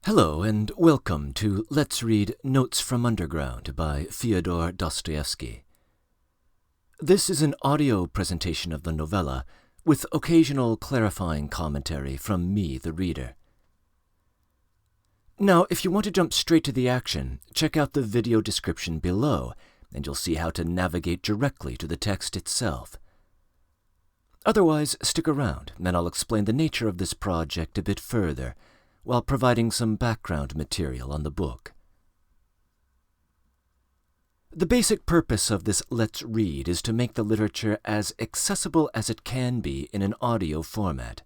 Hello and welcome to Let's Read Notes from Underground by Fyodor Dostoevsky. This is an audio presentation of the novella with occasional clarifying commentary from me, the reader. Now, if you want to jump straight to the action, check out the video description below and you'll see how to navigate directly to the text itself. Otherwise, stick around and I'll explain the nature of this project a bit further, while providing some background material on the book. The basic purpose of this Let's Read is to make the literature as accessible as it can be in an audio format.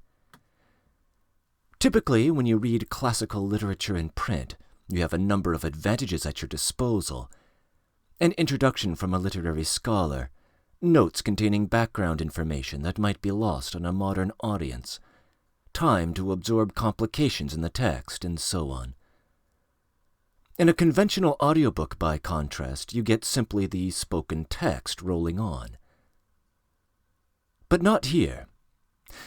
Typically, when you read classical literature in print, you have a number of advantages at your disposal: an introduction from a literary scholar, notes containing background information that might be lost on a modern audience, time to absorb complications in the text, and so on. In a conventional audiobook, by contrast, you get simply the spoken text rolling on. But not here.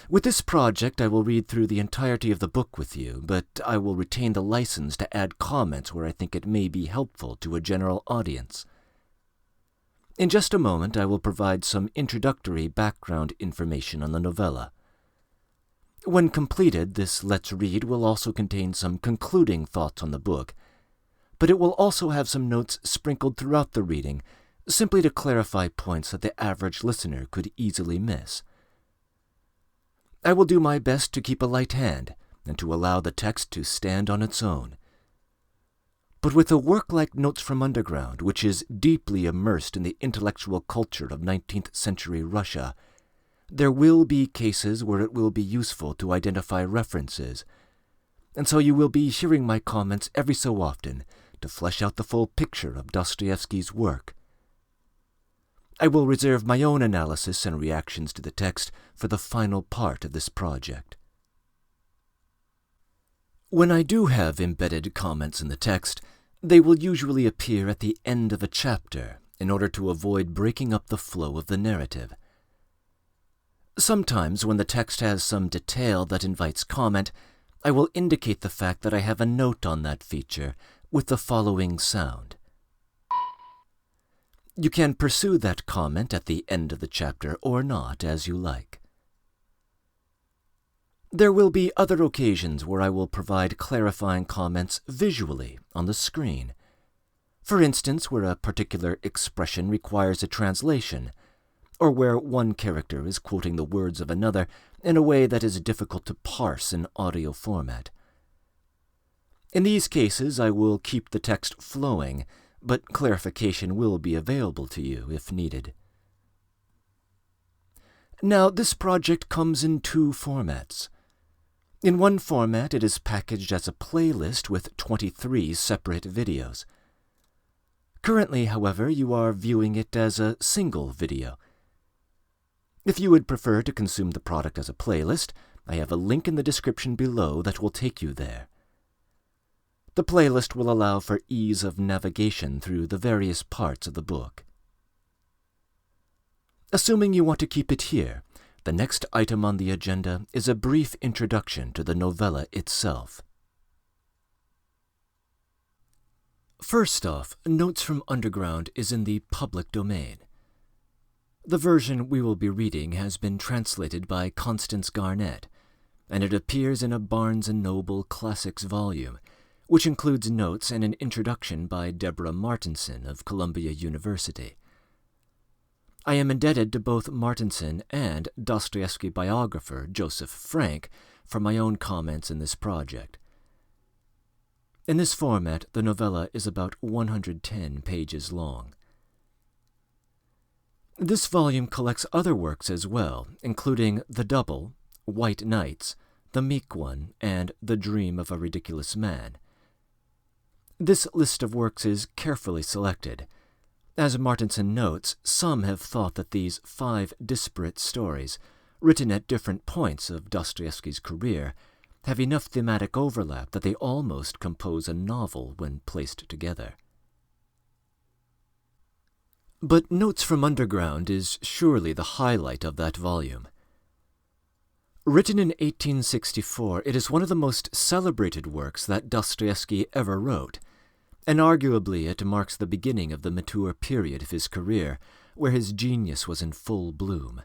With this project, I will read through the entirety of the book with you, but I will retain the license to add comments where I think it may be helpful to a general audience. In just a moment, I will provide some introductory background information on the novella. When completed, this Let's Read will also contain some concluding thoughts on the book, but it will also have some notes sprinkled throughout the reading, simply to clarify points that the average listener could easily miss. I will do my best to keep a light hand and to allow the text to stand on its own. But with a work like Notes from Underground, which is deeply immersed in the intellectual culture of 19th century Russia, there will be cases where it will be useful to identify references, and so you will be hearing my comments every so often to flesh out the full picture of Dostoevsky's work. I will reserve my own analysis and reactions to the text for the final part of this project. When I do have embedded comments in the text, they will usually appear at the end of a chapter in order to avoid breaking up the flow of the narrative. Sometimes, when the text has some detail that invites comment, I will indicate the fact that I have a note on that feature with the following sound. You can pursue that comment at the end of the chapter or not, as you like. There will be other occasions where I will provide clarifying comments visually on the screen. For instance, where a particular expression requires a translation, or where one character is quoting the words of another in a way that is difficult to parse in audio format. In these cases, I will keep the text flowing, but clarification will be available to you if needed. Now, this project comes in two formats. In one format, it is packaged as a playlist with 23 separate videos. Currently, however, you are viewing it as a single video. If you would prefer to consume the product as a playlist, I have a link in the description below that will take you there. The playlist will allow for ease of navigation through the various parts of the book. Assuming you want to keep it here, the next item on the agenda is a brief introduction to the novella itself. First off, Notes from Underground is in the public domain. The version we will be reading has been translated by Constance Garnett, and it appears in a Barnes & Noble Classics volume, which includes notes and an introduction by Deborah Martinson of Columbia University. I am indebted to both Martinson and Dostoevsky biographer Joseph Frank for my own comments in this project. In this format, the novella is about 110 pages long. This volume collects other works as well, including The Double, White Nights, The Meek One, and The Dream of a Ridiculous Man. This list of works is carefully selected. As Martinson notes, some have thought that these 5 disparate stories, written at different points of Dostoevsky's career, have enough thematic overlap that they almost compose a novel when placed together. But Notes from Underground is surely the highlight of that volume. Written in 1864, it is one of the most celebrated works that Dostoevsky ever wrote, and arguably it marks the beginning of the mature period of his career, where his genius was in full bloom.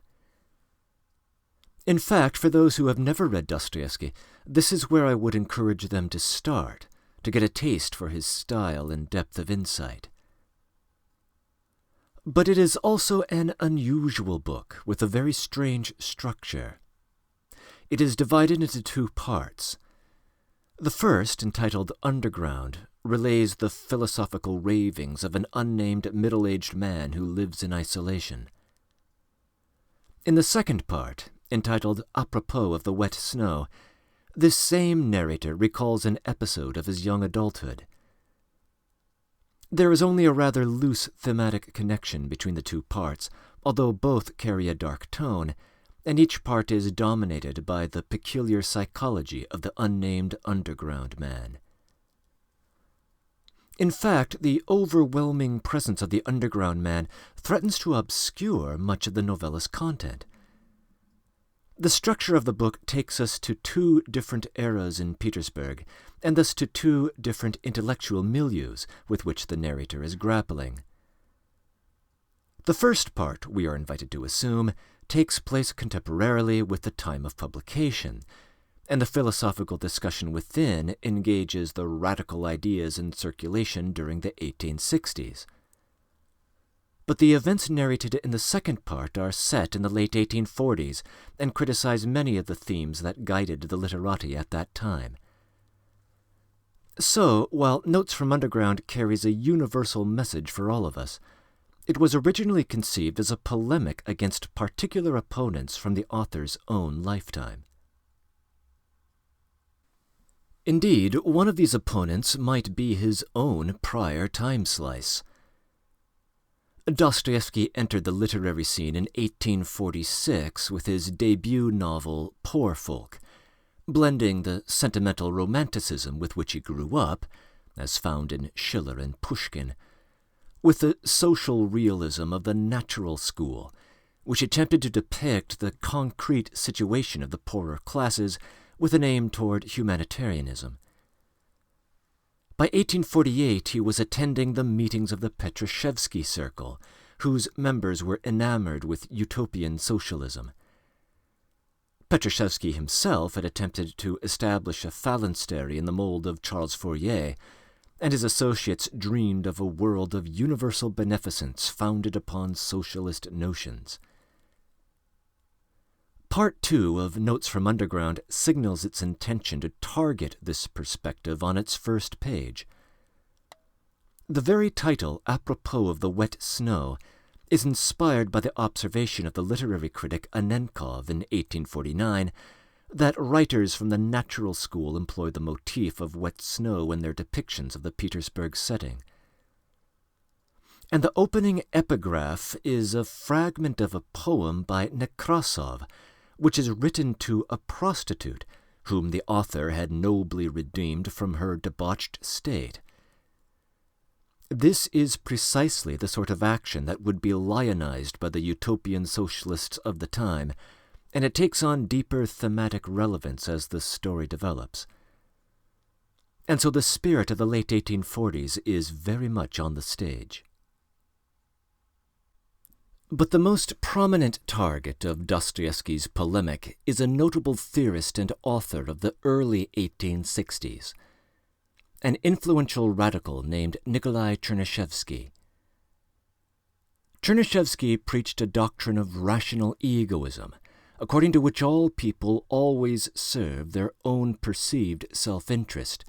In fact, for those who have never read Dostoevsky, this is where I would encourage them to start, to get a taste for his style and depth of insight. But it is also an unusual book with a very strange structure. It is divided into two parts. The first, entitled Underground, relays the philosophical ravings of an unnamed middle-aged man who lives in isolation. In the second part, entitled Apropos of the Wet Snow, this same narrator recalls an episode of his young adulthood. There is only a rather loose thematic connection between the two parts, although both carry a dark tone, and each part is dominated by the peculiar psychology of the unnamed underground man. In fact, the overwhelming presence of the underground man threatens to obscure much of the novella's content. The structure of the book takes us to two different eras in Petersburg, and thus to two different intellectual milieus with which the narrator is grappling. The first part, we are invited to assume, takes place contemporarily with the time of publication, and the philosophical discussion within engages the radical ideas in circulation during the 1860s. But the events narrated in the second part are set in the late 1840s and criticize many of the themes that guided the literati at that time. So, while Notes from Underground carries a universal message for all of us, it was originally conceived as a polemic against particular opponents from the author's own lifetime. Indeed, one of these opponents might be his own prior time slice. Dostoevsky entered the literary scene in 1846 with his debut novel Poor Folk, blending the sentimental romanticism with which he grew up, as found in Schiller and Pushkin, with the social realism of the natural school, which attempted to depict the concrete situation of the poorer classes with an aim toward humanitarianism. By 1848, he was attending the meetings of the Petrushevsky Circle, whose members were enamored with utopian socialism. Petrushevsky himself had attempted to establish a phalanstery in the mold of Charles Fourier, and his associates dreamed of a world of universal beneficence founded upon socialist notions. Part 2 of Notes from Underground signals its intention to target this perspective on its first page. The very title, Apropos of the Wet Snow, is inspired by the observation of the literary critic Anenkov in 1849 that writers from the natural school employ the motif of wet snow in their depictions of the Petersburg setting. And the opening epigraph is a fragment of a poem by Nekrasov, which is written to a prostitute whom the author had nobly redeemed from her debauched state. This is precisely the sort of action that would be lionized by the utopian socialists of the time, and it takes on deeper thematic relevance as the story develops. And so the spirit of the late 1840s is very much on the stage. But the most prominent target of Dostoevsky's polemic is a notable theorist and author of the early 1860s, an influential radical named Nikolai Chernyshevsky. Chernyshevsky preached a doctrine of rational egoism, according to which all people always serve their own perceived self-interest.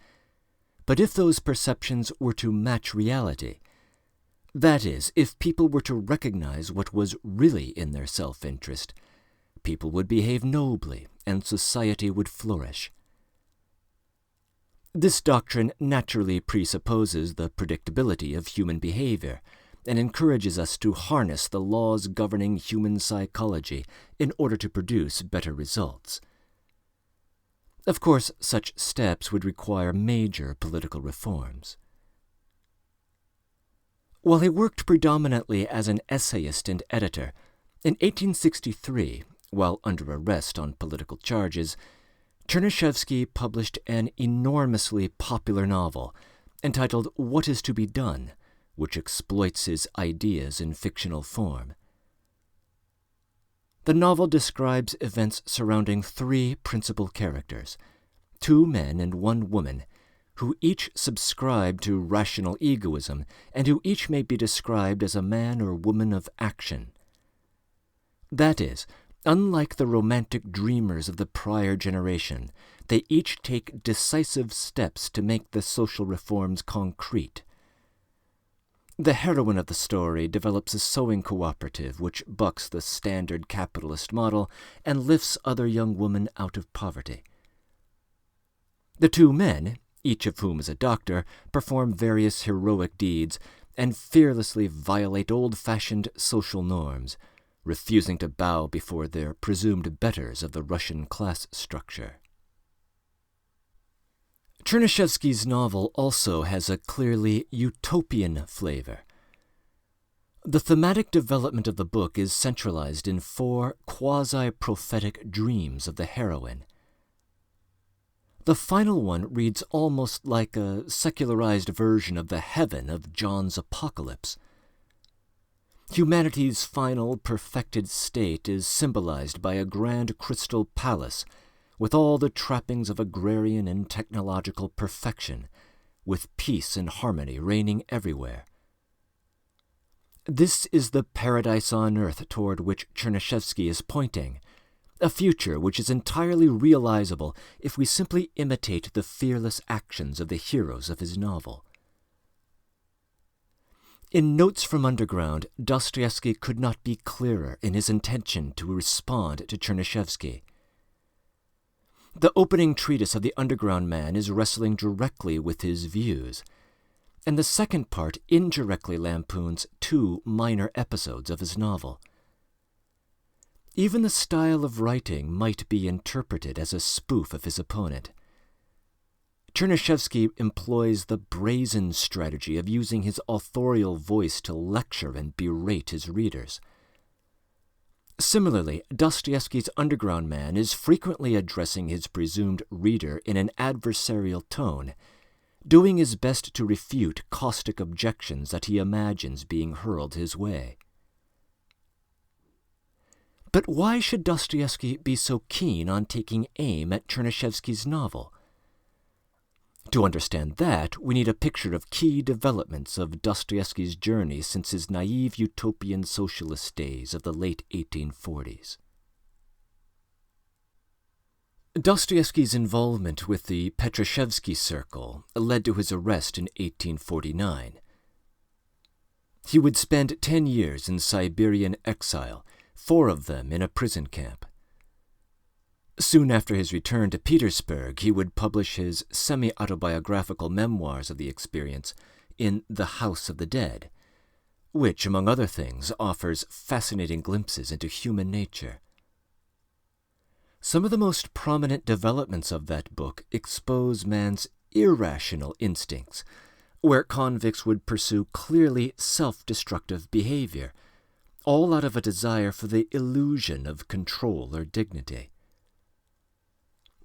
But if those perceptions were to match reality, that is, if people were to recognize what was really in their self-interest, people would behave nobly and society would flourish. This doctrine naturally presupposes the predictability of human behavior and encourages us to harness the laws governing human psychology in order to produce better results. Of course, such steps would require major political reforms. While he worked predominantly as an essayist and editor, in 1863, while under arrest on political charges, Chernyshevsky published an enormously popular novel entitled What Is to Be Done, which exploits his ideas in fictional form. The novel describes events surrounding three principal characters, two men and one woman, who each subscribe to rational egoism and who each may be described as a man or woman of action. That is, unlike the romantic dreamers of the prior generation, they each take decisive steps to make the social reforms concrete. The heroine of the story develops a sewing cooperative which bucks the standard capitalist model and lifts other young women out of poverty. The two men, each of whom is a doctor, perform various heroic deeds and fearlessly violate old-fashioned social norms, refusing to bow before their presumed betters of the Russian class structure. Chernyshevsky's novel also has a clearly utopian flavor. The thematic development of the book is centralized in four quasi-prophetic dreams of the heroine. The final one reads almost like a secularized version of the heaven of John's Apocalypse. Humanity's final perfected state is symbolized by a grand crystal palace with all the trappings of agrarian and technological perfection, with peace and harmony reigning everywhere. This is the paradise on earth toward which Chernyshevsky is pointing, a future which is entirely realizable if we simply imitate the fearless actions of the heroes of his novel. In Notes from Underground, Dostoevsky could not be clearer in his intention to respond to Chernyshevsky. The opening treatise of the Underground Man is wrestling directly with his views, and the second part indirectly lampoons two minor episodes of his novel. Even the style of writing might be interpreted as a spoof of his opponent. Chernyshevsky employs the brazen strategy of using his authorial voice to lecture and berate his readers. Similarly, Dostoevsky's Underground Man is frequently addressing his presumed reader in an adversarial tone, doing his best to refute caustic objections that he imagines being hurled his way. But why should Dostoevsky be so keen on taking aim at Chernyshevsky's novel? To understand that, we need a picture of key developments of Dostoevsky's journey since his naive utopian socialist days of the late 1840s. Dostoevsky's involvement with the Petrushevsky Circle led to his arrest in 1849. He would spend 10 years in Siberian exile, 4 of them in a prison camp. Soon after his return to Petersburg, he would publish his semi-autobiographical memoirs of the experience in The House of the Dead, which, among other things, offers fascinating glimpses into human nature. Some of the most prominent developments of that book expose man's irrational instincts, where convicts would pursue clearly self-destructive behavior, all out of a desire for the illusion of control or dignity.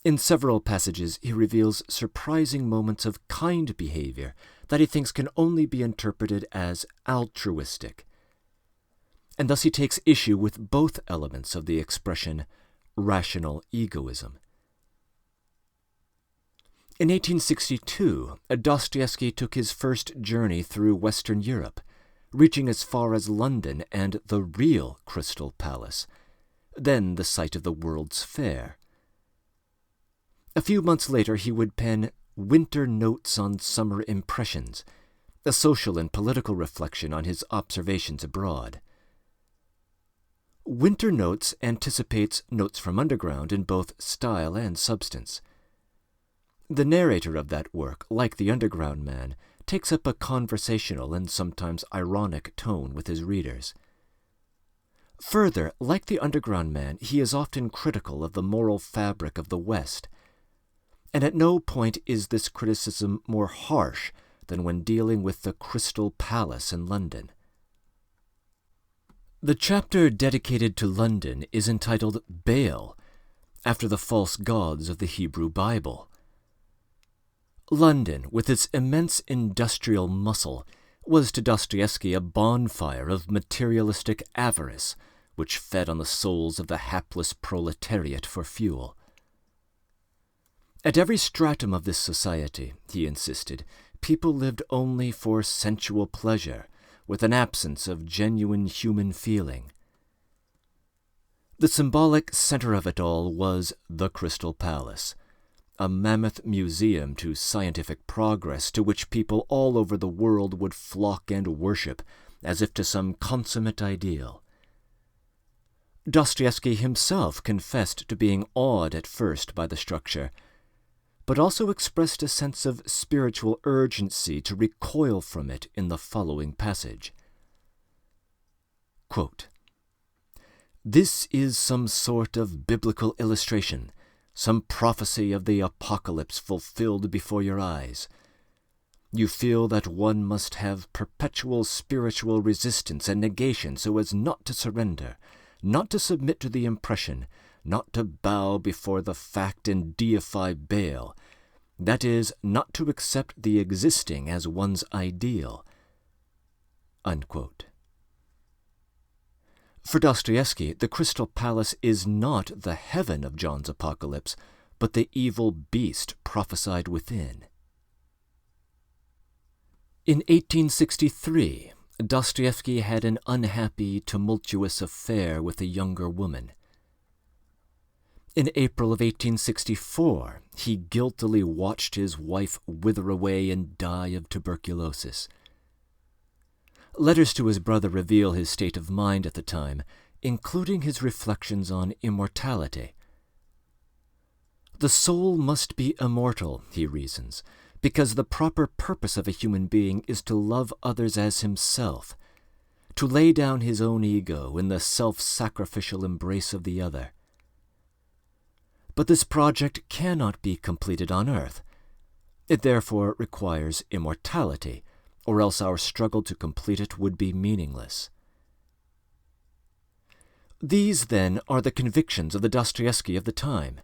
In several passages, he reveals surprising moments of kind behavior that he thinks can only be interpreted as altruistic, and thus he takes issue with both elements of the expression rational egoism. In 1862, Dostoevsky took his first journey through Western Europe, reaching as far as London and the real Crystal Palace, then the site of the World's Fair. A few months later, he would pen Winter Notes on Summer Impressions, a social and political reflection on his observations abroad. Winter Notes anticipates Notes from Underground in both style and substance. The narrator of that work, like the Underground Man, takes up a conversational and sometimes ironic tone with his readers. Further, like the Underground Man, he is often critical of the moral fabric of the West, and at no point is this criticism more harsh than when dealing with the Crystal Palace in London. The chapter dedicated to London is entitled Baal, after the false gods of the Hebrew Bible. London, with its immense industrial muscle, was to Dostoevsky a bonfire of materialistic avarice, which fed on the souls of the hapless proletariat for fuel. At every stratum of this society, he insisted, people lived only for sensual pleasure, with an absence of genuine human feeling. The symbolic center of it all was the Crystal Palace, a mammoth museum to scientific progress to which people all over the world would flock and worship as if to some consummate ideal. Dostoevsky himself confessed to being awed at first by the structure, but also expressed a sense of spiritual urgency to recoil from it in the following passage. Quote, "This is some sort of biblical illustration, some prophecy of the apocalypse fulfilled before your eyes. You feel that one must have perpetual spiritual resistance and negation so as not to surrender, not to submit to the impression, not to bow before the fact and deify Baal, that is, not to accept the existing as one's ideal." Unquote. For Dostoevsky, the Crystal Palace is not the heaven of John's apocalypse, but the evil beast prophesied within. In 1863, Dostoevsky had an unhappy, tumultuous affair with a younger woman. In April of 1864, he guiltily watched his wife wither away and die of tuberculosis. Letters to his brother reveal his state of mind at the time, including his reflections on immortality. The soul must be immortal, he reasons, because the proper purpose of a human being is to love others as himself, to lay down his own ego in the self-sacrificial embrace of the other. But this project cannot be completed on earth. It therefore requires immortality, or else our struggle to complete it would be meaningless. These, then, are the convictions of the Dostoevsky of the time.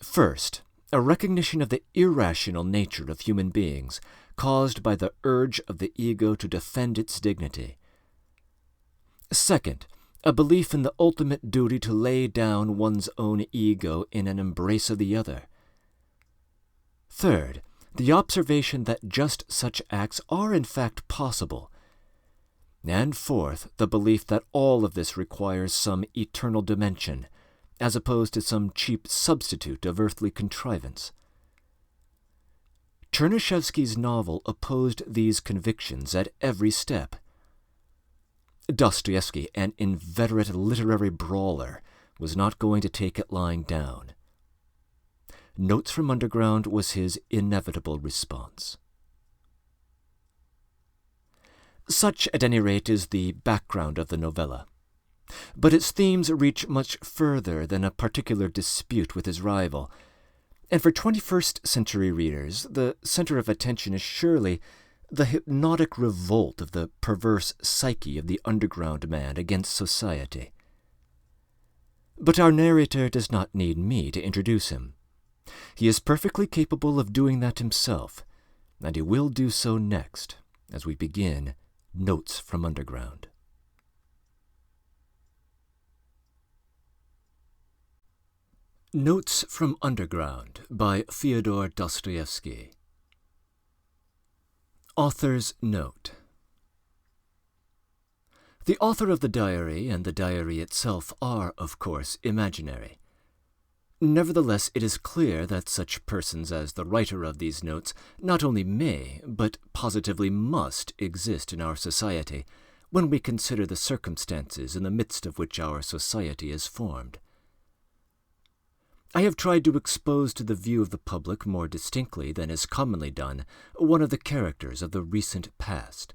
First, a recognition of the irrational nature of human beings, caused by the urge of the ego to defend its dignity. Second, a belief in the ultimate duty to lay down one's own ego in an embrace of the other. Third, the observation that just such acts are in fact possible. And fourth, the belief that all of this requires some eternal dimension, as opposed to some cheap substitute of earthly contrivance. Chernyshevsky's novel opposed these convictions at every step. Dostoevsky, an inveterate literary brawler, was not going to take it lying down. Notes from Underground was his inevitable response. Such, at any rate, is the background of the novella. But its themes reach much further than a particular dispute with his rival, and for 21st century readers, the center of attention is surely the hypnotic revolt of the perverse psyche of the underground man against society. But our narrator does not need me to introduce him. He is perfectly capable of doing that himself, and he will do so next, as we begin Notes from Underground. Notes from Underground by Fyodor Dostoevsky. Author's Note. The author of the diary and the diary itself are, of course, imaginary. Nevertheless, it is clear that such persons as the writer of these notes not only may, but positively must exist in our society, when we consider the circumstances in the midst of which our society is formed. I have tried to expose to the view of the public more distinctly than is commonly done one of the characters of the recent past.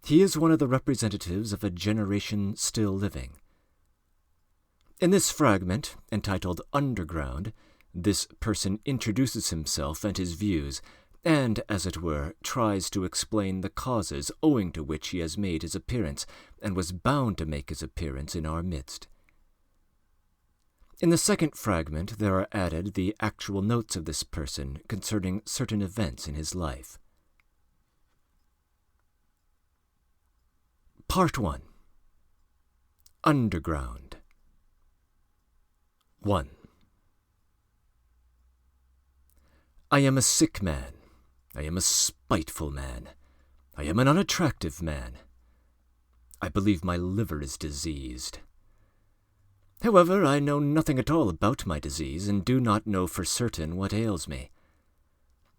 He is one of the representatives of a generation still living. In this fragment, entitled Underground, this person introduces himself and his views, and, as it were, tries to explain the causes owing to which he has made his appearance, and was bound to make his appearance in our midst. In the second fragment there are added the actual notes of this person concerning certain events in his life. Part 1. Underground. 1. I am a sick man. I am a spiteful man. I am an unattractive man. I believe my liver is diseased. However, I know nothing at all about my disease and do not know for certain what ails me.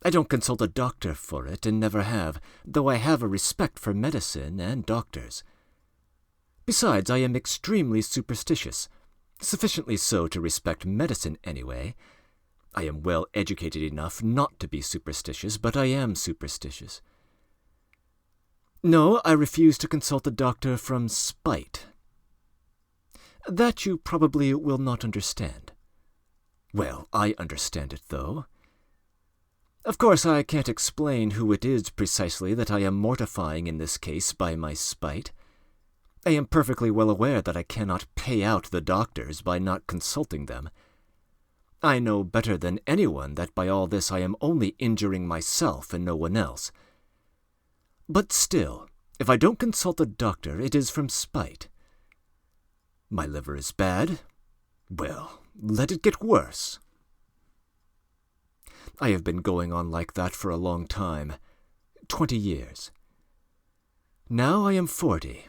I don't consult a doctor for it and never have, though I have a respect for medicine and doctors. Besides, I am extremely superstitious, sufficiently so to respect medicine anyway. I am well educated enough not to be superstitious, but I am superstitious. No, I refuse to consult a doctor from spite. That you probably will not understand. Well, I understand it, though. Of course, I can't explain who it is precisely that I am mortifying in this case by my spite. I am perfectly well aware that I cannot pay out the doctors by not consulting them. I know better than anyone that by all this I am only injuring myself and no one else. But still, if I don't consult a doctor, it is from spite. My liver is bad? Well, let it get worse. I have been going on like that for a long time, 20 years. Now I am 40.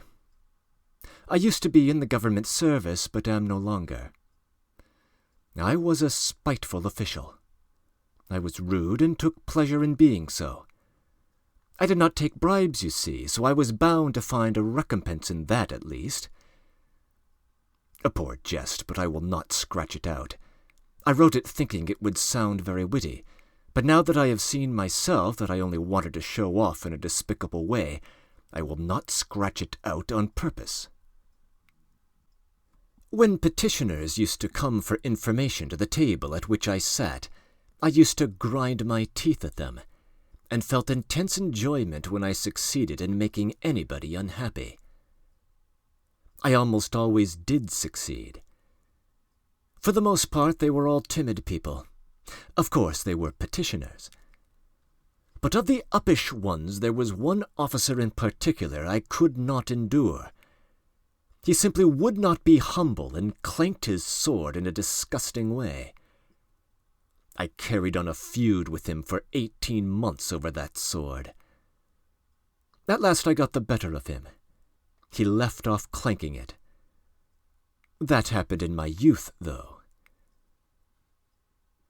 I used to be in the government service, but am no longer. I was a spiteful official. I was rude and took pleasure in being so. I did not take bribes, you see, so I was bound to find a recompense in that at least. A poor jest, but I will not scratch it out. I wrote it thinking it would sound very witty, but now that I have seen myself that I only wanted to show off in a despicable way, I will not scratch it out on purpose. When petitioners used to come for information to the table at which I sat, I used to grind my teeth at them, and felt intense enjoyment when I succeeded in making anybody unhappy. I almost always did succeed. For the most part, they were all timid people. Of course, they were petitioners. But of the uppish ones, there was one officer in particular I could not endure. He simply would not be humble and clanked his sword in a disgusting way. I carried on a feud with him for 18 months over that sword. At last I got the better of him. He left off clanking it. That happened in my youth, though.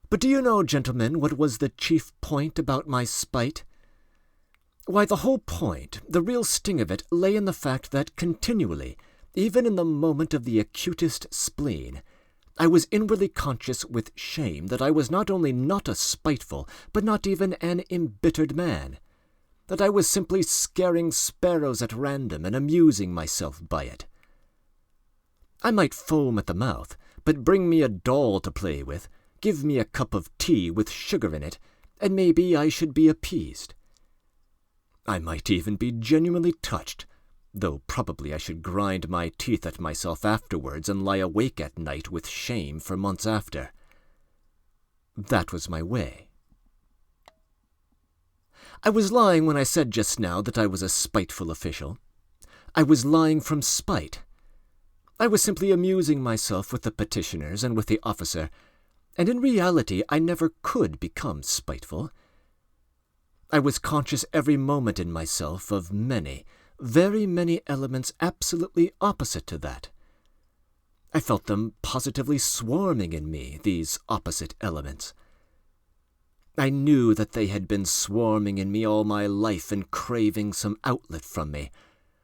But do you know, gentlemen, what was the chief point about my spite? Why, the whole point, the real sting of it, lay in the fact that continually, even in the moment of the acutest spleen, I was inwardly conscious with shame that I was not only not a spiteful, but not even an embittered man, that I was simply scaring sparrows at random and amusing myself by it. I might foam at the mouth, but bring me a doll to play with, give me a cup of tea with sugar in it, and maybe I should be appeased. I might even be genuinely touched, though probably I should grind my teeth at myself afterwards and lie awake at night with shame for months after. That was my way. I was lying when I said just now that I was a spiteful official. I was lying from spite. I was simply amusing myself with the petitioners and with the officer, and in reality I never could become spiteful. I was conscious every moment in myself of many, very many elements absolutely opposite to that. I felt them positively swarming in me, these opposite elements. I knew that they had been swarming in me all my life and craving some outlet from me,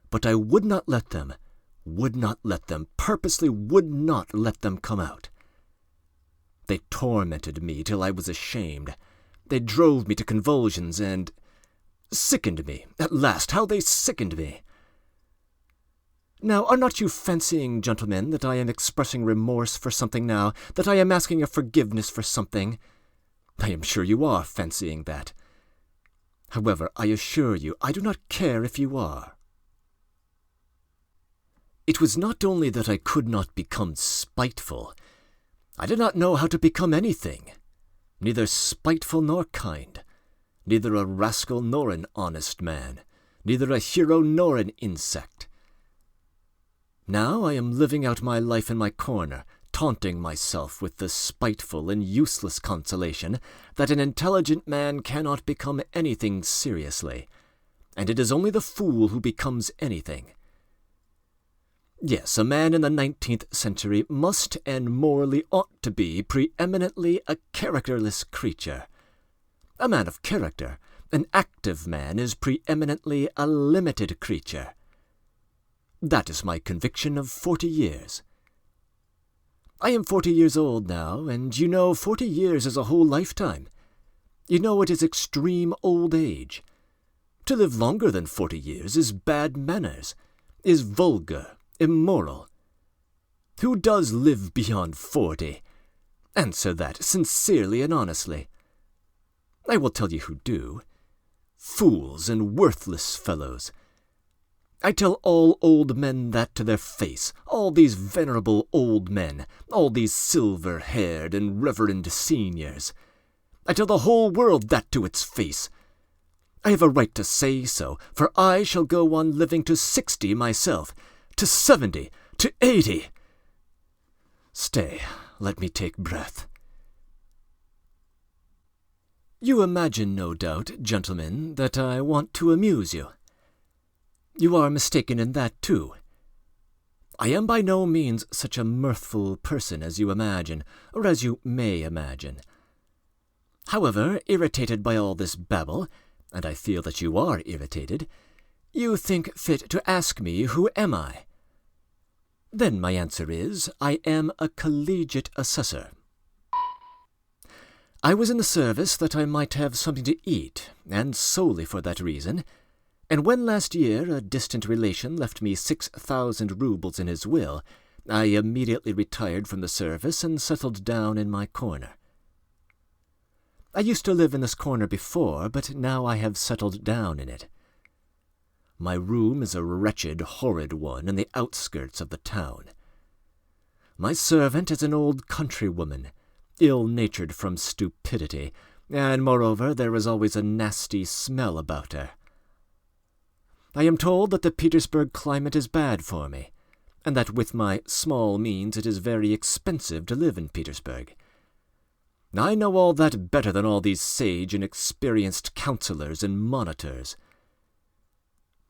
but I would not let them, purposely would not let them come out. They tormented me till I was ashamed. They drove me to convulsions and sickened me. At last, how they sickened me! Now, are not you fancying, gentlemen, that I am expressing remorse for something now, that I am asking a forgiveness for something? I am sure you are fancying that. However, I assure you, I do not care if you are. It was not only that I could not become spiteful. I did not know how to become anything, neither spiteful nor kind, neither a rascal nor an honest man, neither a hero nor an insect. Now I am living out my life in my corner, taunting myself with the spiteful and useless consolation that an intelligent man cannot become anything seriously, and it is only the fool who becomes anything. Yes, a man in the 19th century must and morally ought to be preeminently a characterless creature. A man of character, an active man, is preeminently a limited creature. That is my conviction of 40 years. I am 40 years old now, and 40 years is a whole lifetime. It is extreme old age. To live longer than 40 years is bad manners, is vulgar, immoral. Who does live beyond 40? Answer that sincerely and honestly. I will tell you who do. Fools and worthless fellows. I tell all old men that to their face, all these venerable old men, all these silver-haired and reverend seniors. I tell the whole world that to its face. I have a right to say so, for I shall go on living to 60 myself, to 70, to 80. Stay, let me take breath. You imagine, no doubt, gentlemen, that I want to amuse you. You are mistaken in that, too. I am by no means such a mirthful person as you imagine, or as you may imagine. However, irritated by all this babble, and I feel that you are irritated, you think fit to ask me who am I. Then my answer is, I am a collegiate assessor. I was in the service that I might have something to eat, and solely for that reason, and when last year a distant relation left me 6,000 roubles in his will, I immediately retired from the service and settled down in my corner. I used to live in this corner before, but now I have settled down in it. My room is a wretched, horrid one in the outskirts of the town. My servant is an old countrywoman, ill-natured from stupidity, and moreover there is always a nasty smell about her. I am told that the Petersburg climate is bad for me, and that with my small means it is very expensive to live in Petersburg. I know all that better than all these sage and experienced counselors and monitors.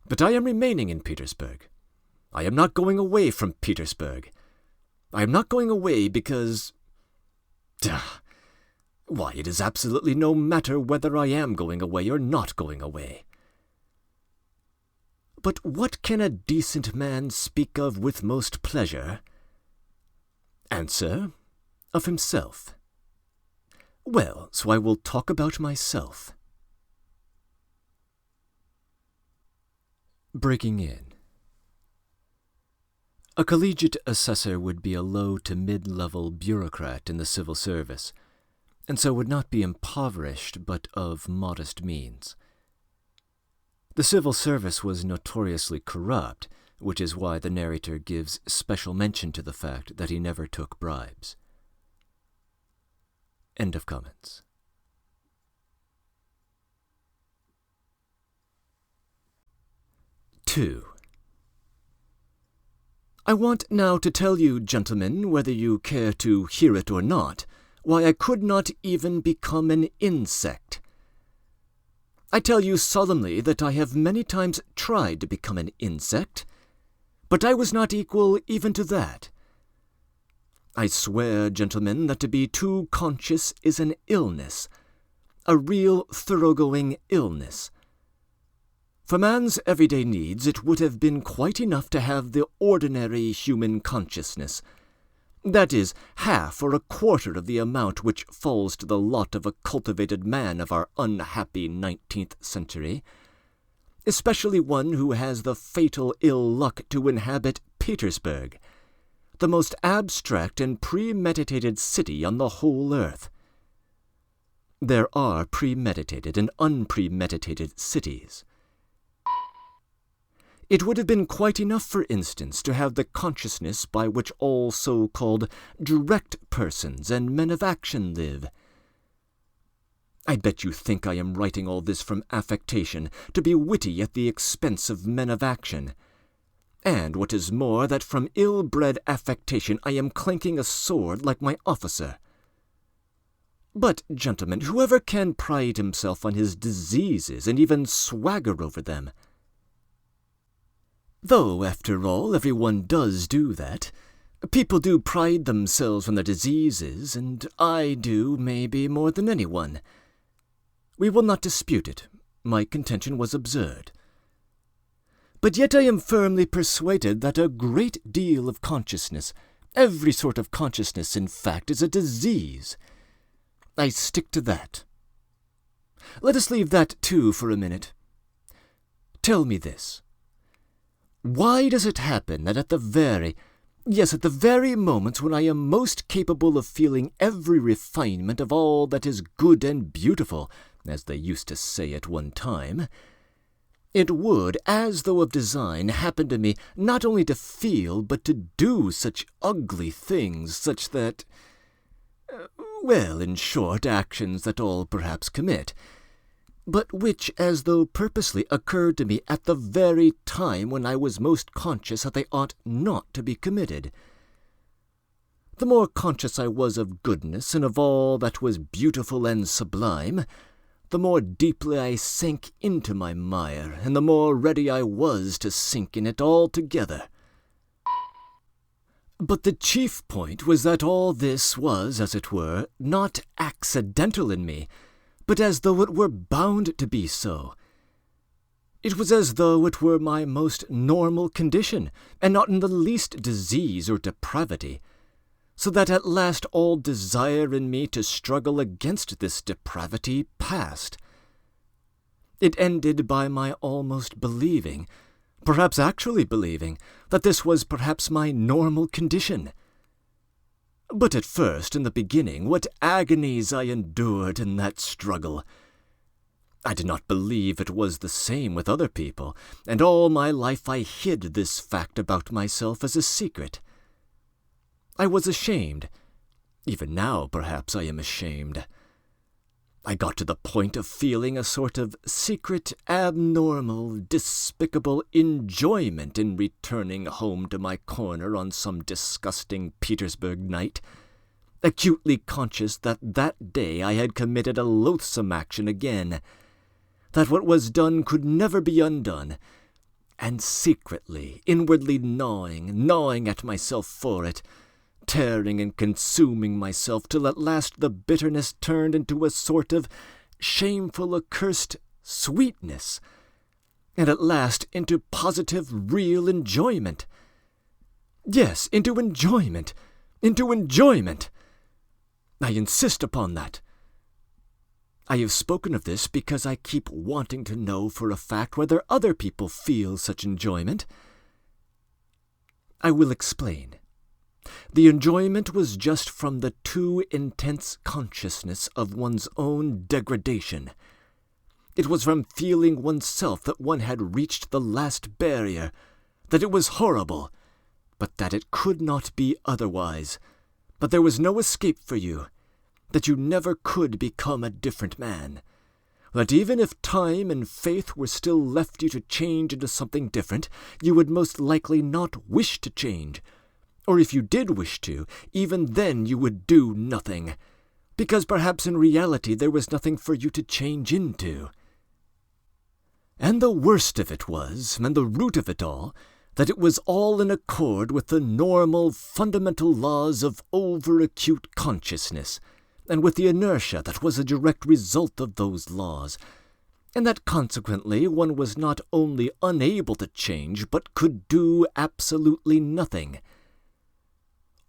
But I am remaining in Petersburg. I am not going away from Petersburg. I am not going away because... Why, it is absolutely no matter whether I am going away or not going away. But what can a decent man speak of with most pleasure? Answer, of himself. Well, so I will talk about myself. Breaking in. A collegiate assessor would be a low to mid-level bureaucrat in the civil service, and so would not be impoverished but of modest means. The civil service was notoriously corrupt, which is why the narrator gives special mention to the fact that he never took bribes. End of comments. II. I want now to tell you, gentlemen, whether you care to hear it or not, why I could not even become an insect. I tell you solemnly that I have many times tried to become an insect, but I was not equal even to that. I swear, gentlemen, that to be too conscious is an illness, a real thoroughgoing illness. For man's everyday needs, it would have been quite enough to have the ordinary human consciousness. That is, half or a quarter of the amount which falls to the lot of a cultivated man of our unhappy 19th century, especially one who has the fatal ill luck to inhabit Petersburg, the most abstract and premeditated city on the whole earth. There are premeditated and unpremeditated cities. It would have been quite enough, for instance, to have the consciousness by which all so-called direct persons and men of action live. I bet you think I am writing all this from affectation, to be witty at the expense of men of action. And what is more, that from ill-bred affectation I am clanking a sword like my officer. But, gentlemen, whoever can pride himself on his diseases and even swagger over them? Though, after all, everyone does do that. People do pride themselves on their diseases, and I do, maybe, more than anyone. We will not dispute it. My contention was absurd. But yet I am firmly persuaded that a great deal of consciousness, every sort of consciousness, in fact, is a disease. I stick to that. Let us leave that, too, for a minute. Tell me this. Why does it happen that at the very moments when I am most capable of feeling every refinement of all that is good and beautiful, as they used to say at one time, it would, as though of design, happen to me not only to feel, but to do such ugly things, such that, well, in short, actions that all perhaps commit, but which, as though purposely, occurred to me at the very time when I was most conscious that they ought not to be committed. The more conscious I was of goodness and of all that was beautiful and sublime, the more deeply I sank into my mire, and the more ready I was to sink in it altogether. But the chief point was that all this was, as it were, not accidental in me, but as though it were bound to be so. It was as though it were my most normal condition, and not in the least disease or depravity, so that at last all desire in me to struggle against this depravity passed. It ended by my almost believing, perhaps actually believing, that this was perhaps my normal condition. But at first, in the beginning, what agonies I endured in that struggle! I did not believe it was the same with other people, and all my life I hid this fact about myself as a secret. I was ashamed. Even now, perhaps, I am ashamed. I got to the point of feeling a sort of secret, abnormal, despicable enjoyment in returning home to my corner on some disgusting Petersburg night, acutely conscious that that day I had committed a loathsome action again, that what was done could never be undone, and secretly, inwardly gnawing at myself for it, tearing and consuming myself till at last the bitterness turned into a sort of shameful, accursed sweetness, and at last into positive, real enjoyment. Yes, into enjoyment. I insist upon that. I have spoken of this because I keep wanting to know for a fact whether other people feel such enjoyment. I will explain. The enjoyment was just from the too intense consciousness of one's own degradation. It was from feeling oneself that one had reached the last barrier, that it was horrible, but that it could not be otherwise, that there was no escape for you, that you never could become a different man, that even if time and faith were still left you to change into something different, you would most likely not wish to change, or if you did wish to, even then you would do nothing, because perhaps in reality there was nothing for you to change into. And the worst of it was, and the root of it all, that it was all in accord with the normal, fundamental laws of over-acute consciousness, and with the inertia that was a direct result of those laws, and that consequently one was not only unable to change, but could do absolutely nothing.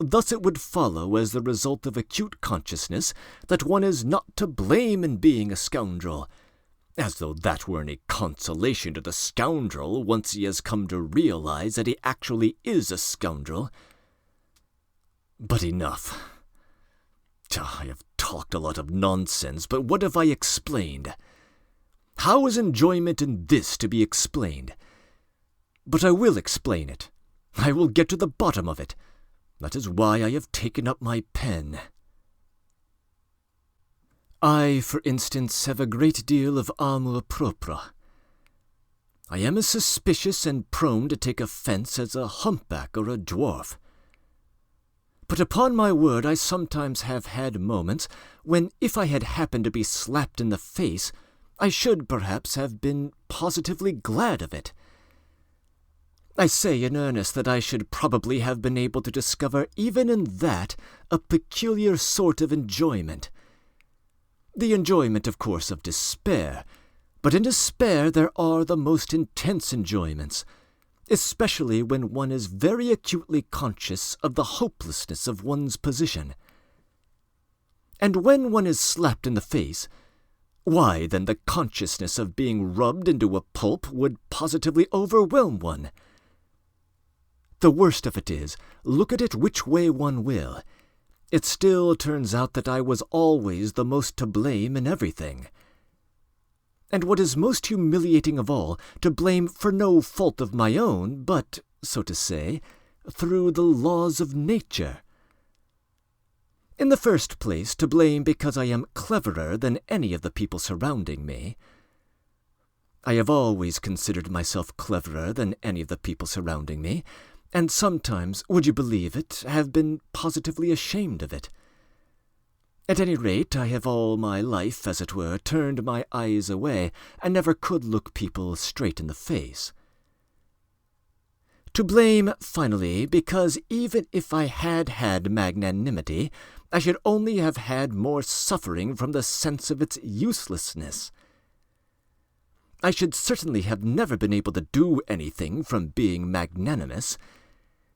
Thus it would follow, as the result of acute consciousness, that one is not to blame in being a scoundrel, as though that were any consolation to the scoundrel once he has come to realize that he actually is a scoundrel. But enough. I have talked a lot of nonsense, but what have I explained? How is enjoyment in this to be explained? But I will explain it. I will get to the bottom of it. That is why I have taken up my pen. I, for instance, have a great deal of amour propre. I am as suspicious and prone to take offence as a humpback or a dwarf. But upon my word, I sometimes have had moments when, if I had happened to be slapped in the face, I should perhaps have been positively glad of it. I say in earnest that I should probably have been able to discover even in that a peculiar sort of enjoyment. The enjoyment, of course, of despair, but in despair there are the most intense enjoyments, especially when one is very acutely conscious of the hopelessness of one's position. And when one is slapped in the face, why, then the consciousness of being rubbed into a pulp would positively overwhelm one. The worst of it is, look at it which way one will, it still turns out that I was always the most to blame in everything. And what is most humiliating of all, to blame for no fault of my own, but, so to say, through the laws of nature. In the first place, to blame because I am cleverer than any of the people surrounding me. I have always considered myself cleverer than any of the people surrounding me, and sometimes, would you believe it, have been positively ashamed of it. At any rate, I have all my life, as it were, turned my eyes away, and never could look people straight in the face. To blame, finally, because even if I had had magnanimity, I should only have had more suffering from the sense of its uselessness. I should certainly have never been able to do anything from being magnanimous,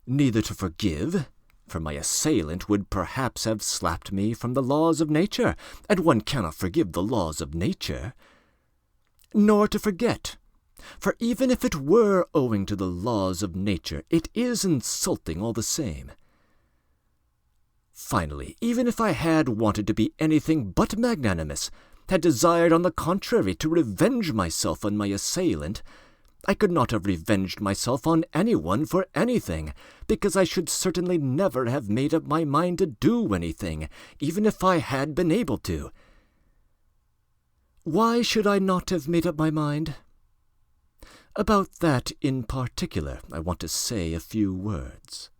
neither to forgive, for my assailant would perhaps have slapped me from the laws of nature, and one cannot forgive the laws of nature, nor to forget, for even if it were owing to the laws of nature, it is insulting all the same. Finally, even if I had wanted to be anything but magnanimous, had desired on the contrary to revenge myself on my assailant, I could not have revenged myself on anyone for anything, because I should certainly never have made up my mind to do anything, even if I had been able to. Why should I not have made up my mind? About that in particular I want to say a few words.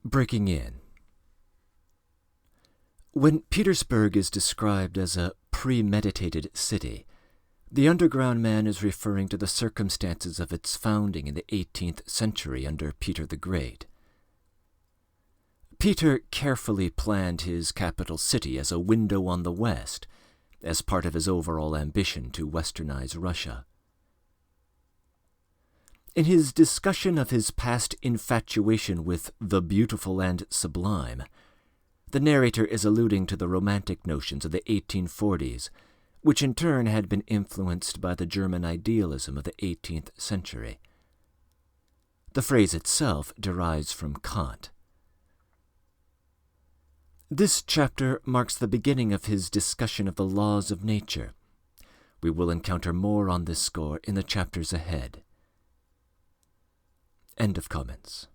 Breaking in. When Petersburg is described as a premeditated city, the underground man is referring to the circumstances of its founding in the 18th century under Peter the Great. Peter carefully planned his capital city as a window on the West, as part of his overall ambition to westernize Russia. In his discussion of his past infatuation with the beautiful and sublime, the narrator is alluding to the romantic notions of the 1840s, which in turn had been influenced by the German idealism of the 18th century. The phrase itself derives from Kant. This chapter marks the beginning of his discussion of the laws of nature. We will encounter more on this score in the chapters ahead. End of comments.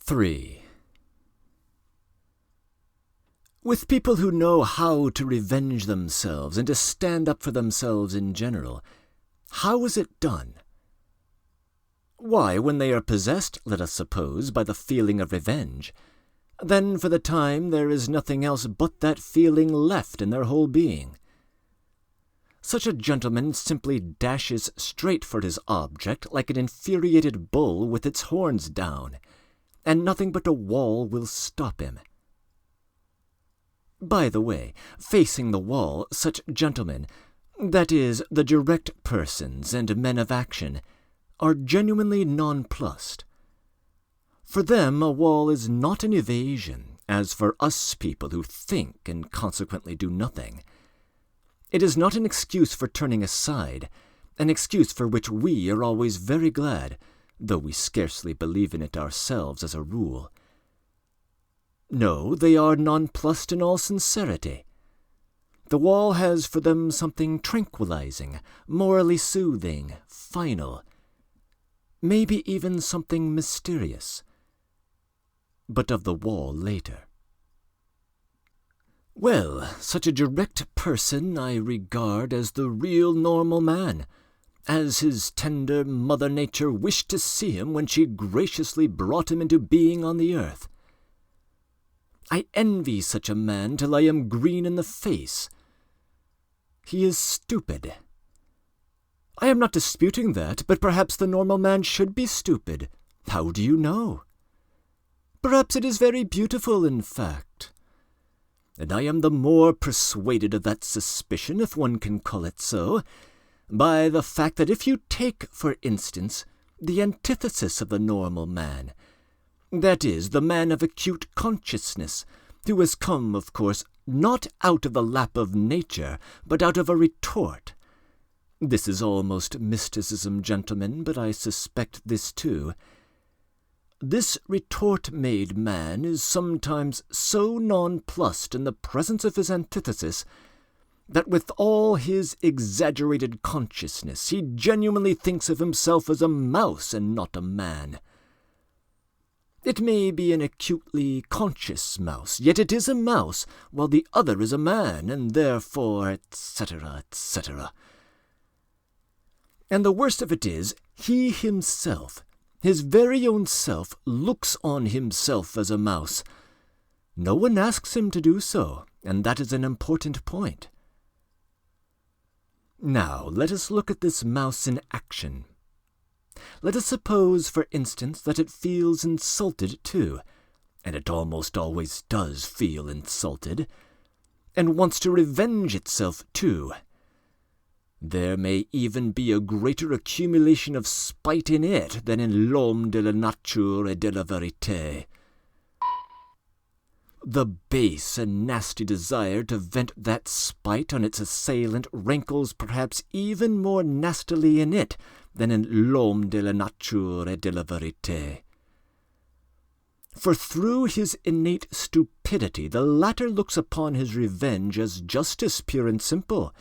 III. With people who know how to revenge themselves and to stand up for themselves in general, how is it done? Why, when they are possessed, let us suppose, by the feeling of revenge, then for the time there is nothing else but that feeling left in their whole being. Such a gentleman simply dashes straight for his object like an infuriated bull with its horns down, and nothing but a wall will stop him. By the way, facing the wall, such gentlemen, that is, the direct persons and men of action, are genuinely nonplussed. For them a wall is not an evasion, as for us people who think and consequently do nothing. It is not an excuse for turning aside, an excuse for which we are always very glad, though we scarcely believe in it ourselves as a rule. No, they are nonplussed in all sincerity. The wall has for them something tranquilizing, morally soothing, final, maybe even something mysterious. But of the wall later. Well, such a direct person I regard as the real normal man, as his tender Mother Nature wished to see him when she graciously brought him into being on the earth. I envy such a man till I am green in the face. He is stupid. I am not disputing that, but perhaps the normal man should be stupid. How do you know? Perhaps it is very beautiful, in fact. And I am the more persuaded of that suspicion, if one can call it so, by the fact that if you take, for instance, the antithesis of the normal man, that is, the man of acute consciousness, who has come, of course, not out of the lap of nature, but out of a retort. This is almost mysticism, gentlemen, but I suspect this too. This retort-made man is sometimes so nonplussed in the presence of his antithesis that with all his exaggerated consciousness he genuinely thinks of himself as a mouse and not a man. It may be an acutely conscious mouse, yet it is a mouse, while the other is a man, and therefore, etc., etc. And the worst of it is, he himself, his very own self, looks on himself as a mouse. No one asks him to do so, and that is an important point. Now, let us look at this mouse in action. Let us suppose, for instance, that it feels insulted too, and it almost always does feel insulted, and wants to revenge itself too. There may even be a greater accumulation of spite in it than in l'homme de la nature et de la vérité. The base and nasty desire to vent that spite on its assailant rankles perhaps even more nastily in it than in l'homme de la nature et de la vérité. For through his innate stupidity the latter looks upon his revenge as justice pure and simple,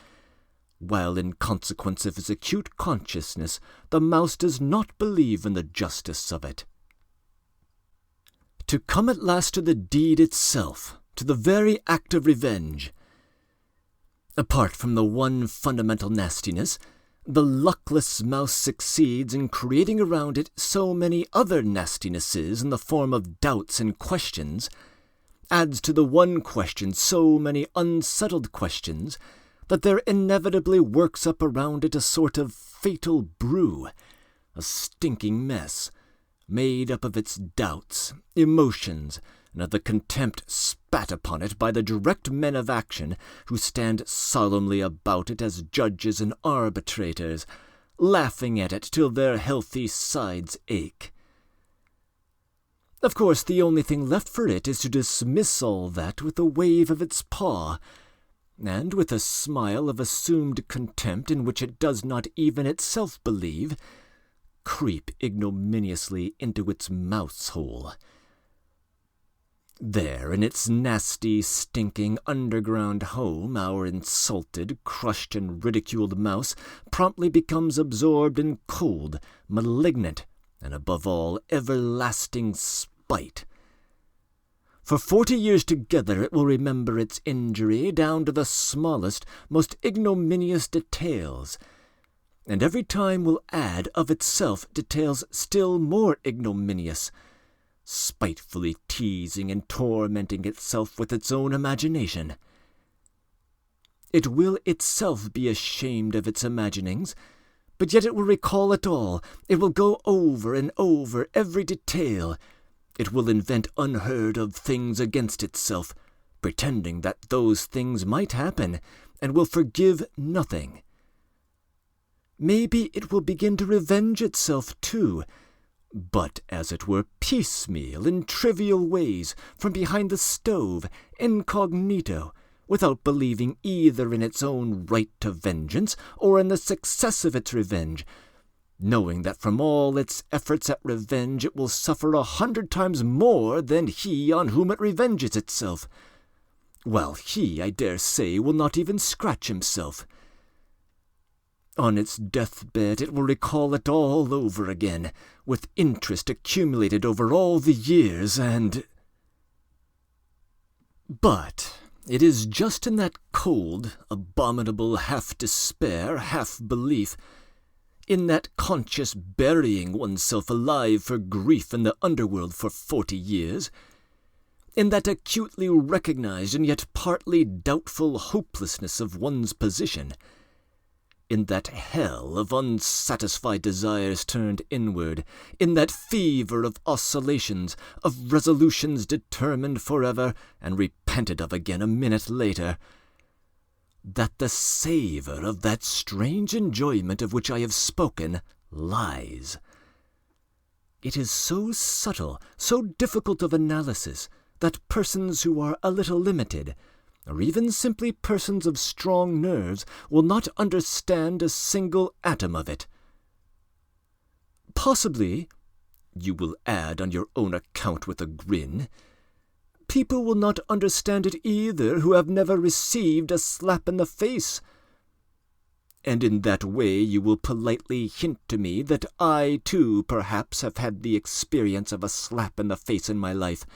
while in consequence of his acute consciousness the mouse does not believe in the justice of it. To come at last to the deed itself, to the very act of revenge. Apart from the one fundamental nastiness, the luckless mouse succeeds in creating around it so many other nastinesses in the form of doubts and questions, adds to the one question so many unsettled questions, that there inevitably works up around it a sort of fatal brew, a stinking mess, made up of its doubts, emotions, and of the contempt spat upon it by the direct men of action who stand solemnly about it as judges and arbitrators, laughing at it till their healthy sides ache. Of course, the only thing left for it is to dismiss all that with a wave of its paw, and with a smile of assumed contempt in which it does not even itself believe, creep ignominiously into its mouse-hole. There, in its nasty, stinking, underground home, our insulted, crushed, and ridiculed mouse promptly becomes absorbed in cold, malignant, and above all, everlasting spite. For 40 years together it will remember its injury down to the smallest, most ignominious details, and every time will add of itself details still more ignominious, spitefully teasing and tormenting itself with its own imagination. It will itself be ashamed of its imaginings, but yet it will recall it all. It will go over and over every detail. It will invent unheard of things against itself, pretending that those things might happen, and will forgive nothing. Maybe it will begin to revenge itself too, but as it were piecemeal, in trivial ways, from behind the stove, incognito, without believing either in its own right to vengeance or in the success of its revenge, knowing that from all its efforts at revenge it will suffer 100 times more than he on whom it revenges itself, while he, I dare say, will not even scratch himself. On its deathbed it will recall it all over again, with interest accumulated over all the years, and... But it is just in that cold, abominable half-despair, half-belief, in that conscious burying oneself alive for grief in the underworld for 40 years, in that acutely recognized and yet partly doubtful hopelessness of one's position, in that hell of unsatisfied desires turned inward, in that fever of oscillations, of resolutions determined forever and repented of again a minute later, that the savour of that strange enjoyment of which I have spoken lies. It is so subtle, so difficult of analysis, that persons who are a little limited, or even simply persons of strong nerves, will not understand a single atom of it. Possibly, you will add on your own account with a grin, people will not understand it either who have never received a slap in the face. And in that way you will politely hint to me that I, too, perhaps have had the experience of a slap in the face in my life,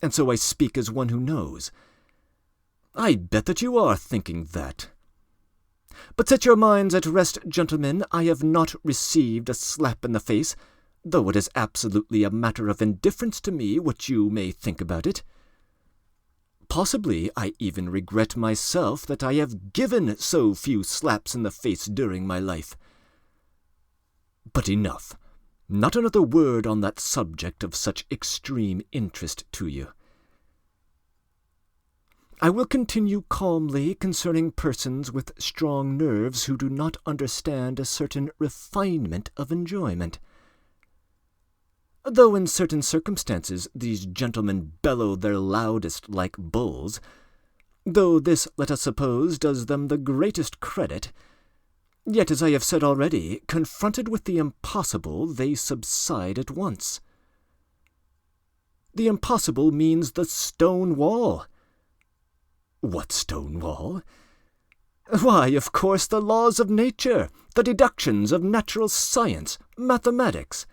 and so I speak as one who knows. I bet that you are thinking that. But set your minds at rest, gentlemen, I have not received a slap in the face, though it is absolutely a matter of indifference to me what you may think about it. Possibly I even regret myself that I have given so few slaps in the face during my life. But enough. Not another word on that subject of such extreme interest to you. I will continue calmly concerning persons with strong nerves who do not understand a certain refinement of enjoyment. Though in certain circumstances these gentlemen bellow their loudest like bulls, though this, let us suppose, does them the greatest credit, yet, as I have said already, confronted with the impossible, they subside at once. The impossible means the stone wall. What stone wall? Why, of course, the laws of nature, the deductions of natural science, mathematics.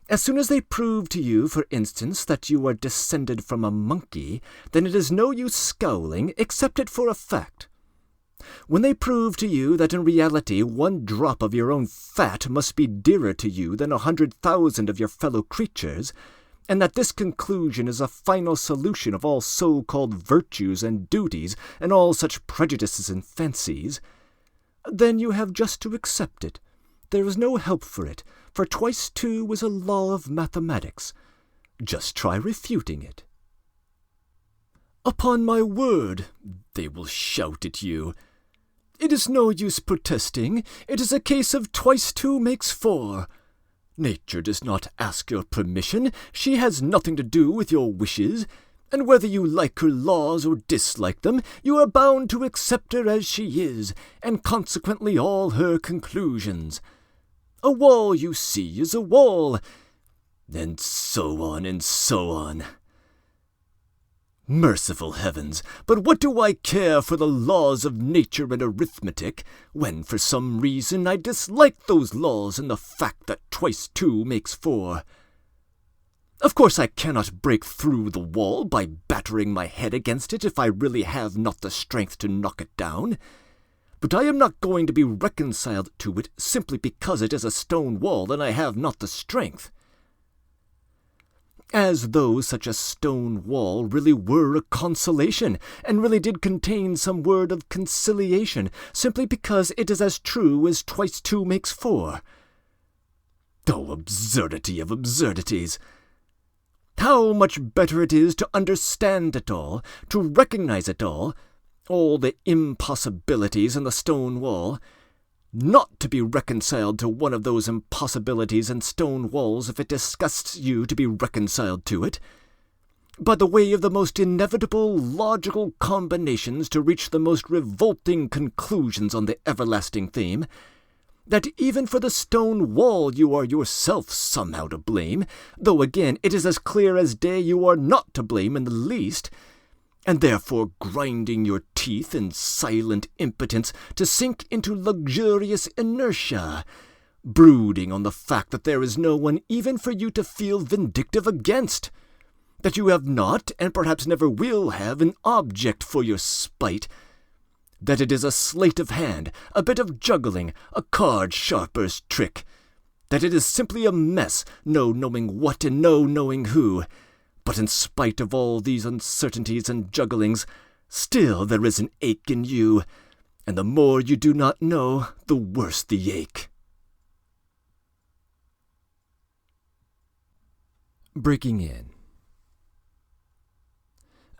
As soon as they prove to you, for instance, that you are descended from a monkey, then it is no use scowling, accept it for a fact. When they prove to you that in reality 1 drop of your own fat must be dearer to you than 100,000 of your fellow creatures, and that this conclusion is a final solution of all so-called virtues and duties and all such prejudices and fancies, then you have just to accept it. There is no help for it, for twice 2 is a law of mathematics. Just try refuting it. Upon my word, they will shout at you. It is no use protesting. It is a case of twice 2 makes 4. Nature does not ask your permission. She has nothing to do with your wishes, and whether you like her laws or dislike them, you are bound to accept her as she is, and consequently all her conclusions. A wall, you see, is a wall, and so on and so on. Merciful heavens, but what do I care for the laws of nature and arithmetic, when for some reason I dislike those laws and the fact that twice 2 makes 4? Of course I cannot break through the wall by battering my head against it if I really have not the strength to knock it down. But I am not going to be reconciled to it simply because it is a stone wall and I have not the strength. As though such a stone wall really were a consolation, and really did contain some word of conciliation, simply because it is as true as twice 2 makes 4. Oh, absurdity of absurdities! How much better it is to understand it all, to recognize it all the impossibilities in the stone wall, not to be reconciled to one of those impossibilities and stone walls if it disgusts you to be reconciled to it. by the way of the most inevitable logical combinations to reach the most revolting conclusions on the everlasting theme, that even for the stone wall you are yourself somehow to blame, though again it is as clear as day you are not to blame in the least, and therefore grinding your teeth in silent impotence to sink into luxurious inertia, brooding on the fact that there is no one even for you to feel vindictive against, that you have not, and perhaps never will have, an object for your spite, that it is a sleight of hand, a bit of juggling, a card sharper's trick, that it is simply a mess, no knowing what and no knowing who. But in spite of all these uncertainties and jugglings, still there is an ache in you, and the more you do not know, the worse the ache. Breaking in.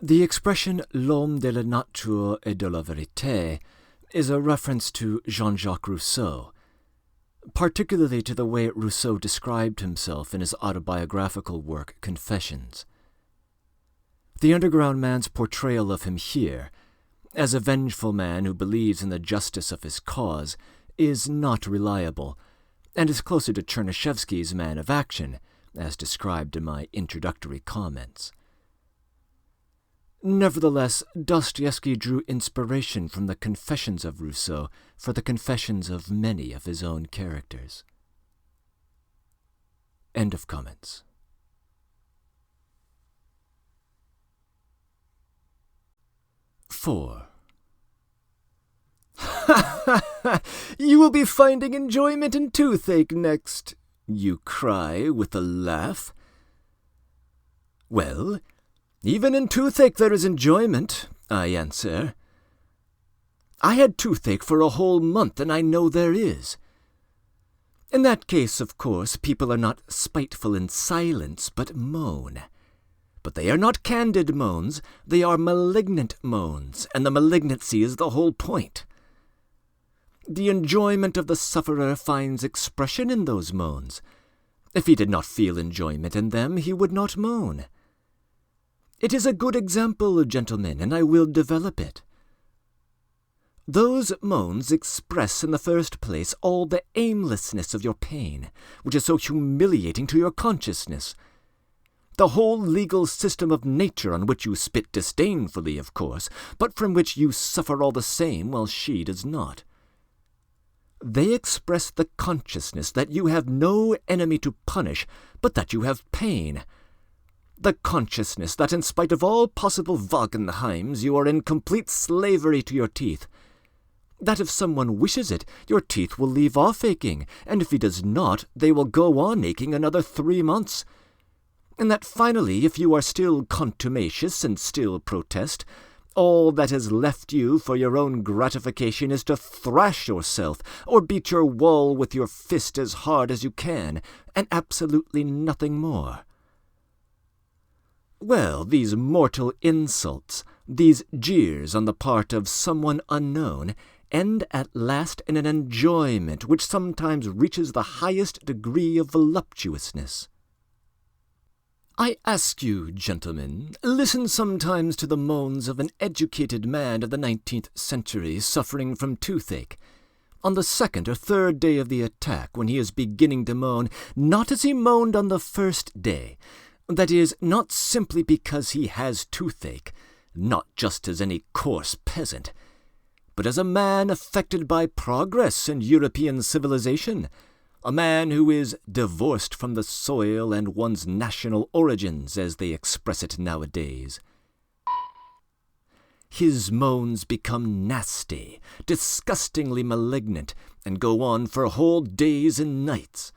The expression l'homme de la nature et de la vérité is a reference to Jean-Jacques Rousseau, particularly to the way Rousseau described himself in his autobiographical work Confessions. The underground man's portrayal of him here, as a vengeful man who believes in the justice of his cause, is not reliable, and is closer to Chernyshevsky's man of action, as described in my introductory comments. Nevertheless, Dostoevsky drew inspiration from the confessions of Rousseau for the confessions of many of his own characters. End of comments. "4. You will be finding enjoyment in toothache next, you cry with a laugh. Well, even in toothache there is enjoyment, I answer. I had toothache for a whole month, and I know there is. In that case, of course, people are not spiteful in silence, but moan. But they are not candid moans, they are malignant moans, and the malignancy is the whole point. The enjoyment of the sufferer finds expression in those moans. If he did not feel enjoyment in them, he would not moan. It is a good example, gentlemen, and I will develop it. Those moans express in the first place all the aimlessness of your pain, which is so humiliating to your consciousness. The whole legal system of nature on which you spit disdainfully, of course, but from which you suffer all the same while she does not. They express the consciousness that you have no enemy to punish, but that you have pain. The consciousness that in spite of all possible Wagenheims you are in complete slavery to your teeth. That if someone wishes it, your teeth will leave off aching, and if he does not, they will go on aching another 3 months. And that finally, if you are still contumacious and still protest, all that is left you for your own gratification is to thrash yourself, or beat your wall with your fist as hard as you can, and absolutely nothing more. Well, these mortal insults, these jeers on the part of someone unknown, end at last in an enjoyment which sometimes reaches the highest degree of voluptuousness. I ask you, gentlemen, listen sometimes to the moans of an educated man of the 19th century suffering from toothache. On the 2nd or 3rd day of the attack, when he is beginning to moan, not as he moaned on the first day, that is, not simply because he has toothache, not just as any coarse peasant, but as a man affected by progress and European civilization, a man who is divorced from the soil and one's national origins, as they express it nowadays. His moans become nasty, disgustingly malignant, and go on for whole days and nights.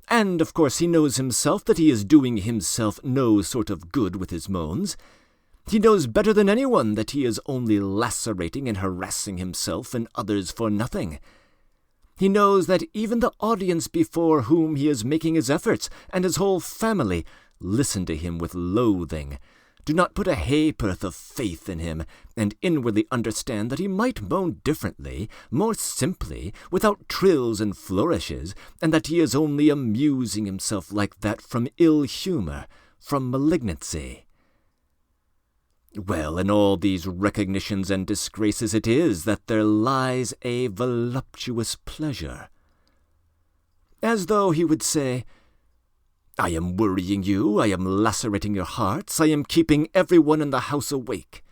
And, of course, he knows himself that he is doing himself no sort of good with his moans. He knows better than anyone that he is only lacerating and harassing himself and others for nothing. He knows that even the audience before whom he is making his efforts, and his whole family, listen to him with loathing, do not put a ha'porth of faith in him, and inwardly understand that he might moan differently, more simply, without trills and flourishes, and that he is only amusing himself like that from ill humour, from malignancy. Well, in all these recognitions and disgraces it is that there lies a voluptuous pleasure. As though he would say, I am worrying you, I am lacerating your hearts, I am keeping everyone in the house awake.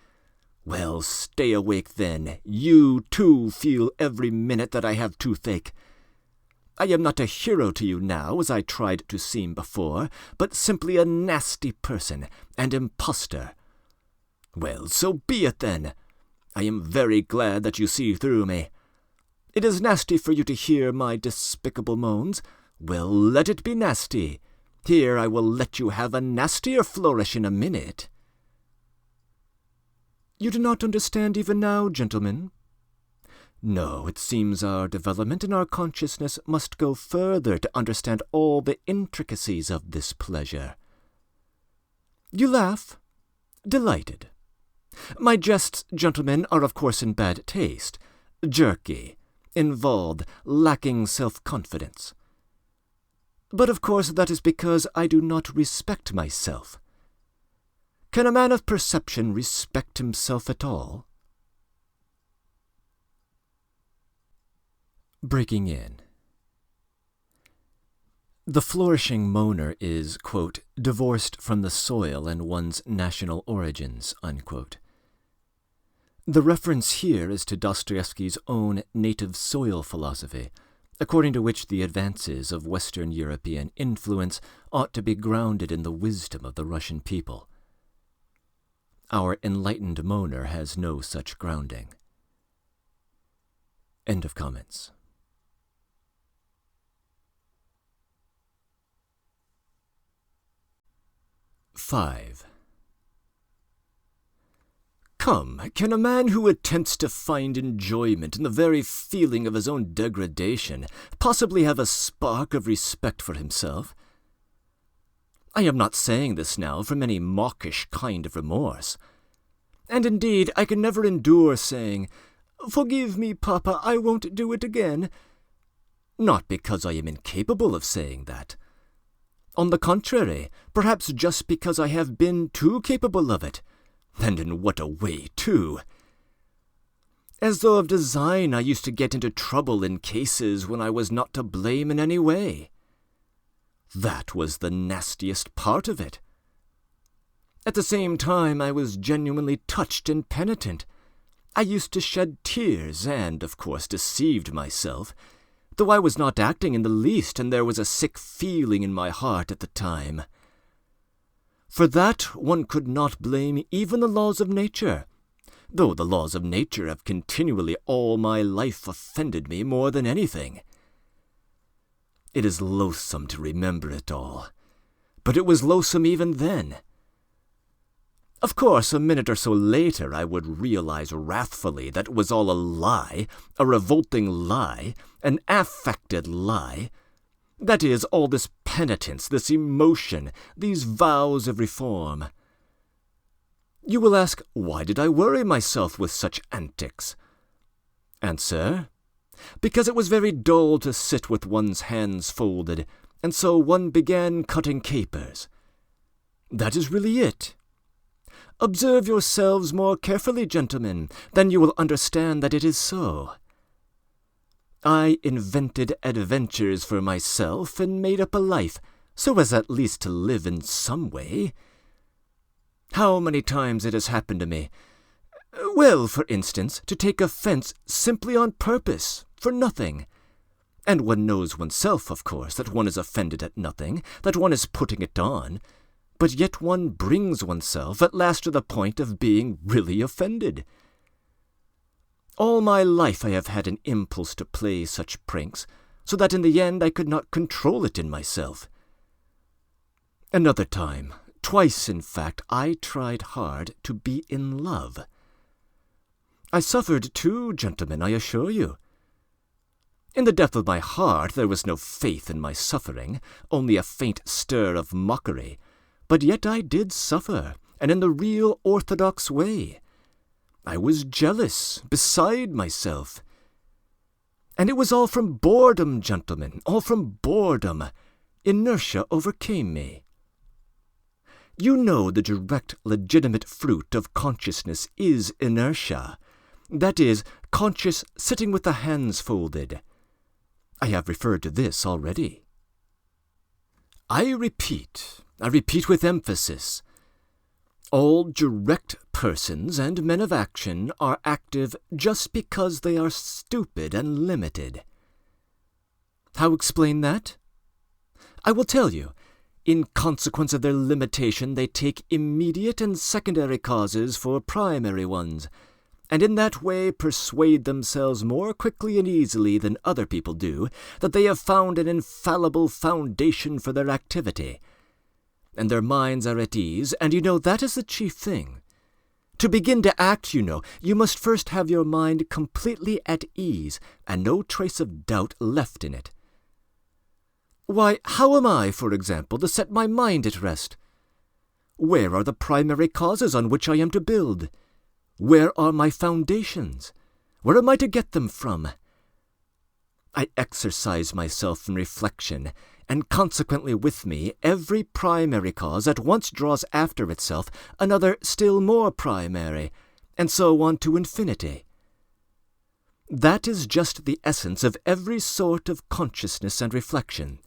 Well, stay awake then. You, too, feel every minute that I have toothache. I am not a hero to you now, as I tried to seem before, but simply a nasty person, and impostor. Well, so be it then. I am very glad that you see through me. It is nasty for you to hear my despicable moans. Well, let it be nasty. Here I will let you have a nastier flourish in a minute. You do not understand even now, gentlemen? No, it seems our development in our consciousness must go further to understand all the intricacies of this pleasure. You laugh? Delighted. My jests, gentlemen, are of course in bad taste, jerky, involved, lacking self-confidence. But of course that is because I do not respect myself. Can a man of perception respect himself at all? Breaking in. The flourishing moaner is, quote, divorced from the soil and one's national origins, unquote. The reference here is to Dostoevsky's own native soil philosophy, according to which the advances of Western European influence ought to be grounded in the wisdom of the Russian people. Our enlightened moaner has no such grounding. End of comments. (5) Come, can a man who attempts to find enjoyment in the very feeling of his own degradation possibly have a spark of respect for himself? I am not saying this now from any mawkish kind of remorse. And indeed, I can never endure saying, Forgive me, Papa, I won't do it again. Not because I am incapable of saying that. On the contrary, perhaps just because I have been too capable of it. And in what a way, too! As though of design I used to get into trouble in cases when I was not to blame in any way. That was the nastiest part of it. At the same time, I was genuinely touched and penitent. I used to shed tears and, of course, deceived myself, though I was not acting in the least, and there was a sick feeling in my heart at the time. For that one could not blame even the laws of nature, though the laws of nature have continually all my life offended me more than anything. It is loathsome to remember it all, but it was loathsome even then. Of course, a minute or so later I would realize wrathfully that it was all a lie, a revolting lie, an affected lie. That is, all this penitence, this emotion, these vows of reform. You will ask, why did I worry myself with such antics? Answer, because it was very dull to sit with one's hands folded, and so one began cutting capers. That is really it. Observe yourselves more carefully, gentlemen, then you will understand that it is so. I invented adventures for myself and made up a life, so as at least to live in some way. How many times it has happened to me, well, for instance, to take offense simply on purpose, for nothing. And one knows oneself, of course, that one is offended at nothing, that one is putting it on, but yet one brings oneself at last to the point of being really offended. All my life I have had an impulse to play such pranks, so that in the end I could not control it in myself. Another time, twice in fact, I tried hard to be in love. I suffered too, gentlemen, I assure you. In the depth of my heart there was no faith in my suffering, only a faint stir of mockery, but yet I did suffer, and in the real orthodox way. I was jealous, beside myself. And it was all from boredom, gentlemen, all from boredom. Inertia overcame me. You know the direct, legitimate fruit of consciousness is inertia. That is, conscious sitting with the hands folded. I have referred to this already. I repeat with emphasis, all direct persons and men of action are active just because they are stupid and limited. How explain that? I will tell you. In consequence of their limitation, they take immediate and secondary causes for primary ones, and in that way persuade themselves more quickly and easily than other people do that they have found an infallible foundation for their activity. And their minds are at ease, and you know that is the chief thing. To begin to act, you know, you must first have your mind completely at ease, and no trace of doubt left in it. Why, how am I, for example, to set my mind at rest? Where are the primary causes on which I am to build? Where are my foundations? Where am I to get them from? I exercise myself in reflection, and consequently with me every primary cause at once draws after itself another still more primary, and so on to infinity. That is just the essence of every sort of consciousness and reflection.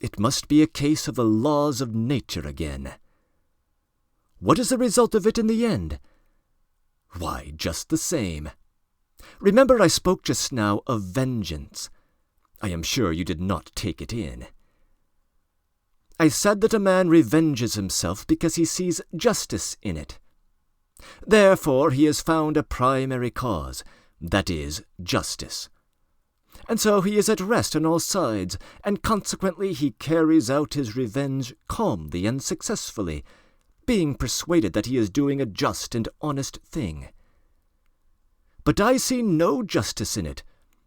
It must be a case of the laws of nature again. What is the result of it in the end? Why, just the same. Remember I spoke just now of vengeance. I am sure you did not take it in. I said that a man revenges himself because he sees justice in it. Therefore he has found a primary cause, that is, justice. And so he is at rest on all sides, and consequently he carries out his revenge calmly and successfully, being persuaded that he is doing a just and honest thing. But I see no justice in it.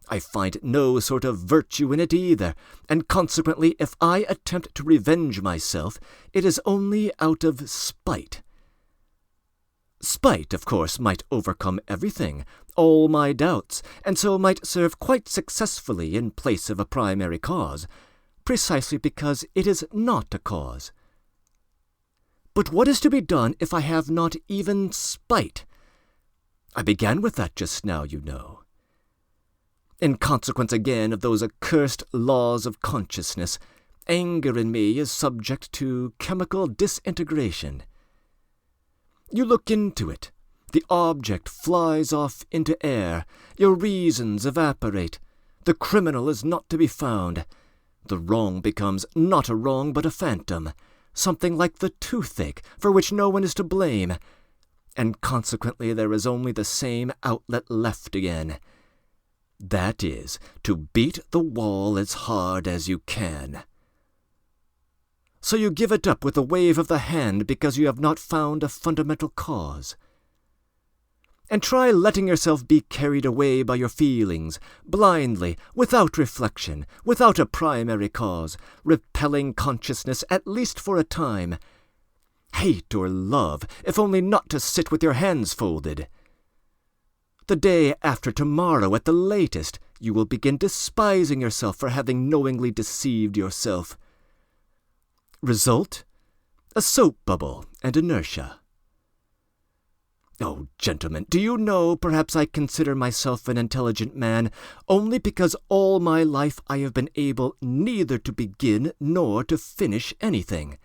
I find no sort of virtue in it either, and consequently if I attempt to revenge myself, it is only out of spite. Spite, of course, might overcome everything, all my doubts, and so might serve quite successfully in place of a primary cause, precisely because it is not a cause. But what is to be done if I have not even spite? I began with that just now, you know. In consequence again of those accursed laws of consciousness, anger in me is subject to chemical disintegration. You look into it. The object flies off into air. Your reasons evaporate. The criminal is not to be found. The wrong becomes not a wrong but a phantom, something like the toothache for which no one is to blame. And consequently there is only the same outlet left again. That is, to beat the wall as hard as you can. So you give it up with a wave of the hand because you have not found a fundamental cause. And try letting yourself be carried away by your feelings, blindly, without reflection, without a primary cause, repelling consciousness at least for a time. Hate or love, if only not to sit with your hands folded. The day after tomorrow at the latest, you will begin despising yourself for having knowingly deceived yourself. Result? A soap bubble and inertia. Oh, gentlemen, do you know, perhaps I consider myself an intelligent man only because all my life I have been able neither to begin nor to finish anything.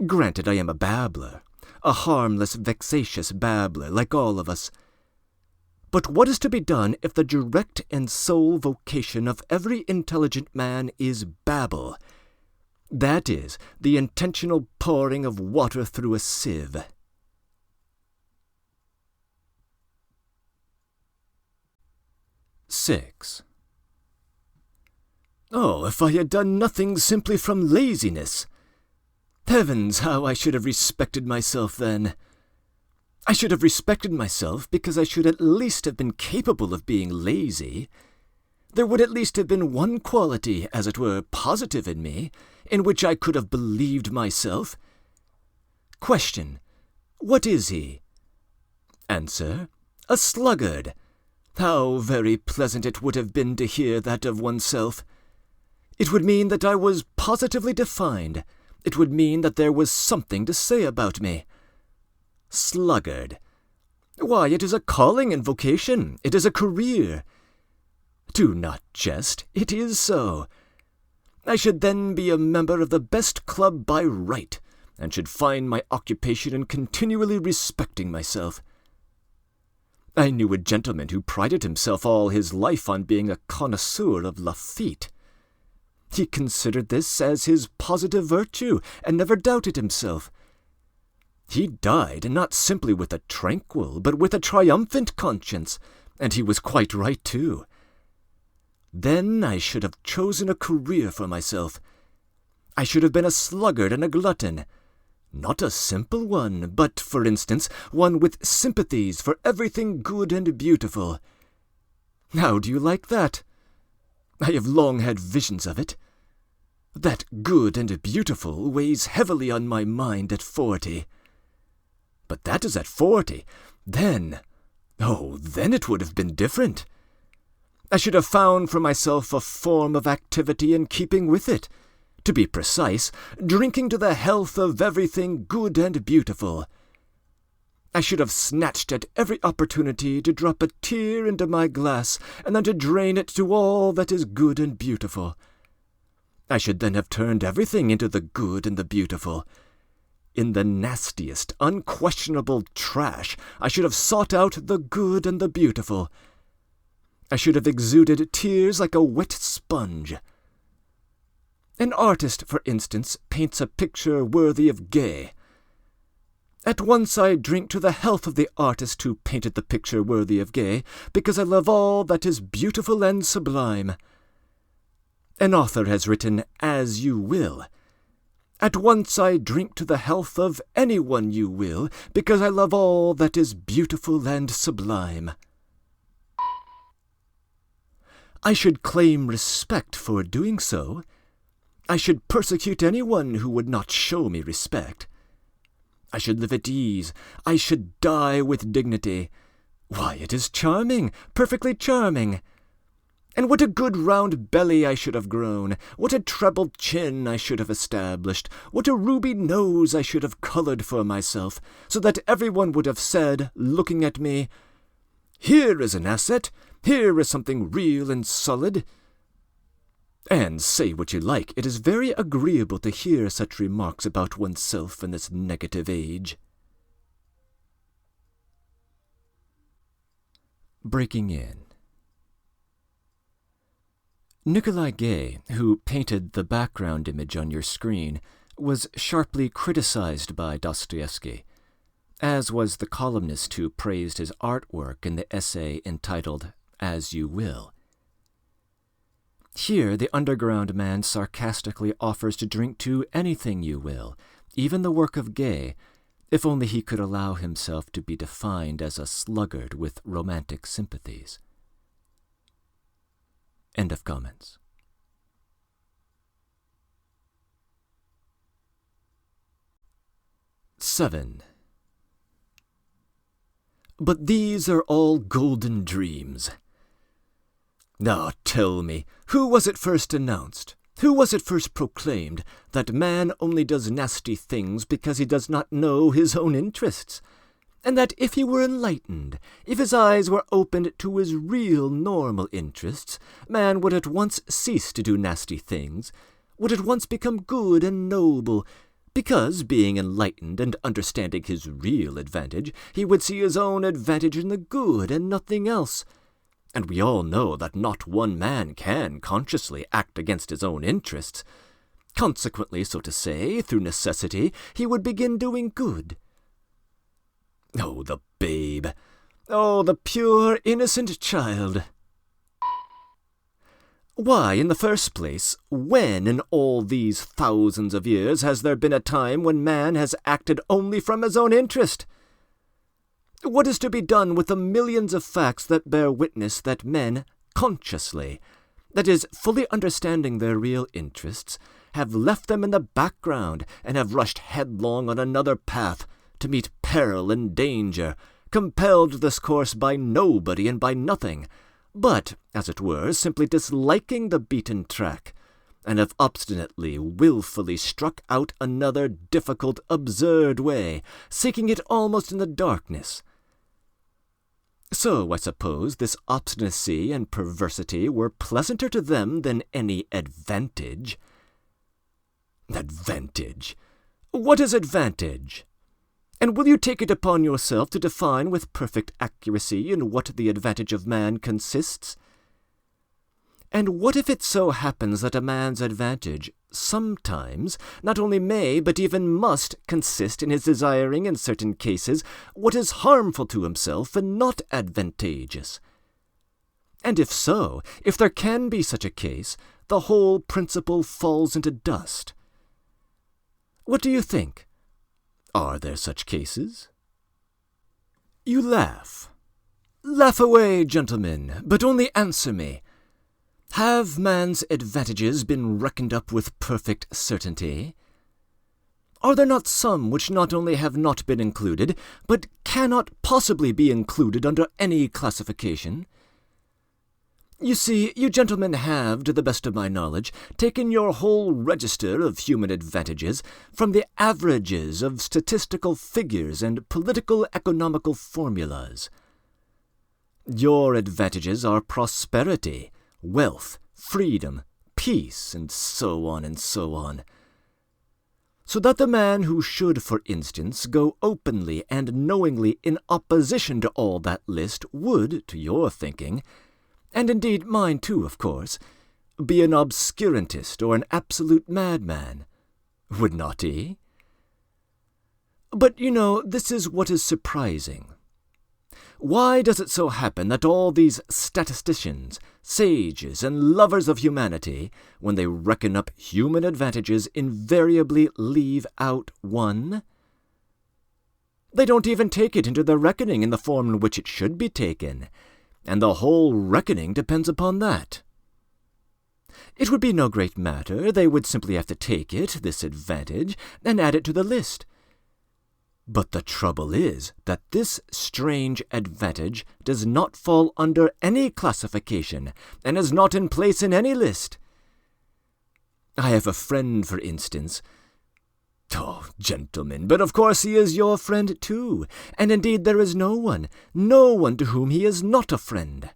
Granted, I am a babbler, a harmless, vexatious babbler, like all of us. But what is to be done if the direct and sole vocation of every intelligent man is babble? That is, the intentional pouring of water through a sieve. (6) Oh, if I had done nothing simply from laziness! Heavens, how I should have respected myself then! I should have respected myself because I should at least have been capable of being lazy. There would at least have been one quality, as it were, positive in me, in which I could have believed myself. Question: what is he? Answer: a sluggard. How very pleasant it would have been to hear that of oneself. It would mean that I was positively defined, It would mean that there was something to say about me. Sluggard. Why, it is a calling and vocation. It is a career. Do not jest. It is so. I should then be a member of the best club by right, and should find my occupation in continually respecting myself. I knew a gentleman who prided himself all his life on being a connoisseur of Lafitte. He considered this as his positive virtue, and never doubted himself. He died not simply with a tranquil, but with a triumphant conscience, and he was quite right too. Then I should have chosen a career for myself. I should have been a sluggard and a glutton. Not a simple one, but, for instance, one with sympathies for everything good and beautiful. How do you like that? I have long had visions of it. That good and beautiful weighs heavily on my mind at 40. But that is at 40. Then it would have been different. I should have found for myself a form of activity in keeping with it. To be precise, drinking to the health of everything good and beautiful. I should have snatched at every opportunity to drop a tear into my glass, and then to drain it to all that is good and beautiful. I should then have turned everything into the good and the beautiful. In the nastiest, unquestionable trash, I should have sought out the good and the beautiful. I should have exuded tears like a wet sponge. An artist, for instance, paints a picture worthy of Gay. At once I drink to the health of the artist who painted the picture worthy of Gay, because I love all that is beautiful and sublime. An author has written, "As you will." At once I drink to the health of anyone you will, because I love all that is beautiful and sublime. I should claim respect for doing so. I should persecute anyone who would not show me respect. I should live at ease. I should die with dignity. Why, it is charming, perfectly charming. And what a good round belly I should have grown, what a treble chin I should have established, what a ruby nose I should have coloured for myself, so that everyone would have said, looking at me, "Here is an asset, here is something real and solid." And say what you like, it is very agreeable to hear such remarks about oneself in this negative age. Breaking in. Nikolai Gay, who painted the background image on your screen, was sharply criticized by Dostoevsky, as was the columnist who praised his artwork in the essay entitled As You Will. Here, the underground man sarcastically offers to drink to anything you will, even the work of Gay, if only he could allow himself to be defined as a sluggard with romantic sympathies. End of comments. (7) But these are all golden dreams. Now tell me, who was it first announced, who was it first proclaimed, that man only does nasty things because he does not know his own interests, and that if he were enlightened, if his eyes were opened to his real normal interests, man would at once cease to do nasty things, would at once become good and noble, because, being enlightened and understanding his real advantage, he would see his own advantage in the good and nothing else. And we all know that not one man can consciously act against his own interests. Consequently, so to say, through necessity, he would begin doing good. Oh, the babe! Oh, the pure, innocent child! Why, in the first place, when in all these thousands of years has there been a time when man has acted only from his own interest? What is to be done with the millions of facts that bear witness that men, consciously, that is, fully understanding their real interests, have left them in the background and have rushed headlong on another path to meet peril and danger, compelled to this course by nobody and by nothing, but, as it were, simply disliking the beaten track, and have obstinately, willfully struck out another difficult, absurd way, seeking it almost in the darkness. So, I suppose, this obstinacy and perversity were pleasanter to them than any advantage. Advantage? What is advantage? And will you take it upon yourself to define with perfect accuracy in what the advantage of man consists? And what if it so happens that a man's advantage sometimes not only may, but even must consist in his desiring in certain cases what is harmful to himself and not advantageous? And if so, if there can be such a case, the whole principle falls into dust. What do you think? Are there such cases? You laugh. Laugh away, gentlemen, but only answer me. Have man's advantages been reckoned up with perfect certainty? Are there not some which not only have not been included, but cannot possibly be included under any classification? You see, you gentlemen have, to the best of my knowledge, taken your whole register of human advantages from the averages of statistical figures and political economical formulas. Your advantages are prosperity, wealth, freedom, peace, and so on and so on. So that the man who should, for instance, go openly and knowingly in opposition to all that list would, to your thinking, and indeed mine too, of course, be an obscurantist or an absolute madman, would not he? But, you know, this is what is surprising. Why does it so happen that all these statisticians, sages, and lovers of humanity, when they reckon up human advantages, invariably leave out one? They don't even take it into their reckoning in the form in which it should be taken, and the whole reckoning depends upon that. It would be no great matter. They would simply have to take it, this advantage, and add it to the list. But the trouble is that this strange advantage does not fall under any classification, and is not in place in any list. I have a friend, for instance. Oh, gentlemen, but of course he is your friend too, and indeed there is no one to whom he is not a friend.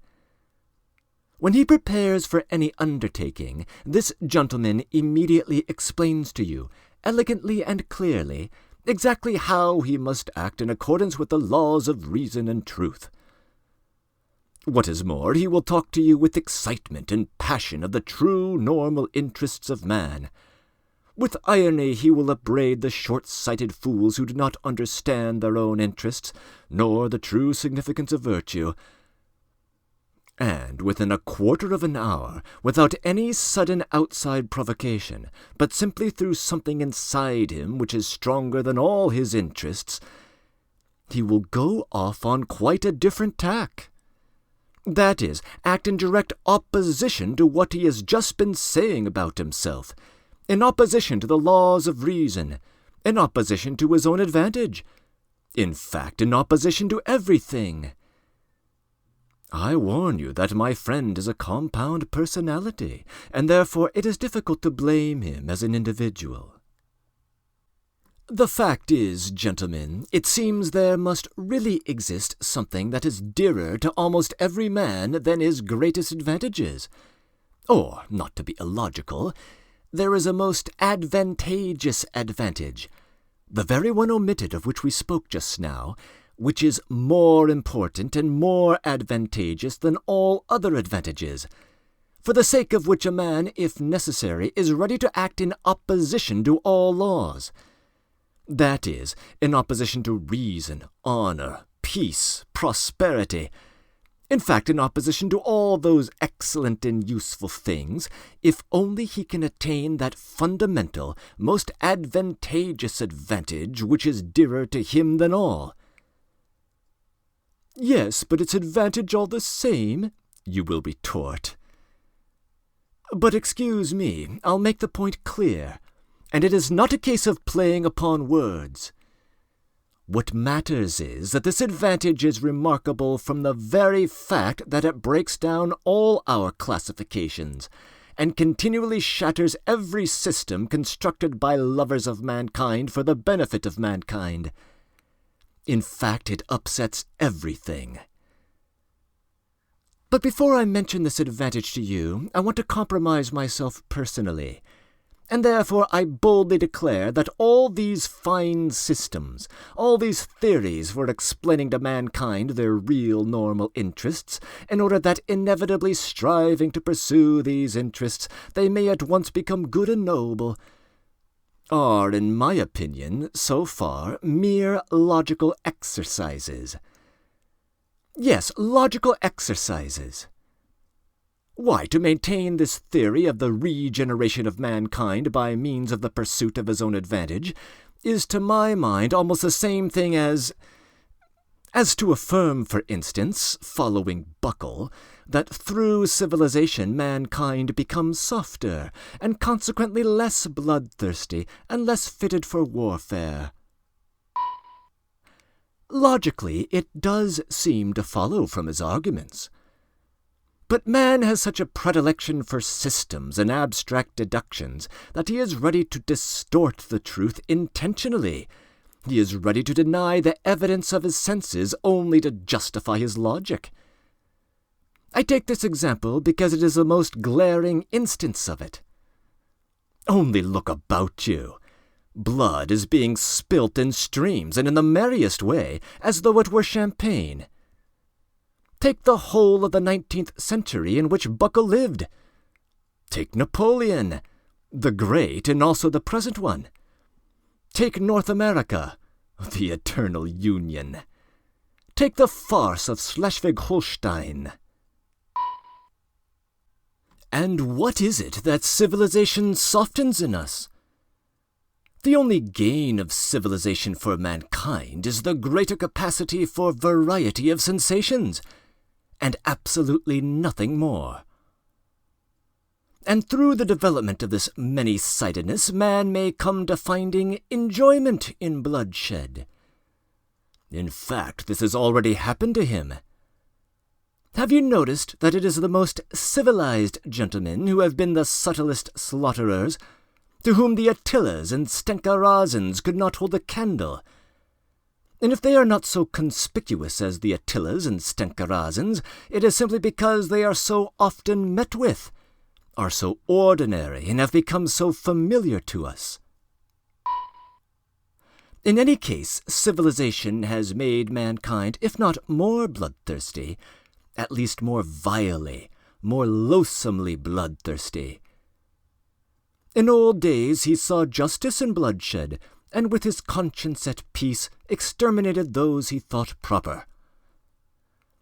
When he prepares for any undertaking, this gentleman immediately explains to you, elegantly and clearly, exactly how he must act in accordance with the laws of reason and truth. What is more, he will talk to you with excitement and passion of the true normal interests of man. With irony he will upbraid the short-sighted fools who do not understand their own interests, nor the true significance of virtue. And within a quarter of an hour, without any sudden outside provocation, but simply through something inside him which is stronger than all his interests, he will go off on quite a different tack. That is, act in direct opposition to what he has just been saying about himself, in opposition to the laws of reason, in opposition to his own advantage, in fact, in opposition to everything. I warn you that my friend is a compound personality, and therefore it is difficult to blame him as an individual. The fact is, gentlemen, it seems there must really exist something that is dearer to almost every man than his greatest advantages. Or, not to be illogical, there is a most advantageous advantage, the very one omitted of which we spoke just now, which is more important and more advantageous than all other advantages, for the sake of which a man, if necessary, is ready to act in opposition to all laws. That is, in opposition to reason, honor, peace, prosperity, in fact, in opposition to all those excellent and useful things, if only he can attain that fundamental, most advantageous advantage which is dearer to him than all. Yes, but it's advantage all the same, you will retort. But excuse me, I'll make the point clear, and it is not a case of playing upon words. What matters is that this advantage is remarkable from the very fact that it breaks down all our classifications, and continually shatters every system constructed by lovers of mankind for the benefit of mankind. In fact, it upsets everything. But before I mention this advantage to you, I want to compromise myself personally, and therefore I boldly declare that all these fine systems, all these theories for explaining to mankind their real normal interests, in order that inevitably striving to pursue these interests they may at once become good and noble, are, in my opinion, so far, mere logical exercises. Yes, logical exercises. Why, to maintain this theory of the regeneration of mankind by means of the pursuit of his own advantage is, to my mind, almost the same thing as to affirm, for instance, following Buckle, that through civilization mankind becomes softer, and consequently less bloodthirsty, and less fitted for warfare. Logically, it does seem to follow from his arguments. But man has such a predilection for systems and abstract deductions that he is ready to distort the truth intentionally. He is ready to deny the evidence of his senses only to justify his logic. I take this example because it is the most glaring instance of it. Only look about you. Blood is being spilt in streams, and in the merriest way, as though it were champagne. Take the whole of the 19th century in which Buckle lived. Take Napoleon, the Great and also the present one. Take North America, the eternal Union. Take the farce of Schleswig-Holstein. And what is it that civilization softens in us? The only gain of civilization for mankind is the greater capacity for variety of sensations, and absolutely nothing more. And through the development of this many-sidedness, man may come to finding enjoyment in bloodshed. In fact, this has already happened to him. Have you noticed that it is the most civilized gentlemen who have been the subtlest slaughterers, to whom the Attilas and Stenka-Razens could not hold a candle? And if they are not so conspicuous as the Attilas and Stenka-Razens, it is simply because they are so often met with, are so ordinary, and have become so familiar to us. In any case, civilization has made mankind, if not more bloodthirsty, at least more vilely, more loathsomely bloodthirsty. In old days he saw justice in bloodshed, and with his conscience at peace exterminated those he thought proper.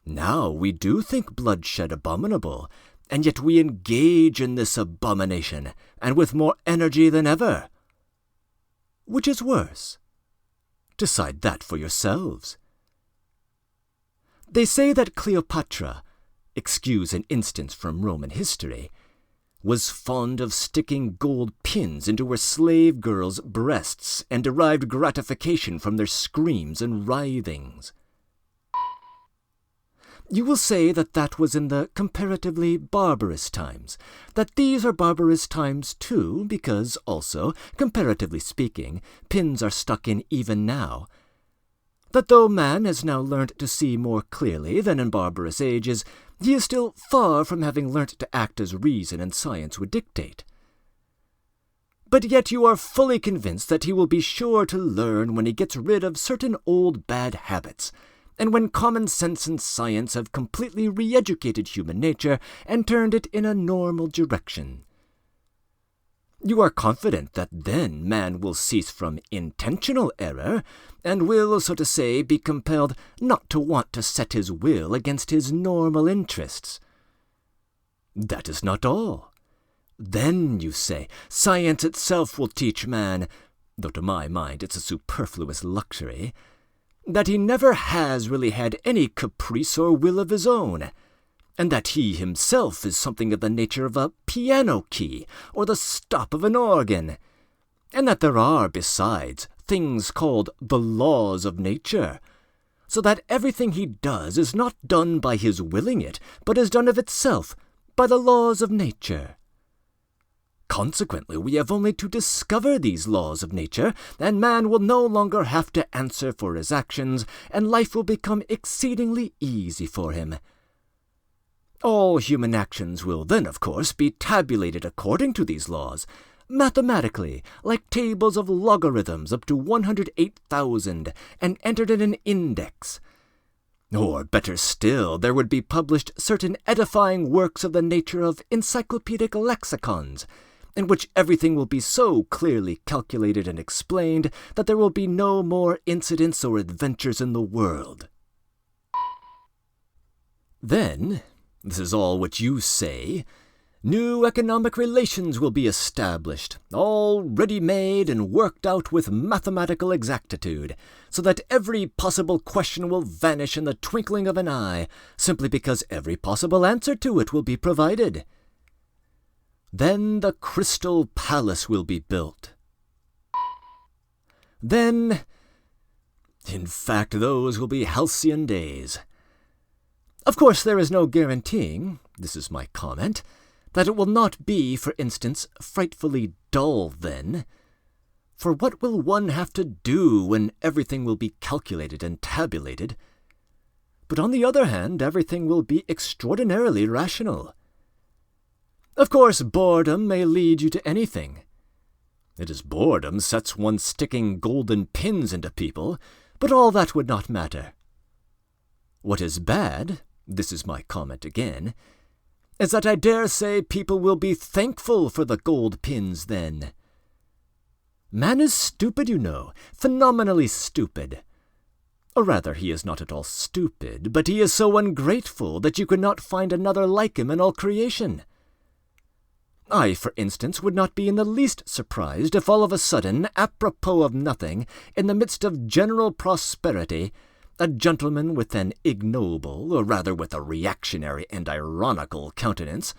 Now we do think bloodshed abominable, and yet we engage in this abomination, and with more energy than ever. Which is worse? Decide that for yourselves. They say that Cleopatra, excuse an instance from Roman history, was fond of sticking gold pins into her slave girls' breasts and derived gratification from their screams and writhings. You will say that that was in the comparatively barbarous times, that these are barbarous times too, because also, comparatively speaking, pins are stuck in even now, that though man has now learnt to see more clearly than in barbarous ages, he is still far from having learnt to act as reason and science would dictate. But yet you are fully convinced that he will be sure to learn when he gets rid of certain old bad habits, and when common sense and science have completely re-educated human nature and turned it in a normal direction. You are confident that then man will cease from intentional error, and will, so to say, be compelled not to want to set his will against his normal interests. That is not all. Then, you say, science itself will teach man, though to my mind it's a superfluous luxury, that he never has really had any caprice or will of his own, and that he himself is something of the nature of a piano key or the stop of an organ, and that there are, besides, things called the laws of nature, so that everything he does is not done by his willing it, but is done of itself, by the laws of nature. Consequently, we have only to discover these laws of nature, and man will no longer have to answer for his actions, and life will become exceedingly easy for him. All human actions will then, of course, be tabulated according to these laws, mathematically, like tables of logarithms up to 108,000, and entered in an index. Or, better still, there would be published certain edifying works of the nature of encyclopedic lexicons, in which everything will be so clearly calculated and explained that there will be no more incidents or adventures in the world. Then, this is all what you say, new economic relations will be established, all ready-made and worked out with mathematical exactitude, so that every possible question will vanish in the twinkling of an eye, simply because every possible answer to it will be provided. Then the Crystal Palace will be built. Then, in fact, those will be halcyon days. Of course, there is no guaranteeing, this is my comment, that it will not be, for instance, frightfully dull then. For what will one have to do when everything will be calculated and tabulated? But on the other hand, everything will be extraordinarily rational. Of course, boredom may lead you to anything. It is boredom sets one sticking golden pins into people, but all that would not matter. What is bad, this is my comment again, is that I dare say people will be thankful for the gold pins then. Man is stupid, you know, phenomenally stupid. Or rather, he is not at all stupid, but he is so ungrateful that you could not find another like him in all creation. I, for instance, would not be in the least surprised if all of a sudden, apropos of nothing, in the midst of general prosperity, a gentleman with an ignoble, or rather with a reactionary and ironical countenance,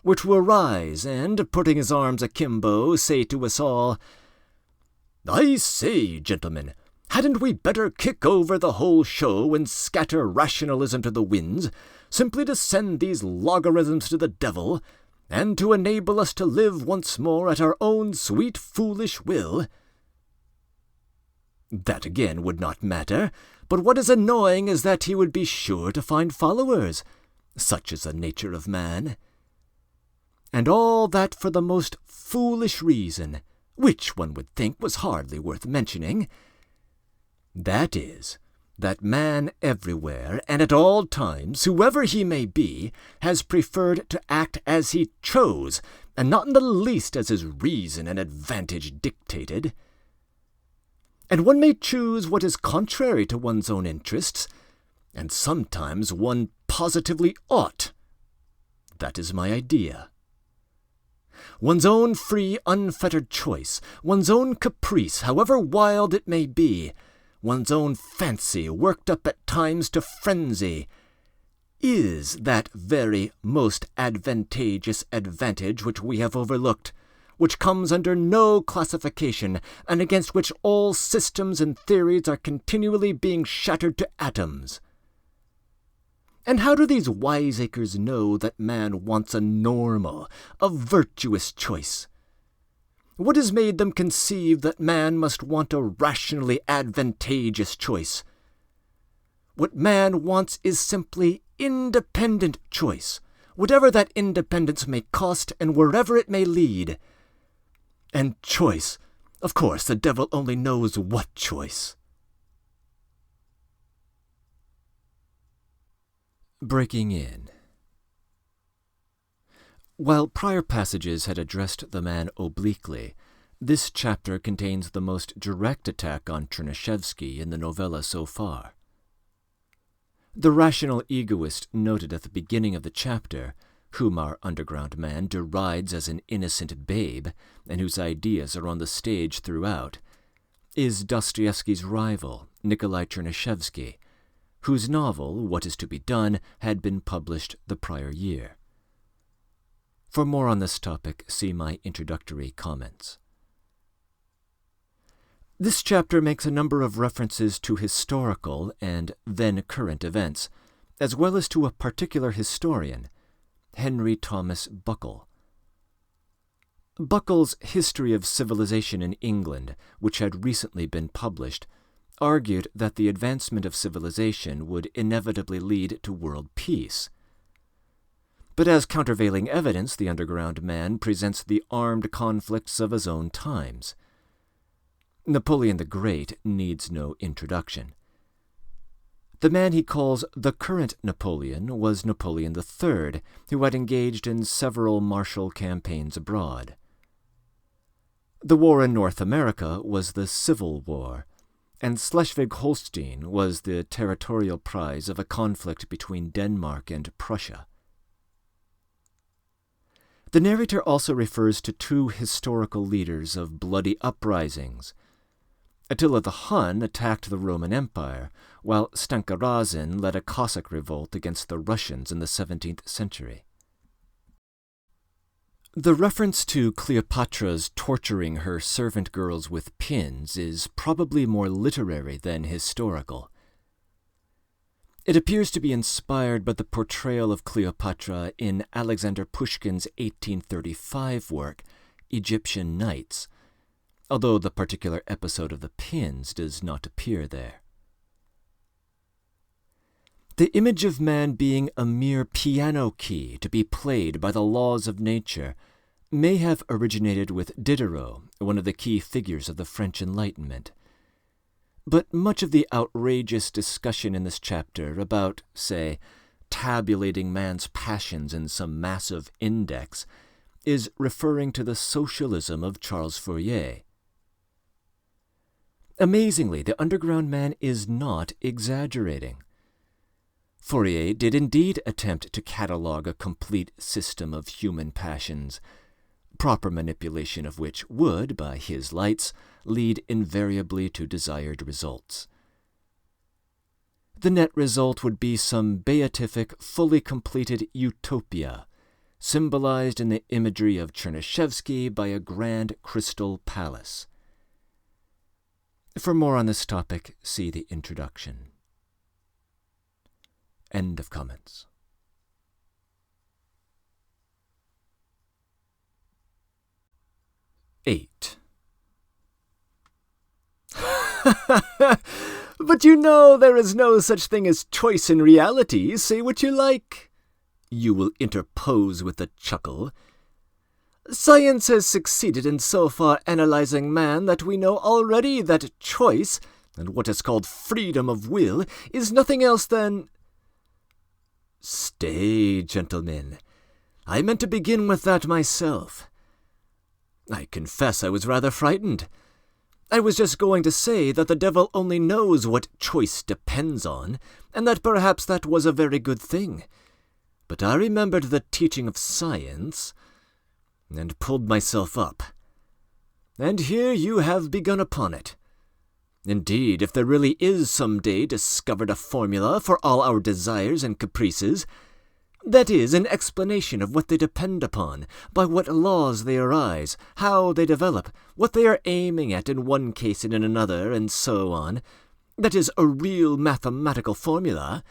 were to arise and, putting his arms akimbo, say to us all, "I say, gentlemen, hadn't we better kick over the whole show and scatter rationalism to the winds, simply to send these logarithms to the devil, and to enable us to live once more at our own sweet foolish will?" That again would not matter, but what is annoying is that he would be sure to find followers. Such is the nature of man. And all that for the most foolish reason, which one would think was hardly worth mentioning. That is, that man everywhere and at all times, whoever he may be, has preferred to act as he chose, and not in the least as his reason and advantage dictated. And one may choose what is contrary to one's own interests, and sometimes one positively ought. That is my idea. One's own free, unfettered choice, one's own caprice, however wild it may be, one's own fancy worked up at times to frenzy, is that very most advantageous advantage which we have overlooked, which comes under no classification, and against which all systems and theories are continually being shattered to atoms. And how do these wiseacres know that man wants a normal, a virtuous choice? What has made them conceive that man must want a rationally advantageous choice? What man wants is simply independent choice, whatever that independence may cost and wherever it may lead. And choice, of course, the devil only knows what choice. Breaking in. While prior passages had addressed the man obliquely, this chapter contains the most direct attack on Chernyshevsky in the novella so far. The rational egoist noted at the beginning of the chapter, whom our underground man derides as an innocent babe, and whose ideas are on the stage throughout, is Dostoevsky's rival, Nikolai Chernyshevsky, whose novel, What Is to Be Done, had been published the prior year. For more on this topic, see my introductory comments. This chapter makes a number of references to historical and then-current events, as well as to a particular historian, Henry Thomas Buckle. Buckle's History of Civilization in England, which had recently been published, argued that the advancement of civilization would inevitably lead to world peace. But as countervailing evidence, the underground man presents the armed conflicts of his own times. Napoleon the Great needs no introduction. The man he calls the current Napoleon was Napoleon III, who had engaged in several martial campaigns abroad. The war in North America was the Civil War, and Schleswig-Holstein was the territorial prize of a conflict between Denmark and Prussia. The narrator also refers to two historical leaders of bloody uprisings. Attila the Hun attacked the Roman Empire, while Stenka Razin led a Cossack revolt against the Russians in the 17th century. The reference to Cleopatra's torturing her servant girls with pins is probably more literary than historical. It appears to be inspired by the portrayal of Cleopatra in Alexander Pushkin's 1835 work, Egyptian Nights, although the particular episode of the pins does not appear there. The image of man being a mere piano key to be played by the laws of nature may have originated with Diderot, one of the key figures of the French Enlightenment. But much of the outrageous discussion in this chapter about, say, tabulating man's passions in some massive index is referring to the socialism of Charles Fourier. Amazingly, the underground man is not exaggerating. Fourier did indeed attempt to catalogue a complete system of human passions, proper manipulation of which would, by his lights, lead invariably to desired results. The net result would be some beatific, fully completed utopia, symbolized in the imagery of Chernyshevsky by a grand crystal palace. For more on this topic, see the introduction. End of comments. Eight. But you know there is no such thing as choice in reality. Say what you like. You will interpose with a chuckle. Science has succeeded in so far analyzing man that we know already that choice, and what is called freedom of will, is nothing else than... Stay, gentlemen. I meant to begin with that myself. I confess I was rather frightened. I was just going to say that the devil only knows what choice depends on, and that perhaps that was a very good thing. But I remembered the teaching of science, and pulled myself up. And here you have begun upon it. Indeed, if there really is some day discovered a formula for all our desires and caprices, that is, an explanation of what they depend upon, by what laws they arise, how they develop, what they are aiming at in one case and in another, and so on, that is, a real mathematical formula,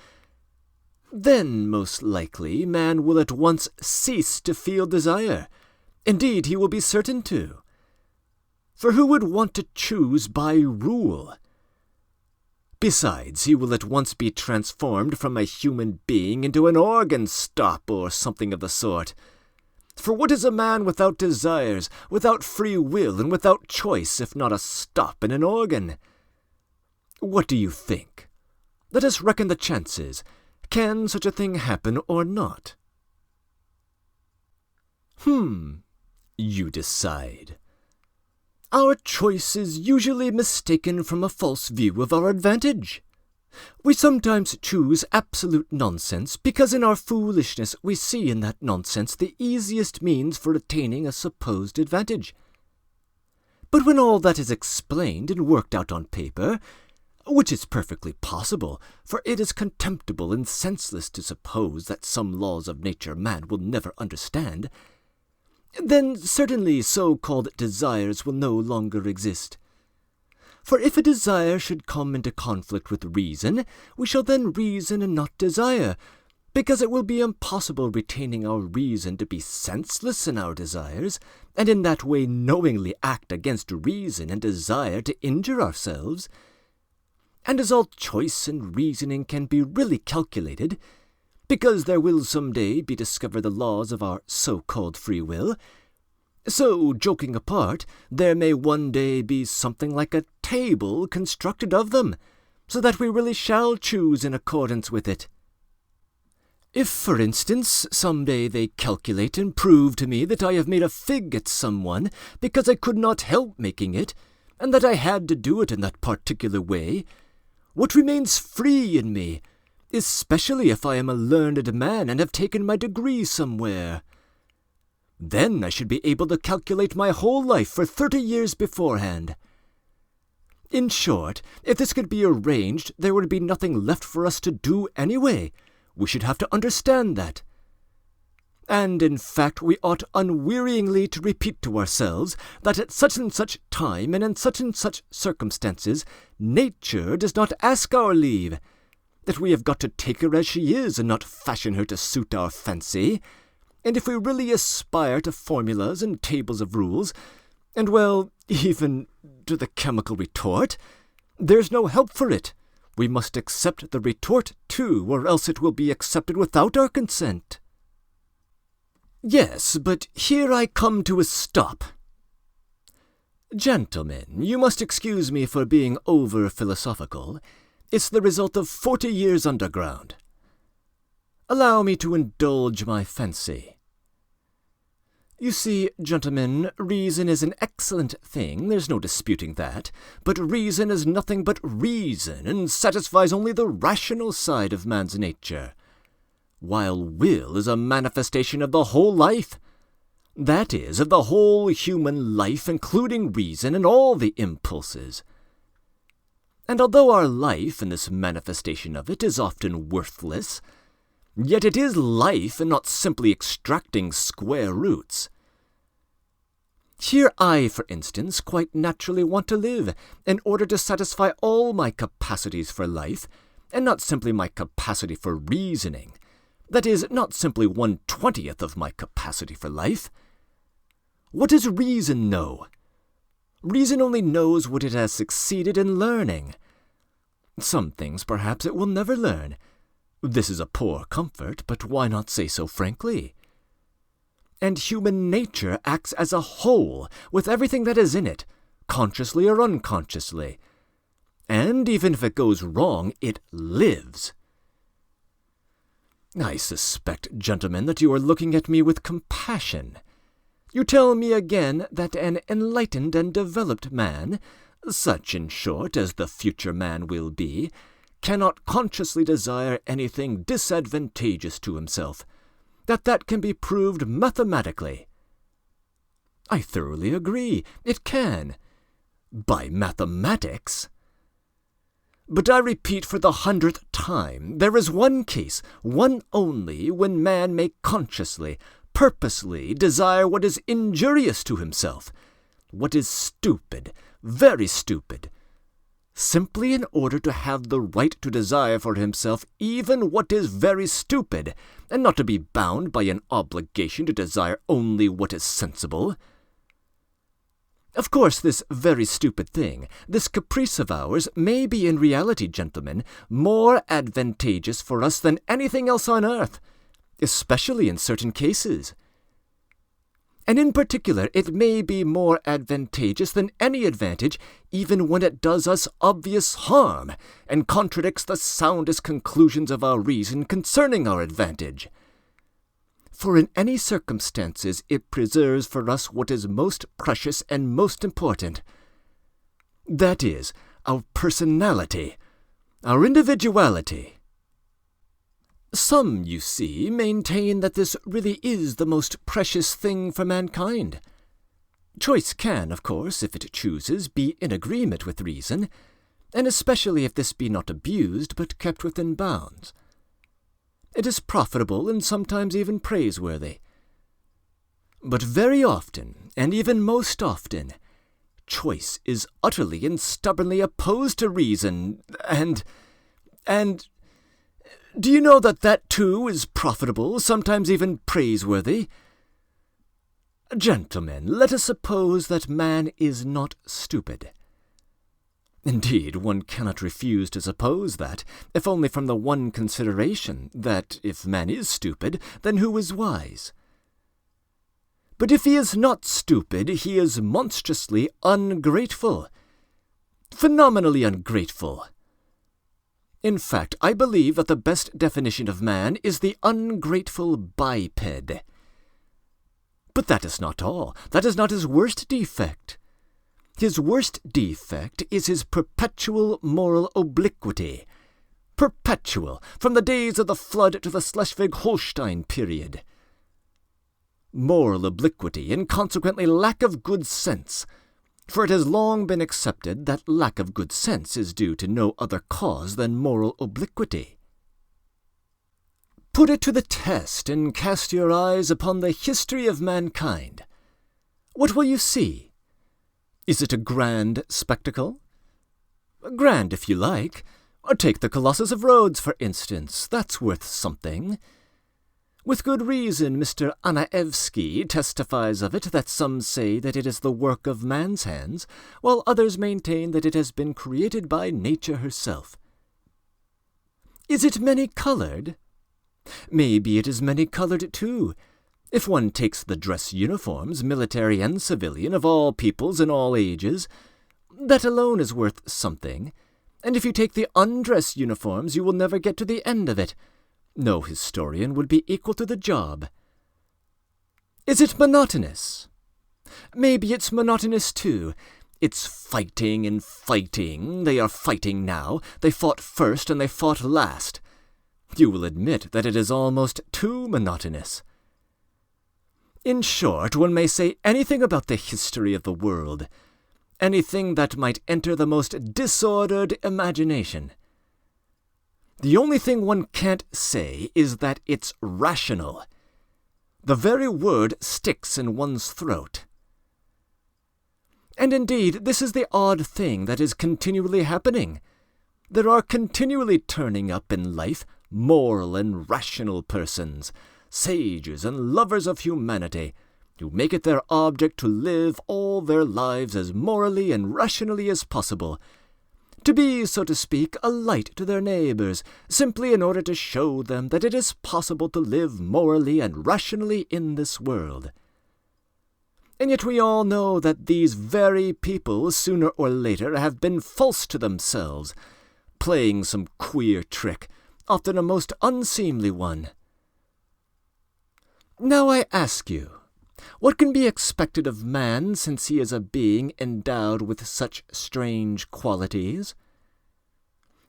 then, most likely, man will at once cease to feel desire. Indeed, he will be certain to. For who would want to choose by rule? Besides, he will at once be transformed from a human being into an organ stop or something of the sort. For what is a man without desires, without free will, and without choice, if not a stop and an organ? What do you think? Let us reckon the chances. Can such a thing happen or not? You decide. Our choice is usually mistaken from a false view of our advantage. We sometimes choose absolute nonsense because in our foolishness we see in that nonsense the easiest means for attaining a supposed advantage. But when all that is explained and worked out on paper, which is perfectly possible, for it is contemptible and senseless to suppose that some laws of nature man will never understand, then certainly so-called desires will no longer exist. For if a desire should come into conflict with reason, we shall then reason and not desire, because it will be impossible retaining our reason to be senseless in our desires, and in that way knowingly act against reason and desire to injure ourselves. And as all choice and reasoning can be really calculated, because there will some day be discovered the laws of our so-called free will, so, joking apart, there may one day be something like a table constructed of them, so that we really shall choose in accordance with it. If, for instance, some day they calculate and prove to me that I have made a fig at someone because I could not help making it, and that I had to do it in that particular way, what remains free in me, especially if I am a learned man and have taken my degree somewhere? Then I should be able to calculate my whole life for 30 years beforehand. In short, if this could be arranged, there would be nothing left for us to do anyway. We should have to understand that. And in fact, we ought unwearyingly to repeat to ourselves that at such and such time and in such and such circumstances, nature does not ask our leave, that we have got to take her as she is and not fashion her to suit our fancy. And if we really aspire to formulas and tables of rules, and, well, even to the chemical retort, there's no help for it. We must accept the retort, too, or else it will be accepted without our consent. Yes, but here I come to a stop. Gentlemen, you must excuse me for being over-philosophical. It's the result of 40 years underground. Allow me to indulge my fancy. You see, gentlemen, reason is an excellent thing, there's no disputing that, but reason is nothing but reason, and satisfies only the rational side of man's nature, while will is a manifestation of the whole life, that is, of the whole human life, including reason and all the impulses. And although our life, in this manifestation of it, is often worthless, yet it is life and not simply extracting square roots. Here I, for instance, quite naturally want to live in order to satisfy all my capacities for life, and not simply my capacity for reasoning. That is, not simply 1/20th of my capacity for life. What does reason know? Reason only knows what it has succeeded in learning. Some things, perhaps, it will never learn. This is a poor comfort, but why not say so frankly? And human nature acts as a whole, with everything that is in it, consciously or unconsciously. And even if it goes wrong, it lives. I suspect, gentlemen, that you are looking at me with compassion. You tell me again that an enlightened and developed man, such in short as the future man will be, cannot consciously desire anything disadvantageous to himself, that can be proved mathematically. I thoroughly agree. It can. By mathematics. But I repeat for the 100th time, there is one case, one only, when man may consciously, purposely desire what is injurious to himself, what is stupid, very stupid, simply in order to have the right to desire for himself even what is very stupid, and not to be bound by an obligation to desire only what is sensible. Of course, this very stupid thing, this caprice of ours, may be in reality, gentlemen, more advantageous for us than anything else on earth, especially in certain cases. And in particular, it may be more advantageous than any advantage, even when it does us obvious harm, and contradicts the soundest conclusions of our reason concerning our advantage. For in any circumstances it preserves for us what is most precious and most important. That is, our personality, our individuality. Some, you see, maintain that this really is the most precious thing for mankind. Choice can, of course, if it chooses, be in agreement with reason, and especially if this be not abused, but kept within bounds. It is profitable and sometimes even praiseworthy. But very often, and even most often, choice is utterly and stubbornly opposed to reason, and Do you know that too is profitable, sometimes even praiseworthy? Gentlemen, let us suppose that man is not stupid. Indeed, one cannot refuse to suppose that, if only from the one consideration that, if man is stupid, then who is wise? But if he is not stupid, he is monstrously ungrateful. Phenomenally ungrateful. In fact, I believe that the best definition of man is the ungrateful biped. But that is not all. That is not his worst defect. His worst defect is his perpetual moral obliquity. Perpetual, from the days of the flood to the Schleswig-Holstein period. Moral obliquity, and consequently lack of good sense, for it has long been accepted that lack of good sense is due to no other cause than moral obliquity. Put it to the test and cast your eyes upon the history of mankind. What will you see? Is it a grand spectacle? Grand, if you like. Or take the Colossus of Rhodes, for instance. That's worth something. With good reason, Mr. Anaevsky testifies of it that some say that it is the work of man's hands, while others maintain that it has been created by nature herself. Is it many-colored? Maybe it is many-colored, too. If one takes the dress uniforms, military and civilian, of all peoples and all ages, that alone is worth something. And if you take the undress uniforms, you will never get to the end of it. No historian would be equal to the job. Is it monotonous? Maybe it's monotonous, too. It's fighting and fighting. They are fighting now. They fought first and they fought last. You will admit that it is almost too monotonous. In short, one may say anything about the history of the world, anything that might enter the most disordered imagination. The only thing one can't say is that it's rational. The very word sticks in one's throat. And indeed, this is the odd thing that is continually happening. There are continually turning up in life moral and rational persons, sages and lovers of humanity, who make it their object to live all their lives as morally and rationally as possible, to be, so to speak, a light to their neighbors, simply in order to show them that it is possible to live morally and rationally in this world. And yet we all know that these very people, sooner or later, have been false to themselves, playing some queer trick, often a most unseemly one. Now I ask you, what can be expected of man since he is a being endowed with such strange qualities?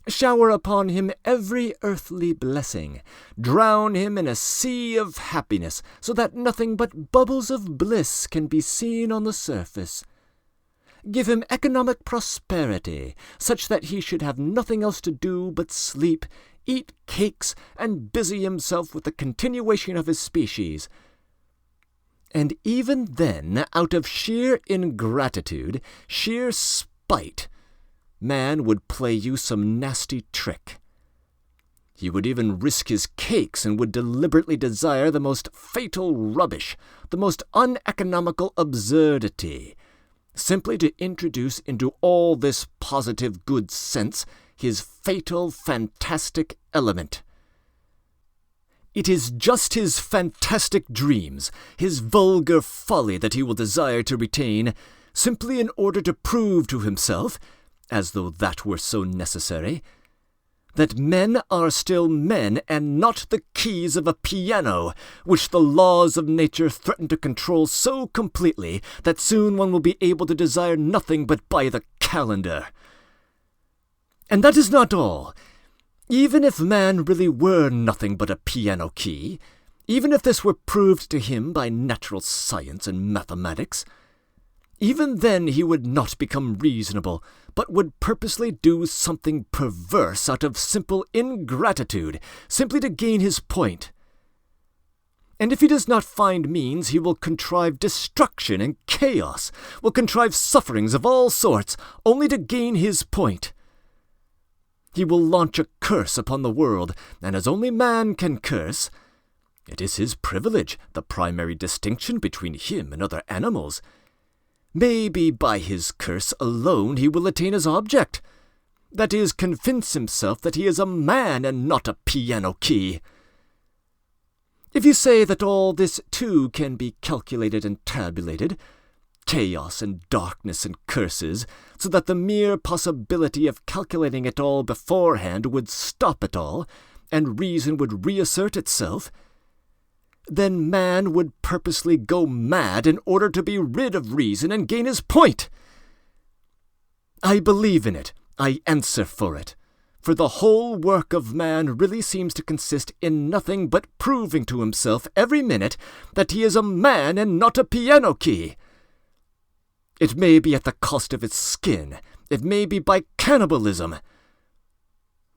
Shower upon him every earthly blessing, drown him in a sea of happiness, so that nothing but bubbles of bliss can be seen on the surface. Give him economic prosperity, such that he should have nothing else to do but sleep, eat cakes, and busy himself with the continuation of his species. And even then, out of sheer ingratitude, sheer spite, man would play you some nasty trick. He would even risk his cakes and would deliberately desire the most fatal rubbish, the most uneconomical absurdity, simply to introduce into all this positive good sense his fatal, fantastic element. It is just his fantastic dreams, his vulgar folly that he will desire to retain, simply in order to prove to himself, as though that were so necessary, that men are still men and not the keys of a piano, which the laws of nature threaten to control so completely that soon one will be able to desire nothing but by the calendar. And that is not all. Even if man really were nothing but a piano key, even if this were proved to him by natural science and mathematics, even then he would not become reasonable, but would purposely do something perverse out of simple ingratitude, simply to gain his point. And if he does not find means, he will contrive destruction and chaos, will contrive sufferings of all sorts, only to gain his point. He will launch a curse upon the world, and as only man can curse, it is his privilege, the primary distinction between him and other animals. Maybe by his curse alone he will attain his object. That is, convince himself that he is a man and not a piano key. If you say that all this too can be calculated and tabulated, chaos and darkness and curses, so that the mere possibility of calculating it all beforehand would stop it all, and reason would reassert itself, then man would purposely go mad in order to be rid of reason and gain his point. I believe in it. I answer for it. For the whole work of man really seems to consist in nothing but proving to himself every minute that he is a man and not a piano key. It may be at the cost of his skin. It may be by cannibalism.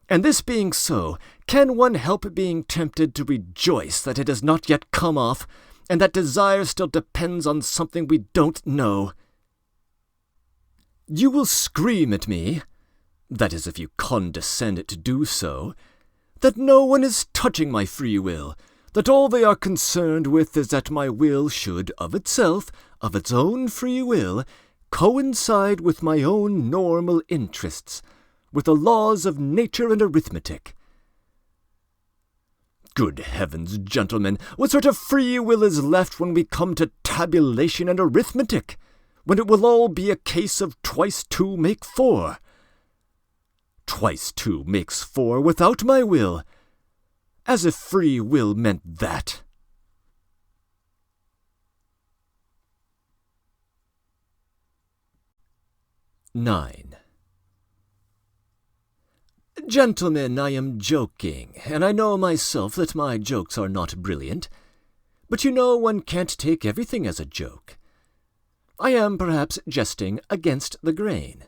And this being so, can one help being tempted to rejoice that it has not yet come off, and that desire still depends on something we don't know? You will scream at me, that is if you condescend to do so, that no one is touching my free will, that all they are concerned with is that my will should, of itself, of its own free will, coincide with my own normal interests, with the laws of nature and arithmetic. Good heavens, gentlemen, what sort of free will is left when we come to tabulation and arithmetic, when it will all be a case of twice two make four? Twice two makes four without my will, as if free will meant that. (9) Gentlemen, I am joking, and I know myself that my jokes are not brilliant, but you know one can't take everything as a joke. I am perhaps jesting against the grain.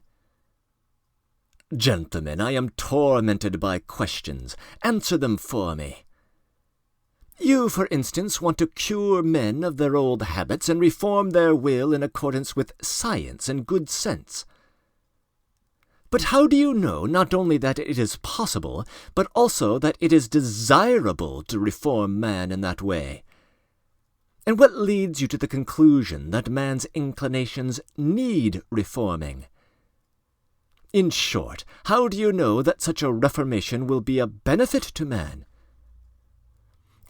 Gentlemen, I am tormented by questions. Answer them for me. You, for instance, want to cure men of their old habits and reform their will in accordance with science and good sense. But how do you know not only that it is possible, but also that it is desirable to reform man in that way? And what leads you to the conclusion that man's inclinations need reforming? In short, how do you know that such a reformation will be a benefit to man?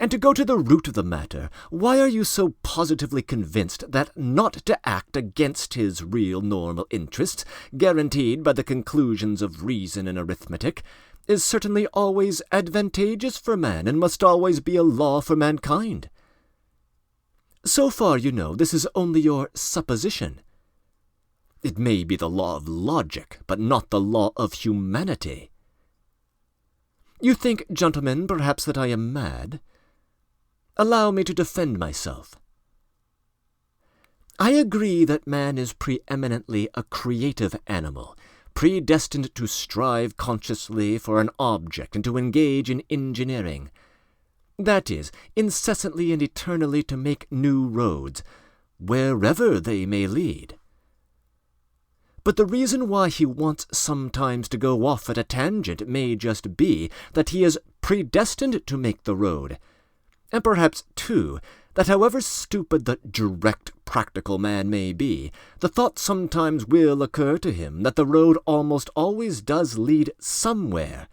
And to go to the root of the matter, why are you so positively convinced that not to act against his real normal interests, guaranteed by the conclusions of reason and arithmetic, is certainly always advantageous for man and must always be a law for mankind? So far, you know, this is only your supposition. It may be the law of logic, but not the law of humanity. You think, gentlemen, perhaps that I am mad? Allow me to defend myself. I agree that man is preeminently a creative animal, predestined to strive consciously for an object and to engage in engineering. That is, incessantly and eternally to make new roads, wherever they may lead. But the reason why he wants sometimes to go off at a tangent may just be that he is predestined to make the road, and perhaps, too, that however stupid the direct practical man may be, the thought sometimes will occur to him that the road almost always does lead somewhere,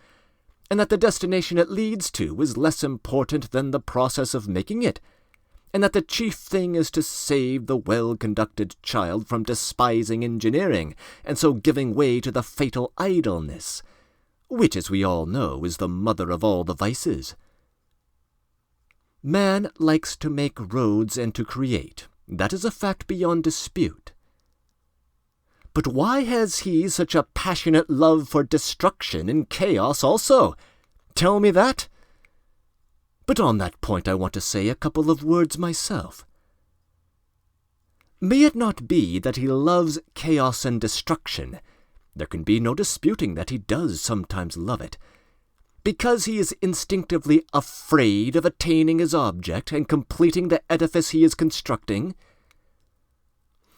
and that the destination it leads to is less important than the process of making it, and that the chief thing is to save the well-conducted child from despising engineering, and so giving way to the fatal idleness, which, as we all know, is the mother of all the vices. Man likes to make roads and to create. That is a fact beyond dispute. But why has he such a passionate love for destruction and chaos also? Tell me that. But on that point I want to say a couple of words myself. May it not be that he loves chaos and destruction? There can be no disputing that he does sometimes love it, because he is instinctively afraid of attaining his object and completing the edifice he is constructing?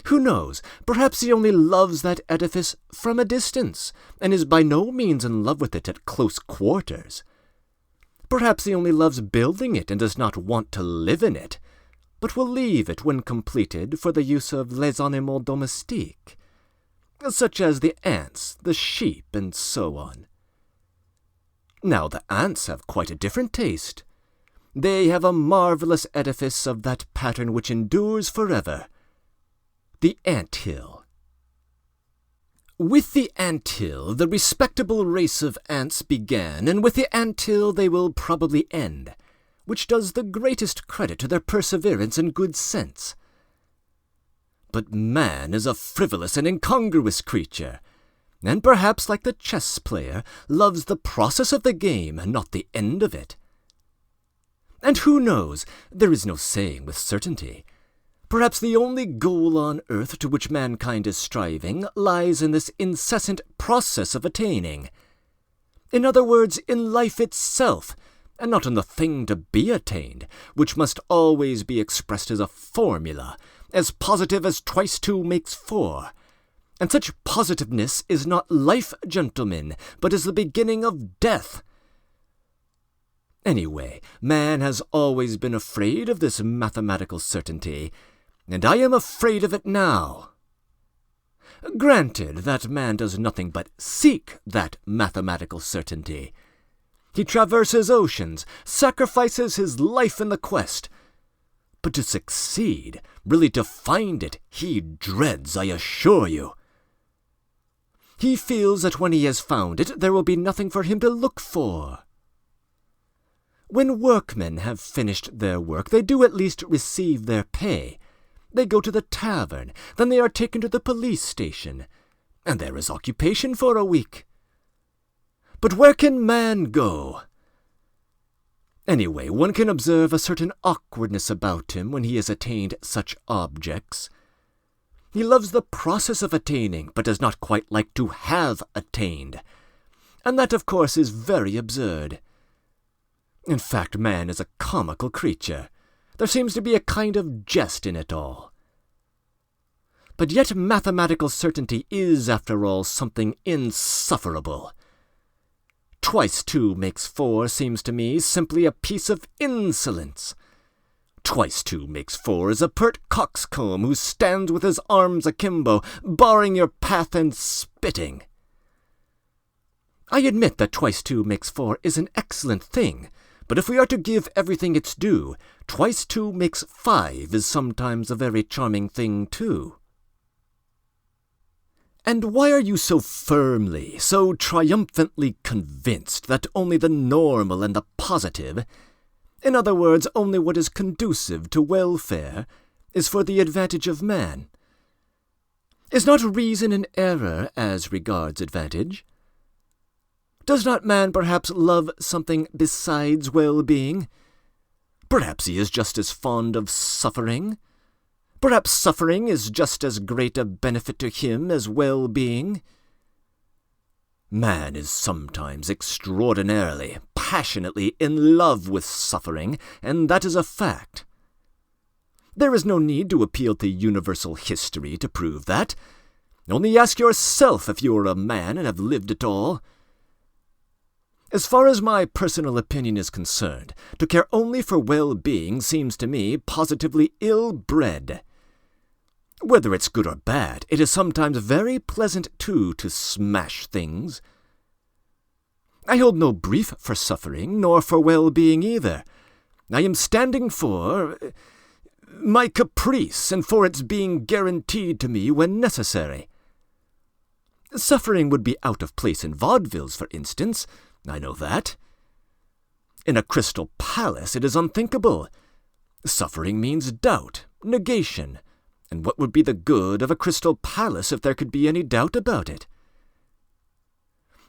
Who knows? Perhaps he only loves that edifice from a distance, and is by no means in love with it at close quarters. Perhaps he only loves building it and does not want to live in it, but will leave it when completed for the use of les animaux domestiques, such as the ants, the sheep, and so on. Now the ants have quite a different taste. They have a marvelous edifice of that pattern which endures forever, the ant-hill. With the ant-hill, the respectable race of ants began, and with the ant-hill they will probably end, which does the greatest credit to their perseverance and good sense. But man is a frivolous and incongruous creature, and perhaps, like the chess player, loves the process of the game, not the end of it. And who knows? There is no saying with certainty. Perhaps the only goal on earth to which mankind is striving lies in this incessant process of attaining. In other words, in life itself, and not in the thing to be attained, which must always be expressed as a formula, as positive as 2 makes 4. And such positiveness is not life, gentlemen, but is the beginning of death. Anyway, man has always been afraid of this mathematical certainty, and I am afraid of it now. Granted that man does nothing but seek that mathematical certainty. He traverses oceans, sacrifices his life in the quest. But to succeed, really to find it, he dreads, I assure you. He feels that when he has found it, there will be nothing for him to look for. When workmen have finished their work, they do at least receive their pay. They go to the tavern, then they are taken to the police station, and there is occupation for a week. But where can man go? Anyway, one can observe a certain awkwardness about him when he has attained such objects. He loves the process of attaining, but does not quite like to have attained. And that, of course, is very absurd. In fact, man is a comical creature. There seems to be a kind of jest in it all. But yet mathematical certainty is, after all, something insufferable. 2 makes 4 seems to me simply a piece of insolence. 2 makes 4 is a pert coxcomb who stands with his arms akimbo, barring your path and spitting. I admit that 2 makes 4 is an excellent thing, but if we are to give everything its due, 2 makes 5 is sometimes a very charming thing too. And why are you so firmly, so triumphantly convinced that only the normal and the positive, in other words, only what is conducive to welfare, is for the advantage of man? Is not reason in error as regards advantage? Does not man perhaps love something besides well-being? Perhaps he is just as fond of suffering. Perhaps suffering is just as great a benefit to him as well-being. Man is sometimes extraordinarily, passionately in love with suffering, and that is a fact. There is no need to appeal to universal history to prove that. Only ask yourself if you are a man and have lived at all. As far as my personal opinion is concerned, to care only for well-being seems to me positively ill-bred. Whether it's good or bad, it is sometimes very pleasant, too, to smash things. I hold no brief for suffering, nor for well-being either. I am standing for my caprice, and for its being guaranteed to me when necessary. Suffering would be out of place in vaudevilles, for instance. I know that. In a crystal palace it is unthinkable. Suffering means doubt, negation, and what would be the good of a crystal palace if there could be any doubt about it?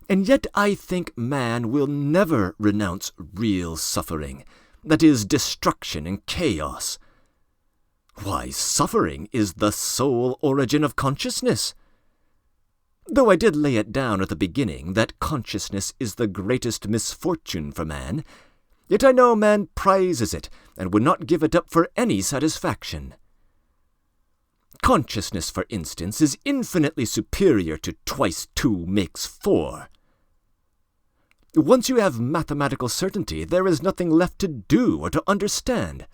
And yet I think man will never renounce real suffering, that is, destruction and chaos. Why, suffering is the sole origin of consciousness. Though I did lay it down at the beginning that consciousness is the greatest misfortune for man, yet I know man prizes it and would not give it up for any satisfaction. Consciousness, for instance, is infinitely superior to twice 2 makes 4. Once you have mathematical certainty, there is nothing left to do or to understand.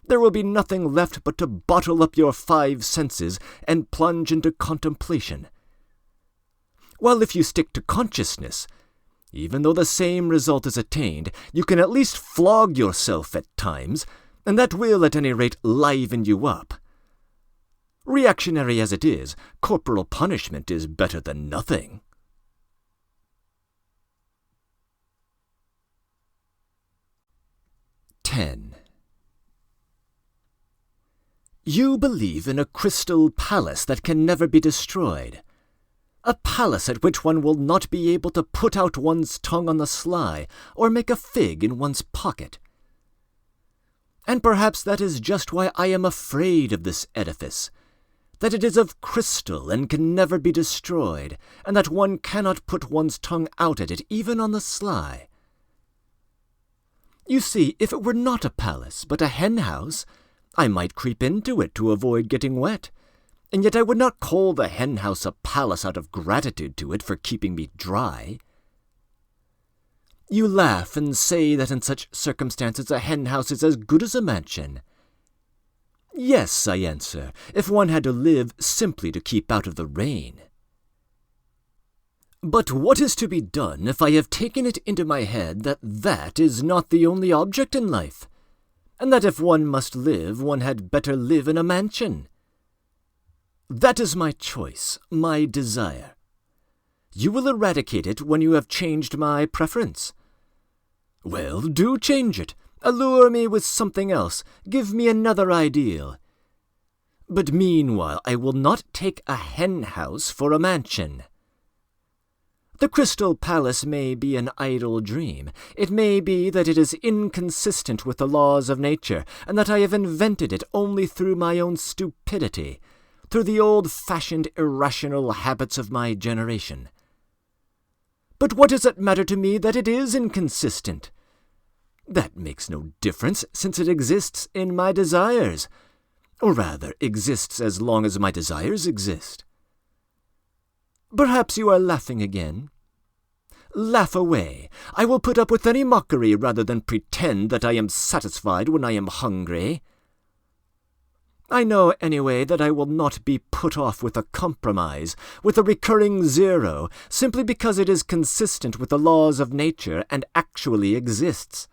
There will be nothing left but to bottle up your 5 senses and plunge into contemplation. While if you stick to consciousness, even though the same result is attained, you can at least flog yourself at times, and that will at any rate liven you up. Reactionary as it is, corporal punishment is better than nothing. You believe in a crystal palace that can never be destroyed. A palace at which one will not be able to put out one's tongue on the sly or make a fig in one's pocket. And perhaps that is just why I am afraid of this edifice, that it is of crystal and can never be destroyed, and that one cannot put one's tongue out at it even on the sly. You see, if it were not a palace, but a hen-house, I might creep into it to avoid getting wet, and yet I would not call the hen-house a palace out of gratitude to it for keeping me dry. You laugh and say that in such circumstances a hen-house is as good as a mansion. Yes, I answer, if one had to live simply to keep out of the rain. But what is to be done if I have taken it into my head that that is not the only object in life, and that if one must live, one had better live in a mansion? That is my choice, my desire. You will eradicate it when you have changed my preference. Well, do change it. Allure me with something else. Give me another ideal. But meanwhile, I will not take a hen-house for a mansion. The Crystal Palace may be an idle dream. It may be that it is inconsistent with the laws of nature, and that I have invented it only through my own stupidity, through the old-fashioned irrational habits of my generation. But what does it matter to me that it is inconsistent? That makes no difference, since it exists in my desires, or rather, exists as long as my desires exist. Perhaps you are laughing again. Laugh away. I will put up with any mockery rather than pretend that I am satisfied when I am hungry. I know, anyway, that I will not be put off with a compromise, with a recurring 0, simply because it is consistent with the laws of nature and actually exists.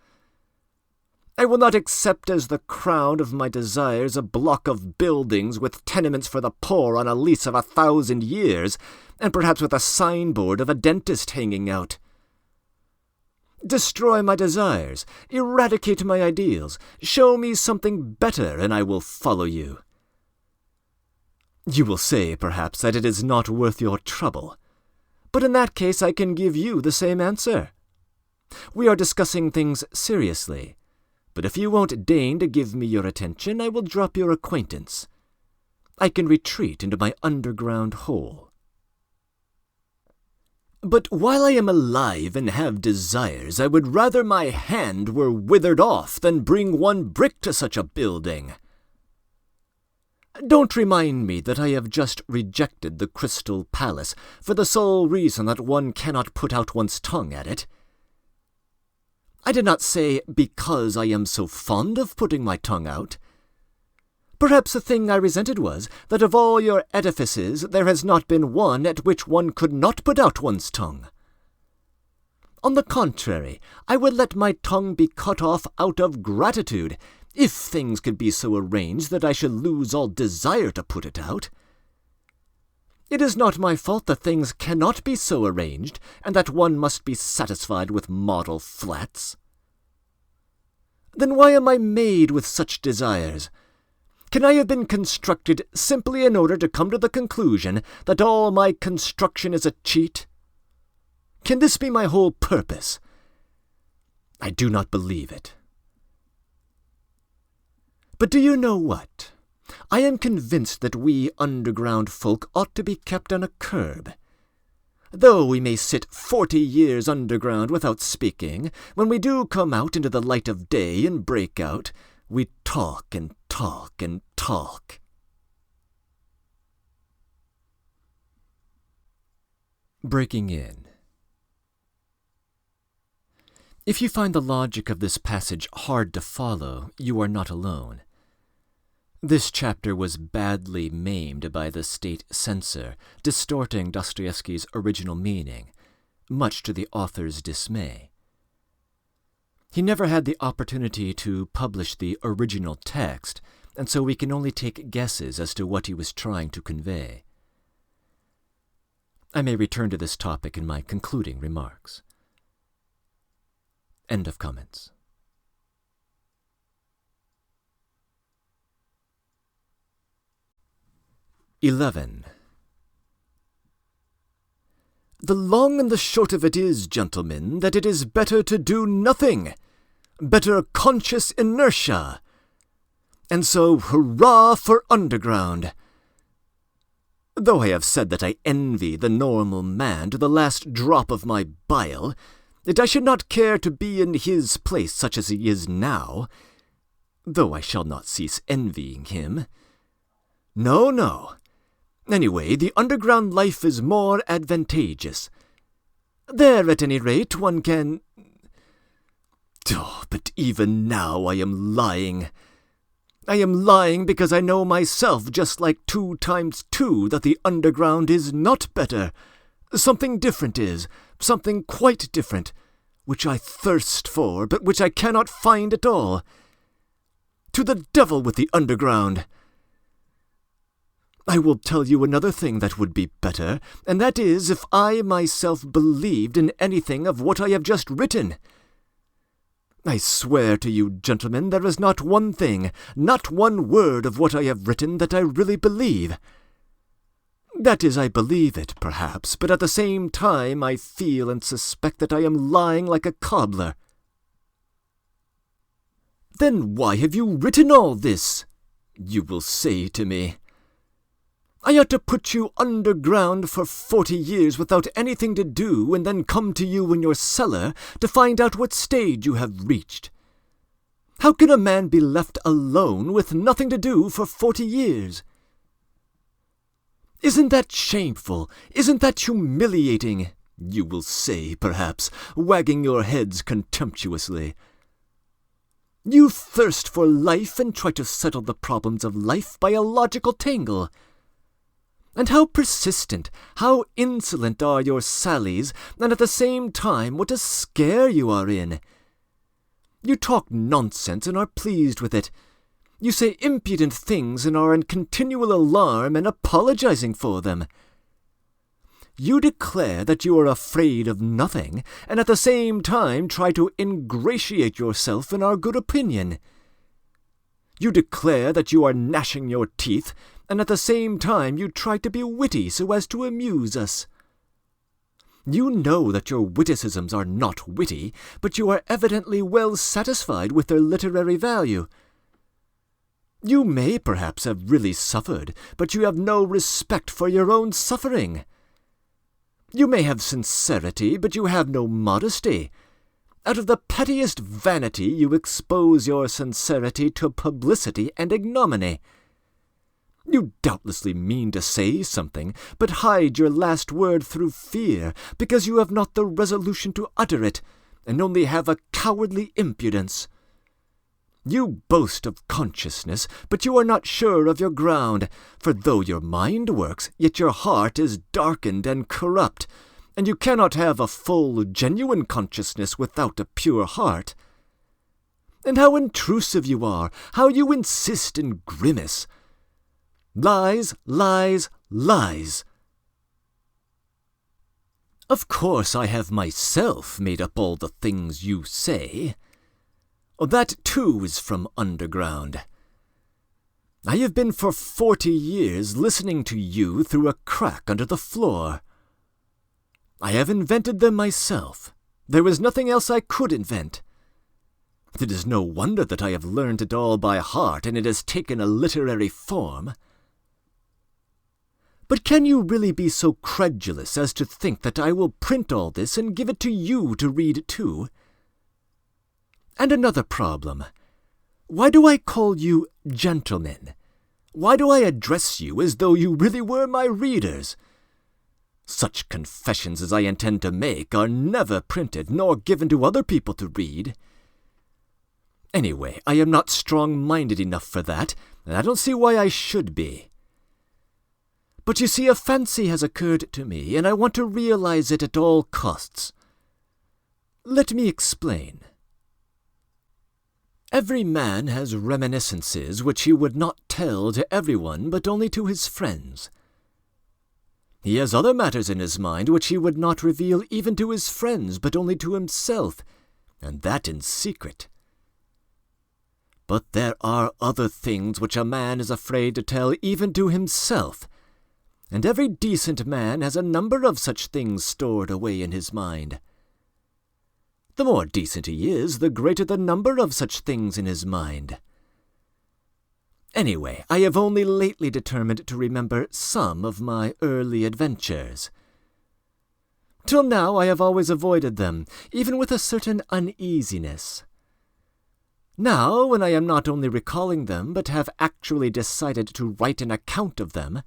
I will not accept as the crown of my desires a block of buildings with tenements for the poor on a lease of 1,000 years, and perhaps with a signboard of a dentist hanging out. Destroy my desires, eradicate my ideals, show me something better, and I will follow you. You will say, perhaps, that it is not worth your trouble, but in that case I can give you the same answer. We are discussing things seriously. But if you won't deign to give me your attention, I will drop your acquaintance. I can retreat into my underground hole. But while I am alive and have desires, I would rather my hand were withered off than bring 1 brick to such a building. Don't remind me that I have just rejected the Crystal Palace for the sole reason that one cannot put out one's tongue at it. I did not say because I am so fond of putting my tongue out. Perhaps the thing I resented was that of all your edifices there has not been one at which one could not put out one's tongue. On the contrary, I would let my tongue be cut off out of gratitude, if things could be so arranged that I should lose all desire to put it out. It is not my fault that things cannot be so arranged, and that one must be satisfied with model flats. Then why am I made with such desires? Can I have been constructed simply in order to come to the conclusion that all my construction is a cheat? Can this be my whole purpose? I do not believe it. But do you know what? I am convinced that we underground folk ought to be kept on a curb. Though we may sit 40 years underground without speaking, when we do come out into the light of day and break out, we talk and talk and talk. Breaking in. If you find the logic of this passage hard to follow, you are not alone. This chapter was badly maimed by the state censor, distorting Dostoevsky's original meaning, much to the author's dismay. He never had the opportunity to publish the original text, and so we can only take guesses as to what he was trying to convey. I may return to this topic in my concluding remarks. End of comments. (11) The long and the short of it is, gentlemen, that it is better to do nothing, better conscious inertia. And so, hurrah for underground! Though I have said that I envy the normal man to the last drop of my bile, yet I should not care to be in his place such as he is now, though I shall not cease envying him. No, no. Anyway, the underground life is more advantageous. There, at any rate, one can... Oh, but even now I am lying. I am lying because I know myself, just like 2 times 2, that the underground is not better. Something different is, something quite different, which I thirst for, but which I cannot find at all. To the devil with the underground! I will tell you another thing that would be better, and that is if I myself believed in anything of what I have just written. I swear to you, gentlemen, there is not one thing, not one word of what I have written that I really believe. That is, I believe it, perhaps, but at the same time I feel and suspect that I am lying like a cobbler. Then why have you written all this? You will say to me. I ought to put you underground for 40 years without anything to do, and then come to you in your cellar to find out what stage you have reached. How can a man be left alone with nothing to do for 40 years? Isn't that shameful? Isn't that humiliating? You will say, perhaps, wagging your heads contemptuously. You thirst for life and try to settle the problems of life by a logical tangle. And how persistent, how insolent are your sallies, and at the same time what a scare you are in. You talk nonsense and are pleased with it. You say impudent things and are in continual alarm and apologizing for them. You declare that you are afraid of nothing, and at the same time try to ingratiate yourself in our good opinion. You declare that you are gnashing your teeth, and at the same time you try to be witty so as to amuse us. You know that your witticisms are not witty, but you are evidently well satisfied with their literary value. You may perhaps have really suffered, but you have no respect for your own suffering. You may have sincerity, but you have no modesty. Out of the pettiest vanity you expose your sincerity to publicity and ignominy. You doubtlessly mean to say something, but hide your last word through fear, because you have not the resolution to utter it, and only have a cowardly impudence. You boast of consciousness, but you are not sure of your ground, for though your mind works, yet your heart is darkened and corrupt, and you cannot have a full, genuine consciousness without a pure heart. And how intrusive you are, how you insist and grimace. Lies, lies, lies. Of course I have myself made up all the things you say. That, too, is from underground. I have been for 40 years listening to you through a crack under the floor. I have invented them myself. There was nothing else I could invent. It is no wonder that I have learned it all by heart, and it has taken a literary form. But can you really be so credulous as to think that I will print all this and give it to you to read too? And another problem. Why do I call you gentlemen? Why do I address you as though you really were my readers? Such confessions as I intend to make are never printed nor given to other people to read. Anyway, I am not strong-minded enough for that, and I don't see why I should be. But you see, a fancy has occurred to me, and I want to realize it at all costs. Let me explain. Every man has reminiscences which he would not tell to everyone but only to his friends. He has other matters in his mind which he would not reveal even to his friends but only to himself, and that in secret. But there are other things which a man is afraid to tell even to himself, and every decent man has a number of such things stored away in his mind. The more decent he is, the greater the number of such things in his mind. Anyway, I have only lately determined to remember some of my early adventures. Till now I have always avoided them, even with a certain uneasiness. Now, when I am not only recalling them, but have actually decided to write an account of them,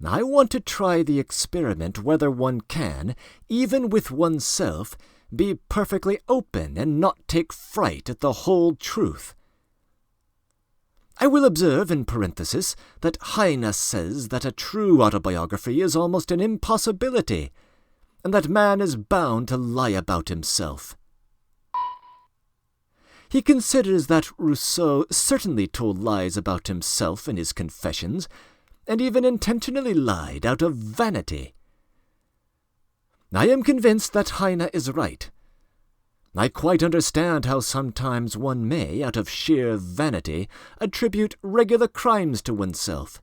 I want to try the experiment whether one can, even with oneself, be perfectly open and not take fright at the whole truth. I will observe in parenthesis that Heine says that a true autobiography is almost an impossibility, and that man is bound to lie about himself. He considers that Rousseau certainly told lies about himself in his confessions, and even intentionally lied out of vanity. I am convinced that Heine is right. I quite understand how sometimes one may, out of sheer vanity, attribute regular crimes to oneself,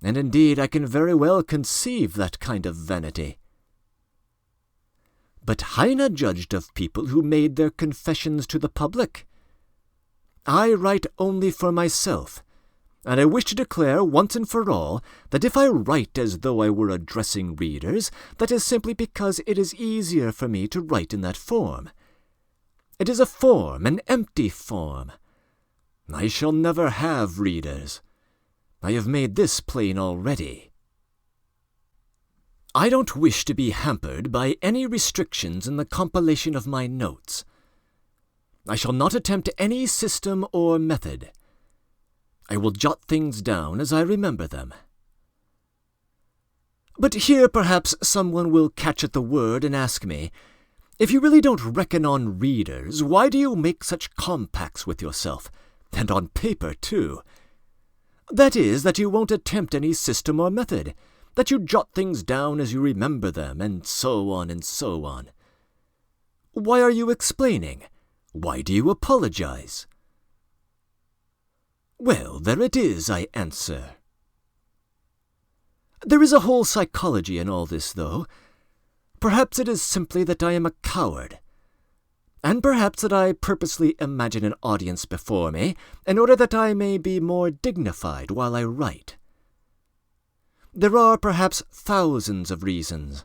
and indeed I can very well conceive that kind of vanity. But Heine judged of people who made their confessions to the public. I write only for myself, and I wish to declare once and for all that if I write as though I were addressing readers, that is simply because it is easier for me to write in that form. It is a form, an empty form. I shall never have readers. I have made this plain already. I don't wish to be hampered by any restrictions in the compilation of my notes. I shall not attempt any system or method. I will jot things down as I remember them. But here perhaps someone will catch at the word and ask me, if you really don't reckon on readers, why do you make such compacts with yourself, and on paper too? That is, that you won't attempt any system or method, that you jot things down as you remember them, and so on and so on. Why are you explaining? Why do you apologize? Well, there it is, I answer. There is a whole psychology in all this, though. Perhaps it is simply that I am a coward, and perhaps that I purposely imagine an audience before me, in order that I may be more dignified while I write. There are perhaps thousands of reasons.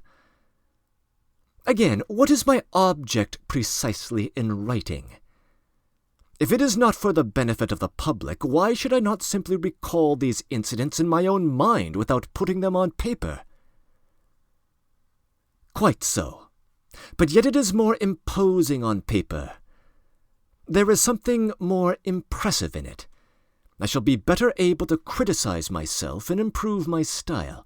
Again, what is my object precisely in writing? If it is not for the benefit of the public, why should I not simply recall these incidents in my own mind without putting them on paper? Quite so. But yet it is more imposing on paper. There is something more impressive in it. I shall be better able to criticize myself and improve my style.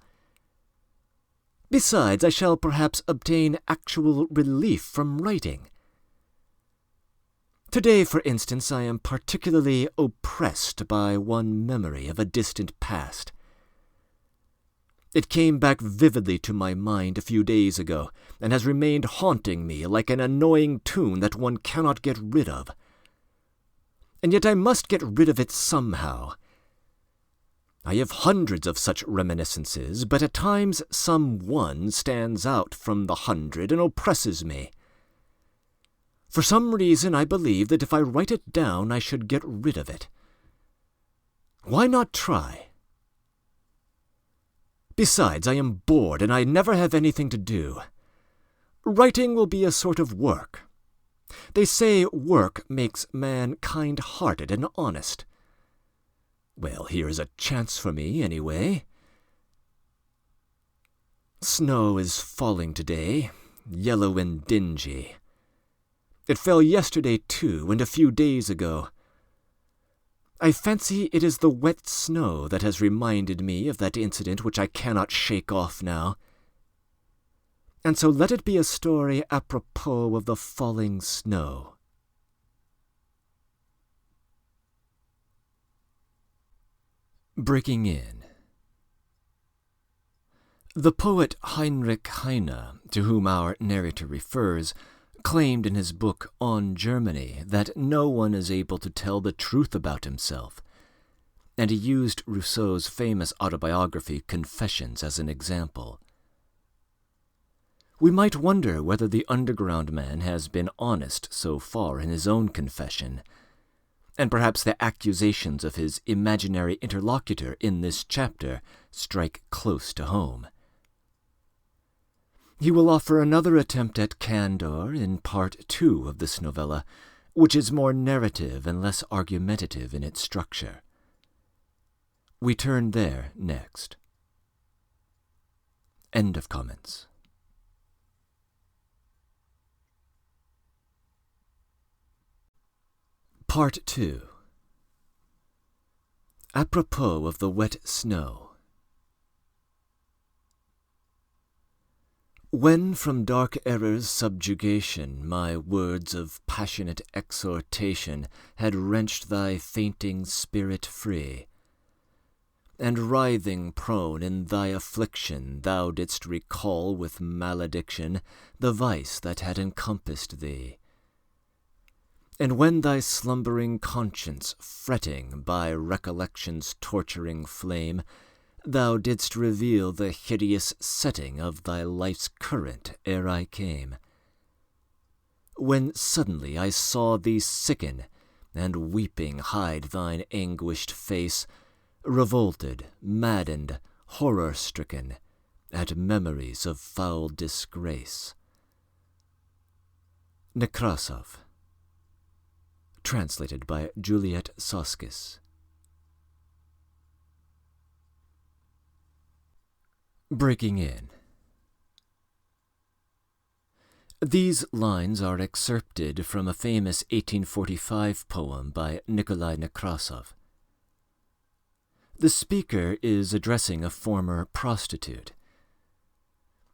Besides, I shall perhaps obtain actual relief from writing. Today, for instance, I am particularly oppressed by one memory of a distant past. It came back vividly to my mind a few days ago, and has remained haunting me like an annoying tune that one cannot get rid of. And yet I must get rid of it somehow. I have hundreds of such reminiscences, but at times some one stands out from the hundred and oppresses me. For some reason I believe that if I write it down I should get rid of it. Why not try? Besides, I am bored and I never have anything to do. Writing will be a sort of work. They say work makes man kind-hearted and honest. Well, here is a chance for me, anyway. Snow is falling today, yellow and dingy. It fell yesterday, too, and a few days ago. I fancy it is the wet snow that has reminded me of that incident which I cannot shake off now. And so let it be a story apropos of the falling snow. Breaking in. The poet Heinrich Heine, to whom our narrator refers, claimed in his book On Germany that no one is able to tell the truth about himself, and he used Rousseau's famous autobiography Confessions as an example. We might wonder whether the underground man has been honest so far in his own confession, and perhaps the accusations of his imaginary interlocutor in this chapter strike close to home. He will offer another attempt at candor in Part 2 of this novella, which is more narrative and less argumentative in its structure. We turn there next. End of comments. Part 2. Apropos of the wet snow. When from dark error's subjugation my words of passionate exhortation had wrenched thy fainting spirit free, and writhing prone in thy affliction thou didst recall with malediction the vice that had encompassed thee, and when thy slumbering conscience, fretting by recollection's torturing flame, thou didst reveal the hideous setting of thy life's current ere I came. When suddenly I saw thee sicken, and weeping hide thine anguished face, revolted, maddened, horror-stricken, at memories of foul disgrace. Nekrasov. Translated by Juliet Soskis. Breaking in. These lines are excerpted from a famous 1845 poem by Nikolai Nekrasov. The speaker is addressing a former prostitute.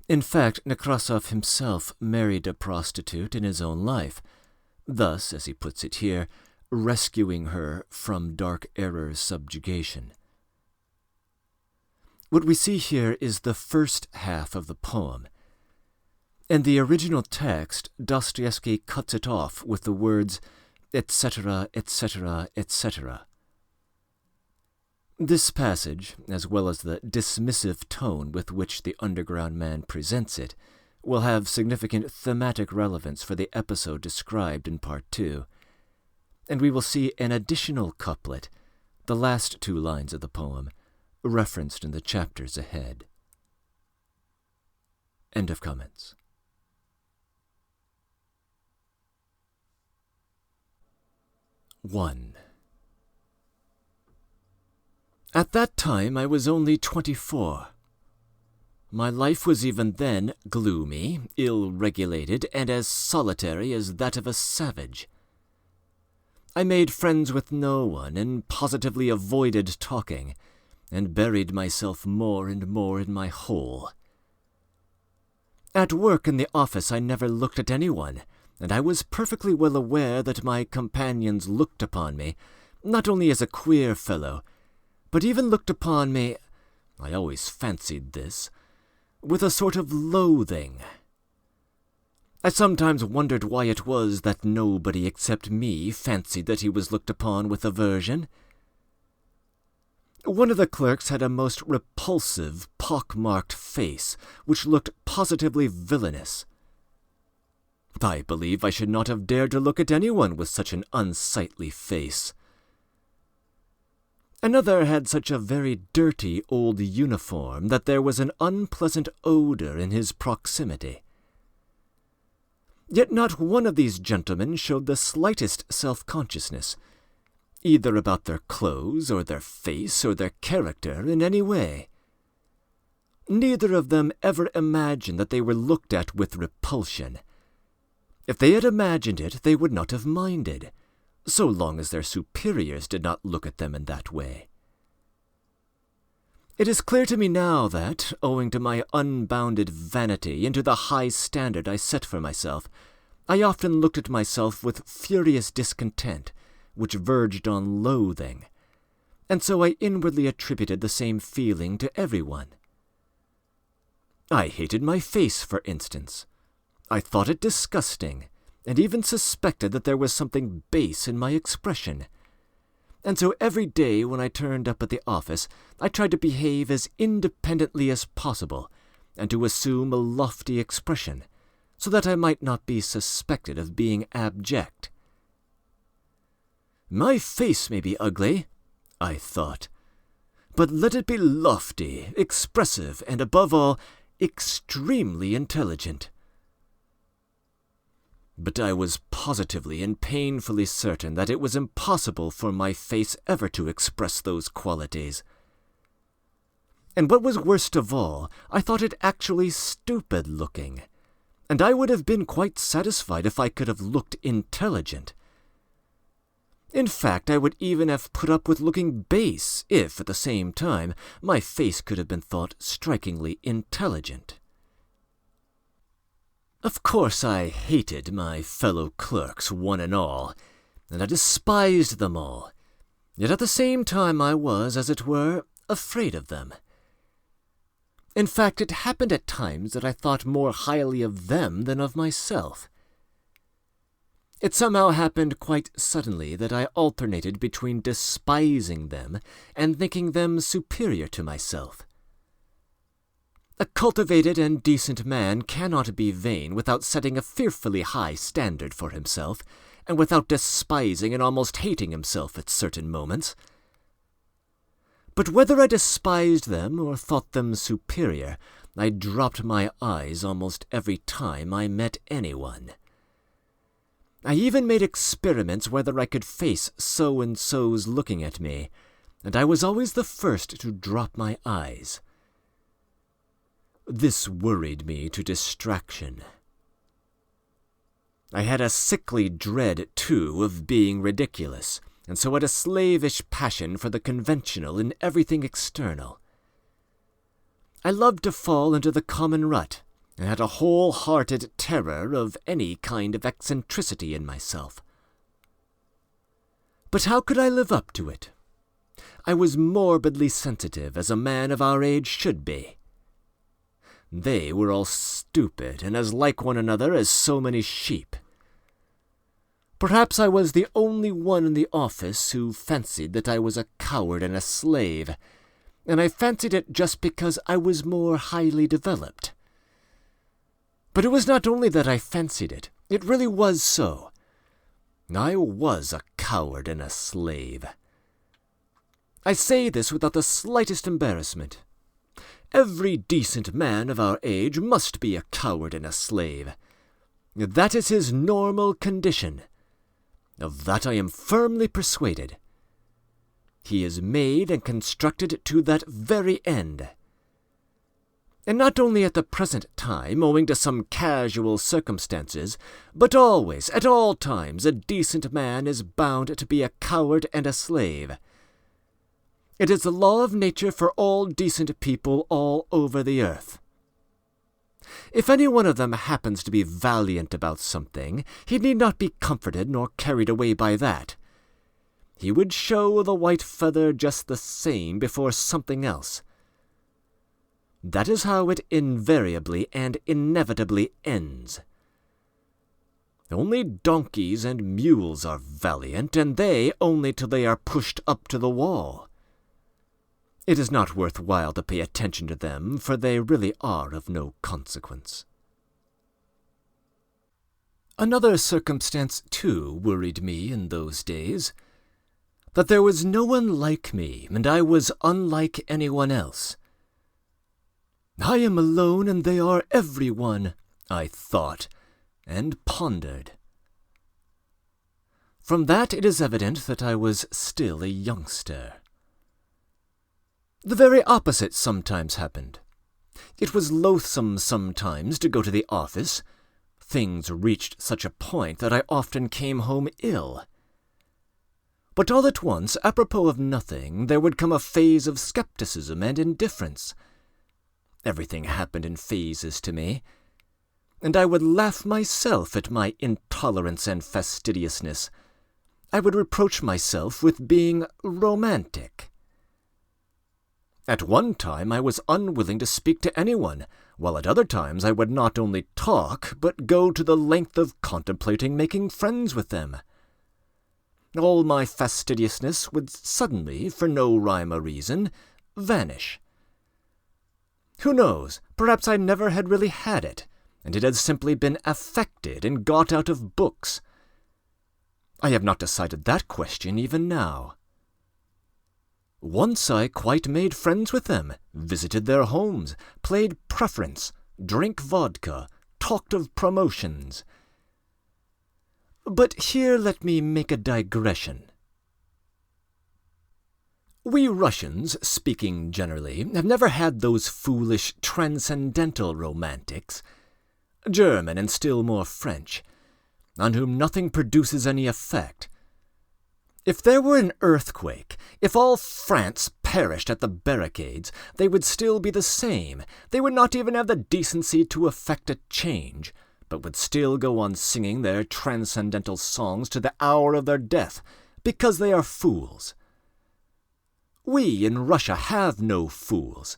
In fact, Nekrasov himself married a prostitute in his own life, thus, as he puts it here, rescuing her from dark error's subjugation. What we see here is the first half of the poem. In the original text, Dostoevsky cuts it off with the words, etc., etc., etc. This passage, as well as the dismissive tone with which the underground man presents it, will have significant thematic relevance for the episode described in Part 2, and we will see an additional couplet, the last two lines of the poem, referenced in the chapters ahead. End of comments. One. At that time I was only 24. My life was even then gloomy, ill-regulated, and as solitary as that of a savage. I made friends with no one, and positively avoided talking, and buried myself more and more in my hole. At work in the office I never looked at anyone, and I was perfectly well aware that my companions looked upon me, not only as a queer fellow, but even looked upon me, I always fancied this, with a sort of loathing. I sometimes wondered why it was that nobody except me fancied that he was looked upon with aversion. One of the clerks had a most repulsive, pock-marked face, which looked positively villainous. I believe I should not have dared to look at anyone with such an unsightly face. Another had such a very dirty old uniform that there was an unpleasant odor in his proximity. Yet not one of these gentlemen showed the slightest self-consciousness, either about their clothes or their face or their character in any way. neither of them ever imagined that they were looked at with repulsion. If they had imagined it, they would not have minded, so long as their superiors did not look at them in that way. It is clear to me now that, owing to my unbounded vanity and to the high standard I set for myself, I often looked at myself with furious discontent, which verged on loathing, and so I inwardly attributed the same feeling to everyone. I hated my face, for instance. I thought it disgusting, and even suspected that there was something base in my expression. And so every day when I turned up at the office, I tried to behave as independently as possible, and to assume a lofty expression, so that I might not be suspected of being abject. My face may be ugly, I thought, but let it be lofty, expressive, and above all, extremely intelligent. But I was positively and painfully certain that it was impossible for my face ever to express those qualities. And what was worst of all, I thought it actually stupid-looking, and I would have been quite satisfied if I could have looked intelligent. In fact, I would even have put up with looking base if, at the same time, my face could have been thought strikingly intelligent. Of course, I hated my fellow clerks, one and all, and I despised them all, yet at the same time I was, as it were, afraid of them. In fact, it happened at times that I thought more highly of them than of myself. It somehow happened quite suddenly that I alternated between despising them and thinking them superior to myself. A cultivated and decent man cannot be vain without setting a fearfully high standard for himself, and without despising and almost hating himself at certain moments. But whether I despised them or thought them superior, I dropped my eyes almost every time I met anyone. I even made experiments whether I could face so-and-so's looking at me, and I was always the first to drop my eyes. This worried me to distraction. I had a sickly dread, too, of being ridiculous, and so had a slavish passion for the conventional in everything external. I loved to fall into the common rut, and had a whole-hearted terror of any kind of eccentricity in myself. But how could I live up to it? I was morbidly sensitive, as a man of our age should be. They were all stupid, and as like one another as so many sheep. Perhaps I was the only one in the office who fancied that I was a coward and a slave, and I fancied it just because I was more highly developed. But it was not only that I fancied it, it really was so. I was a coward and a slave. I say this without the slightest embarrassment. Every decent man of our age must be a coward and a slave. That is his normal condition. Of that I am firmly persuaded. He is made and constructed to that very end. And not only at the present time, owing to some casual circumstances, but always, at all times, a decent man is bound to be a coward and a slave. It is the law of nature for all decent people all over the earth. If any one of them happens to be valiant about something, he need not be comforted nor carried away by that. He would show the white feather just the same before something else. That is how it invariably and inevitably ends. Only donkeys and mules are valiant, and they only till they are pushed up to the wall. It is not worth while to pay attention to them, for they really are of no consequence. Another circumstance, too, worried me in those days. That there was no one like me, and I was unlike anyone else. I am alone, and they are everyone, I thought, and pondered. From that it is evident that I was still a youngster. The very opposite sometimes happened. It was loathsome sometimes to go to the office. Things reached such a point that I often came home ill. But all at once, apropos of nothing, there would come a phase of skepticism and indifference. Everything happened in phases to me, and I would laugh myself at my intolerance and fastidiousness. I would reproach myself with being romantic. At one time I was unwilling to speak to anyone, while at other times I would not only talk, but go to the length of contemplating making friends with them. All my fastidiousness would suddenly, for no rhyme or reason, vanish. Who knows, perhaps I never had really had it, and it had simply been affected and got out of books. I have not decided that question even now. Once I quite made friends with them, visited their homes, played preference, drank vodka, talked of promotions. But here let me make a digression. We Russians, speaking generally, have never had those foolish transcendental romantics, German and still more French, on whom nothing produces any effect. If there were an earthquake, if all France perished at the barricades, they would still be the same. They would not even have the decency to effect a change, but would still go on singing their transcendental songs to the hour of their death, because they are fools. We in Russia have no fools.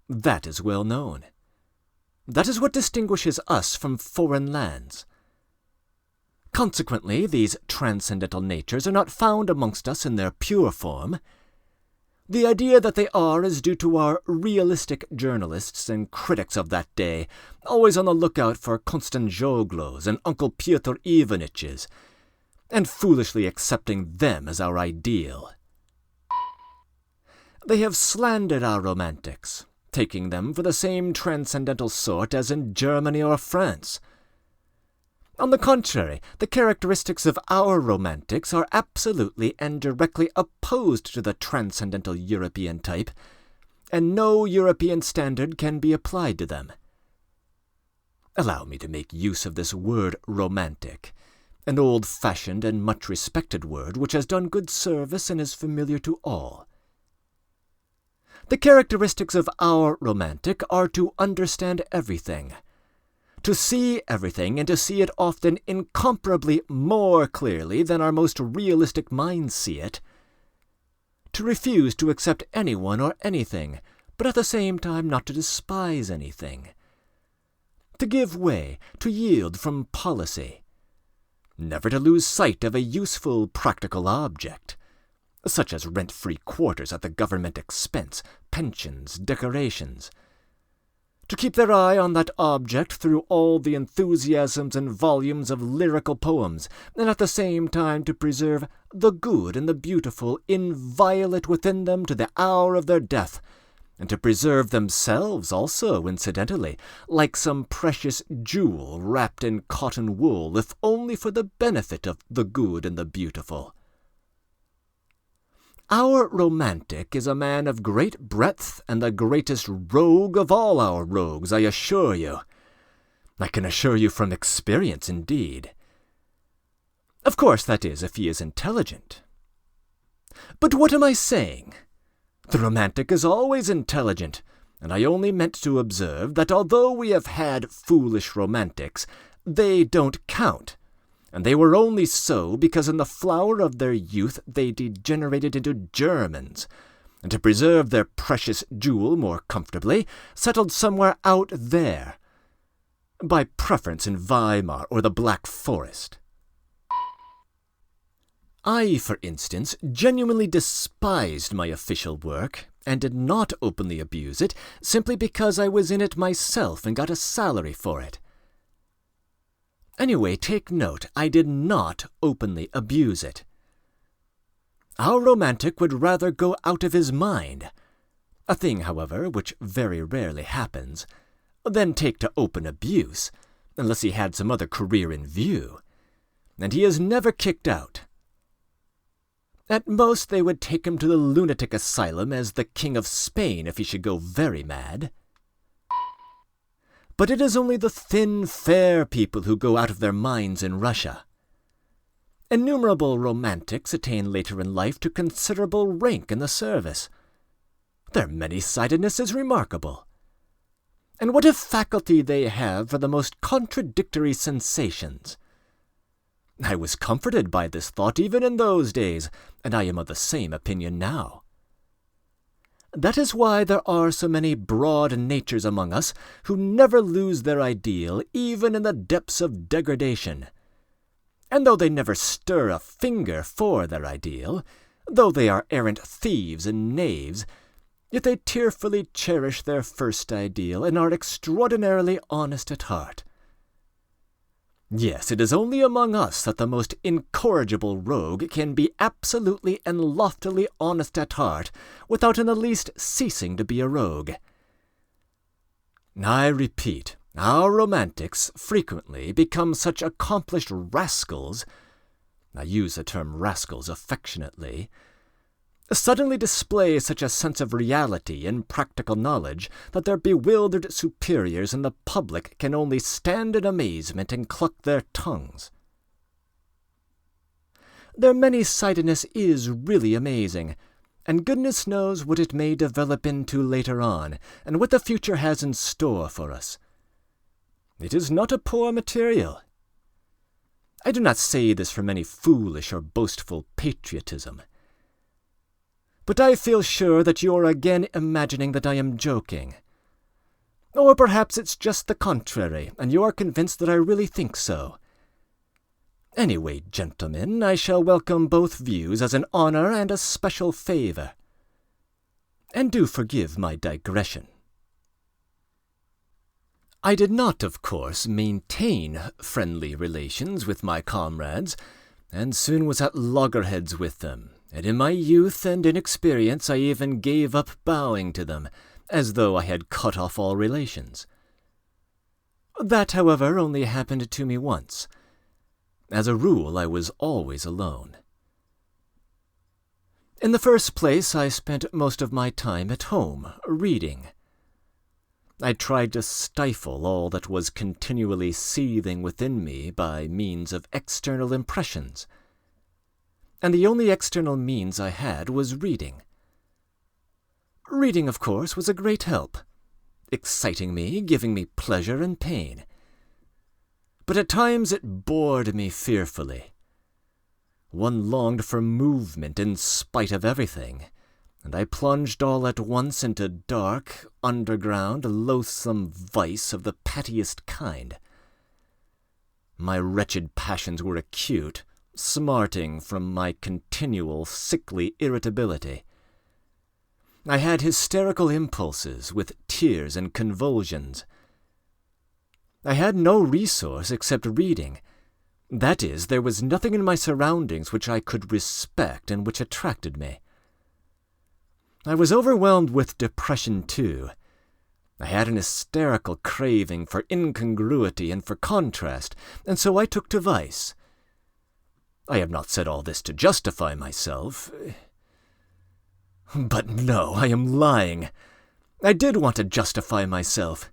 That is well known. That is what distinguishes us from foreign lands. Consequently, these transcendental natures are not found amongst us in their pure form. The idea that they are is due to our realistic journalists and critics of that day, always on the lookout for Konstantinoglos and Uncle Pyotr Ivaniches, and foolishly accepting them as our ideal. They have slandered our romantics, taking them for the same transcendental sort as in Germany or France. On the contrary, the characteristics of our romantics are absolutely and directly opposed to the transcendental European type, and no European standard can be applied to them. Allow me to make use of this word romantic, an old-fashioned and much-respected word which has done good service and is familiar to all. The characteristics of our romantic are to understand everything, to see everything, and to see it often incomparably more clearly than our most realistic minds see it, to refuse to accept anyone or anything, but at the same time not to despise anything, to give way, to yield from policy, never to lose sight of a useful practical object, such as rent-free quarters at the government expense, pensions, decorations, to keep their eye on that object through all the enthusiasms and volumes of lyrical poems, and at the same time to preserve the good and the beautiful inviolate within them to the hour of their death, and to preserve themselves also, incidentally, like some precious jewel wrapped in cotton wool, if only for the benefit of the good and the beautiful. Our romantic is a man of great breadth and the greatest rogue of all our rogues, I assure you. I can assure you from experience, indeed. Of course, that is, if he is intelligent. But what am I saying? The romantic is always intelligent, and I only meant to observe that although we have had foolish romantics, they don't count. And they were only so because in the flower of their youth they degenerated into Germans, and to preserve their precious jewel more comfortably, settled somewhere out there, by preference in Weimar or the Black Forest. I, for instance, genuinely despised my official work, and did not openly abuse it, simply because I was in it myself and got a salary for it. Anyway, take note, I did not openly abuse it. Our romantic would rather go out of his mind, a thing, however, which very rarely happens, than take to open abuse, unless he had some other career in view, and he is never kicked out. At most they would take him to the lunatic asylum as the King of Spain if he should go very mad. But it is only the thin, fair people who go out of their minds in Russia. Innumerable romantics attain later in life to considerable rank in the service. Their many-sidedness is remarkable. And what a faculty they have for the most contradictory sensations! I was comforted by this thought even in those days, and I am of the same opinion now. That is why there are so many broad natures among us who never lose their ideal even in the depths of degradation. And though they never stir a finger for their ideal, though they are arrant thieves and knaves, yet they tearfully cherish their first ideal and are extraordinarily honest at heart. Yes, it is only among us that the most incorrigible rogue can be absolutely and loftily honest at heart without in the least ceasing to be a rogue. I repeat, our romantics frequently become such accomplished rascals, I use the term rascals affectionately, suddenly display such a sense of reality and practical knowledge that their bewildered superiors in the public can only stand in amazement and cluck their tongues. Their many-sidedness is really amazing, and goodness knows what it may develop into later on, and what the future has in store for us. It is not a poor material. I do not say this from any foolish or boastful patriotism. But I feel sure that you are again imagining that I am joking. Or perhaps it's just the contrary, and you are convinced that I really think so. Anyway, gentlemen, I shall welcome both views as an honor and a special favor. And do forgive my digression. I did not, of course, maintain friendly relations with my comrades, and soon was at loggerheads with them. And in my youth and inexperience I even gave up bowing to them, as though I had cut off all relations. That, however, only happened to me once. As a rule, I was always alone. In the first place, I spent most of my time at home, reading. I tried to stifle all that was continually seething within me by means of external impressions. And the only external means I had was reading. Reading, of course, was a great help, exciting me, giving me pleasure and pain. But at times it bored me fearfully. One longed for movement in spite of everything, and I plunged all at once into dark, underground, loathsome vice of the pettiest kind. My wretched passions were acute, smarting from my continual sickly irritability. I had hysterical impulses with tears and convulsions. I had no resource except reading. That is, there was nothing in my surroundings which I could respect and which attracted me. I was overwhelmed with depression, too. I had an hysterical craving for incongruity and for contrast, and so I took to vice. I have not said all this to justify myself. But no, I am lying. I did want to justify myself.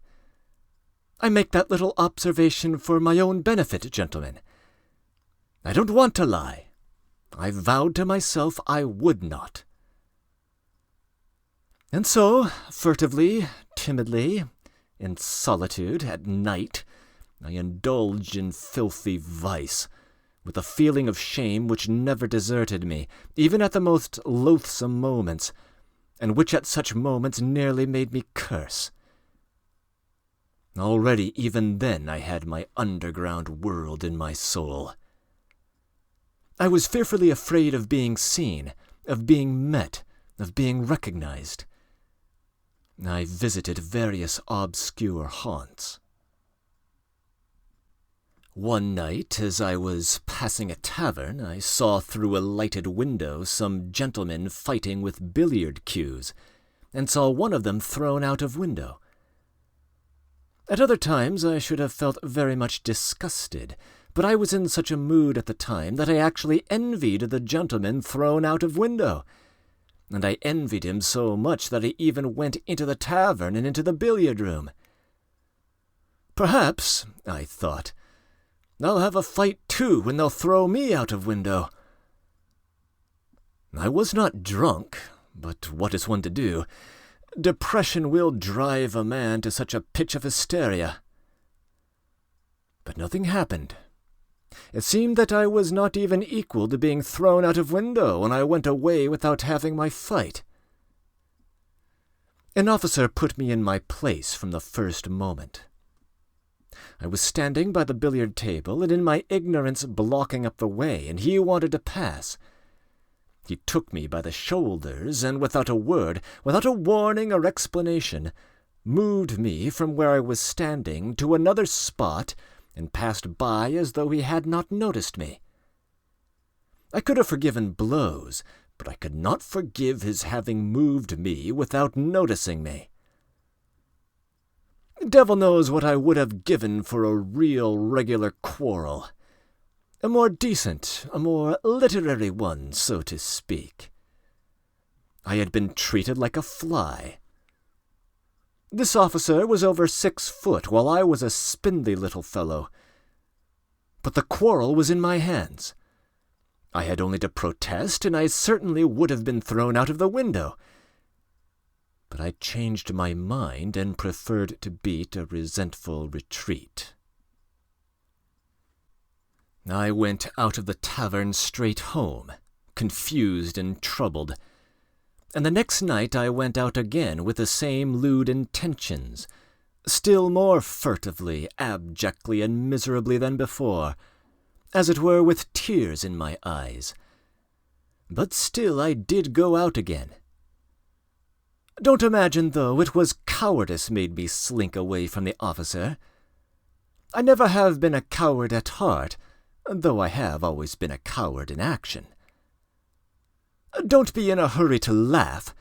I make that little observation for my own benefit, gentlemen. I don't want to lie. I vowed to myself I would not. And so, furtively, timidly, in solitude, at night, I indulged in filthy vice, with a feeling of shame which never deserted me, even at the most loathsome moments, and which at such moments nearly made me curse. Already, even then, I had my underground world in my soul. I was fearfully afraid of being seen, of being met, of being recognized. I visited various obscure haunts. One night, as I was passing a tavern, I saw through a lighted window some gentlemen fighting with billiard cues, and saw one of them thrown out of window. At other times I should have felt very much disgusted, but I was in such a mood at the time that I actually envied the gentleman thrown out of window, and I envied him so much that I even went into the tavern and into the billiard room. Perhaps, I thought, they'll have a fight too when they'll throw me out of window. I was not drunk, but what is one to do? Depression will drive a man to such a pitch of hysteria. But nothing happened. It seemed that I was not even equal to being thrown out of window, and I went away without having my fight. An officer put me in my place from the first moment. I was standing by the billiard table, and in my ignorance blocking up the way, and he wanted to pass. He took me by the shoulders, and without a word, without a warning or explanation, moved me from where I was standing to another spot, and passed by as though he had not noticed me. I could have forgiven blows, but I could not forgive his having moved me without noticing me. Devil knows what I would have given for a real, regular quarrel. A more decent, a more literary one, so to speak. I had been treated like a fly. This officer was over 6 foot, while I was a spindly little fellow. But the quarrel was in my hands. I had only to protest, and I certainly would have been thrown out of the window. But I changed my mind and preferred to beat a resentful retreat. I went out of the tavern straight home, confused and troubled, and the next night I went out again with the same lewd intentions, still more furtively, abjectly, and miserably than before, as it were with tears in my eyes. But still I did go out again. Don't imagine, though, it was cowardice made me slink away from the officer. I never have been a coward at heart, though I have always been a coward in action. Don't be in a hurry to laugh.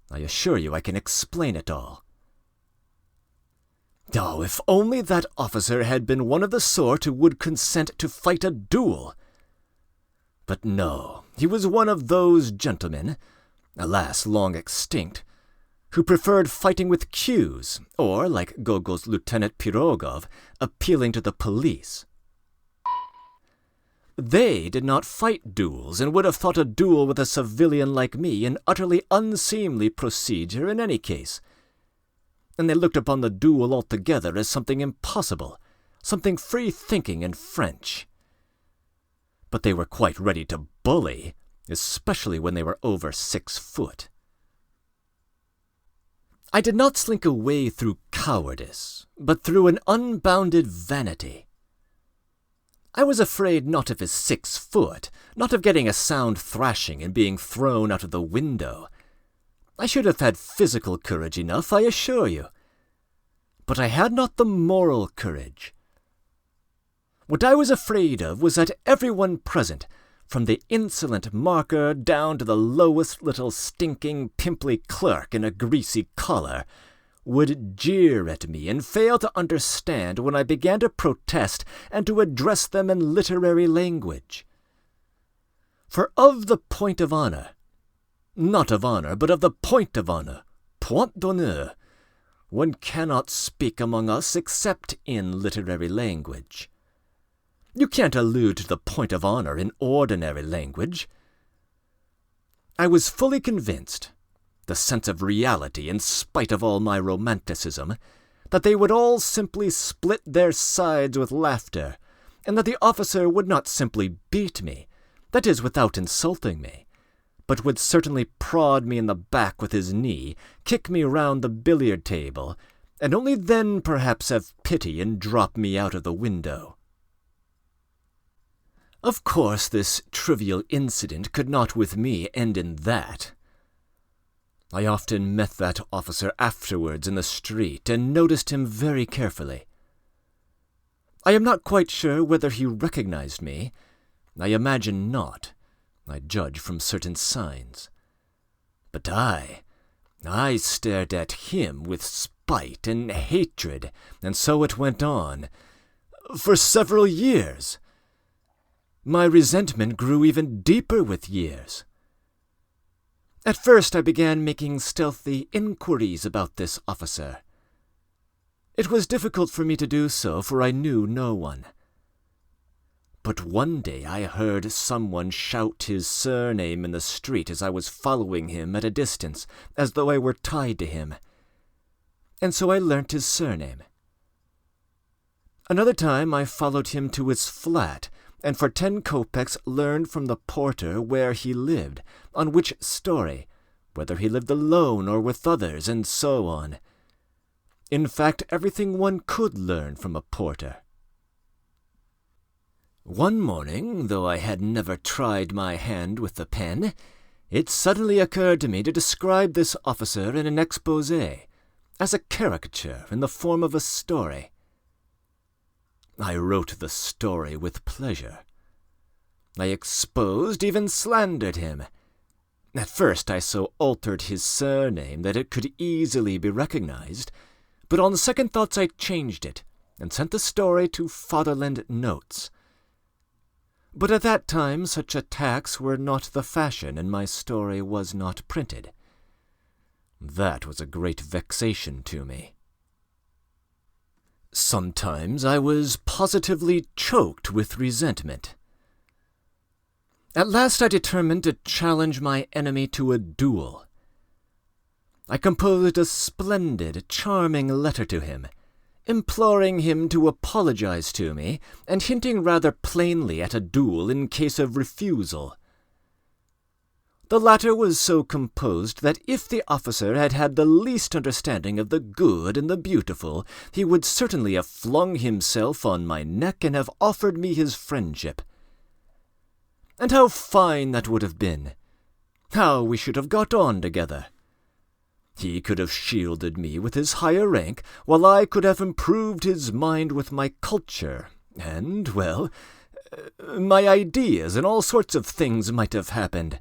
I assure you I can explain it all. Oh, if only that officer had been one of the sort who would consent to fight a duel! But no, he was one of those gentlemen, alas, long extinct, who preferred fighting with cues, or, like Gogol's Lieutenant Pirogov, appealing to the police. They did not fight duels, and would have thought a duel with a civilian like me an utterly unseemly procedure in any case. And they looked upon the duel altogether as something impossible, something free-thinking and French. But they were quite ready to bully, especially when they were over 6 foot. I did not slink away through cowardice, but through an unbounded vanity. I was afraid not of his 6 foot, not of getting a sound thrashing and being thrown out of the window. I should have had physical courage enough, I assure you. But I had not the moral courage. What I was afraid of was that everyone present, from the insolent marker down to the lowest little stinking pimply clerk in a greasy collar, would jeer at me and fail to understand when I began to protest and to address them in literary language. For of the point of honor, not of honor, but of the point of honor, point d'honneur, one cannot speak among us except in literary language. You can't allude to the point of honor in ordinary language. I was fully convinced, the sense of reality in spite of all my romanticism, that they would all simply split their sides with laughter, and that the officer would not simply beat me, that is, without insulting me, but would certainly prod me in the back with his knee, kick me round the billiard table, and only then perhaps have pity and drop me out of the window. Of course, this trivial incident could not with me end in that. I often met that officer afterwards in the street and noticed him very carefully. I am not quite sure whether he recognized me. I imagine not. I judge from certain signs. But I stared at him with spite and hatred, and so it went on, for several years. My resentment grew even deeper with years. At first I began making stealthy inquiries about this officer. It was difficult for me to do so, for I knew no one. But one day I heard someone shout his surname in the street as I was following him at a distance, as though I were tied to him. And so I learnt his surname. Another time I followed him to his flat, and for 10 kopecks learned from the porter where he lived, on which story, whether he lived alone or with others, and so on. In fact, everything one could learn from a porter. One morning, though I had never tried my hand with the pen, it suddenly occurred to me to describe this officer in an exposé, as a caricature in the form of a story. I wrote the story with pleasure. I exposed, even slandered him. At first I so altered his surname that it could easily be recognized, but on second thoughts I changed it, and sent the story to Fatherland Notes. But at that time such attacks were not the fashion, and my story was not printed. That was a great vexation to me. Sometimes I was positively choked with resentment. At last I determined to challenge my enemy to a duel. I composed a splendid, charming letter to him, imploring him to apologize to me, and hinting rather plainly at a duel in case of refusal. The latter was so composed that if the officer had had the least understanding of the good and the beautiful, he would certainly have flung himself on my neck and have offered me his friendship. And how fine that would have been! How we should have got on together! He could have shielded me with his higher rank, while I could have improved his mind with my culture, and, well, my ideas, and all sorts of things might have happened.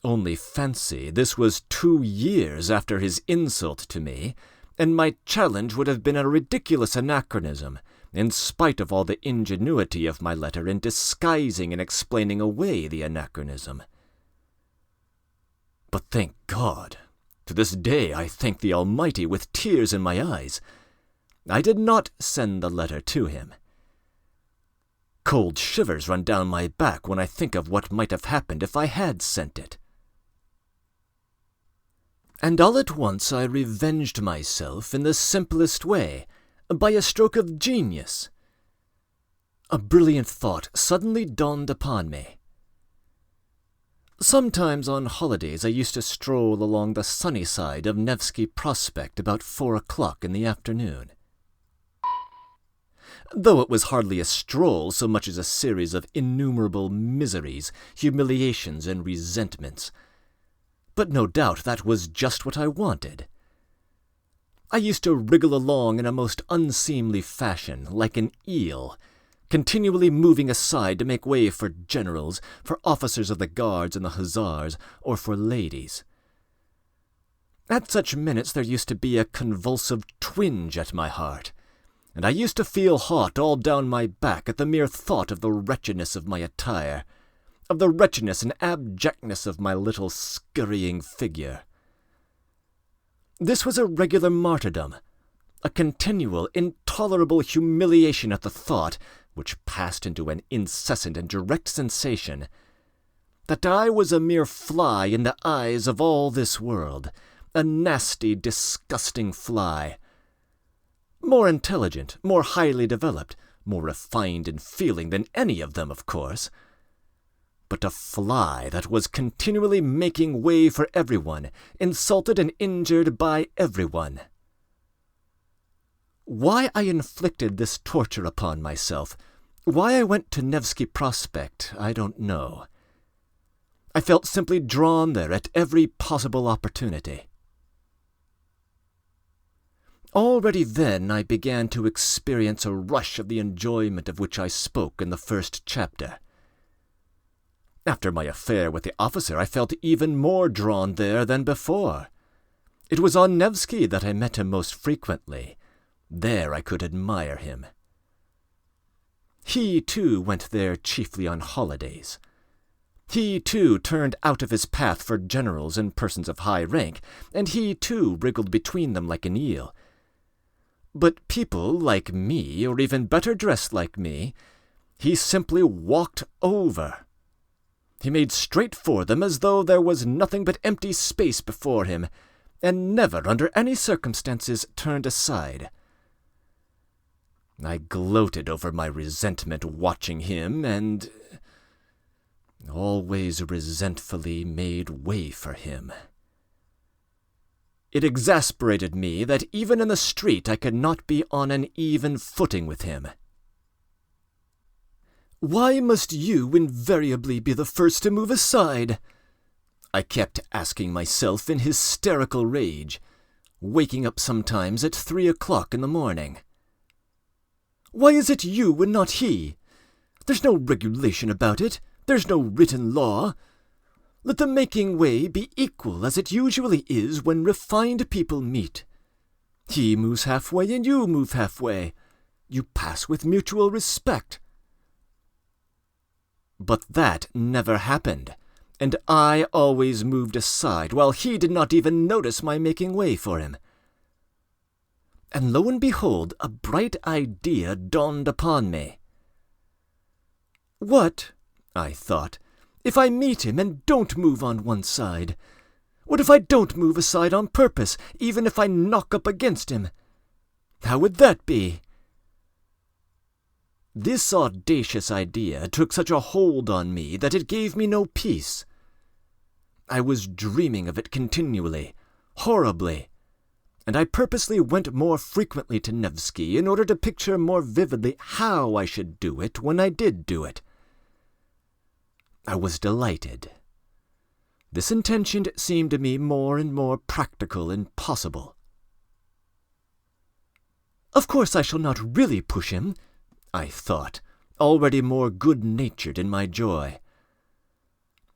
Only fancy, this was 2 years after his insult to me, and my challenge would have been a ridiculous anachronism, in spite of all the ingenuity of my letter in disguising and explaining away the anachronism. But thank God, to this day I thank the Almighty with tears in my eyes, I did not send the letter to him. Cold shivers run down my back when I think of what might have happened if I had sent it. And all at once I revenged myself in the simplest way, by a stroke of genius. A brilliant thought suddenly dawned upon me. Sometimes on holidays I used to stroll along the sunny side of Nevsky Prospect about 4 o'clock in the afternoon. Though it was hardly a stroll so much as a series of innumerable miseries, humiliations, and resentments. But no doubt that was just what I wanted. I used to wriggle along in a most unseemly fashion, like an eel, continually moving aside to make way for generals, for officers of the guards and the hussars, or for ladies. At such minutes there used to be a convulsive twinge at my heart, and I used to feel hot all down my back at the mere thought of the wretchedness of my attire, of the wretchedness and abjectness of my little scurrying figure. This was a regular martyrdom, a continual, intolerable humiliation at the thought, which passed into an incessant and direct sensation, that I was a mere fly in the eyes of all this world, a nasty, disgusting fly, more intelligent, more highly developed, more refined in feeling than any of them, of course, but a fly that was continually making way for everyone, insulted and injured by everyone. Why I inflicted this torture upon myself, why I went to Nevsky Prospect, I don't know. I felt simply drawn there at every possible opportunity. Already then I began to experience a rush of the enjoyment of which I spoke in the first chapter. After my affair with the officer, I felt even more drawn there than before. It was on Nevsky that I met him most frequently. There I could admire him. He, too, went there chiefly on holidays. He, too, turned out of his path for generals and persons of high rank, and he, too, wriggled between them like an eel, But people like me, or even better dressed like me, he simply walked over. He made straight for them as though there was nothing but empty space before him, and never, under any circumstances, turned aside. I gloated over my resentment watching him, and always resentfully made way for him. It exasperated me that even in the street I could not be on an even footing with him. "Why must you invariably be the first to move aside?" I kept asking myself in hysterical rage, waking up sometimes at 3 o'clock in the morning. "Why is it you and not he? There's no regulation about it. There's no written law. Let the making way be equal as it usually is when refined people meet. He moves halfway and you move halfway. You pass with mutual respect." But that never happened, and I always moved aside, while he did not even notice my making way for him. And lo and behold, a bright idea dawned upon me. "What," I thought, "if I meet him and don't move on one side? What if I don't move aside on purpose, even if I knock up against him? How would that be?" This audacious idea took such a hold on me that it gave me no peace. I was dreaming of it continually, horribly, and I purposely went more frequently to Nevsky in order to picture more vividly how I should do it when I did do it. I was delighted. This intention seemed to me more and more practical and possible. "Of course I shall not really push him," I thought, already more good-natured in my joy.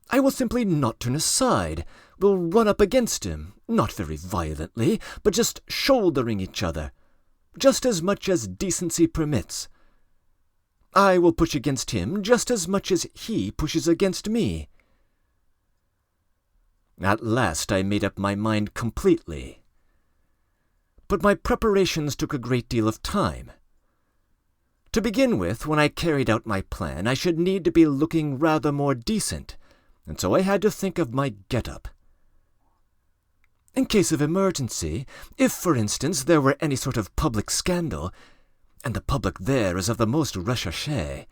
"I will simply not turn aside, will run up against him, not very violently, but just shouldering each other, just as much as decency permits. I will push against him just as much as he pushes against me." At last I made up my mind completely. But my preparations took a great deal of time. To begin with, when I carried out my plan, I should need to be looking rather more decent, and so I had to think of my get-up. In case of emergency, if, for instance, there were any sort of public scandal, and the public there is of the most recherché,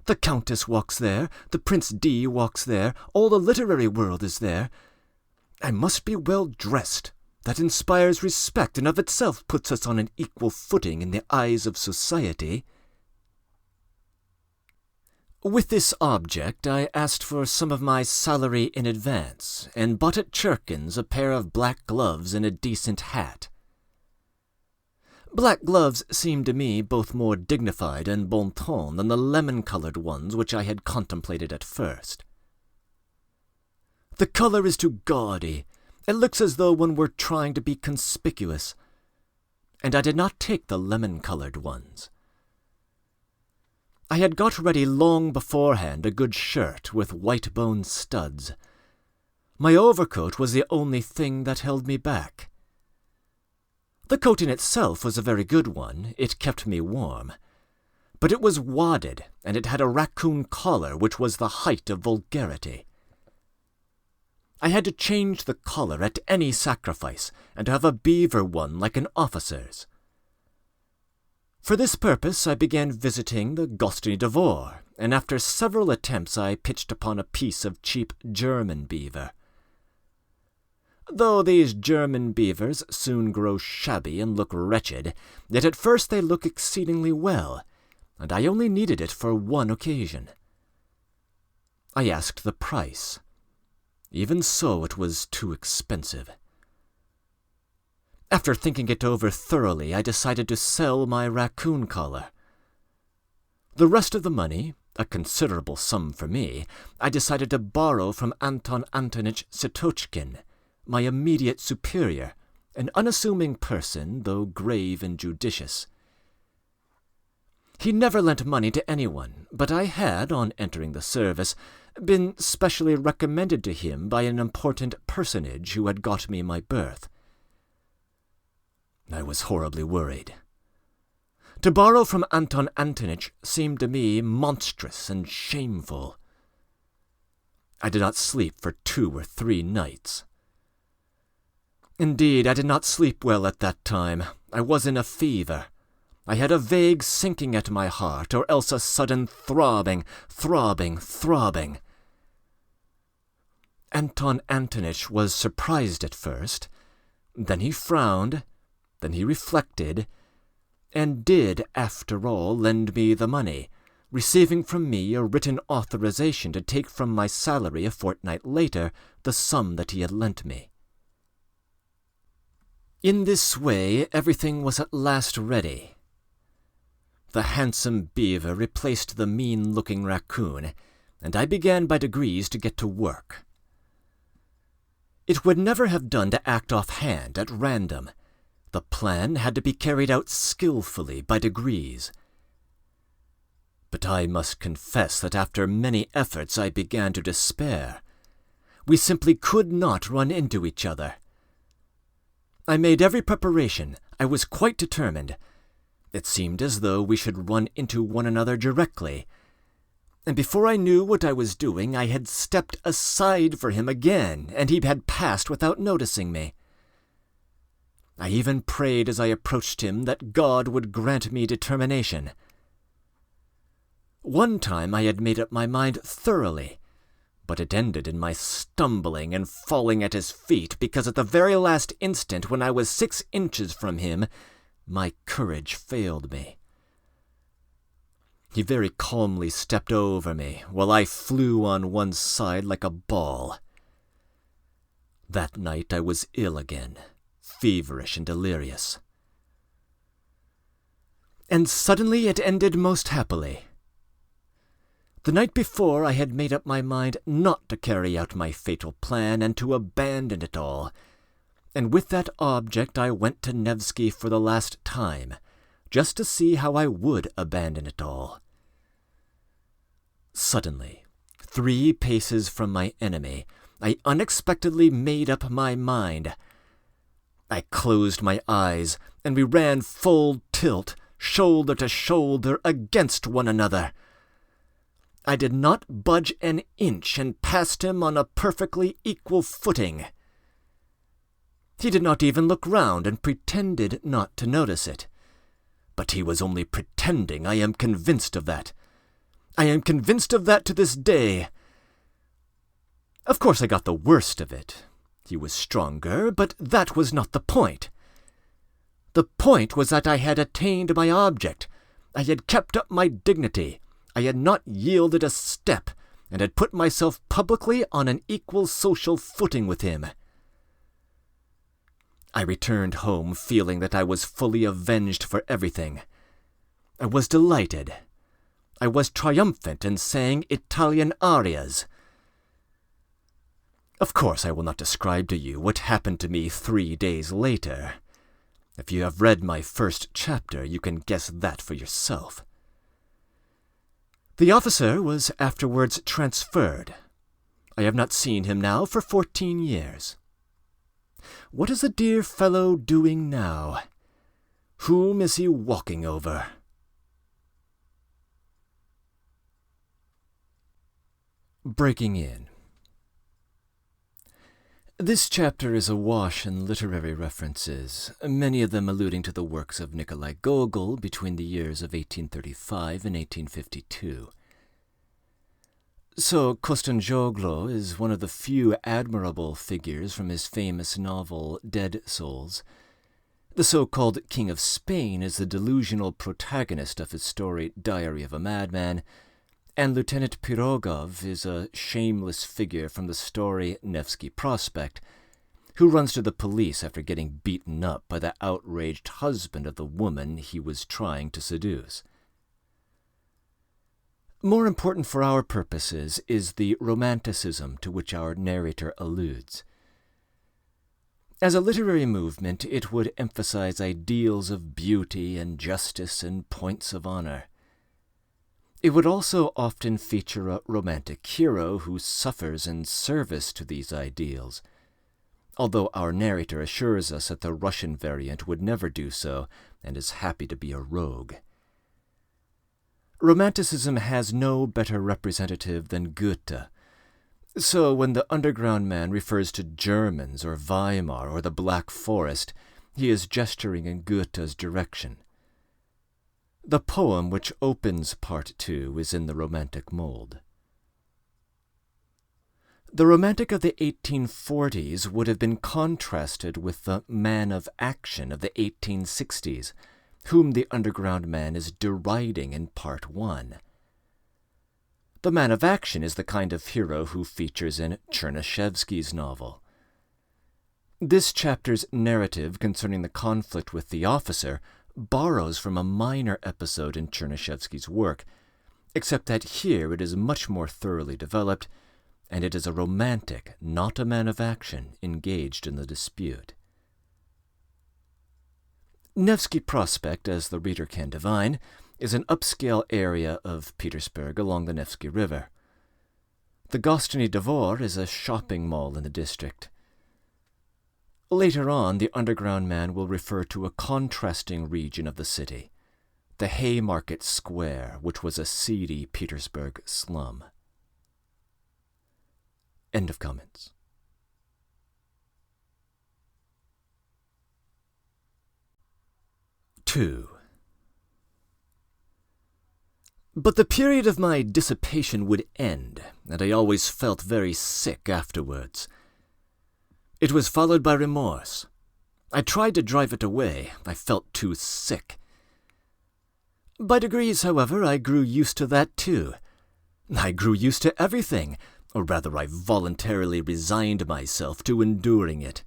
the Countess walks there, the Prince D walks there, all the literary world is there, I must be well dressed. That inspires respect and of itself puts us on an equal footing in the eyes of society. With this object, I asked for some of my salary in advance, and bought at Churkin's a pair of black gloves and a decent hat. Black gloves seemed to me both more dignified and bon ton than the lemon-colored ones which I had contemplated at first. The color is too gaudy. It looks as though one were trying to be conspicuous, and I did not take the lemon-colored ones. I had got ready long beforehand a good shirt with white-bone studs. My overcoat was the only thing that held me back. The coat in itself was a very good one. It kept me warm. But it was wadded, and it had a raccoon collar which was the height of vulgarity. I had to change the collar at any sacrifice, and to have a beaver one like an officer's. For this purpose I began visiting the Gostiny Dvor, and after several attempts I pitched upon a piece of cheap German beaver. Though these German beavers soon grow shabby and look wretched, yet at first they look exceedingly well, and I only needed it for one occasion. I asked the price. Even so, it was too expensive. After thinking it over thoroughly, I decided to sell my raccoon collar. The rest of the money, a considerable sum for me, I decided to borrow from Anton Antonitch Sitochkin, my immediate superior, an unassuming person, though grave and judicious. He never lent money to anyone, but I had, on entering the service, been specially recommended to him by an important personage who had got me my berth. I was horribly worried. To borrow from Anton Antonitch seemed to me monstrous and shameful. I did not sleep for 2 or 3 nights. Indeed, I did not sleep well at that time. I was in a fever. I had a vague sinking at my heart, or else a sudden throbbing. Anton Antonitch was surprised at first. Then he frowned. Then he reflected, and did, after all, lend me the money, receiving from me a written authorization to take from my salary a fortnight later the sum that he had lent me. In this way everything was at last ready. The handsome beaver replaced the mean-looking raccoon, and I began by degrees to get to work. It would never have done to act offhand, at random. The plan had to be carried out skillfully, by degrees. But I must confess that after many efforts I began to despair. We simply could not run into each other. I made every preparation. I was quite determined. It seemed as though we should run into one another directly. And before I knew what I was doing, I had stepped aside for him again, and he had passed without noticing me. I even prayed as I approached him that God would grant me determination. One time I had made up my mind thoroughly, but it ended in my stumbling and falling at his feet, because at the very last instant, when I was 6 inches from him, my courage failed me. He very calmly stepped over me, while I flew on one side like a ball. That night I was ill again, feverish and delirious. And suddenly it ended most happily. The night before I had made up my mind not to carry out my fatal plan and to abandon it all, and with that object I went to Nevsky for the last time, just to see how I would abandon it all. Suddenly, 3 paces from my enemy, I unexpectedly made up my mind. I closed my eyes, and we ran full tilt, shoulder to shoulder, against one another. I did not budge an inch, and passed him on a perfectly equal footing. He did not even look round, and pretended not to notice it. But he was only pretending. I am convinced of that. I am convinced of that to this day. Of course I got the worst of it. He was stronger, but that was not the point. The point was that I had attained my object. I had kept up my dignity. I had not yielded a step, and had put myself publicly on an equal social footing with him. I returned home feeling that I was fully avenged for everything. I was delighted. I was triumphant and sang Italian arias. Of course I will not describe to you what happened to me 3 days later. If you have read my first chapter, you can guess that for yourself. The officer was afterwards transferred. I have not seen him now for 14 years. What is the dear fellow doing now? Whom is he walking over? Breaking in. This chapter is awash in literary references, many of them alluding to the works of Nikolai Gogol between the years of 1835 and 1852. So Kostanzhoglo is one of the few admirable figures from his famous novel Dead Souls. The so-called King of Spain is the delusional protagonist of his story Diary of a Madman, and Lieutenant Pirogov is a shameless figure from the story Nevsky Prospect, who runs to the police after getting beaten up by the outraged husband of the woman he was trying to seduce. More important for our purposes is the romanticism to which our narrator alludes. As a literary movement, it would emphasize ideals of beauty and justice and points of honor. It would also often feature a romantic hero who suffers in service to these ideals, although our narrator assures us that the Russian variant would never do so and is happy to be a rogue. Romanticism has no better representative than Goethe. So when the underground man refers to Germans or Weimar or the Black Forest, he is gesturing in Goethe's direction. The poem which opens Part 2 is in the Romantic mold. The Romantic of the 1840s would have been contrasted with the man of action of the 1860s, whom the underground man is deriding in Part 1. The man of action is the kind of hero who features in Chernyshevsky's novel. This chapter's narrative concerning the conflict with the officer borrows from a minor episode in Chernyshevsky's work, except that here it is much more thoroughly developed, and it is a romantic, not a man of action, engaged in the dispute. Nevsky Prospect, as the reader can divine, is an upscale area of Petersburg along the Nevsky River. The Gostiny Dvor is a shopping mall in the district. Later on, the underground man will refer to a contrasting region of the city, the Haymarket Square, which was a seedy Petersburg slum. End of comments. II. But the period of my dissipation would end, and I always felt very sick afterwards. It was followed by remorse. I tried to drive it away. I felt too sick. By degrees, however, I grew used to that too. I grew used to everything, or rather I voluntarily resigned myself to enduring it.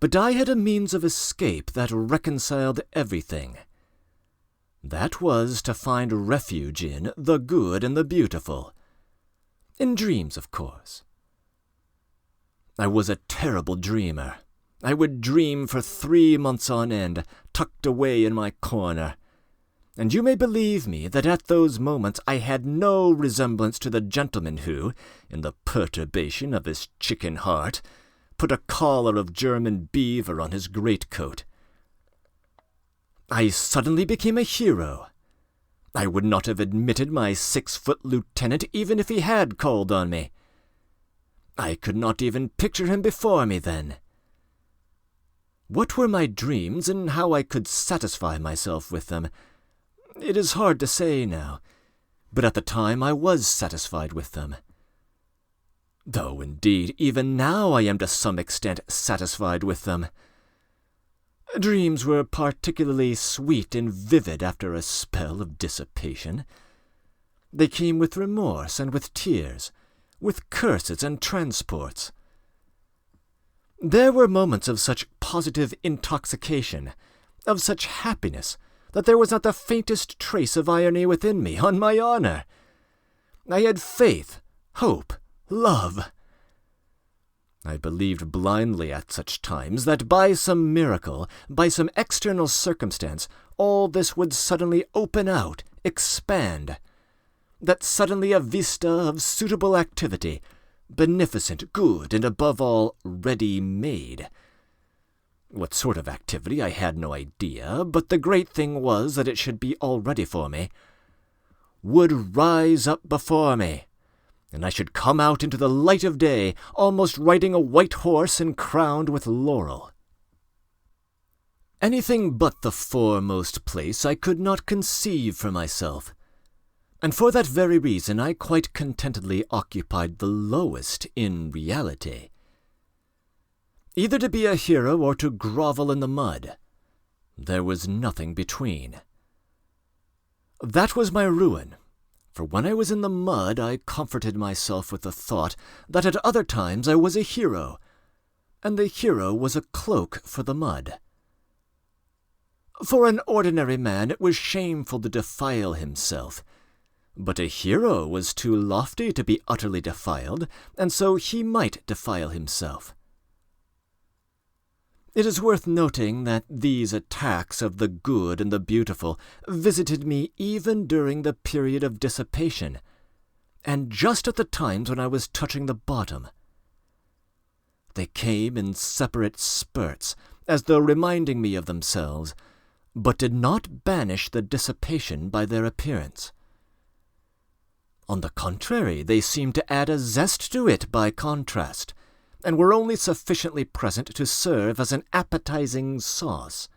But I had a means of escape that reconciled everything. That was to find refuge in the good and the beautiful. In dreams, of course. I was a terrible dreamer. I would dream for 3 months on end, tucked away in my corner. And you may believe me that at those moments I had no resemblance to the gentleman who, in the perturbation of his chicken heart, put a collar of German beaver on his greatcoat. I suddenly became a hero. I would not have admitted my 6-foot lieutenant even if he had called on me. I could not even picture him before me then. What were my dreams, and how I could satisfy myself with them? It is hard to say now, but at the time I was satisfied with them. Though, indeed, even now I am to some extent satisfied with them. Dreams were particularly sweet and vivid after a spell of dissipation. They came with remorse and with tears, with curses and transports. There were moments of such positive intoxication, of such happiness, that there was not the faintest trace of irony within me, on my honor. I had faith, hope, love. I believed blindly at such times that by some miracle, by some external circumstance, all this would suddenly open out, expand, that suddenly a vista of suitable activity, beneficent, good, and above all, ready-made. What sort of activity I had no idea, but the great thing was that it should be all ready for me, would rise up before me, and I should come out into the light of day, almost riding a white horse and crowned with laurel. Anything but the foremost place I could not conceive for myself, and for that very reason I quite contentedly occupied the lowest in reality. Either to be a hero or to grovel in the mud. There was nothing between. That was my ruin, for when I was in the mud I comforted myself with the thought that at other times I was a hero, and the hero was a cloak for the mud. For an ordinary man it was shameful to defile himself, but a hero was too lofty to be utterly defiled, and so he might defile himself. It is worth noting that these attacks of the good and the beautiful visited me even during the period of dissipation, and just at the times when I was touching the bottom. They came in separate spurts, as though reminding me of themselves, but did not banish the dissipation by their appearance. On the contrary, they seemed to add a zest to it by contrast, and were only sufficiently present to serve as an appetizing sauce.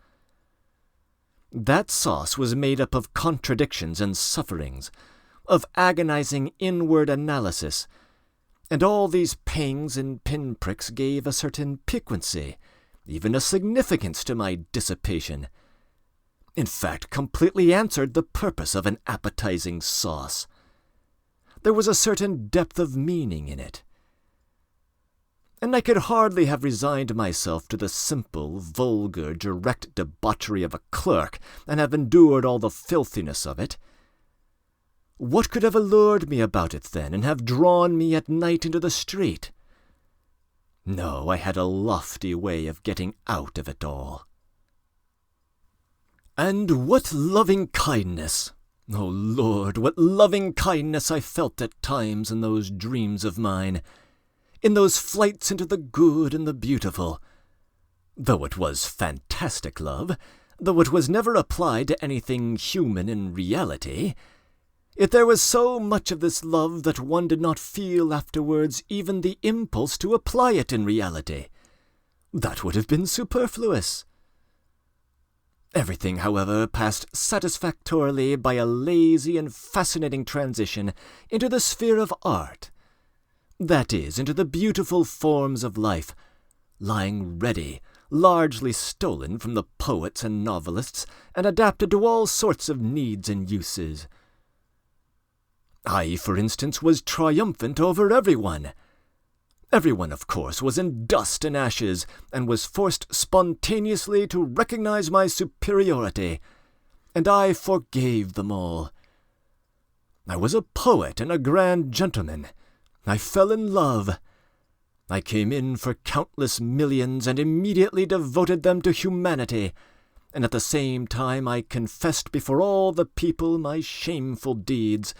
That sauce was made up of contradictions and sufferings, of agonizing inward analysis, and all these pangs and pinpricks gave a certain piquancy, even a significance to my dissipation. In fact, completely answered the purpose of an appetizing sauce. There was a certain depth of meaning in it. And I could hardly have resigned myself to the simple, vulgar, direct debauchery of a clerk, and have endured all the filthiness of it. What could have allured me about it then, and have drawn me at night into the street? No, I had a lofty way of getting out of it all. And what loving kindness! Oh, Lord, what loving kindness I felt at times in those dreams of mine, in those flights into the good and the beautiful. Though it was fantastic love, though it was never applied to anything human in reality, yet there was so much of this love that one did not feel afterwards even the impulse to apply it in reality. That would have been superfluous. Everything, however, passed satisfactorily by a lazy and fascinating transition into the sphere of art, that is, into the beautiful forms of life, lying ready, largely stolen from the poets and novelists, and adapted to all sorts of needs and uses. I, for instance, was triumphant over everyone. Everyone, of course, was in dust and ashes, and was forced spontaneously to recognize my superiority, and I forgave them all. I was a poet and a grand gentleman. I fell in love. I came in for countless millions and immediately devoted them to humanity, and at the same time I confessed before all the people my shameful deeds,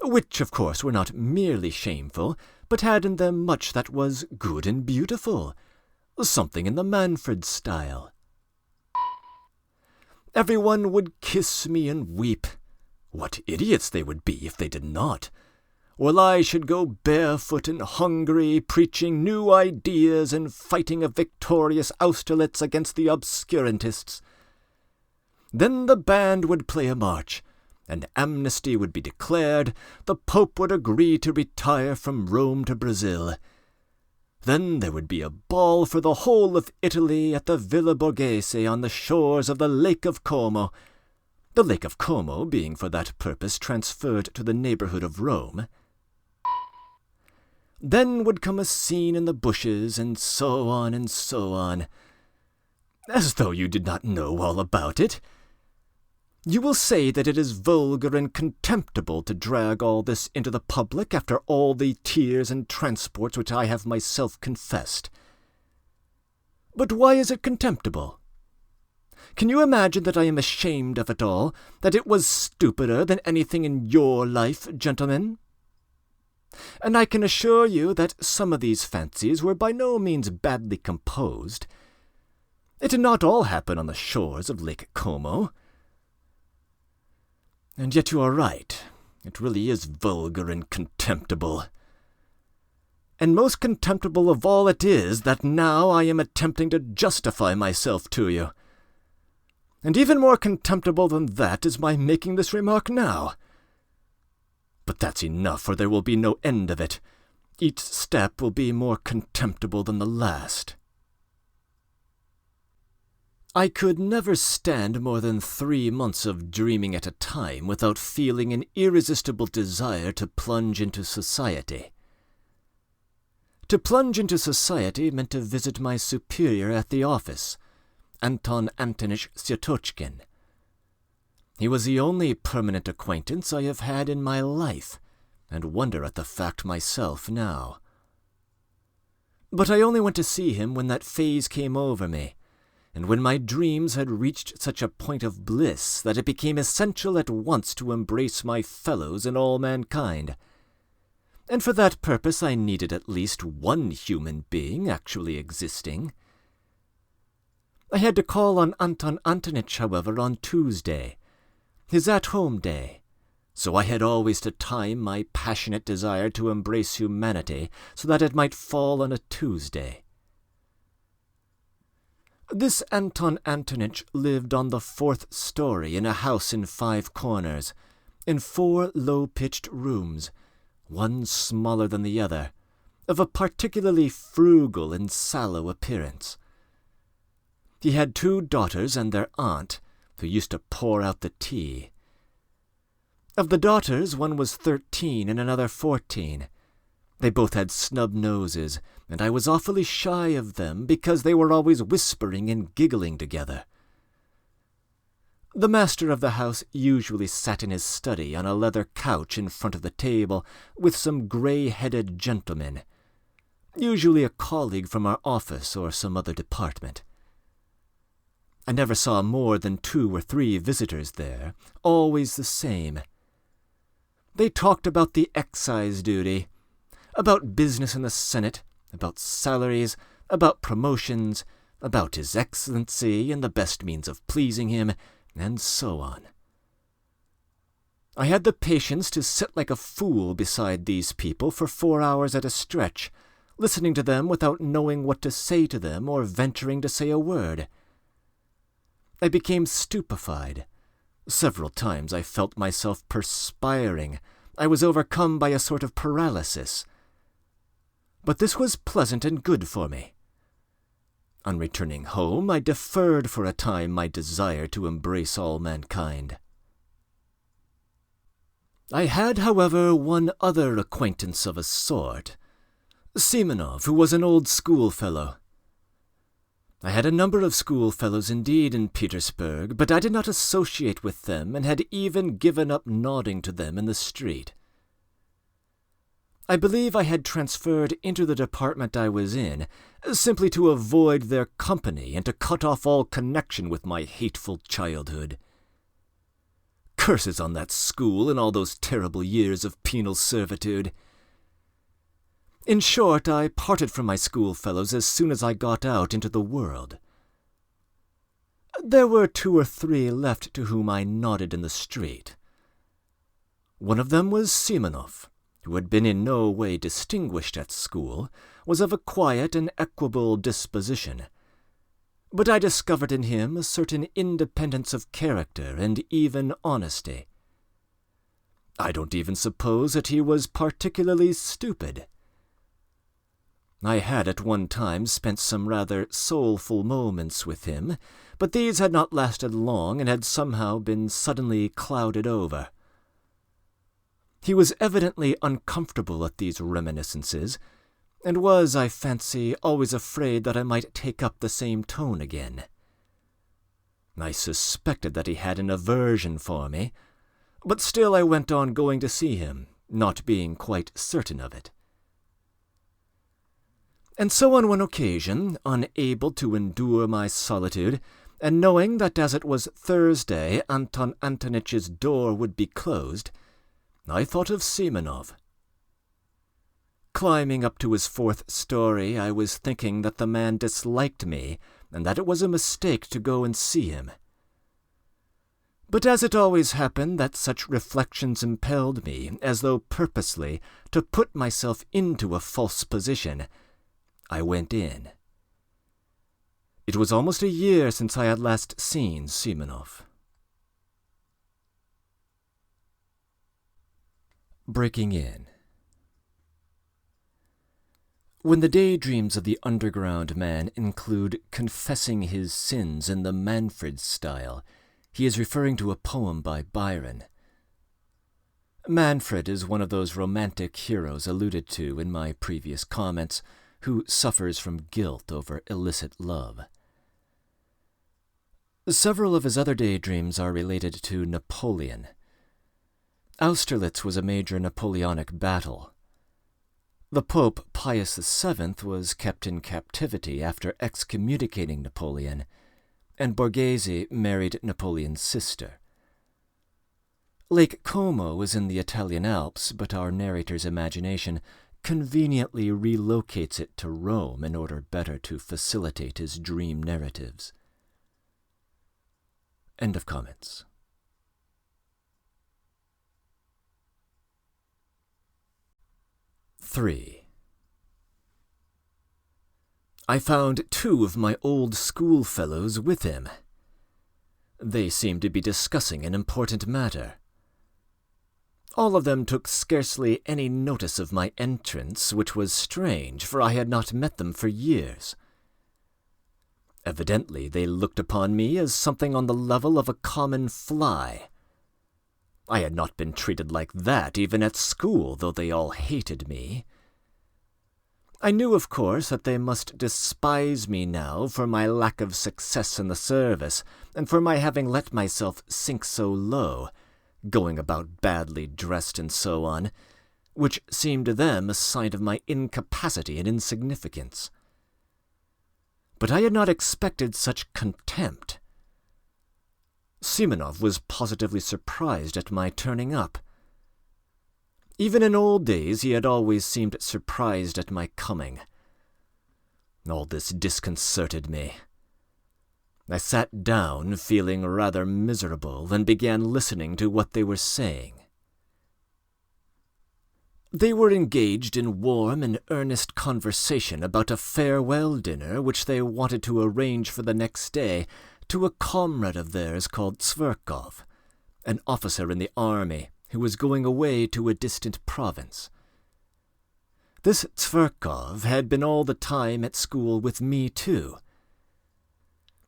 which, of course, were not merely shameful, but had in them much that was good and beautiful, something in the Manfred style. Everyone would kiss me and weep. What idiots they would be if they did not! While I should go barefoot and hungry, preaching new ideas and fighting a victorious Austerlitz against the obscurantists. Then the band would play a march, an amnesty would be declared, the Pope would agree to retire from Rome to Brazil. Then there would be a ball for the whole of Italy at the Villa Borghese on the shores of the Lake of Como, the Lake of Como being for that purpose transferred to the neighborhood of Rome. Then would come a scene in the bushes, and so on and so on. As though you did not know all about it. You will say that it is vulgar and contemptible to drag all this into the public after all the tears and transports which I have myself confessed. But why is it contemptible? Can you imagine that I am ashamed of it all, that it was stupider than anything in your life, gentlemen? And I can assure you that some of these fancies were by no means badly composed. It did not all happen on the shores of Lake Como. And yet you are right. It really is vulgar and contemptible. And most contemptible of all it is that now I am attempting to justify myself to you. And even more contemptible than that is my making this remark now. But that's enough, for there will be no end of it. Each step will be more contemptible than the last. I could never stand more than 3 months of dreaming at a time without feeling an irresistible desire to plunge into society. To plunge into society meant to visit my superior at the office, Anton Antonich Syatochkin. He was the only permanent acquaintance I have had in my life, and wonder at the fact myself now. But I only went to see him when that phase came over me, and when my dreams had reached such a point of bliss that it became essential at once to embrace my fellows and all mankind. And for that purpose I needed at least one human being actually existing. I had to call on Anton Antonitch, however, on Tuesday, his at-home day, so I had always to time my passionate desire to embrace humanity so that it might fall on a Tuesday. This Anton Antonitch lived on the 4th story in a house in 5 corners, in 4 low-pitched rooms, one smaller than the other, of a particularly frugal and sallow appearance. He had 2 daughters and their aunt, who used to pour out the tea. Of the daughters, one was 13 and another 14. They both had snub noses, and I was awfully shy of them because they were always whispering and giggling together. The master of the house usually sat in his study on a leather couch in front of the table with some grey-headed gentleman, usually a colleague from our office or some other department. I never saw more than 2 or 3 visitors there, always the same. They talked about the excise duty, about business in the Senate, about salaries, about promotions, about His Excellency and the best means of pleasing him, and so on. I had the patience to sit like a fool beside these people for 4 hours at a stretch, listening to them without knowing what to say to them or venturing to say a word. I became stupefied. Several times I felt myself perspiring. I was overcome by a sort of paralysis. But this was pleasant and good for me. On returning home, I deferred for a time my desire to embrace all mankind. I had, however, one other acquaintance of a sort, Simonov, who was an old schoolfellow. I had a number of schoolfellows indeed in Petersburg, but I did not associate with them and had even given up nodding to them in the street. I believe I had transferred into the department I was in, simply to avoid their company and to cut off all connection with my hateful childhood. Curses on that school and all those terrible years of penal servitude. In short, I parted from my schoolfellows as soon as I got out into the world. There were 2 or 3 left to whom I nodded in the street. One of them was Simonov, who had been in no way distinguished at school, was of a quiet and equable disposition, but I discovered in him a certain independence of character and even honesty. I don't even suppose that he was particularly stupid. I had at one time spent some rather soulful moments with him, but these had not lasted long and had somehow been suddenly clouded over. He was evidently uncomfortable at these reminiscences, and was, I fancy, always afraid that I might take up the same tone again. I suspected that he had an aversion for me, but still I went on going to see him, not being quite certain of it. And so on one occasion, unable to endure my solitude, and knowing that as it was Thursday Anton Antonitch's door would be closed, I thought of Simonov. Climbing up to his 4th story, I was thinking that the man disliked me, and that it was a mistake to go and see him. But as it always happened that such reflections impelled me, as though purposely, to put myself into a false position, I went in. It was almost a year since I had last seen Simonov. Breaking in. When the daydreams of the underground man include confessing his sins in the Manfred style, he is referring to a poem by Byron. Manfred is one of those romantic heroes alluded to in my previous comments, who suffers from guilt over illicit love. Several of his other daydreams are related to Napoleon. Austerlitz was a major Napoleonic battle. The Pope Pius VII was kept in captivity after excommunicating Napoleon, and Borghese married Napoleon's sister. Lake Como is in the Italian Alps, but our narrator's imagination conveniently relocates it to Rome in order better to facilitate his dream narratives. End of comments. III. I found 2 of my old schoolfellows with him. They seemed to be discussing an important matter. All of them took scarcely any notice of my entrance, which was strange, for I had not met them for years. Evidently they looked upon me as something on the level of a common fly. I had not been treated like that even at school, though they all hated me. I knew, of course, that they must despise me now for my lack of success in the service, and for my having let myself sink so low, going about badly dressed and so on, which seemed to them a sign of my incapacity and insignificance. But I had not expected such contempt. Simonov was positively surprised at my turning up. Even in old days he had always seemed surprised at my coming. All this disconcerted me. I sat down, feeling rather miserable, and began listening to what they were saying. They were engaged in warm and earnest conversation about a farewell dinner which they wanted to arrange for the next day to a comrade of theirs called Tverkov, an officer in the army who was going away to a distant province. This Tverkov had been all the time at school with me too.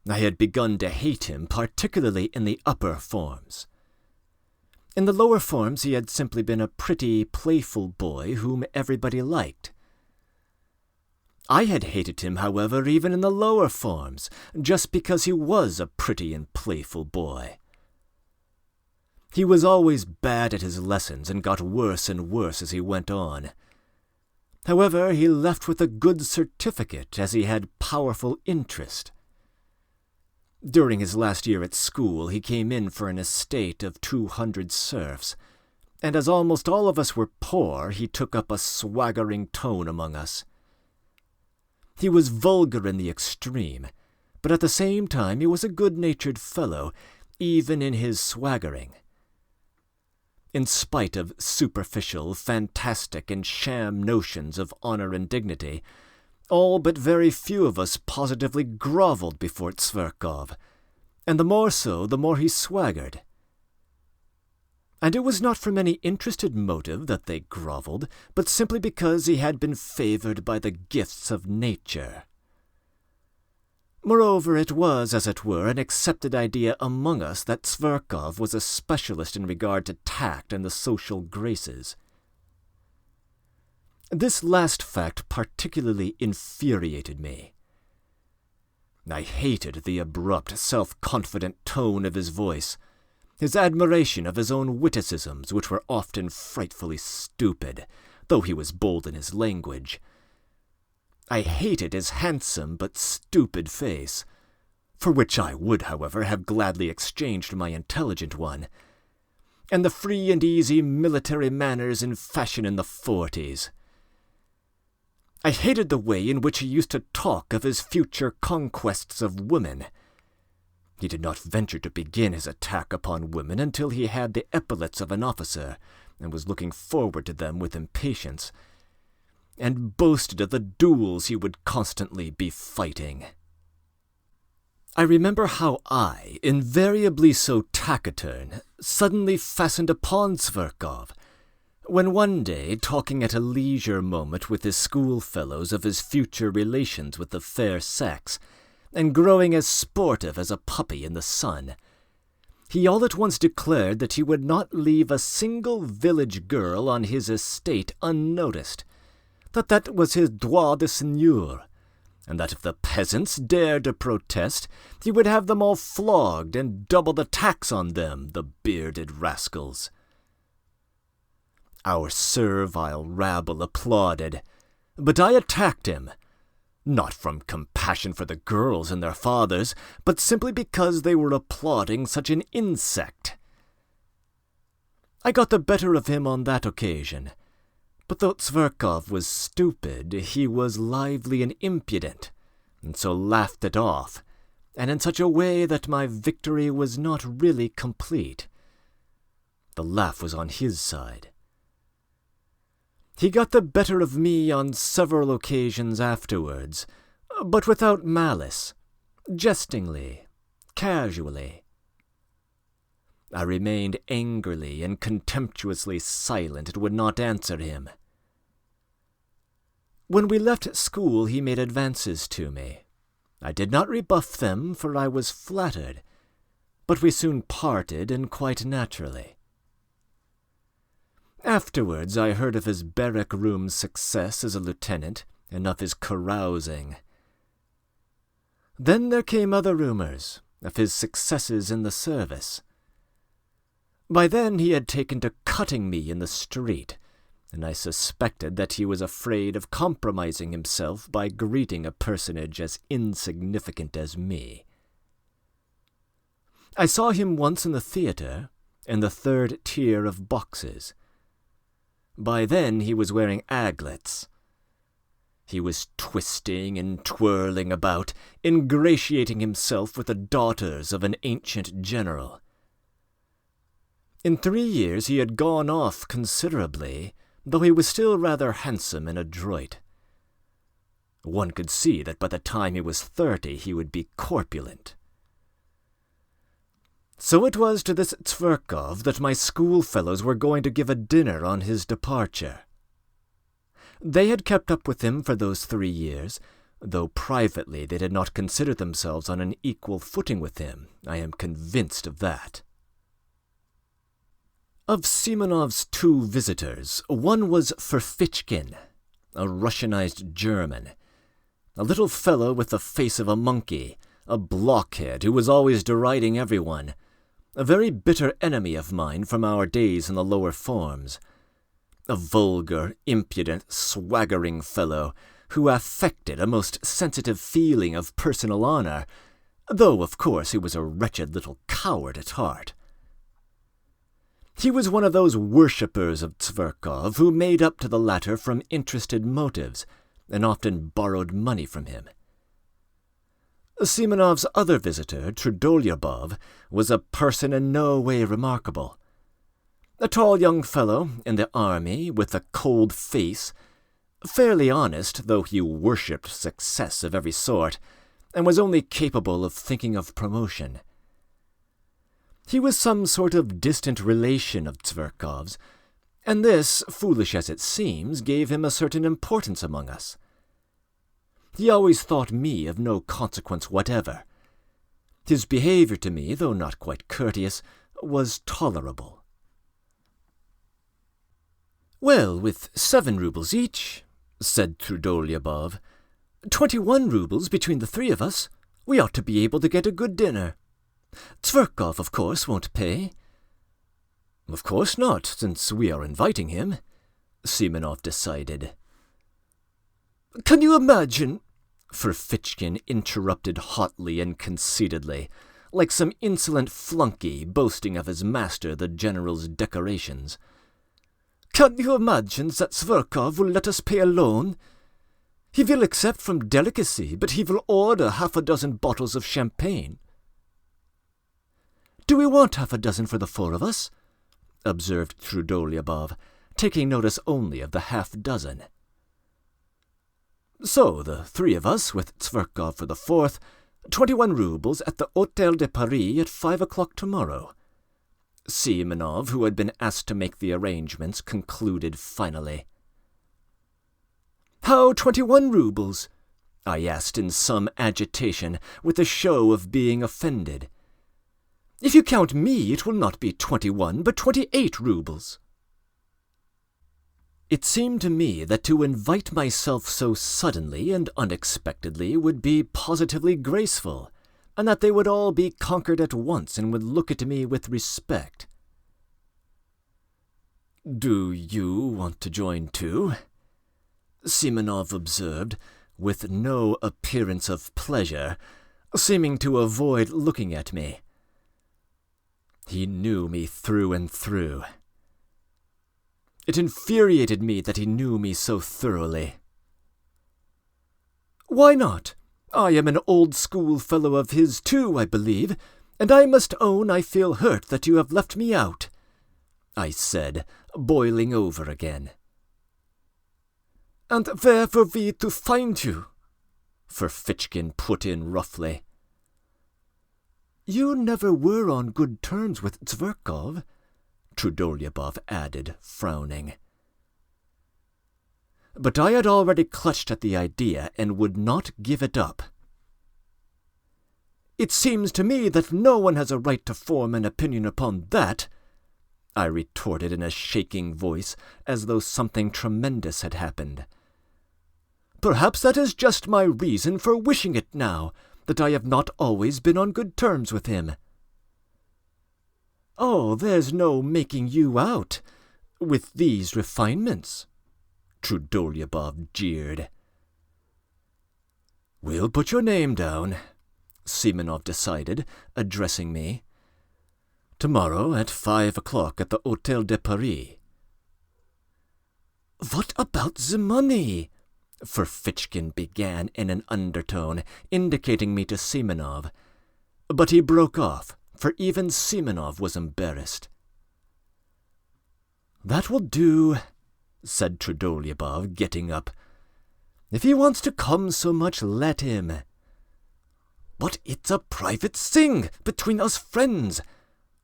I had begun to hate him, particularly in the upper forms. In the lower forms he had simply been a pretty, playful boy whom everybody liked. I had hated him, however, even in the lower forms, just because he was a pretty and playful boy. He was always bad at his lessons and got worse and worse as he went on. However, he left with a good certificate, as he had powerful interest. During his last year at school, he came in for an estate of 200 serfs, and as almost all of us were poor, he took up a swaggering tone among us. He was vulgar in the extreme, but at the same time he was a good-natured fellow, even in his swaggering. In spite of superficial, fantastic, and sham notions of honor and dignity, all but very few of us positively grovelled before Tverkov, and the more so, the more he swaggered. And it was not from any interested motive that they grovelled, but simply because he had been favoured by the gifts of nature. Moreover, it was, as it were, an accepted idea among us that Tverkov was a specialist in regard to tact and the social graces. This last fact particularly infuriated me. I hated the abrupt, self-confident tone of his voice, his admiration of his own witticisms, which were often frightfully stupid, though he was bold in his language. I hated his handsome but stupid face, for which I would, however, have gladly exchanged my intelligent one, and the free and easy military manners in fashion in the 40s. I hated the way in which he used to talk of his future conquests of women. He did not venture to begin his attack upon women until he had the epaulets of an officer, and was looking forward to them with impatience, and boasted of the duels he would constantly be fighting. I remember how I, invariably so taciturn, suddenly fastened upon Tverkov, when one day, talking at a leisure moment with his schoolfellows of his future relations with the fair sex, and growing as sportive as a puppy in the sun, he all at once declared that he would not leave a single village girl on his estate unnoticed, that was his droit de seigneur, and that if the peasants dared to protest, he would have them all flogged and double the tax on them, the bearded rascals. Our servile rabble applauded, but I attacked him, not from compassion for the girls and their fathers, but simply because they were applauding such an insect. I got the better of him on that occasion, but though Tverkov was stupid, he was lively and impudent, and so laughed it off, and in such a way that my victory was not really complete. The laugh was on his side. He got the better of me on several occasions afterwards, but without malice, jestingly, casually. I remained angrily and contemptuously silent and would not answer him. When we left school, he made advances to me. I did not rebuff them, for I was flattered, but we soon parted, and quite naturally. Afterwards I heard of his barrack-room success as a lieutenant, and of his carousing. Then there came other rumors of his successes in the service. By then he had taken to cutting me in the street, and I suspected that he was afraid of compromising himself by greeting a personage as insignificant as me. I saw him once in the theatre, in the third tier of boxes. By then he was wearing aglets. He was twisting and twirling about, ingratiating himself with the daughters of an ancient general. In 3 years he had gone off considerably, though he was still rather handsome and adroit. One could see that by the time he was 30 he would be corpulent. So it was to this Tverkov that my schoolfellows were going to give a dinner on his departure. They had kept up with him for those 3 years, though privately they did not consider themselves on an equal footing with him. I am convinced of that. Of Simonov's 2 visitors, one was Ferfitchkin, a Russianized German, a little fellow with the face of a monkey, a blockhead who was always deriding everyone, a very bitter enemy of mine from our days in the lower forms, a vulgar, impudent, swaggering fellow who affected a most sensitive feeling of personal honor, though, of course, he was a wretched little coward at heart. He was one of those worshippers of Tverkov who made up to the latter from interested motives, and often borrowed money from him. Simonov's other visitor, Trudolyubov, was a person in no way remarkable. A tall young fellow in the army, with a cold face, fairly honest, though he worshipped success of every sort, and was only capable of thinking of promotion. He was some sort of distant relation of Tverkov's, and this, foolish as it seems, gave him a certain importance among us. He always thought me of no consequence whatever. His behavior to me, though not quite courteous, was tolerable. "Well, with 7 rubles each," said Trudolyubov, 21 rubles between the 3 of us, we ought to be able to get a good dinner. Tverkov, of course, won't pay." "Of course not, since we are inviting him," Simonov decided. "Can you imagine?" Ferfitchkin interrupted hotly and conceitedly, like some insolent flunky boasting of his master the general's decorations. "Can you imagine that Tverkov will let us pay alone? He will accept from delicacy, but he will order 6 bottles of champagne." "Do we want 6 for the 4 of us?" observed Trudolyubov, taking notice only of the 6. "So the 3 of us, with Tverkov for the 4th, 21 rubles at the Hôtel de Paris at 5 o'clock tomorrow," Simonov, who had been asked to make the arrangements, concluded finally. "How 21 rubles?" I asked in some agitation, with a show of being offended. "If you count me, it will not be 21, but 28 rubles." It seemed to me that to invite myself so suddenly and unexpectedly would be positively graceful, and that they would all be conquered at once and would look at me with respect. "Do you want to join too?" Simonov observed, with no appearance of pleasure, seeming to avoid looking at me. He knew me through and through. It infuriated me that he knew me so thoroughly. "Why not? I am an old-school fellow of his, too, I believe, and I must own I feel hurt that you have left me out," I said, boiling over again. "And where were we to find you?" Ferfitchkin put in roughly. "You never were on good terms with Tverkov," Trudolyubov added, frowning. But I had already clutched at the idea and would not give it up. "It seems to me that no one has a right to form an opinion upon that," I retorted in a shaking voice, as though something tremendous had happened. "Perhaps that is just my reason for wishing it now, that I have not always been on good terms with him." "Oh, there's no making you out, with these refinements," Trudolyubov jeered. "We'll put your name down," Simonov decided, addressing me. "Tomorrow at 5 o'clock at the Hôtel de Paris." "What about the money?" Ferfitchkin began in an undertone, indicating me to Simonov. But he broke off, for even Simonov was embarrassed. "That will do," said Trudolyubov, getting up. "If he wants to come so much, let him." "But it's a private thing between us friends,"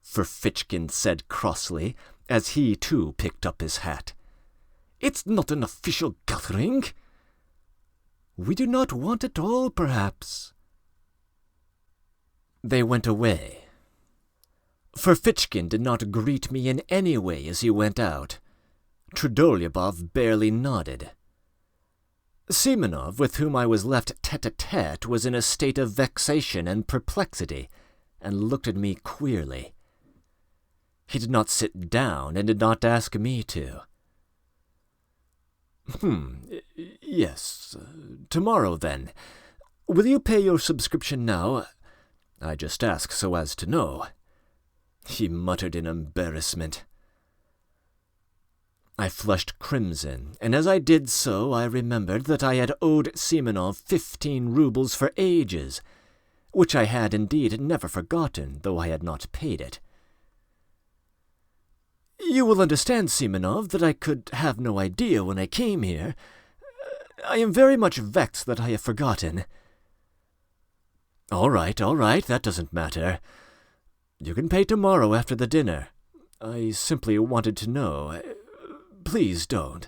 Ferfitchkin said crossly, as he too picked up his hat. "It's not an official gathering." "We do not want it all, perhaps." They went away. Ferfitchkin did not greet me in any way as he went out. Trudolyubov barely nodded. Simonov, with whom I was left tete-a-tete, was in a state of vexation and perplexity, and looked at me queerly. He did not sit down, and did not ask me to. Yes, tomorrow, then. Will you pay your subscription now? I just ask so as to know." He muttered in embarrassment. I flushed crimson, and as I did so I remembered that I had owed Simonov 15 rubles for ages, which I had indeed never forgotten, though I had not paid it. "You will understand, Simonov, that I could have no idea when I came here. I am very much vexed that I have forgotten." All right, that doesn't matter. You can pay tomorrow after the dinner. I simply wanted to know. Please don't."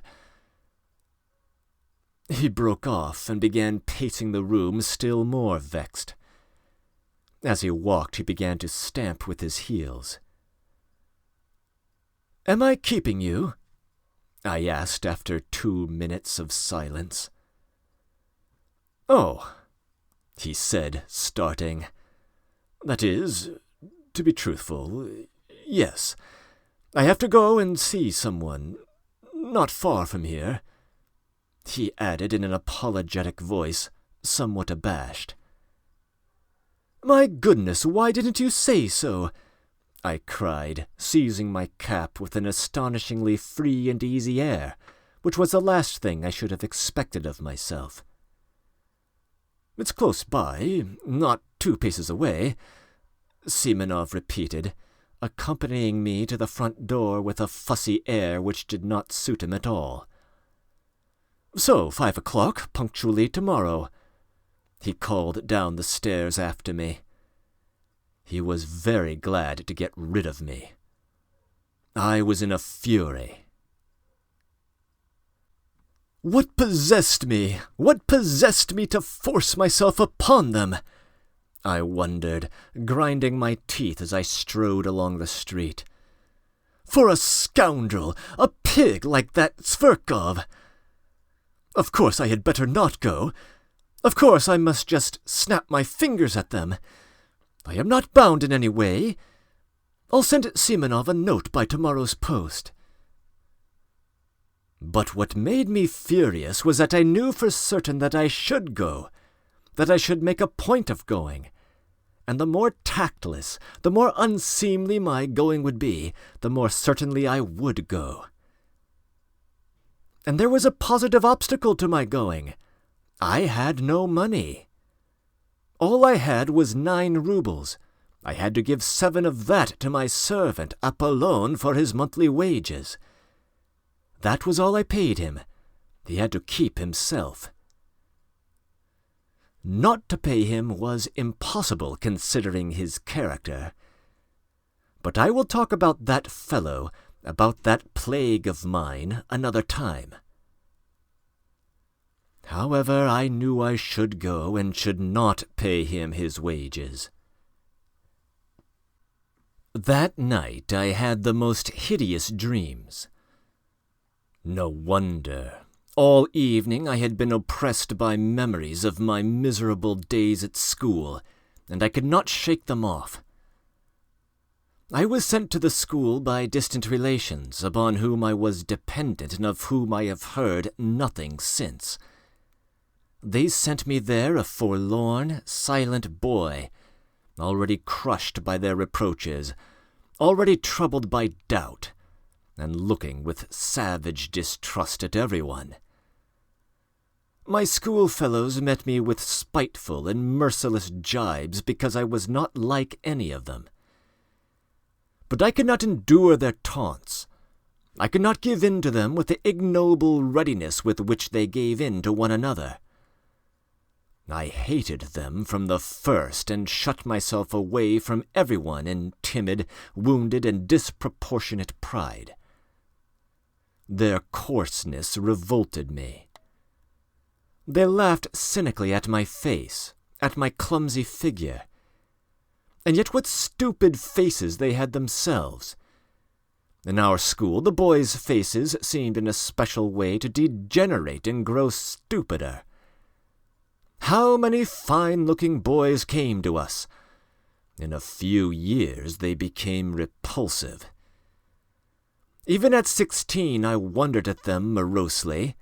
He broke off and began pacing the room, still more vexed. As he walked, he began to stamp with his heels. "Am I keeping you?" I asked after 2 minutes of silence. "Oh," he said, starting. "That is, to be truthful, yes. I have to go and see someone, not far from here," he added in an apologetic voice, somewhat abashed. "My goodness, why didn't you say so?" I cried, seizing my cap with an astonishingly free and easy air, which was the last thing I should have expected of myself. "It's close by, not 2 paces away," Simonov repeated, accompanying me to the front door with a fussy air which did not suit him at all. "So, 5 o'clock, punctually tomorrow," he called down the stairs after me. He was very glad to get rid of me. I was in a fury. What possessed me? What possessed me to force myself upon them? I wondered, grinding my teeth as I strode along the street. For a scoundrel, a pig like that Tverkov! Of course I had better not go. Of course I must just snap my fingers at them. I am not bound in any way. I'll send Simonov a note by tomorrow's post. But what made me furious was that I knew for certain that I should go, that I should make a point of going. And the more tactless, the more unseemly my going would be, the more certainly I would go. And there was a positive obstacle to my going. I had no money. All I had was 9 rubles. I had to give 7 of that to my servant Apollon for his monthly wages. That was all I paid him. He had to keep himself. Not to pay him was impossible considering his character. But I will talk about that fellow, about that plague of mine, another time. However, I knew I should go and should not pay him his wages. That night I had the most hideous dreams. No wonder. All evening I had been oppressed by memories of my miserable days at school, and I could not shake them off. I was sent to the school by distant relations, upon whom I was dependent and of whom I have heard nothing since. They sent me there a forlorn, silent boy, already crushed by their reproaches, already troubled by doubt, and looking with savage distrust at everyone. My schoolfellows met me with spiteful and merciless jibes because I was not like any of them. But I could not endure their taunts. I could not give in to them with the ignoble readiness with which they gave in to one another. I hated them from the first and shut myself away from everyone in timid, wounded, and disproportionate pride. Their coarseness revolted me. They laughed cynically at my face, at my clumsy figure. And yet what stupid faces they had themselves. In our school, the boys' faces seemed in a special way to degenerate and grow stupider. How many fine-looking boys came to us! In a few years they became repulsive. Even at 16 I wondered at them morosely.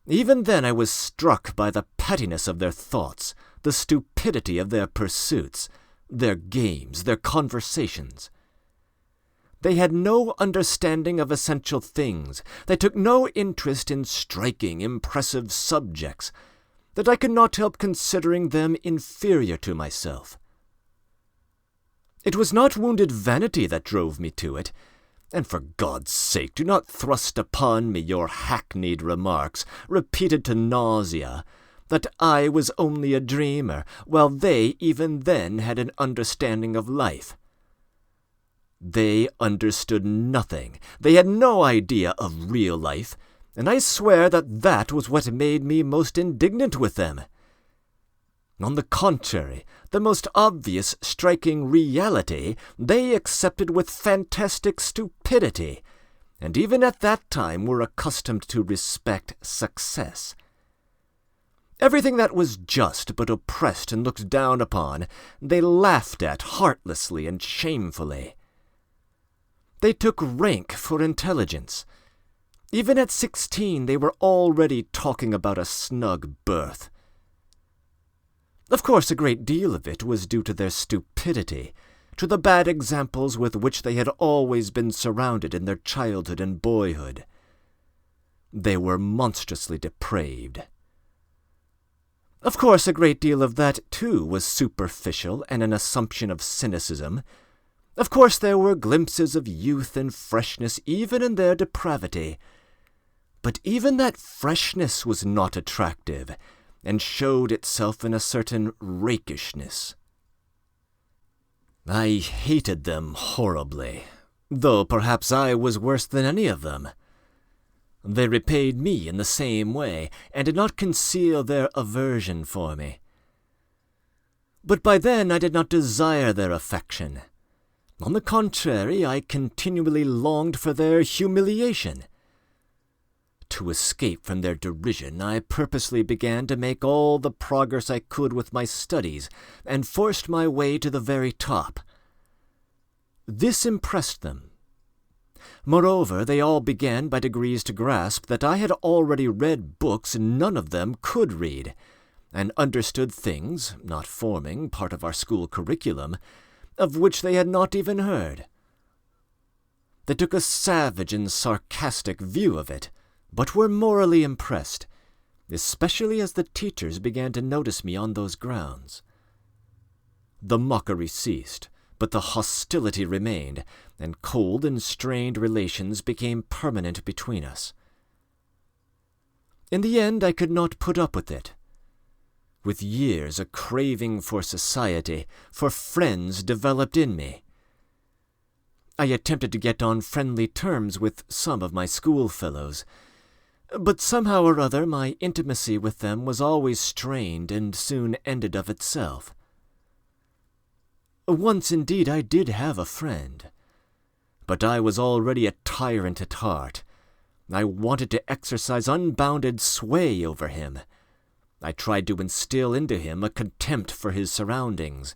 Even then I was struck by the pettiness of their thoughts, the stupidity of their pursuits, their games, their conversations. They had no understanding of essential things. They took no interest in striking, impressive subjects, that I could not help considering them inferior to myself. It was not wounded vanity that drove me to it, and for God's sake do not thrust upon me your hackneyed remarks, repeated to nausea, that I was only a dreamer, while they even then had an understanding of life. They understood nothing. They had no idea of real life, and I swear that was what made me most indignant with them. On the contrary, the most obvious, striking reality they accepted with fantastic stupidity, and even at that time were accustomed to respect success. Everything that was just but oppressed and looked down upon, they laughed at heartlessly and shamefully. They took rank for intelligence. Even at 16 they were already talking about a snug berth. Of course, a great deal of it was due to their stupidity, to the bad examples with which they had always been surrounded in their childhood and boyhood. They were monstrously depraved. Of course, a great deal of that, too, was superficial and an assumption of cynicism. Of course, there were glimpses of youth and freshness even in their depravity. But even that freshness was not attractive, and showed itself in a certain rakishness. I hated them horribly, though perhaps I was worse than any of them. They repaid me in the same way, and did not conceal their aversion for me. But by then I did not desire their affection. On the contrary, I continually longed for their humiliation. To escape from their derision, I purposely began to make all the progress I could with my studies, and forced my way to the very top. This impressed them. Moreover, they all began by degrees to grasp that I had already read books none of them could read, and understood things, not forming part of our school curriculum, of which they had not even heard. They took a savage and sarcastic view of it, but were morally impressed, especially as the teachers began to notice me on those grounds. The mockery ceased, but the hostility remained, and cold and strained relations became permanent between us. In the end, I could not put up with it. With years, a craving for society, for friends, developed in me. I attempted to get on friendly terms with some of my schoolfellows, but somehow or other my intimacy with them was always strained and soon ended of itself. Once indeed I did have a friend, but I was already a tyrant at heart. I wanted to exercise unbounded sway over him. I tried to instill into him a contempt for his surroundings.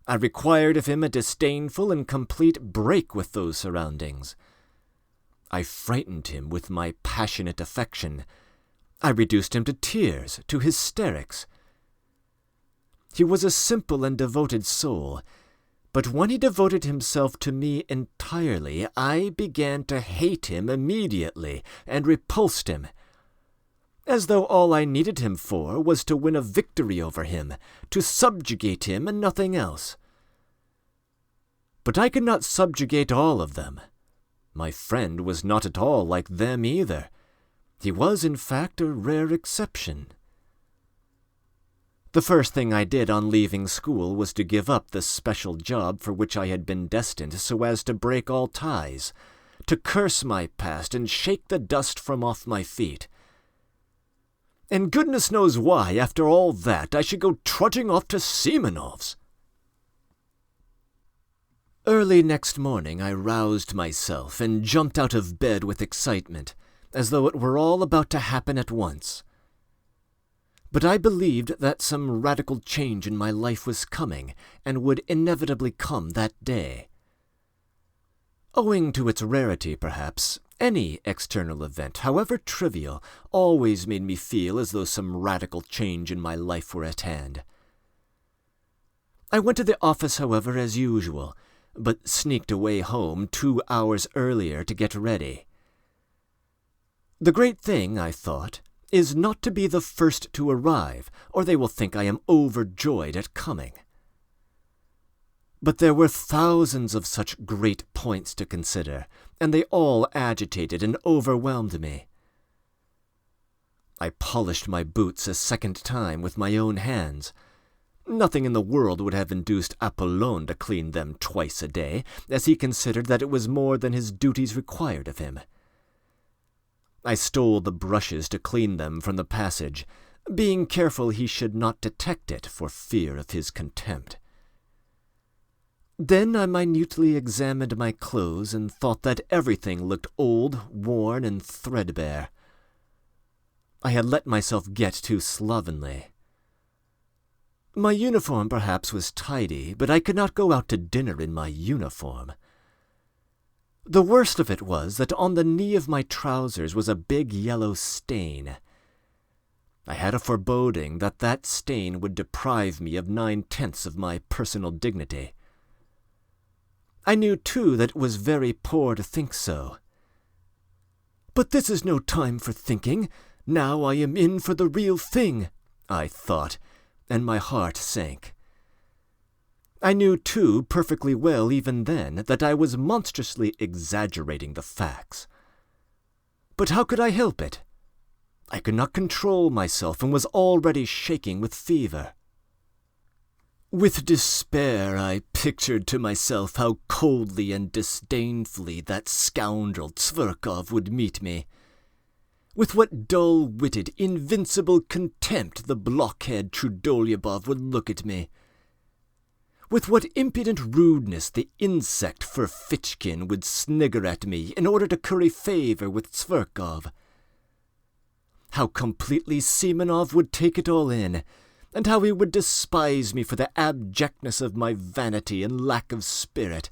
I required of him a disdainful and complete break with those surroundings. I frightened him with my passionate affection. I reduced him to tears, to hysterics. He was a simple and devoted soul, but when he devoted himself to me entirely, I began to hate him immediately and repulsed him, as though all I needed him for was to win a victory over him, to subjugate him and nothing else. But I could not subjugate all of them. My friend was not at all like them either. He was, in fact, a rare exception. The first thing I did on leaving school was to give up the special job for which I had been destined so as to break all ties, to curse my past and shake the dust from off my feet. And goodness knows why, after all that, I should go trudging off to Semenov's. Early next morning I roused myself and jumped out of bed with excitement, as though it were all about to happen at once. But I believed that some radical change in my life was coming, and would inevitably come that day. Owing to its rarity, perhaps, any external event, however trivial, always made me feel as though some radical change in my life were at hand. I went to the office, however, as usual, but sneaked away home 2 hours earlier to get ready. The great thing, I thought, is not to be the first to arrive, or they will think I am overjoyed at coming. But there were thousands of such great points to consider, and they all agitated and overwhelmed me. I polished my boots a second time with my own hands. Nothing in the world would have induced Apollon to clean them twice a day, as he considered that it was more than his duties required of him. I stole the brushes to clean them from the passage, being careful he should not detect it for fear of his contempt. Then I minutely examined my clothes and thought that everything looked old, worn, and threadbare. I had let myself get too slovenly. My uniform perhaps was tidy, but I could not go out to dinner in my uniform. The worst of it was that on the knee of my trousers was a big yellow stain. I had a foreboding that that stain would deprive me of 9/10 of my personal dignity. I knew, too, that it was very poor to think so. But this is no time for thinking. Now I am in for the real thing, I thought, and my heart sank. I knew, too, perfectly well even then, that I was monstrously exaggerating the facts. But how could I help it? I could not control myself and was already shaking with fever. With despair I pictured to myself how coldly and disdainfully that scoundrel Tverkov would meet me. With what dull-witted, invincible contempt the blockhead Trudolyubov would look at me. With what impudent rudeness the insect Ferfitchkin would snigger at me in order to curry favor with Tverkov. How completely Semenov would take it all in, and how he would despise me for the abjectness of my vanity and lack of spirit.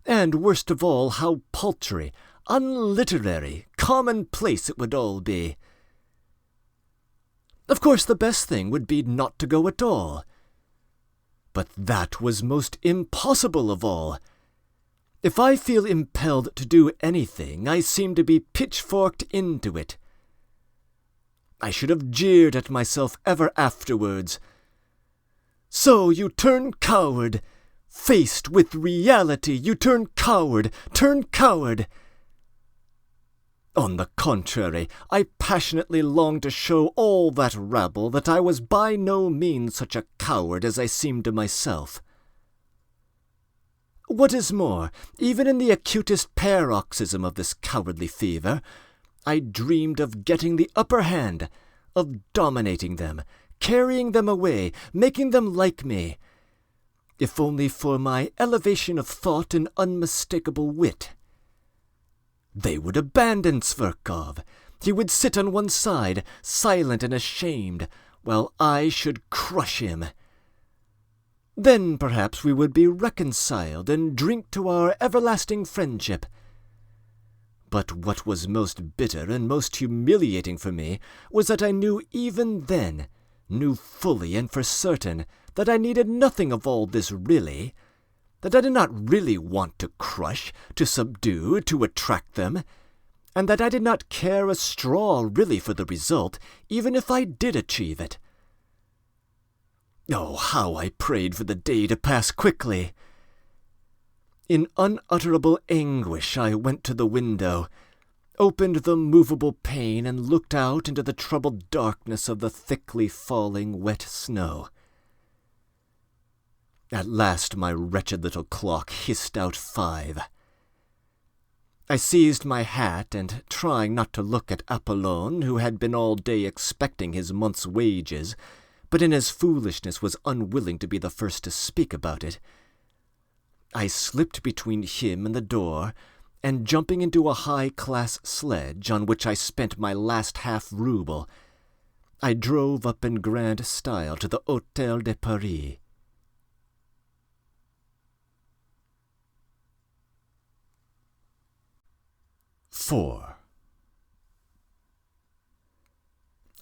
And, worst of all, how paltry, unliterary, commonplace it would all be. Of course, the best thing would be not to go at all. But that was most impossible of all. If I feel impelled to do anything, I seem to be pitchforked into it. I should have jeered at myself ever afterwards. So you turn coward. Faced with reality, you turn coward. Turn coward. On the contrary, I passionately longed to show all that rabble that I was by no means such a coward as I seemed to myself. What is more, even in the acutest paroxysm of this cowardly fever, I dreamed of getting the upper hand, of dominating them, carrying them away, making them like me, if only for my elevation of thought and unmistakable wit. They would abandon Zverkov. He would sit on one side, silent and ashamed, while I should crush him. Then perhaps we would be reconciled and drink to our everlasting friendship. But what was most bitter and most humiliating for me was that I knew even then, knew fully and for certain, that I needed nothing of all this really, that I did not really want to crush, to subdue, to attract them, and that I did not care a straw really for the result, even if I did achieve it. Oh, how I prayed for the day to pass quickly! In unutterable anguish I went to the window, opened the movable pane, and looked out into the troubled darkness of the thickly falling wet snow. At last my wretched little clock hissed out 5. I seized my hat, and trying not to look at Apollon, who had been all day expecting his month's wages, but in his foolishness was unwilling to be the first to speak about it, I slipped between him and the door, and jumping into a high-class sledge, on which I spent my last half-rouble, I drove up in grand style to the Hôtel de Paris. IV.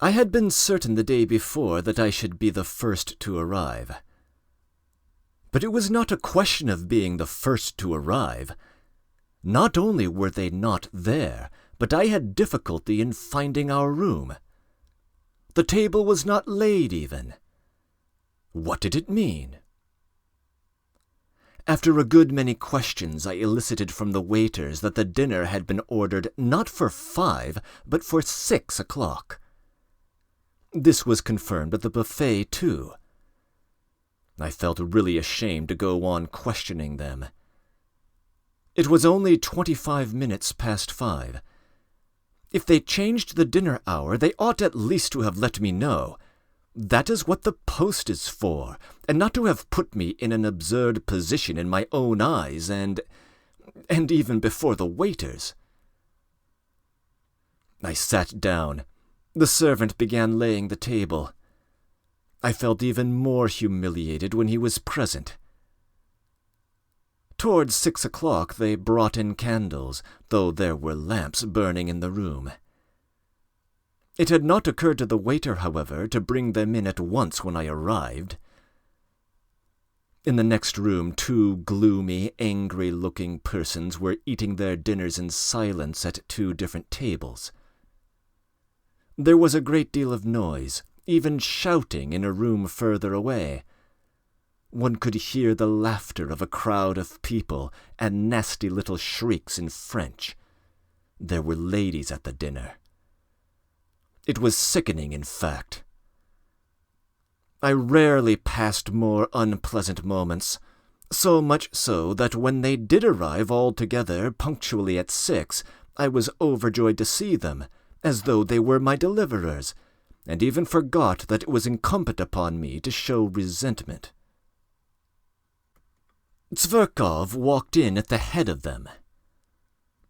I had been certain the day before that I should be the first to arrive. But it was not a question of being the first to arrive. Not only were they not there, but I had difficulty in finding our room. The table was not laid even. What did it mean? After a good many questions, I elicited from the waiters that the dinner had been ordered not for 5, but for 6 o'clock. This was confirmed at the buffet, too. I felt really ashamed to go on questioning them. It was only 25 minutes past 5. If they changed the dinner hour, they ought at least to have let me know. That is what the post is for, and not to have put me in an absurd position in my own eyes and even before the waiters. I sat down. The servant began laying the table. I felt even more humiliated when he was present. Towards 6 o'clock they brought in candles, though there were lamps burning in the room. It had not occurred to the waiter, however, to bring them in at once when I arrived. In the next room 2 gloomy, angry-looking persons were eating their dinners in silence at 2 different tables. There was a great deal of noise, even shouting in a room further away. One could hear the laughter of a crowd of people and nasty little shrieks in French. There were ladies at the dinner. It was sickening, in fact. I rarely passed more unpleasant moments, so much so that when they did arrive all together punctually at 6, I was overjoyed to see them, as though they were my deliverers, and even forgot that it was incumbent upon me to show resentment. Zverkov walked in at the head of them.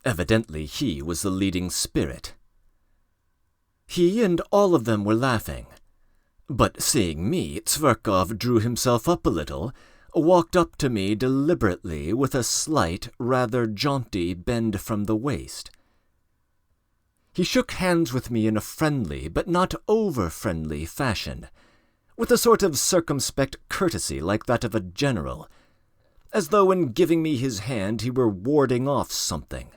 Evidently he was the leading spirit. He and all of them were laughing, but seeing me, Zverkov drew himself up a little, walked up to me deliberately with a slight, rather jaunty bend from the waist. He shook hands with me in a friendly, but not over-friendly fashion, with a sort of circumspect courtesy like that of a general, as though in giving me his hand he were warding off something.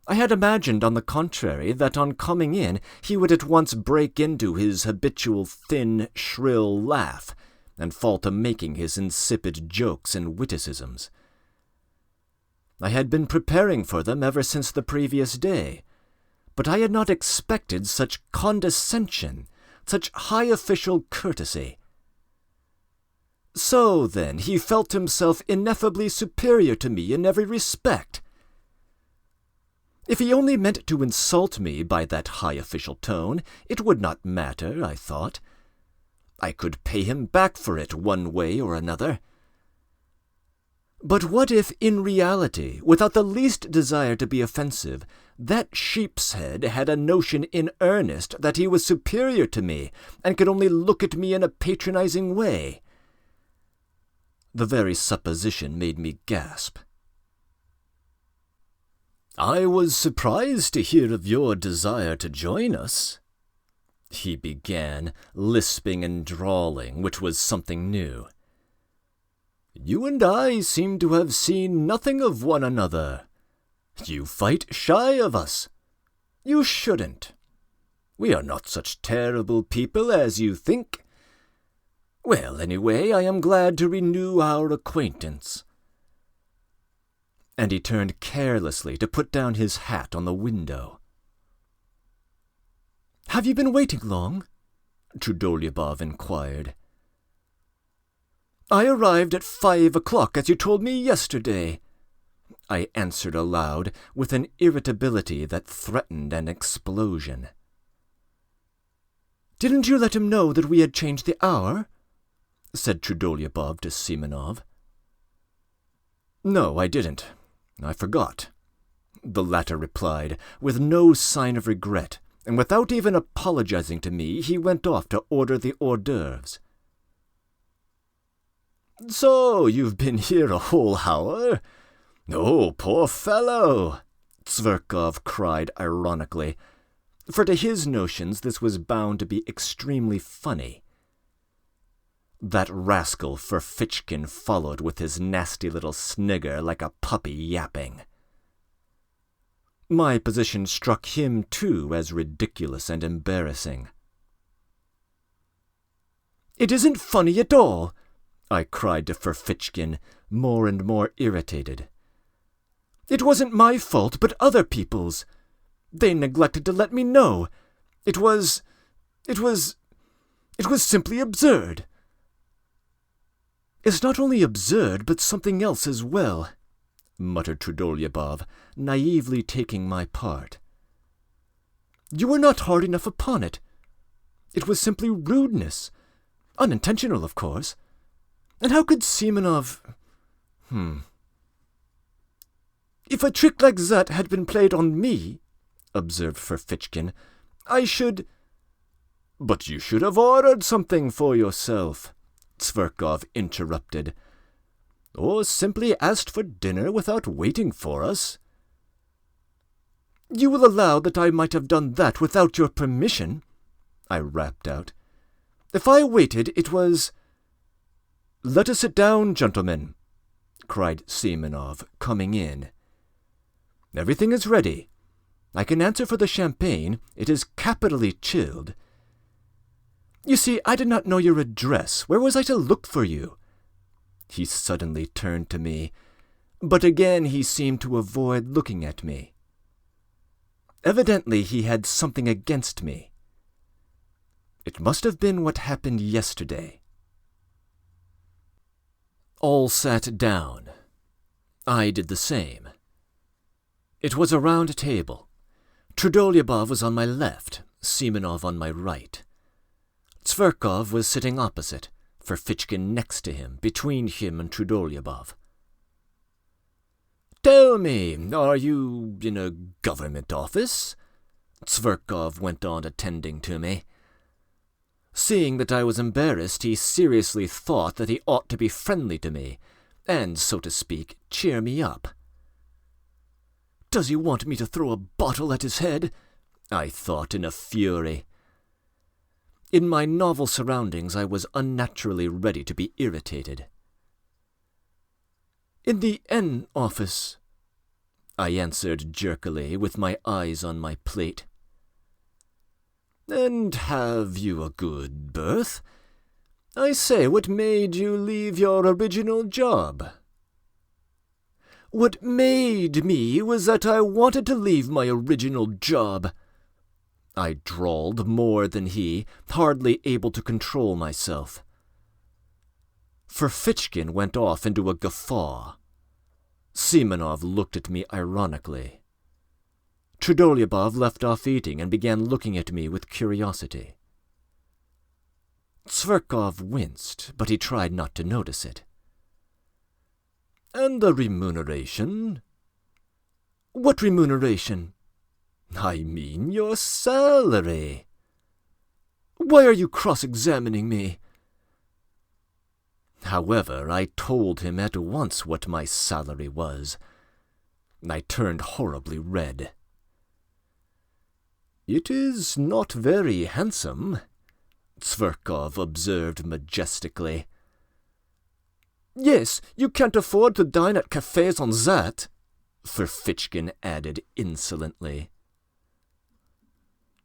I had imagined, on the contrary, that on coming in he would at once break into his habitual thin, shrill laugh, and fall to making his insipid jokes and witticisms. I had been preparing for them ever since the previous day, but I had not expected such condescension, such high official courtesy. So, then, he felt himself ineffably superior to me in every respect. If he only meant to insult me by that high official tone, it would not matter, I thought. I could pay him back for it one way or another. But what if, in reality, without the least desire to be offensive, that sheep's head had a notion in earnest that he was superior to me, and could only look at me in a patronizing way? The very supposition made me gasp. "I was surprised to hear of your desire to join us," he began, lisping and drawling, which was something new. "You and I seem to have seen nothing of one another. You fight shy of us. You shouldn't. We are not such terrible people as you think. Well, anyway, I am glad to renew our acquaintance." And he turned carelessly to put down his hat on the window. "Have you been waiting long?" Trudolyubov inquired. "I arrived at 5 o'clock, as you told me yesterday," I answered aloud, with an irritability that threatened an explosion. "Didn't you let him know that we had changed the hour?" said Trudolyubov to Simonov. "No, I didn't. I forgot," the latter replied, with no sign of regret, and without even apologizing to me, he went off to order the hors d'oeuvres. "So you've been here a whole hour? Oh, poor fellow!" Tverkov cried ironically, for to his notions this was bound to be extremely funny. That rascal Ferfitchkin followed with his nasty little snigger like a puppy yapping. My position struck him, too, as ridiculous and embarrassing. "It isn't funny at all," I cried to Ferfitchkin, more and more irritated. "It wasn't my fault, but other people's. They neglected to let me know. It was simply absurd." "It's not only absurd, but something else as well," muttered Trudolyubov, naively taking my part. "You were not hard enough upon it. It was simply rudeness. Unintentional, of course. And how could Simonov... If a trick like that had been played on me," observed Ferfitchkin, "I should—" "But you should have ordered something for yourself," Tverkov interrupted. "Or simply asked for dinner without waiting for us." "You will allow that I might have done that without your permission," I rapped out. "If I waited, it was—" "Let us sit down, gentlemen," cried Simonov, coming in. "Everything is ready. I can answer for the champagne. It is capitally chilled. You see, I did not know your address. Where was I to look for you?" He suddenly turned to me, but again he seemed to avoid looking at me. Evidently he had something against me. It must have been what happened yesterday. All sat down. I did the same. It was a round table. Trudolyubov was on my left, Simonov on my right. Tverkov was sitting opposite, Ferfitchkin next to him, between him and Trudolyubov. "Tell me, are you in a government office?" Tverkov went on attending to me. Seeing that I was embarrassed, he seriously thought that he ought to be friendly to me, and, so to speak, cheer me up. "Does he want me to throw a bottle at his head?" I thought in a fury. In my novel surroundings, I was unnaturally ready to be irritated. "In the N office," I answered jerkily, with my eyes on my plate. And have you a good berth? I say, what made you leave your original job? What made me was that I wanted to leave my original job. I drawled more than he, hardly able to control myself. Ferfitchkin went off into a guffaw. Simonov looked at me ironically. Trudolyubov left off eating and began looking at me with curiosity. Zverkov winced, but he tried not to notice it. And the remuneration? What remuneration? I mean your salary. Why are you cross-examining me? However, I told him at once what my salary was. I turned horribly red. It is not very handsome, Zverkov observed majestically. Yes, you can't afford to dine at cafes on that, Ferfitchkin added insolently.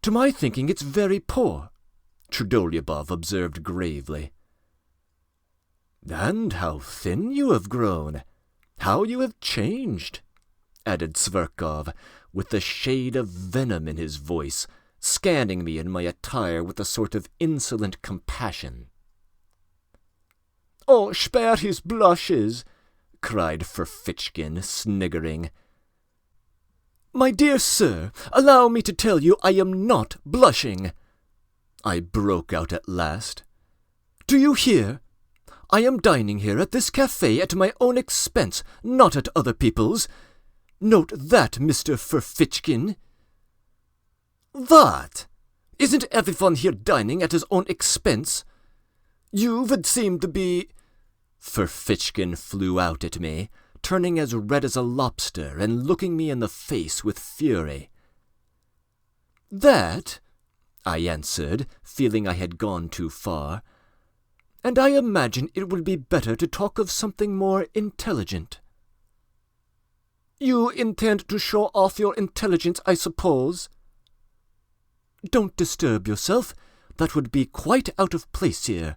To my thinking, it's very poor, Trudolyubov observed gravely. And how thin you have grown! How you have changed! Added Zverkov, with a shade of venom in his voice, scanning me and my attire with a sort of insolent compassion. Oh, spare his blushes! Cried Ferfitchkin, sniggering. My dear sir, allow me to tell you I am not blushing, I broke out at last. Do you hear? I am dining here at this cafe at my own expense, not at other people's. Note that, Mr. Ferfitchkin. What? Isn't everyone here dining at his own expense? You would seem to be... Ferfitchkin flew out at me, turning as red as a lobster and looking me in the face with fury. That, I answered, feeling I had gone too far, and I imagine it would be better to talk of something more intelligent. You intend to show off your intelligence, I suppose? Don't disturb yourself. That would be quite out of place here.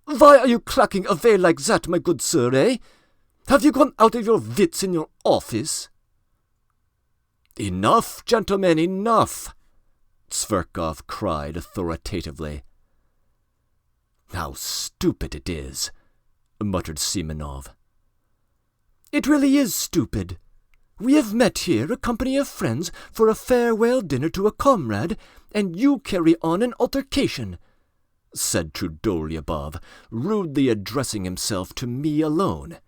Why are you clacking away like that, my good sir, eh? Have you gone out of your wits in your office? Enough, gentlemen, enough! Zverkov cried authoritatively. How stupid it is, muttered Simonov. It really is stupid. We have met here, a company of friends, for a farewell dinner to a comrade, and you carry on an altercation, said Trudolyubov, rudely addressing himself to me alone.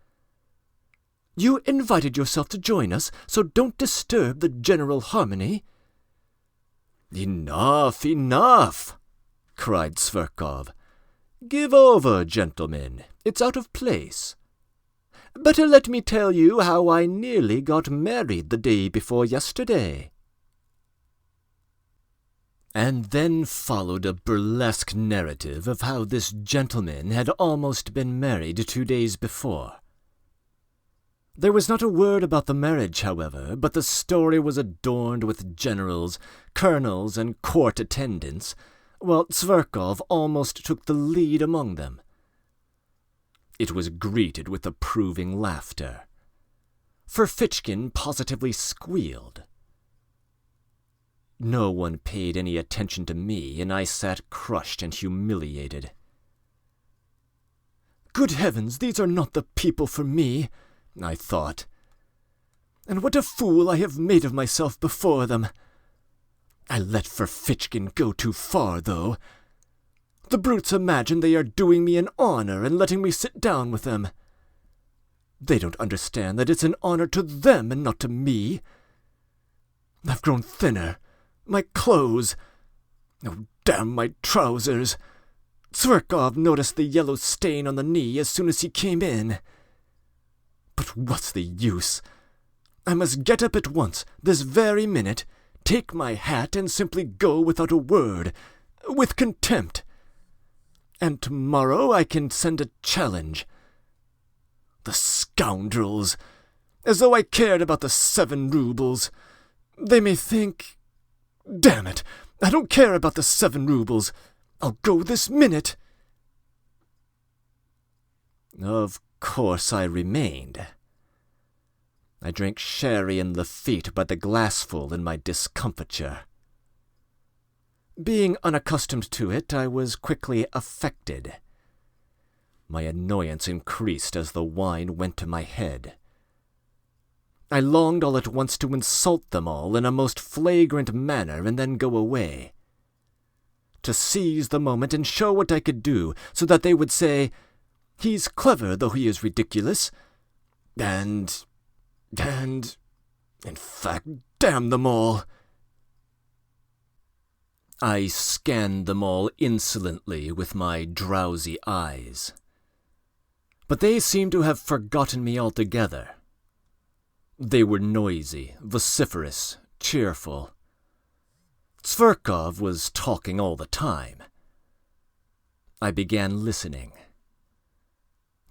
You invited yourself to join us, so don't disturb the general harmony. Enough, enough, cried Zverkov. Give over, gentlemen. It's out of place. Better let me tell you how I nearly got married the day before yesterday. And then followed a burlesque narrative of how this gentleman had almost been married 2 days before. There was not a word about the marriage, however, but the story was adorned with generals, colonels, and court attendants, while Zverkov almost took the lead among them. It was greeted with approving laughter. Ferfitchkin positively squealed. No one paid any attention to me, and I sat crushed and humiliated. Good heavens, these are not the people for me, I thought. And what a fool I have made of myself before them. I let Ferfitchkin go too far, though. The brutes imagine they are doing me an honor and letting me sit down with them. They don't understand that it's an honor to them and not to me. I've grown thinner. My clothes. Oh, damn my trousers. Zverkov noticed the yellow stain on the knee as soon as he came in. But what's the use? I must get up at once, this very minute, take my hat and simply go without a word, with contempt. And tomorrow I can send a challenge. The scoundrels! As though I cared about the 7 rubles. They may think... Damn it! I don't care about the 7 rubles. I'll go this minute. Of course I remained. I drank sherry and Lafitte by the glassful in my discomfiture. Being unaccustomed to it, I was quickly affected. My annoyance increased as the wine went to my head. I longed all at once to insult them all in a most flagrant manner and then go away. To seize the moment and show what I could do, so that they would say, "He's clever, though he is ridiculous." In fact, damn them all. I scanned them all insolently with my drowsy eyes. But they seemed to have forgotten me altogether. They were noisy, vociferous, cheerful. Tverkov was talking all the time. I began listening.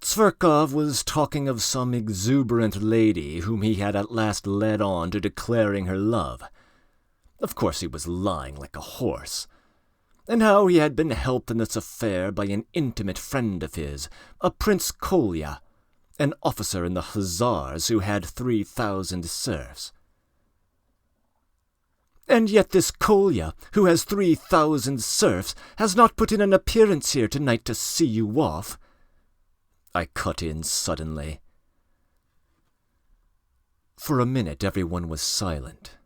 Tverkov was talking of some exuberant lady whom he had at last led on to declaring her love. Of course he was lying like a horse. And how he had been helped in this affair by an intimate friend of his, a Prince Kolya, an officer in the Hussars who had 3,000 serfs. And yet this Kolya, who has 3,000 serfs, has not put in an appearance here tonight to see you off. I cut in suddenly. For a minute everyone was silent.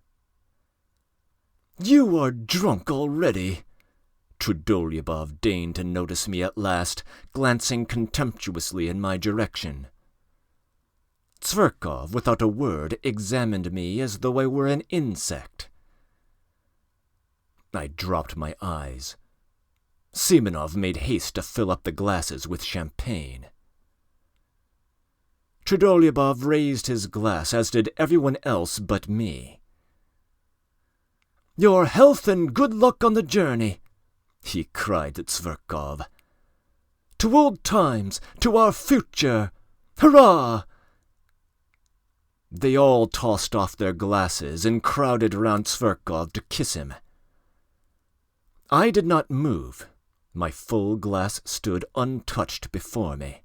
"You are drunk already." Trudolyubov deigned to notice me at last, glancing contemptuously in my direction. Tverkov, without a word, examined me as though I were an insect. I dropped my eyes. Simonov made haste to fill up the glasses with champagne. Trudolyubov raised his glass, as did everyone else but me. "Your health and good luck on the journey," he cried to Tverkov. "To old times, to our future! Hurrah!" They all tossed off their glasses and crowded round Tverkov to kiss him. I did not move. My full glass stood untouched before me.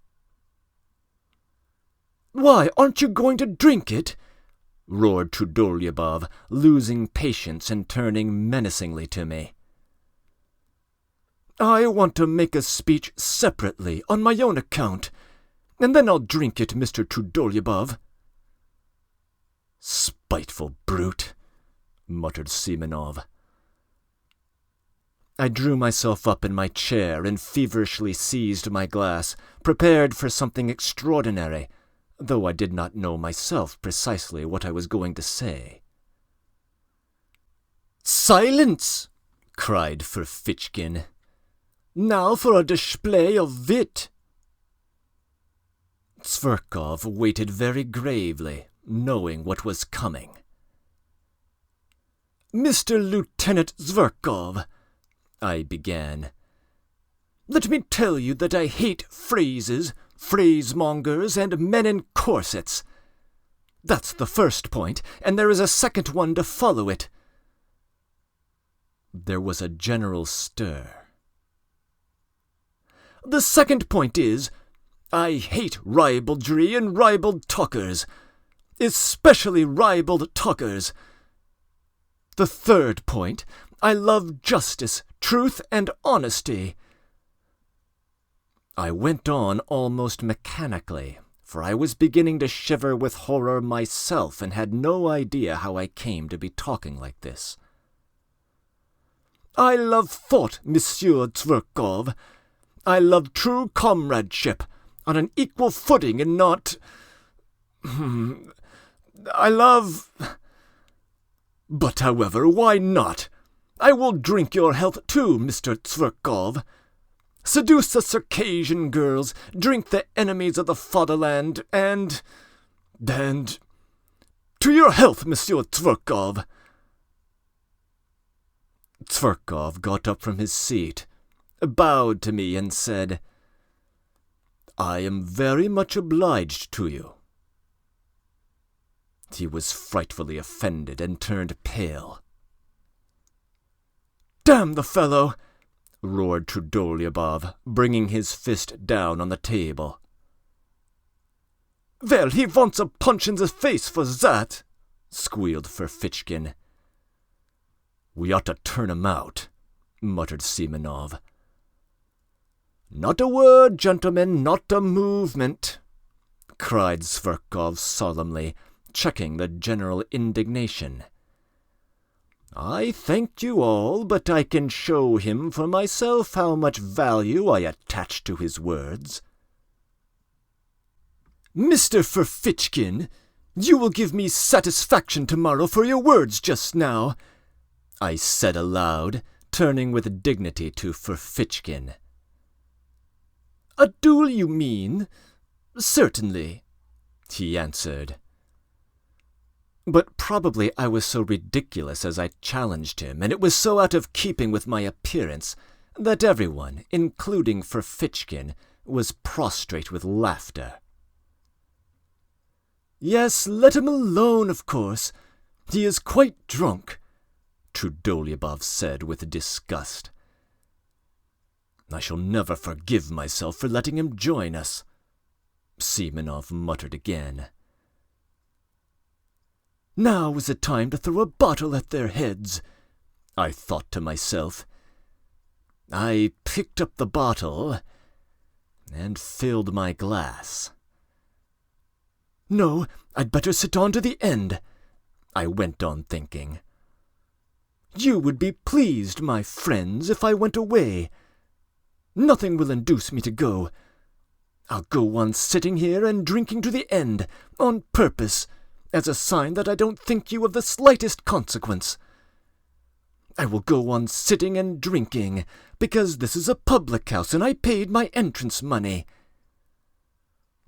"Why, aren't you going to drink it?" roared Trudolyubov, losing patience and turning menacingly to me. "I want to make a speech separately, on my own account, and then I'll drink it, Mr. Trudolyubov." "Spiteful brute," muttered Simonov. I drew myself up in my chair and feverishly seized my glass, prepared for something extraordinary, though I did not know myself precisely what I was going to say. "Silence!" cried Ferfitchkin. "Now for a display of wit." Tverkov waited very gravely, knowing what was coming. "Mr. Lieutenant Tverkov," I began, "let me tell you that I hate phrases, phrasemongers, and men in corsets. That's the first point, and there is a second one to follow it." There was a general stir. "The second point is, I hate ribaldry and ribald talkers, especially ribald talkers. The third point, I love justice, truth, and honesty." I went on almost mechanically, for I was beginning to shiver with horror myself and had no idea how I came to be talking like this. "I love thought, Monsieur Tverkov. I love true comradeship, on an equal footing and not... I love... But however, why not? I will drink your health too, Mr. Tverkov. Seduce the Circassian girls, drink the enemies of the fatherland, and... To your health, Monsieur Tverkov." Tverkov got up from his seat, bowed to me, and said, "I am very much obliged to you." He was frightfully offended and turned pale. "Damn the fellow!" roared Trudolyubov, bringing his fist down on the table. "Well, he wants a punch in the face for that," squealed Ferfitchkin. "We ought to turn him out," muttered Simonov. "Not a word, gentlemen, not a movement," cried Zverkov solemnly, checking the general indignation. "I thank you all, but I can show him for myself how much value I attach to his words." "Mr. Ferfitchkin, you will give me satisfaction tomorrow for your words just now," I said aloud, turning with dignity to Ferfitchkin. "A duel, you mean? Certainly," he answered. But probably I was so ridiculous as I challenged him, and it was so out of keeping with my appearance, that everyone, including Ferfitchkin, was prostrate with laughter. "Yes, let him alone, of course. He is quite drunk," Trudolyubov said with disgust. "I shall never forgive myself for letting him join us," Simonov muttered again. "Now is the time to throw a bottle at their heads," I thought to myself. I picked up the bottle and filled my glass. "No, I'd better sit on to the end," I went on thinking. "You would be pleased, my friends, if I went away. Nothing will induce me to go. I'll go on sitting here and drinking to the end, on purpose, as a sign that I don't think you of the slightest consequence. I will go on sitting and drinking, because this is a public house and I paid my entrance money.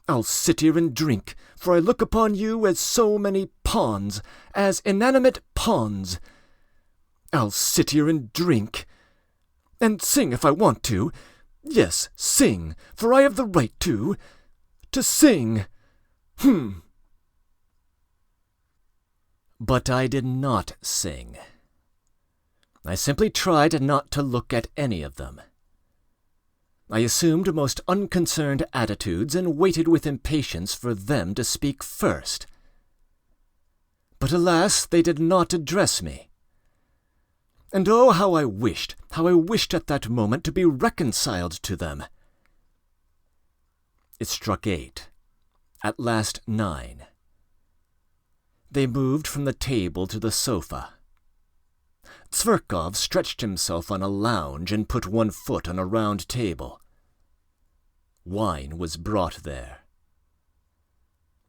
I'll sit here and drink, for I look upon you as so many pawns, as inanimate pawns. I'll sit here and drink, and sing if I want to. Yes, sing, for I have the right to sing. But I did not sing. I simply tried not to look at any of them. I assumed most unconcerned attitudes and waited with impatience for them to speak first. But alas, they did not address me. And oh, how I wished at that moment to be reconciled to them. It struck 8, at last 9. They moved from the table to the sofa. Zverkov stretched himself on a lounge and put one foot on a round table. Wine was brought there.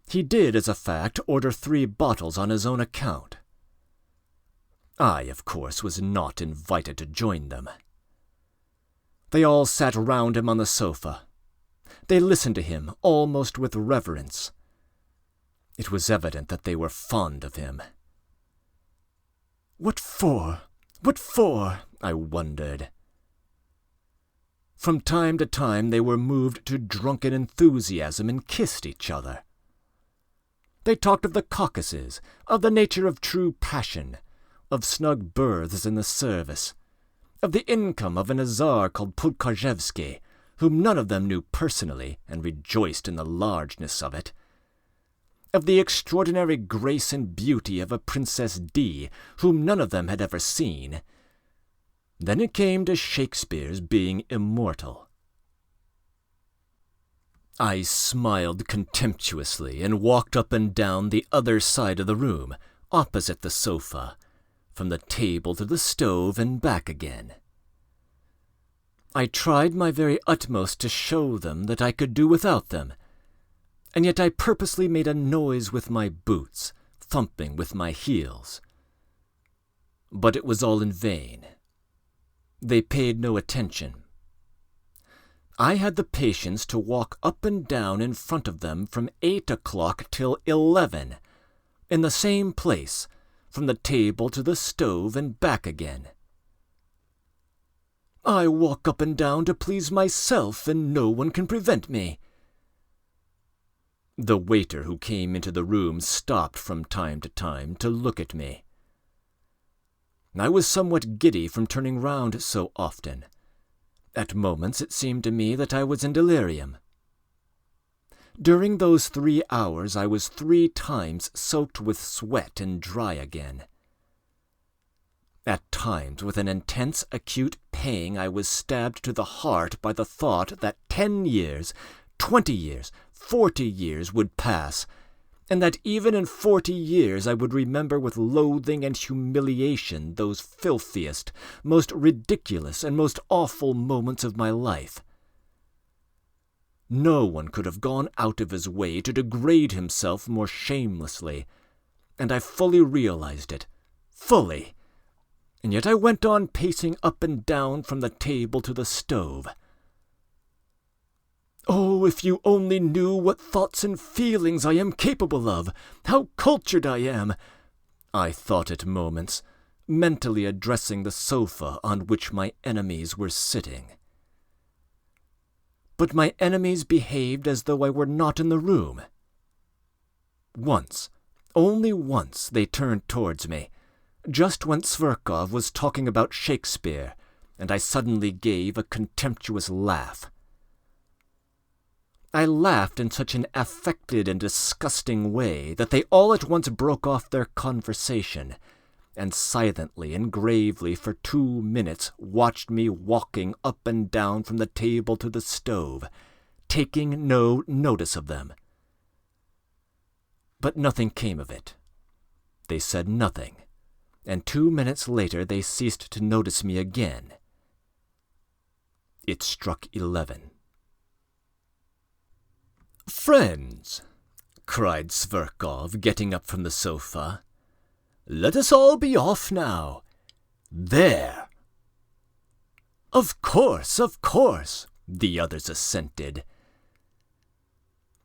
He did, as a fact, order 3 bottles on his own account. I, of course, was not invited to join them. They all sat round him on the sofa. They listened to him almost with reverence. It was evident that they were fond of him. What for? What for? I wondered. From time to time they were moved to drunken enthusiasm and kissed each other. They talked of the Caucasus, of the nature of true passion, of snug berths in the service, of the income of an Tsar called Podkorzhevsky, whom none of them knew personally and rejoiced in the largeness of it, of the extraordinary grace and beauty of a Princess D, whom none of them had ever seen. Then it came to Shakespeare's being immortal. I smiled contemptuously and walked up and down the other side of the room, opposite the sofa, from the table to the stove and back again. I tried my very utmost to show them that I could do without them, and yet I purposely made a noise with my boots, thumping with my heels. But it was all in vain. They paid no attention. I had the patience to walk up and down in front of them from 8 o'clock till 11, in the same place, from the table to the stove and back again. I walk up and down to please myself, and no one can prevent me. The waiter who came into the room stopped from time to time to look at me. I was somewhat giddy from turning round so often. At moments it seemed to me that I was in delirium. During those 3 hours I was 3 times soaked with sweat and dry again. At times, with an intense, acute pang, I was stabbed to the heart by the thought that 10 years, 20 years, 40 years would pass, and that even in 40 years I would remember with loathing and humiliation those filthiest, most ridiculous, and most awful moments of my life. No one could have gone out of his way to degrade himself more shamelessly, and I fully realized it. Fully. And yet I went on pacing up and down from the table to the stove. Oh, if you only knew what thoughts and feelings I am capable of, how cultured I am, I thought at moments, mentally addressing the sofa on which my enemies were sitting. But my enemies behaved as though I were not in the room. Once, only once, they turned towards me, just when Zverkov was talking about Shakespeare, and I suddenly gave a contemptuous laugh. I laughed in such an affected and disgusting way that they all at once broke off their conversation, and silently and gravely for 2 minutes watched me walking up and down from the table to the stove, taking no notice of them. But nothing came of it. They said nothing, and 2 minutes later they ceased to notice me again. It struck 11. "Friends," cried Zverkov, getting up from the sofa, "let us all be off now. There!" Of course, the others assented.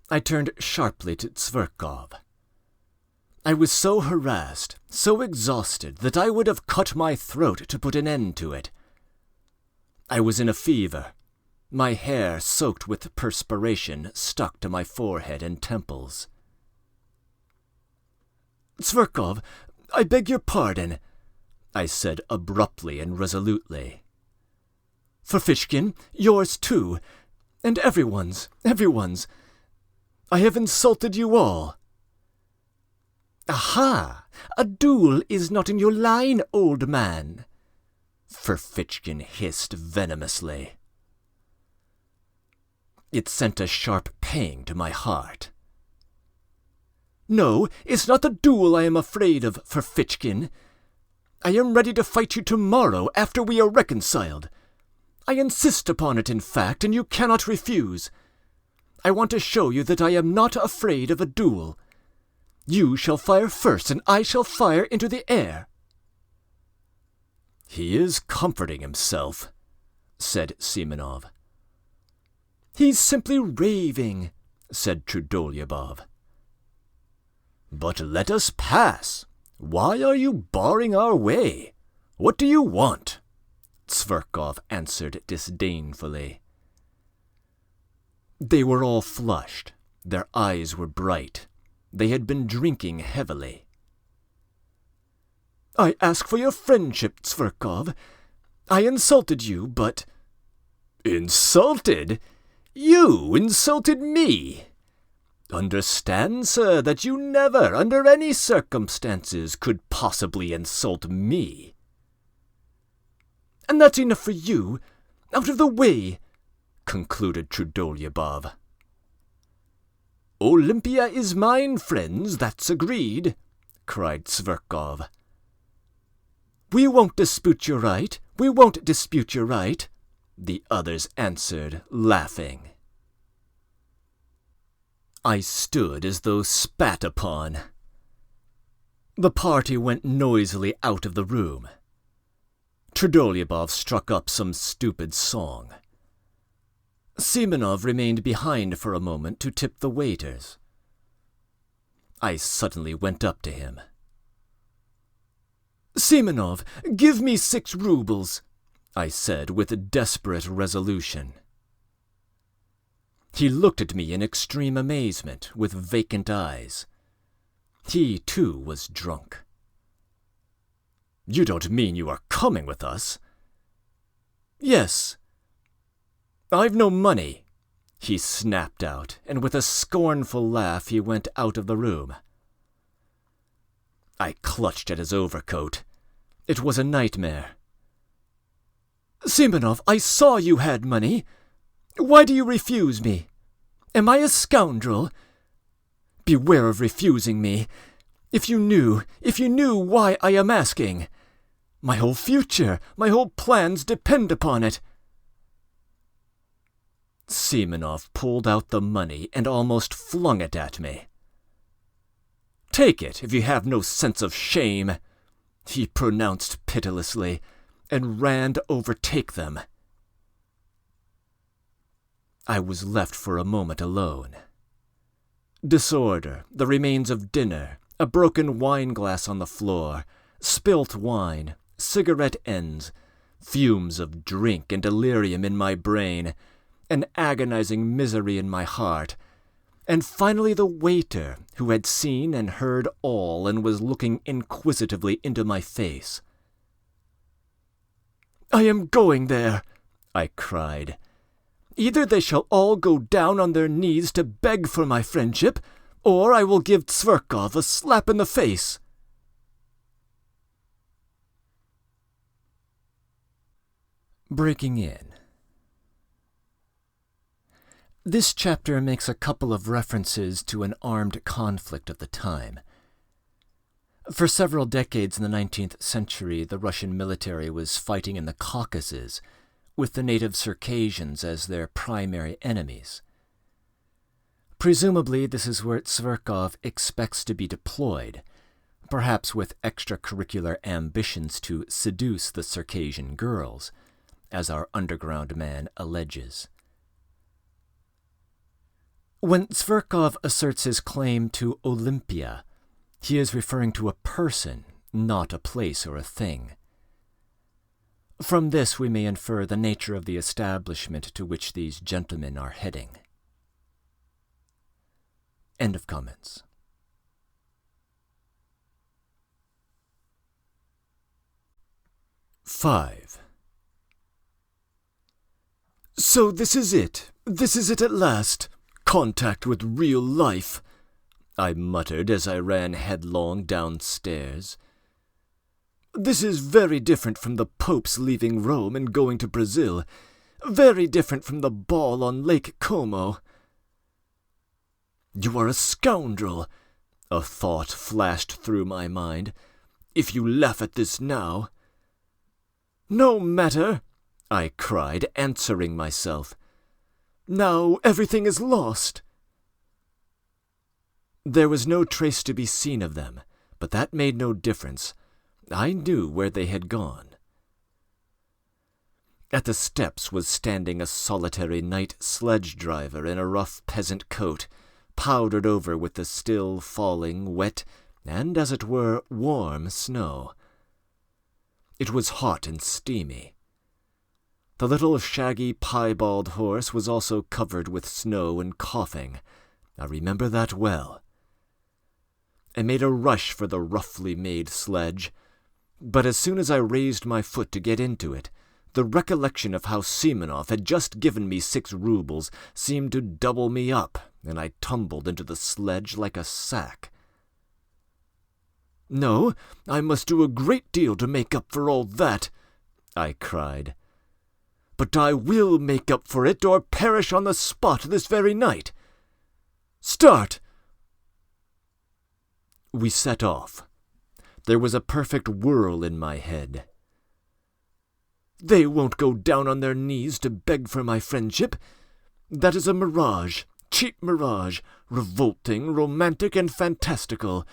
I turned sharply to Zverkov. I was so harassed, so exhausted, that I would have cut my throat to put an end to it. I was in a fever. My hair, soaked with perspiration, stuck to my forehead and temples. "Zverkov, I beg your pardon," I said abruptly and resolutely. "Ferfitchkin, yours too, and everyone's. I have insulted you all." "Aha! A duel is not in your line, old man," Ferfitchkin hissed venomously. It sent a sharp pang to my heart. "No, it's not the duel I am afraid of, Ferfitchkin. I am ready to fight you tomorrow after we are reconciled. I insist upon it, in fact, and you cannot refuse. I want to show you that I am not afraid of a duel. You shall fire first, and I shall fire into the air." "He is comforting himself," said Simonov. "He's simply raving," said Trudolyubov. "But let us pass. Why are you barring our way? What do you want?" Zverkov answered disdainfully. They were all flushed. Their eyes were bright. They had been drinking heavily. "I ask for your friendship, Zverkov. I insulted you, but—" "Insulted? You insulted me! Understand, sir, that you never, under any circumstances, could possibly insult me." "And that's enough for you. Out of the way," concluded Trudolyubov. "Olympia is mine, friends, that's agreed," cried Zverkov. "We won't dispute your right, the others answered, laughing. I stood as though spat upon. The party went noisily out of the room. Trudolyubov struck up some stupid song. Simonov remained behind for a moment to tip the waiters. I suddenly went up to him. "Simonov, give me 6 rubles, I said with desperate resolution. He looked at me in extreme amazement, with vacant eyes. He, too, was drunk. "You don't mean you are coming with us?" "Yes." "I've no money," he snapped out, and with a scornful laugh he went out of the room. I clutched at his overcoat. It was a nightmare. "Simonov, I saw you had money. Why do you refuse me? Am I a scoundrel? Beware of refusing me. If you knew why I am asking. My whole future, my whole plans depend upon it." Simonov pulled out the money and almost flung it at me. "Take it, if you have no sense of shame," he pronounced pitilessly, and ran to overtake them. I was left for a moment alone. Disorder, the remains of dinner, a broken wine glass on the floor, spilt wine, cigarette ends, fumes of drink and delirium in my brain, an agonizing misery in my heart, and finally the waiter, who had seen and heard all and was looking inquisitively into my face. "I am going there," I cried. "Either they shall all go down on their knees to beg for my friendship, or I will give Tverkov a slap in the face." Breaking in. This chapter makes a couple of references to an armed conflict of the time. For several decades in the 19th century, the Russian military was fighting in the Caucasus, with the native Circassians as their primary enemies. Presumably, this is where Tverkov expects to be deployed, perhaps with extracurricular ambitions to seduce the Circassian girls, as our underground man alleges. When Tverkov asserts his claim to Olympia, he is referring to a person, not a place or a thing. From this we may infer the nature of the establishment to which these gentlemen are heading. End of comments. (5) "So this is it. This is it at last. Contact with real life," I muttered as I ran headlong downstairs. "This is very different from the Pope's leaving Rome and going to Brazil. Very different from the ball on Lake Como." "You are a scoundrel," a thought flashed through my mind. "If you laugh at this now." "No matter," I cried, answering myself. "Now everything is lost." There was no trace to be seen of them, but that made no difference. I knew where they had gone. At the steps was standing a solitary night sledge-driver in a rough peasant coat, powdered over with the still falling, wet, and, as it were, warm snow. It was hot and steamy. The little shaggy piebald horse was also covered with snow and coughing. I remember that well. I made a rush for the roughly made sledge, but as soon as I raised my foot to get into it, the recollection of how Simonov had just given me 6 rubles seemed to double me up, and I tumbled into the sledge like a sack. "No, I must do a great deal to make up for all that," I cried. "But I will make up for it or perish on the spot this very night. Start!" We set off. There was a perfect whirl in my head. "They won't go down on their knees to beg for my friendship. That is a mirage, cheap mirage, revolting, romantic, and fantastical.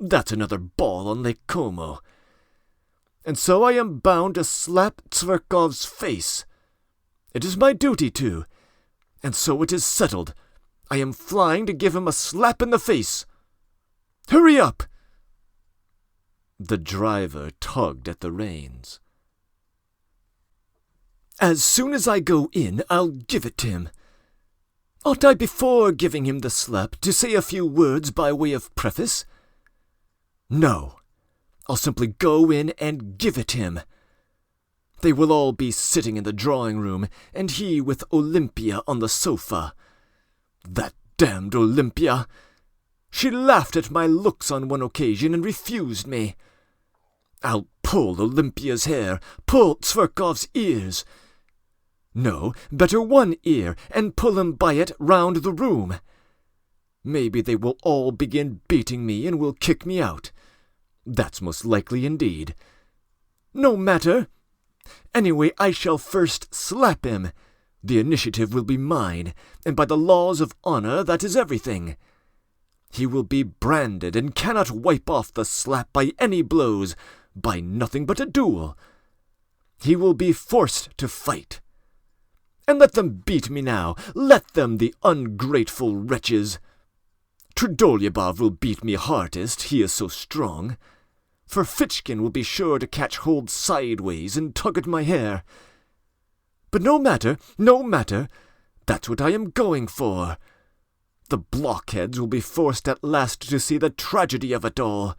That's another ball on Lake Como. And so I am bound to slap Tverkov's face. It is my duty to. And so it is settled. I am flying to give him a slap in the face. Hurry up!" The driver tugged at the reins. "As soon as I go in, I'll give it to him. Ought I, before giving him the slap, to say a few words by way of preface? No. I'll simply go in and give it him. They will all be sitting in the drawing-room, and he with Olympia on the sofa. That damned Olympia! She laughed at my looks on one occasion and refused me. I'll pull Olympia's hair, pull Tverkov's ears. No, better one ear, and pull him by it round the room. Maybe they will all begin beating me and will kick me out. That's most likely indeed. No matter. Anyway, I shall first slap him. The initiative will be mine, and by the laws of honor that is everything. He will be branded and cannot wipe off the slap by any blows, by nothing but a duel. He will be forced to fight. And let them beat me now, let them, the ungrateful wretches. Trudolyubov will beat me hardest, he is so strong. For Fitchkin will be sure to catch hold sideways and tug at my hair. But no matter, that's what I am going for. The blockheads will be forced at last to see the tragedy of it all.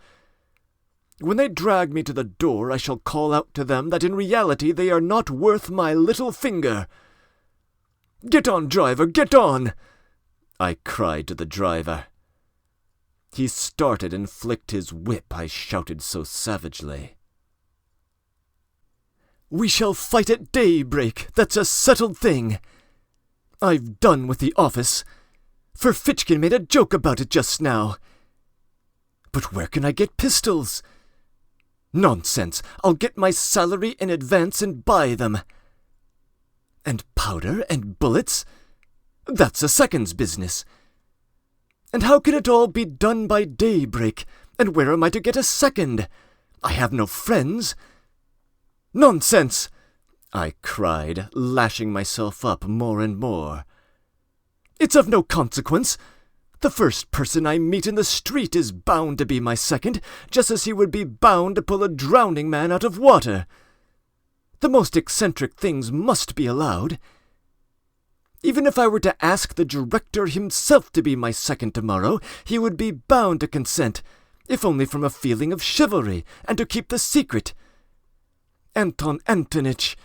When they drag me to the door, I shall call out to them that in reality they are not worth my little finger. "Get on, driver, get on!" I cried to the driver. He started and flicked his whip, I shouted so savagely. "We shall fight at daybreak, that's a settled thing. I've done with the office, for Fitchkin made a joke about it just now. But where can I get pistols? Nonsense, I'll get my salary in advance and buy them. And powder and bullets? That's a second's business. And how can it all be done by daybreak? And where am I to get a second? I have no friends. Nonsense! I cried, lashing myself up more and more. It's of no consequence. The first person I meet in the street is bound to be my second, just as he would be bound to pull a drowning man out of water. The most eccentric things must be allowed. Even if I were to ask the director himself to be my second tomorrow, he would be bound to consent, if only from a feeling of chivalry, and to keep the secret. Anton Antonitch.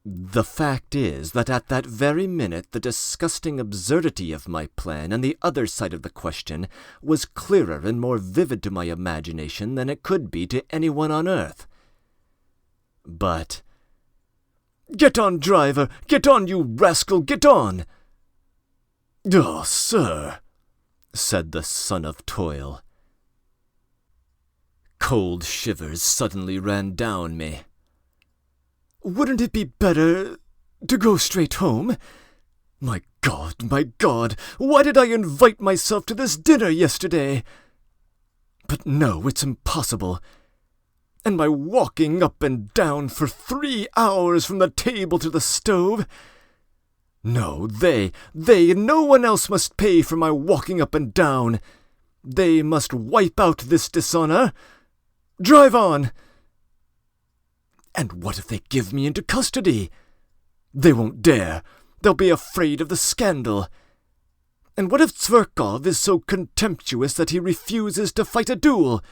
The fact is that at that very minute the disgusting absurdity of my plan and the other side of the question was clearer and more vivid to my imagination than it could be to anyone on earth. But, "Get on, driver! Get on, you rascal! Get on!" "Oh, sir," said the son of toil. Cold shivers suddenly ran down me. Wouldn't it be better to go straight home? My God, why did I invite myself to this dinner yesterday? But no, it's impossible. And my walking up and down for 3 hours from the table to the stove? No, they and no one else must pay for my walking up and down. They must wipe out this dishonor. Drive on! And what if they give me into custody? They won't dare. They'll be afraid of the scandal. And what if Tverkov is so contemptuous that he refuses to fight a duel?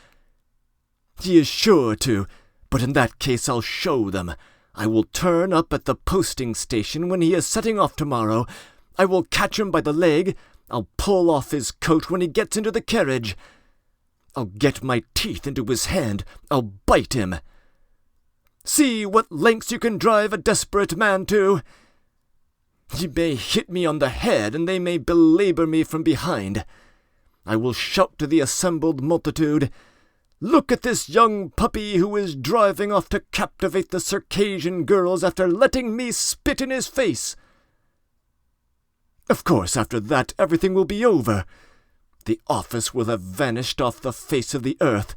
He is sure to, but in that case I'll show them. I will turn up at the posting station when he is setting off tomorrow. I will catch him by the leg. I'll pull off his coat when he gets into the carriage. I'll get my teeth into his hand. I'll bite him. See what lengths you can drive a desperate man to. He may hit me on the head, and they may belabor me from behind. I will shout to the assembled multitude, "Look at this young puppy who is driving off to captivate the Circassian girls after letting me spit in his face." Of course, after that, everything will be over. The office will have vanished off the face of the earth.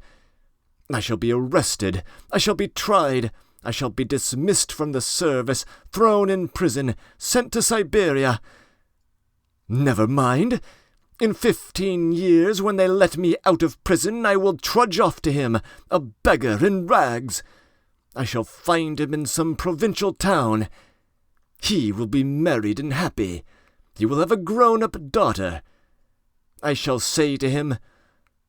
I shall be arrested. I shall be tried. I shall be dismissed from the service, thrown in prison, sent to Siberia. Never mind. In 15 years, when they let me out of prison, I will trudge off to him, a beggar in rags. I shall find him in some provincial town. He will be married and happy. He will have a grown-up daughter. I shall say to him,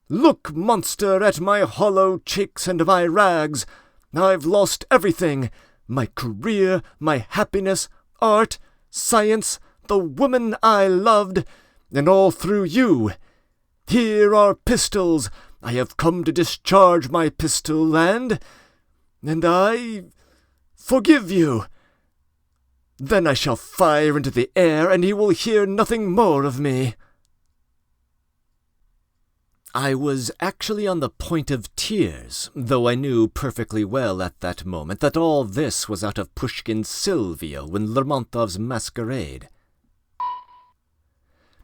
'Look, monster, at my hollow cheeks and my rags. I've lost everything, my career, my happiness, art, science, the woman I loved, and all through you. Here are pistols. I have come to discharge my pistol, and I forgive you.' Then I shall fire into the air, and he will hear nothing more of me." I was actually on the point of tears, though I knew perfectly well at that moment that all this was out of Pushkin's Silvio in Lermontov's Masquerade.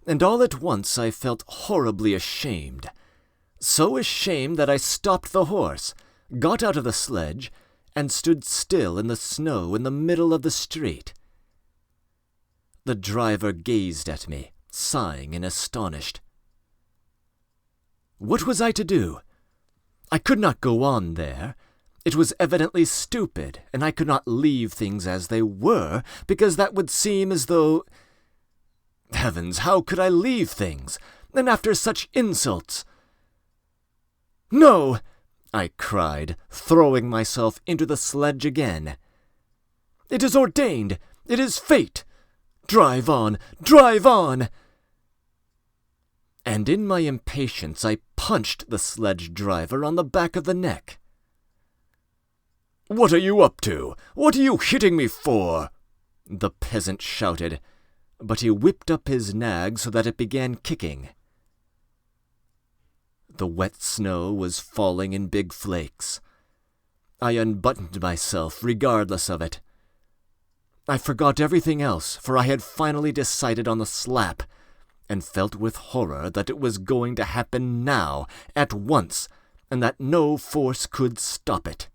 And all at once I felt horribly ashamed. So ashamed that I stopped the horse, got out of the sledge, and stood still in the snow in the middle of the street. The driver gazed at me, sighing and astonished. What was I to do? I could not go on there. It was evidently stupid, and I could not leave things as they were, because that would seem as though— Heavens, how could I leave things, and after such insults? "No!" I cried, throwing myself into the sledge again. "It is ordained! It is fate! Drive on! Drive on!" And in my impatience I punched the sledge driver on the back of the neck. "What are you up to? What are you hitting me for?" the peasant shouted, but he whipped up his nag so that it began kicking. The wet snow was falling in big flakes. I unbuttoned myself, regardless of it. I forgot everything else, for I had finally decided on the slap, and felt with horror that it was going to happen now, at once, and that no force could stop it.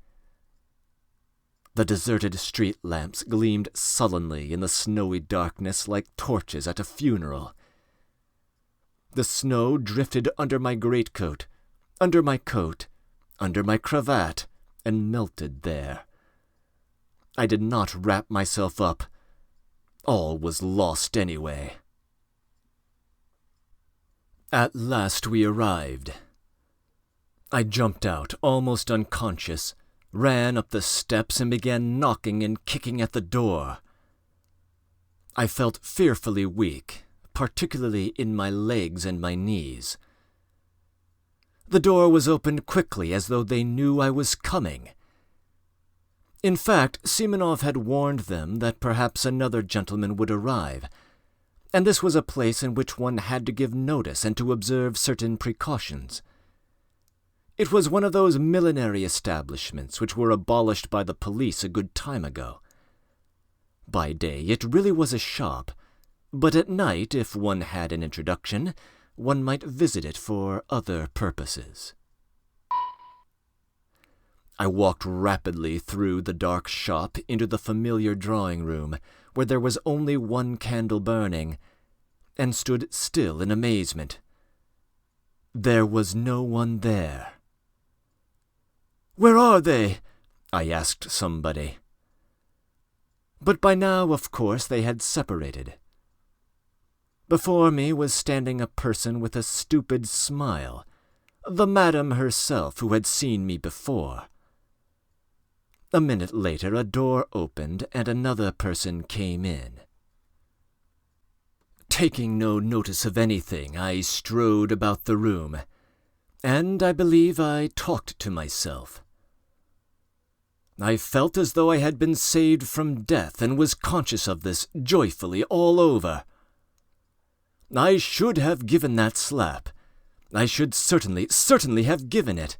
The deserted street lamps gleamed sullenly in the snowy darkness like torches at a funeral. The snow drifted under my greatcoat, under my coat, under my cravat, and melted there. I did not wrap myself up. All was lost anyway. At last we arrived. I jumped out, almost unconscious, ran up the steps and began knocking and kicking at the door. I felt fearfully weak, particularly in my legs and my knees. The door was opened quickly as though they knew I was coming. In fact, Simonov had warned them that perhaps another gentleman would arrive, and this was a place in which one had to give notice and to observe certain precautions. It was one of those millinery establishments which were abolished by the police a good time ago. By day it really was a shop, but at night, if one had an introduction, one might visit it for other purposes. I walked rapidly through the dark shop into the familiar drawing-room, where there was only one candle burning, and stood still in amazement. There was no one there. "Where are they?" I asked somebody. But by now, of course, they had separated. Before me was standing a person with a stupid smile, the madam herself who had seen me before. A minute later a door opened and another person came in. Taking no notice of anything, I strode about the room, and I believe I talked to myself. I felt as though I had been saved from death and was conscious of this joyfully all over. I should have given that slap. I should certainly have given it.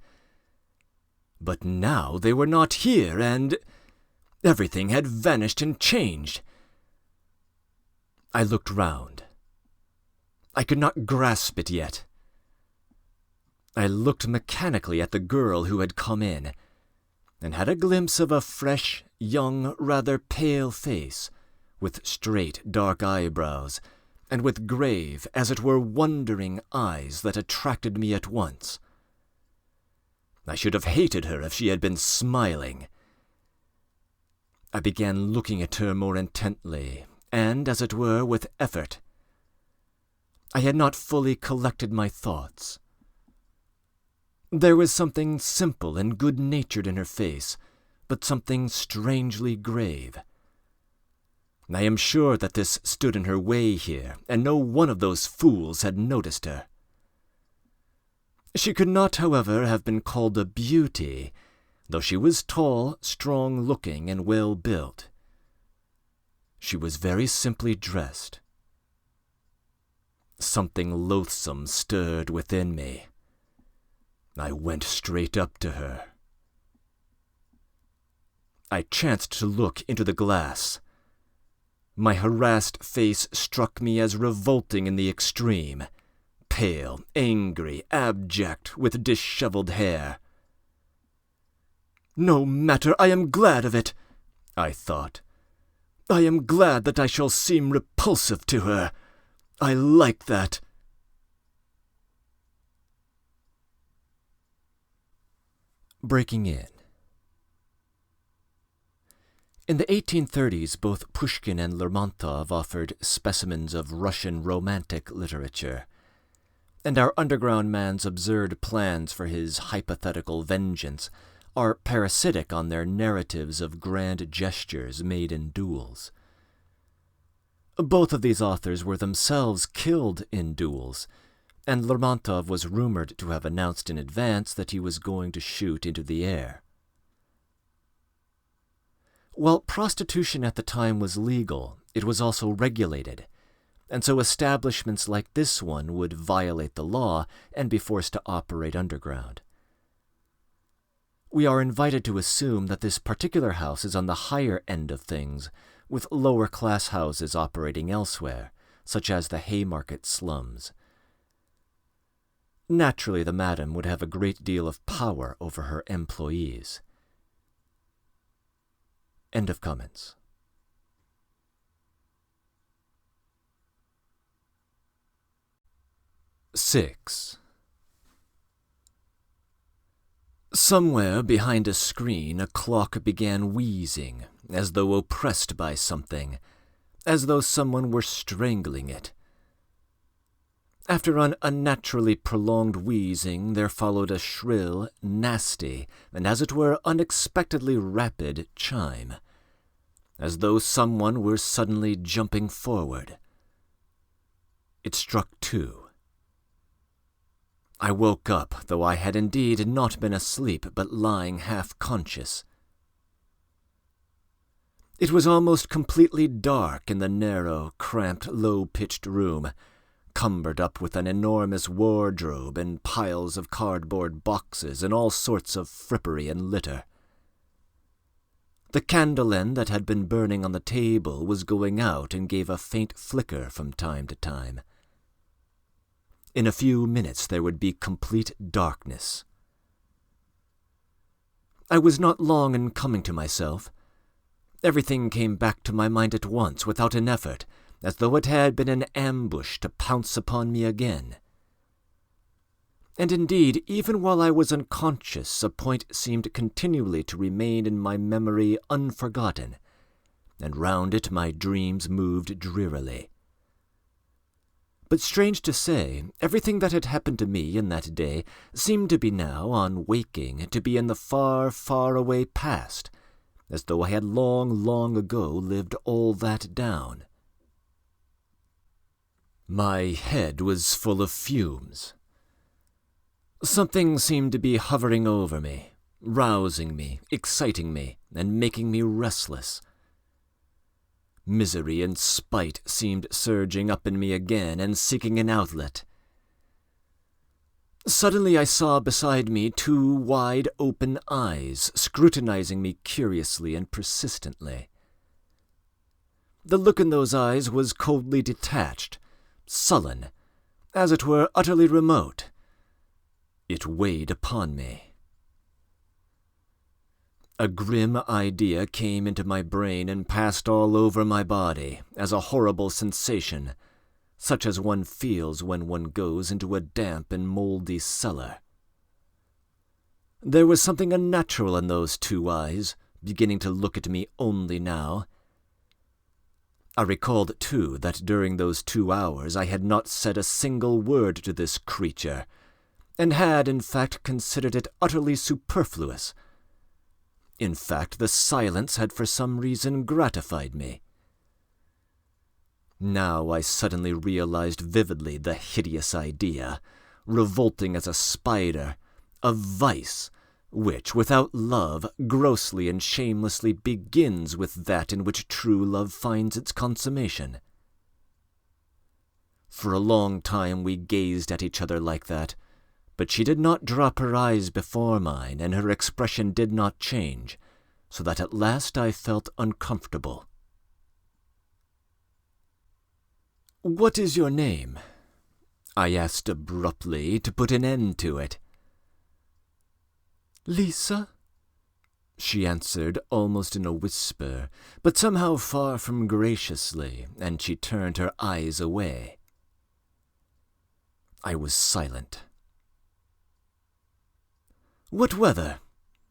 But now they were not here, and everything had vanished and changed. I looked round. I could not grasp it yet. I looked mechanically at the girl who had come in, and had a glimpse of a fresh, young, rather pale face, with straight, dark eyebrows, and with grave, as it were wondering eyes that attracted me at once. I should have hated her if she had been smiling. I began looking at her more intently, and, as it were, with effort, I had not fully collected my thoughts. There was something simple and good-natured in her face, but something strangely grave. I am sure that this stood in her way here, and no one of those fools had noticed her. She could not, however, have been called a beauty, though she was tall, strong-looking, and well-built. She was very simply dressed. Something loathsome stirred within me. I went straight up to her. I chanced to look into the glass. My harassed face struck me as revolting in the extreme, pale, angry, abject, with disheveled hair. No matter, I am glad of it, I thought. I am glad that I shall seem repulsive to her. I like that. Breaking in. In the 1830s, both Pushkin and Lermontov offered specimens of Russian romantic literature, and our underground man's absurd plans for his hypothetical vengeance are parasitic on their narratives of grand gestures made in duels. Both of these authors were themselves killed in duels, and Lermontov was rumored to have announced in advance that he was going to shoot into the air. While prostitution at the time was legal, it was also regulated, and so establishments like this one would violate the law and be forced to operate underground. We are invited to assume that this particular house is on the higher end of things, with lower-class houses operating elsewhere, such as the Haymarket slums. Naturally, the madam would have a great deal of power over her employees. End of comments. Six. Somewhere behind a screen, a clock began wheezing, as though oppressed by something, as though someone were strangling it. After an unnaturally prolonged wheezing, there followed a shrill, nasty, and as it were unexpectedly rapid chime, as though someone were suddenly jumping forward. It struck 2. I woke up, though I had indeed not been asleep, but lying half-conscious. It was almost completely dark in the narrow, cramped, low-pitched room, cumbered up with an enormous wardrobe and piles of cardboard boxes and all sorts of frippery and litter. The candle end that had been burning on the table was going out and gave a faint flicker from time to time. In a few minutes there would be complete darkness. I was not long in coming to myself. Everything came back to my mind at once without an effort, as though it had been an ambush to pounce upon me again. And indeed, even while I was unconscious, a point seemed continually to remain in my memory unforgotten, and round it my dreams moved drearily. But strange to say, everything that had happened to me in that day seemed to be now, on waking, to be in the far, far away past, as though I had long, long ago lived all that down. My head was full of fumes. Something seemed to be hovering over me, rousing me, exciting me, and making me restless. Misery and spite seemed surging up in me again and seeking an outlet. Suddenly I saw beside me 2 wide open eyes scrutinizing me curiously and persistently. The look in those eyes was coldly detached, sullen, as it were utterly remote. It weighed upon me. A grim idea came into my brain and passed all over my body as a horrible sensation, such as one feels when one goes into a damp and mouldy cellar. There was something unnatural in those 2 eyes, beginning to look at me only now. I recalled, too, that during those 2 hours I had not said a single word to this creature, and had, in fact, considered it utterly superfluous. In fact, the silence had for some reason gratified me. Now I suddenly realized vividly the hideous idea, revolting as a spider, of vice, which, without love, grossly and shamelessly begins with that in which true love finds its consummation. For a long time we gazed at each other like that, but she did not drop her eyes before mine, and her expression did not change, so that at last I felt uncomfortable. "What is your name?" I asked abruptly, to put an end to it. "Lisa," she answered almost in a whisper, but somehow far from graciously, and she turned her eyes away. I was silent. "What weather?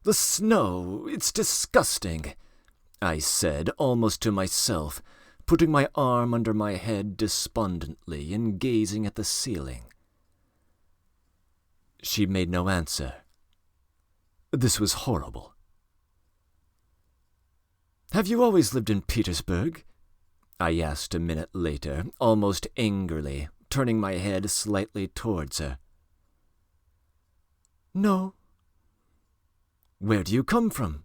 The snow, it's disgusting," I said, almost to myself, putting my arm under my head despondently and gazing at the ceiling. She made no answer. This was horrible. "Have you always lived in Petersburg?" I asked a minute later, almost angrily, turning my head slightly towards her. "No." "Where do you come from?"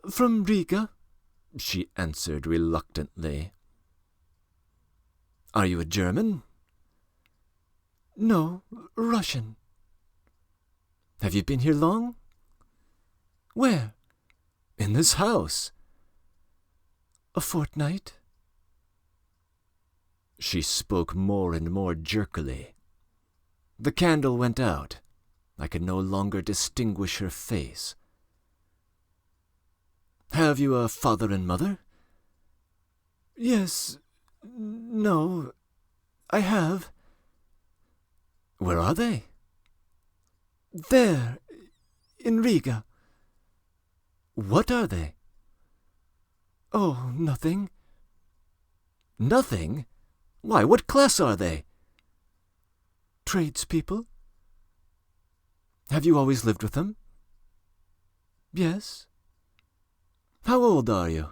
"From Riga," she answered reluctantly. "Are you a German?" "No, Russian." "Have you been here long?" "Where?" "In this house." "A fortnight." She spoke more and more jerkily. The candle went out. I could no longer distinguish her face. "Have you a father and mother?" "Yes. No. I have." "Where are they?" "There. In Riga." "What are they?" "Oh, nothing." "Nothing? Why, what class are they?" "Tradespeople." "Have you always lived with them?" "Yes." "How old are you?"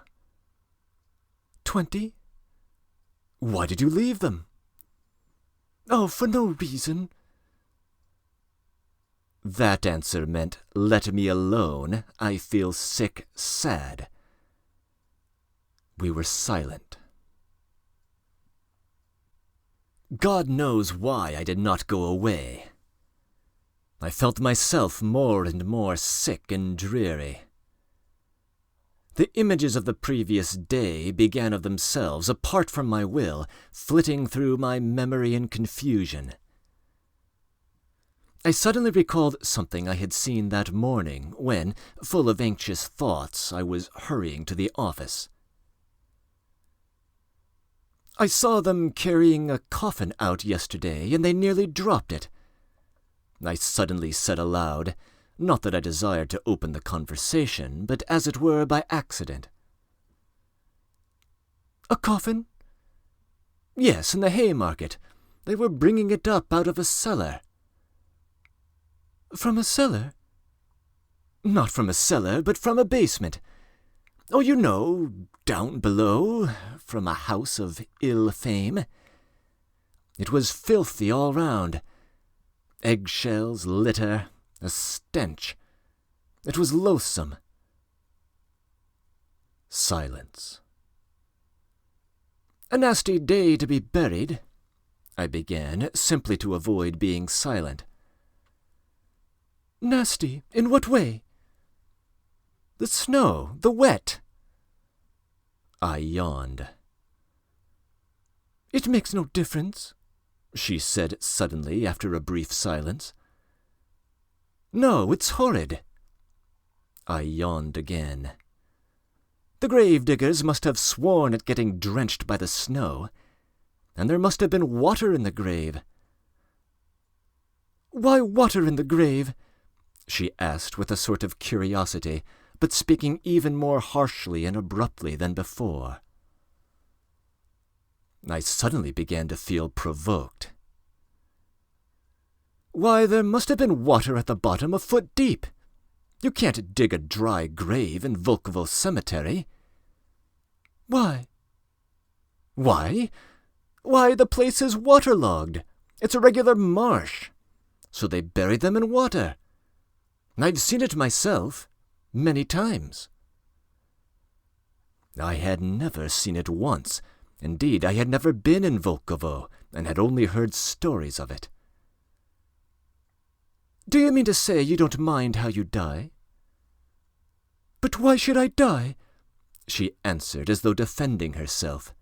20. "Why did you leave them?" "Oh, for no reason." That answer meant, "Let me alone. I feel sick, sad." We were silent. God knows why I did not go away. I felt myself more and more sick and dreary. The images of the previous day began of themselves, apart from my will, flitting through my memory in confusion. I suddenly recalled something I had seen that morning when, full of anxious thoughts, I was hurrying to the office. "I saw them carrying a coffin out yesterday, and they nearly dropped it," I suddenly said aloud, not that I desired to open the conversation, but as it were by accident. "A coffin?" "Yes, in the Haymarket. They were bringing it up out of a cellar." "From a cellar?" "Not from a cellar, but from a basement. Oh, you know, down below, from a house of ill fame. It was filthy all round. Eggshells, litter, a stench. It was loathsome." Silence. "A nasty day to be buried," I began, simply to avoid being silent. "Nasty? In what way?" "The snow, the wet." I yawned. "It makes no difference," she said suddenly after a brief silence. "No, it's horrid." I yawned again. "The grave-diggers must have sworn at getting drenched by the snow, and there must have been water in the grave." "Why water in the grave?" she asked with a sort of curiosity, but speaking even more harshly and abruptly than before. I suddenly began to feel provoked. Why, there must have been water at the bottom a foot deep. You can't dig a dry grave in Volkovo Cemetery. Why? Why? Why, the place is waterlogged. It's a regular marsh. So they bury them in water. I've seen it myself, many times. I had never seen it once. Indeed, I had never been in Volkovo, and had only heard stories of it. Do you mean to say you don't mind how you die? But why should I die? She answered as though defending herself.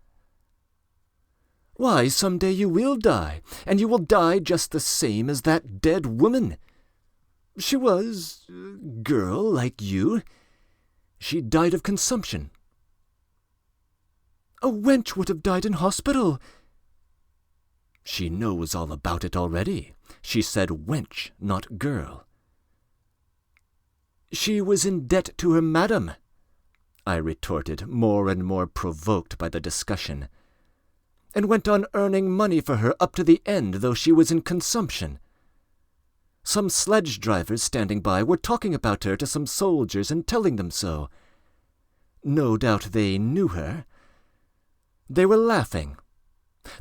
Why, some day you will die, and you will die just the same as that dead woman. She was a girl like you. She died of consumption. A wench would have died in hospital. She knows all about it already. She said wench, not girl. She was in debt to her madam, I retorted, more and more provoked by the discussion, and went on earning money for her up to the end, though she was in consumption. Some sledge drivers standing by were talking about her to some soldiers and telling them so. No doubt they knew her. They were laughing.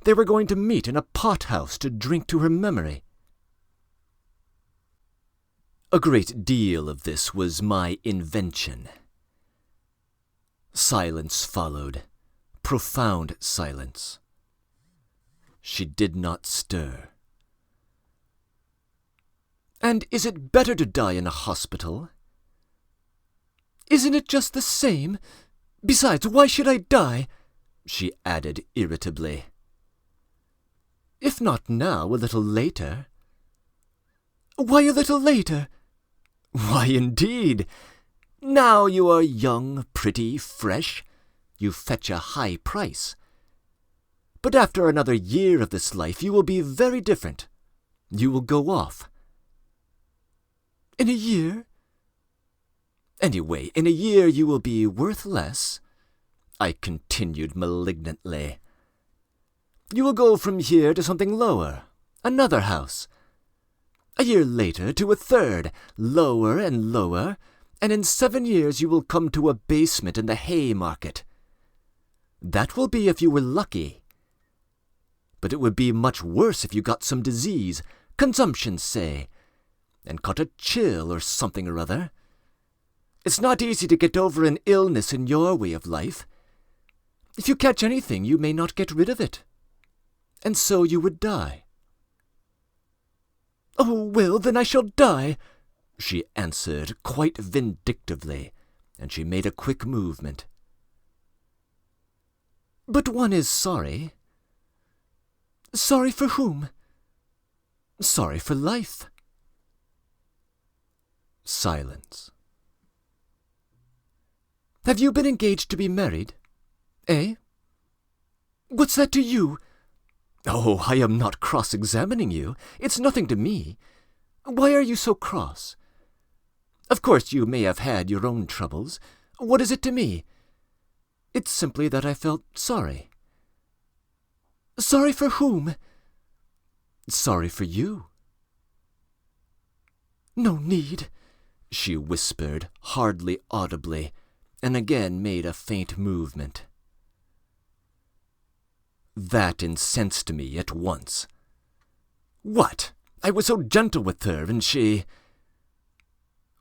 They were going to meet in a pothouse to drink to her memory. A great deal of this was my invention. Silence followed, profound silence. She did not stir. And is it better to die in a hospital? Isn't it just the same? Besides, why should I die? She added irritably. If not now, a little later. Why a little later? Why, indeed. Now you are young, pretty, fresh. You fetch a high price. But after another year of this life you will be very different. You will go off. In a year? Anyway, in a year you will be worth less, I continued malignantly. You will go from here to something lower, another house. A year later to a third, lower and lower, and in 7 years you will come to a basement in the Haymarket. That will be if you were lucky. But it would be much worse if you got some disease, consumption, say, and caught a chill or something or other. It's not easy to get over an illness in your way of life. If you catch anything, you may not get rid of it. And so you would die. Oh, well, then I shall die, she answered quite vindictively, and she made a quick movement. But one is sorry. Sorry for whom? Sorry for life. Silence. Have you been engaged to be married? Eh? What's that to you? Oh, I am not cross-examining you. It's nothing to me. Why are you so cross? Of course you may have had your own troubles. What is it to me? It's simply that I felt sorry. Sorry for whom? Sorry for you. No need, she whispered, hardly audibly, and again made a faint movement. That incensed me at once. What? I was so gentle with her, and she...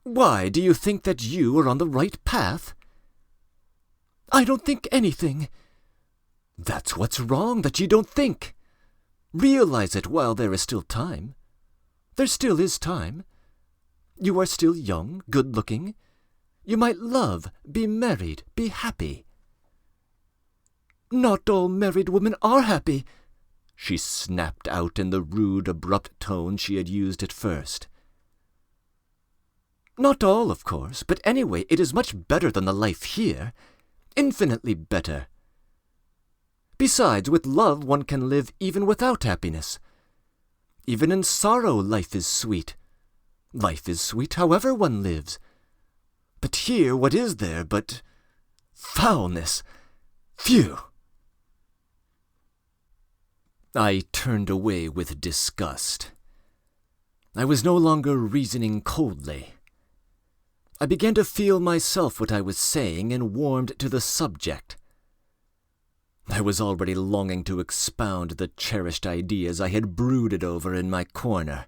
Why, do you think that you are on the right path? I don't think anything. That's what's wrong, that you don't think. Realize it while there is still time. There still is time. You are still young, good-looking. You might love, be married, be happy. Not all married women are happy, she snapped out in the rude, abrupt tone she had used at first. Not all, of course, but anyway, it is much better than the life here. Infinitely better. Besides, with love one can live even without happiness. Even in sorrow life is sweet. Life is sweet however one lives. But here what is there but foulness? Phew! I turned away with disgust. I was no longer reasoning coldly. I began to feel myself what I was saying and warmed to the subject. I was already longing to expound the cherished ideas I had brooded over in my corner.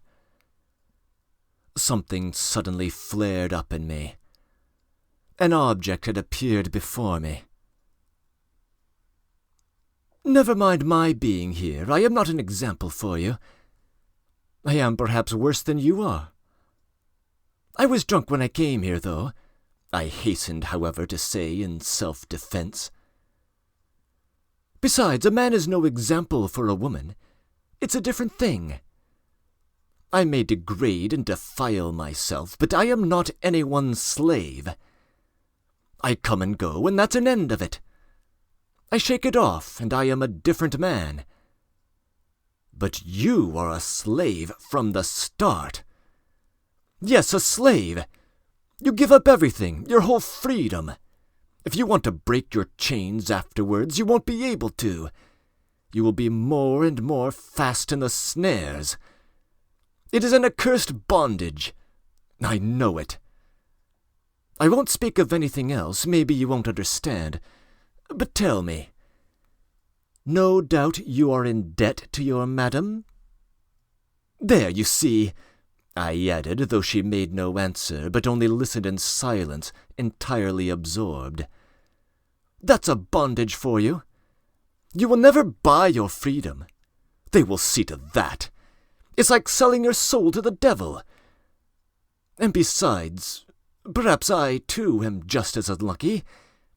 Something suddenly flared up in me. An object had appeared before me. Never mind my being here. I am not an example for you. I am perhaps worse than you are. I was drunk when I came here, though, I hastened, however, to say in self-defense. Besides, a man is no example for a woman. It's a different thing. I may degrade and defile myself, but I am not anyone's slave. I come and go, and that's an end of it. I shake it off, and I am a different man. But you are a slave from the start. Yes, a slave. You give up everything, your whole freedom. If you want to break your chains afterwards, you won't be able to. You will be more and more fast in the snares. It is an accursed bondage. I know it. I won't speak of anything else, maybe you won't understand. But tell me, no doubt you are in debt to your madam? There, you see, I added, though she made no answer, but only listened in silence, entirely absorbed. That's a bondage for you. You will never buy your freedom. They will see to that. It's like selling your soul to the devil. And besides, perhaps I, too, am just as unlucky.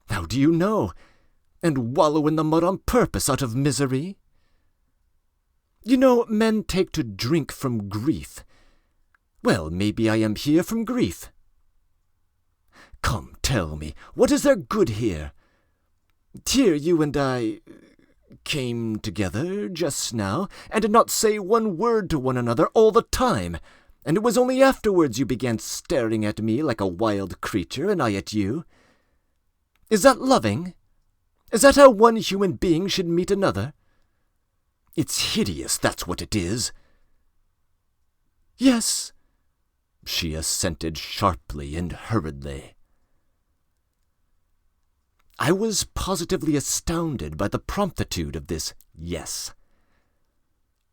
How do you know? And wallow in the mud on purpose out of misery? You know, men take to drink from grief. Well, maybe I am here from grief. Come, tell me, what is there good here? Here you and I came together just now, and did not say one word to one another all the time, and it was only afterwards you began staring at me like a wild creature, and I at you. Is that loving? Is that how one human being should meet another? It's hideous, that's what it is. Yes, she assented sharply and hurriedly. I was positively astounded by the promptitude of this yes.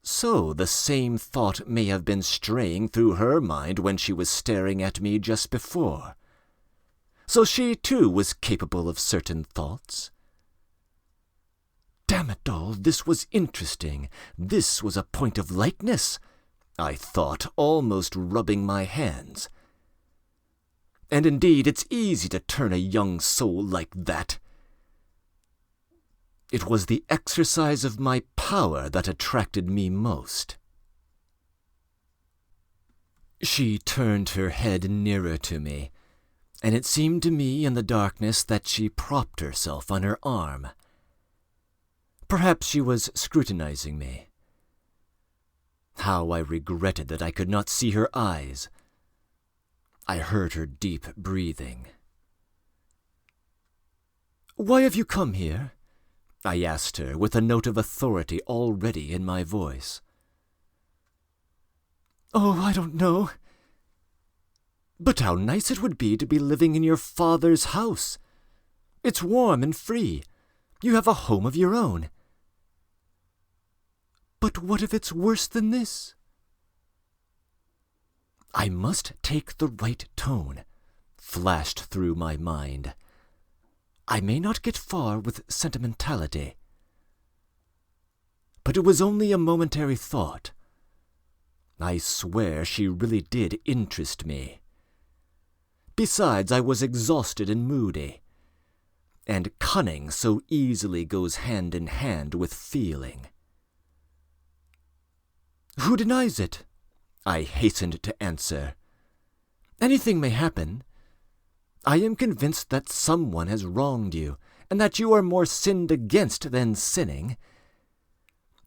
So the same thought may have been straying through her mind when she was staring at me just before. So she, too, was capable of certain thoughts. Damn it all, this was interesting. This was a point of likeness, I thought, almost rubbing my hands. And indeed, it's easy to turn a young soul like that. It was the exercise of my power that attracted me most. She turned her head nearer to me, and it seemed to me in the darkness that she propped herself on her arm. Perhaps she was scrutinizing me. How I regretted that I could not see her eyes. I heard her deep breathing. "Why have you come here?" I asked her, with a note of authority already in my voice. "Oh, I don't know." "But how nice it would be to be living in your father's house. It's warm and free. You have a home of your own." "But what if it's worse than this?" I must take the right tone, flashed through my mind. I may not get far with sentimentality. But it was only a momentary thought. I swear she really did interest me. Besides, I was exhausted and moody, and cunning so easily goes hand in hand with feeling. "Who denies it?" I hastened to answer. "Anything may happen. I am convinced that someone has wronged you, and that you are more sinned against than sinning.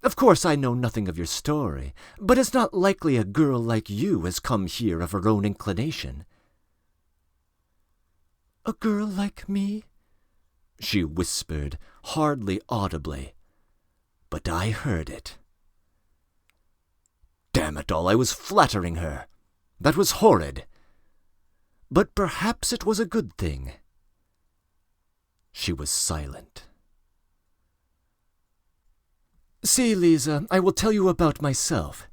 Of course, I know nothing of your story, but it's not likely a girl like you has come here of her own inclination." "A girl like me?" she whispered, hardly audibly, but I heard it. Damn it all, I was flattering her. That was horrid. But perhaps it was a good thing. She was silent. See, Lisa, I will tell you about myself.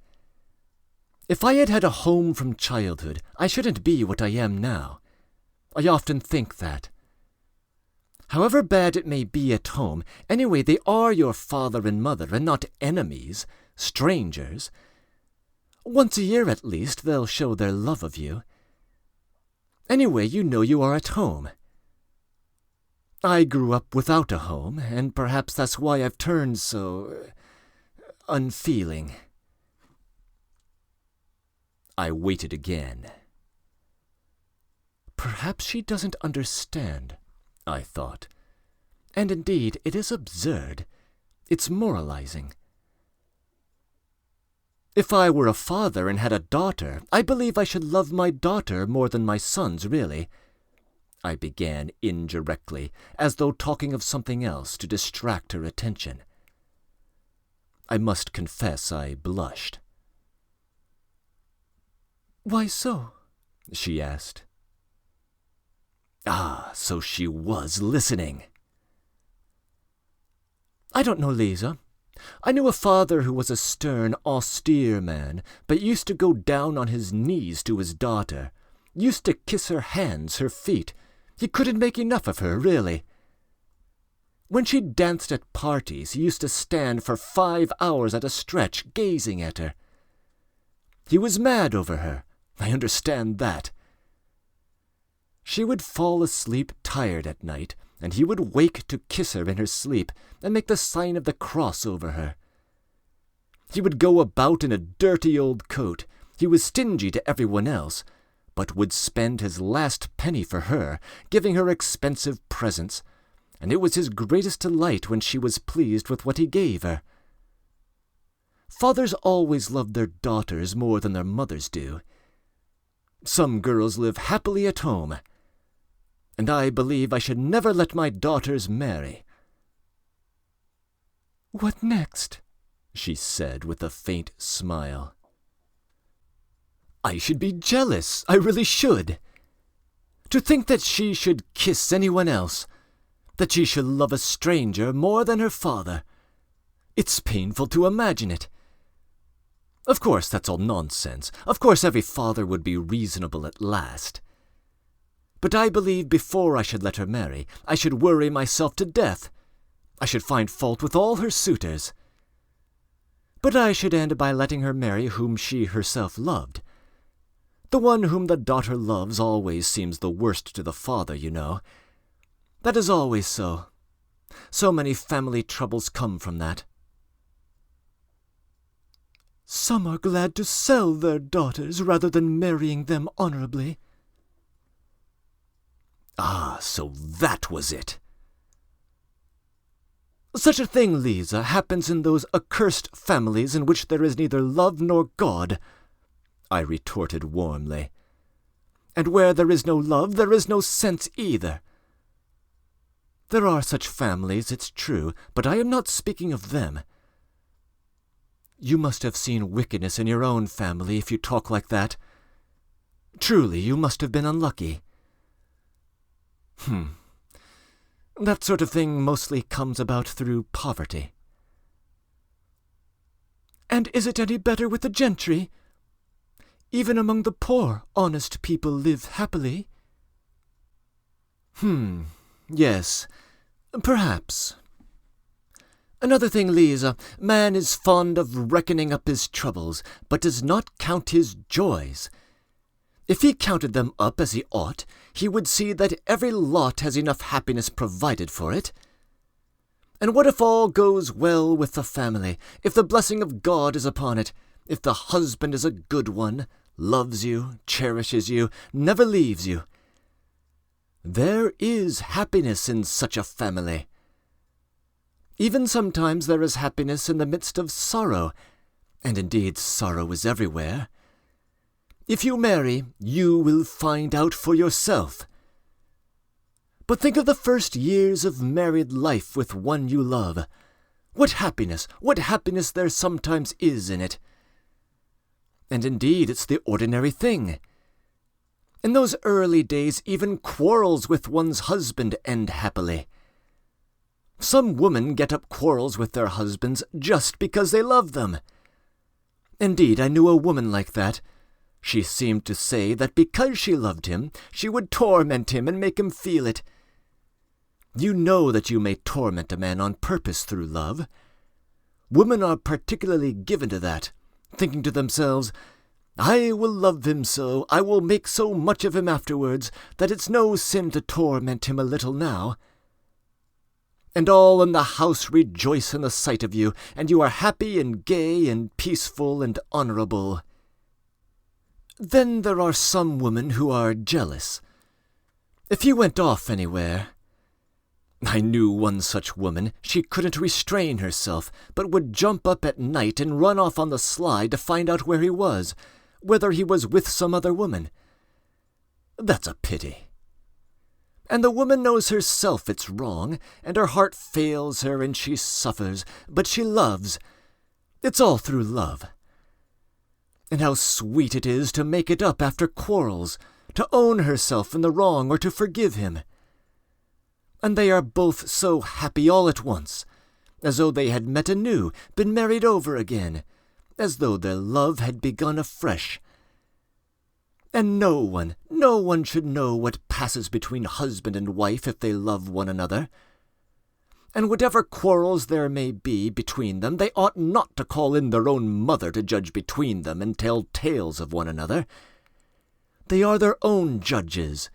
If I had had a home from childhood, I shouldn't be what I am now. I often think that. However bad it may be at home, anyway, they are your father and mother, and not enemies, strangers. Once a year at least, they'll show their love of you. Anyway, you know you are at home. I grew up without a home, and perhaps that's why I've turned so unfeeling. I waited again. Perhaps she doesn't understand, I thought. And indeed, it is absurd. It's moralizing. If I were a father and had a daughter, I believe I should love my daughter more than my sons, really. I began indirectly, as though talking of something else to distract her attention. I must confess I blushed. "Why so?" she asked. Ah, so she was listening. I don't know, Lisa. I knew a father who was a stern, austere man, but used to go down on his knees to his daughter, used to kiss her hands, her feet. He couldn't make enough of her, really. When she danced at parties, he used to stand for 5 hours at a stretch, gazing at her. He was mad over her. I understand that. She would fall asleep tired at night, and he would wake to kiss her in her sleep and make the sign of the cross over her. He would go about in a dirty old coat. He was stingy to everyone else, but would spend his last penny for her, giving her expensive presents, and it was his greatest delight when she was pleased with what he gave her. Fathers always love their daughters more than their mothers do. Some girls live happily at home, and I believe I should never let my daughters marry. "What next?" she said with a faint smile. I should be jealous. I really should. To think that she should kiss anyone else, that she should love a stranger more than her father. It's painful to imagine it. Of course, that's all nonsense. Of course, every father would be reasonable at last. But I believe before I should let her marry, I should worry myself to death. I should find fault with all her suitors. But I should end by letting her marry whom she herself loved. The one whom the daughter loves always seems the worst to the father, you know. That is always so. So many family troubles come from that. Some are glad to sell their daughters rather than marrying them honorably. Ah, so that was it. Such a thing, Lisa, happens in those accursed families in which there is neither love nor God, I retorted warmly. And where there is no love, there is no sense either. There are such families, it's true, but I am not speaking of them. You must have seen wickedness in your own family if you talk like that. Truly, you must have been unlucky. That sort of thing mostly comes about through poverty. And is it any better with the gentry? Even among the poor, honest people live happily. Yes, perhaps. Another thing, Lisa, man is fond of reckoning up his troubles, but does not count his joys. If he counted them up as he ought, he would see that every lot has enough happiness provided for it. And what if all goes well with the family, if the blessing of God is upon it, if the husband is a good one, loves you, cherishes you, never leaves you? There is happiness in such a family. Even sometimes there is happiness in the midst of sorrow, and indeed sorrow is everywhere. If you marry, you will find out for yourself. But think of the first years of married life with one you love. What happiness there sometimes is in it. And indeed, it's the ordinary thing. In those early days, even quarrels with one's husband end happily. Some women get up quarrels with their husbands just because they love them. Indeed, I knew a woman like that. She seemed to say that because she loved him, she would torment him and make him feel it. You know that you may torment a man on purpose through love. Women are particularly given to that, thinking to themselves, I will love him so, I will make so much of him afterwards, that it's no sin to torment him a little now. And all in the house rejoice in the sight of you, and you are happy and gay and peaceful and honourable. Then there are some women who are jealous. If you went off anywhere— I knew one such woman. She couldn't restrain herself, but would jump up at night and run off on the sly to find out where he was, whether he was with some other woman. That's a pity. And the woman knows herself it's wrong, and her heart fails her and she suffers, but she loves. It's all through love. And how sweet it is to make it up after quarrels, to own herself in the wrong or to forgive him. And they are both so happy all at once, as though they had met anew, been married over again, as though their love had begun afresh. And no one should know what passes between husband and wife if they love one another. And whatever quarrels there may be between them, they ought not to call in their own mother to judge between them and tell tales of one another. They are their own judges.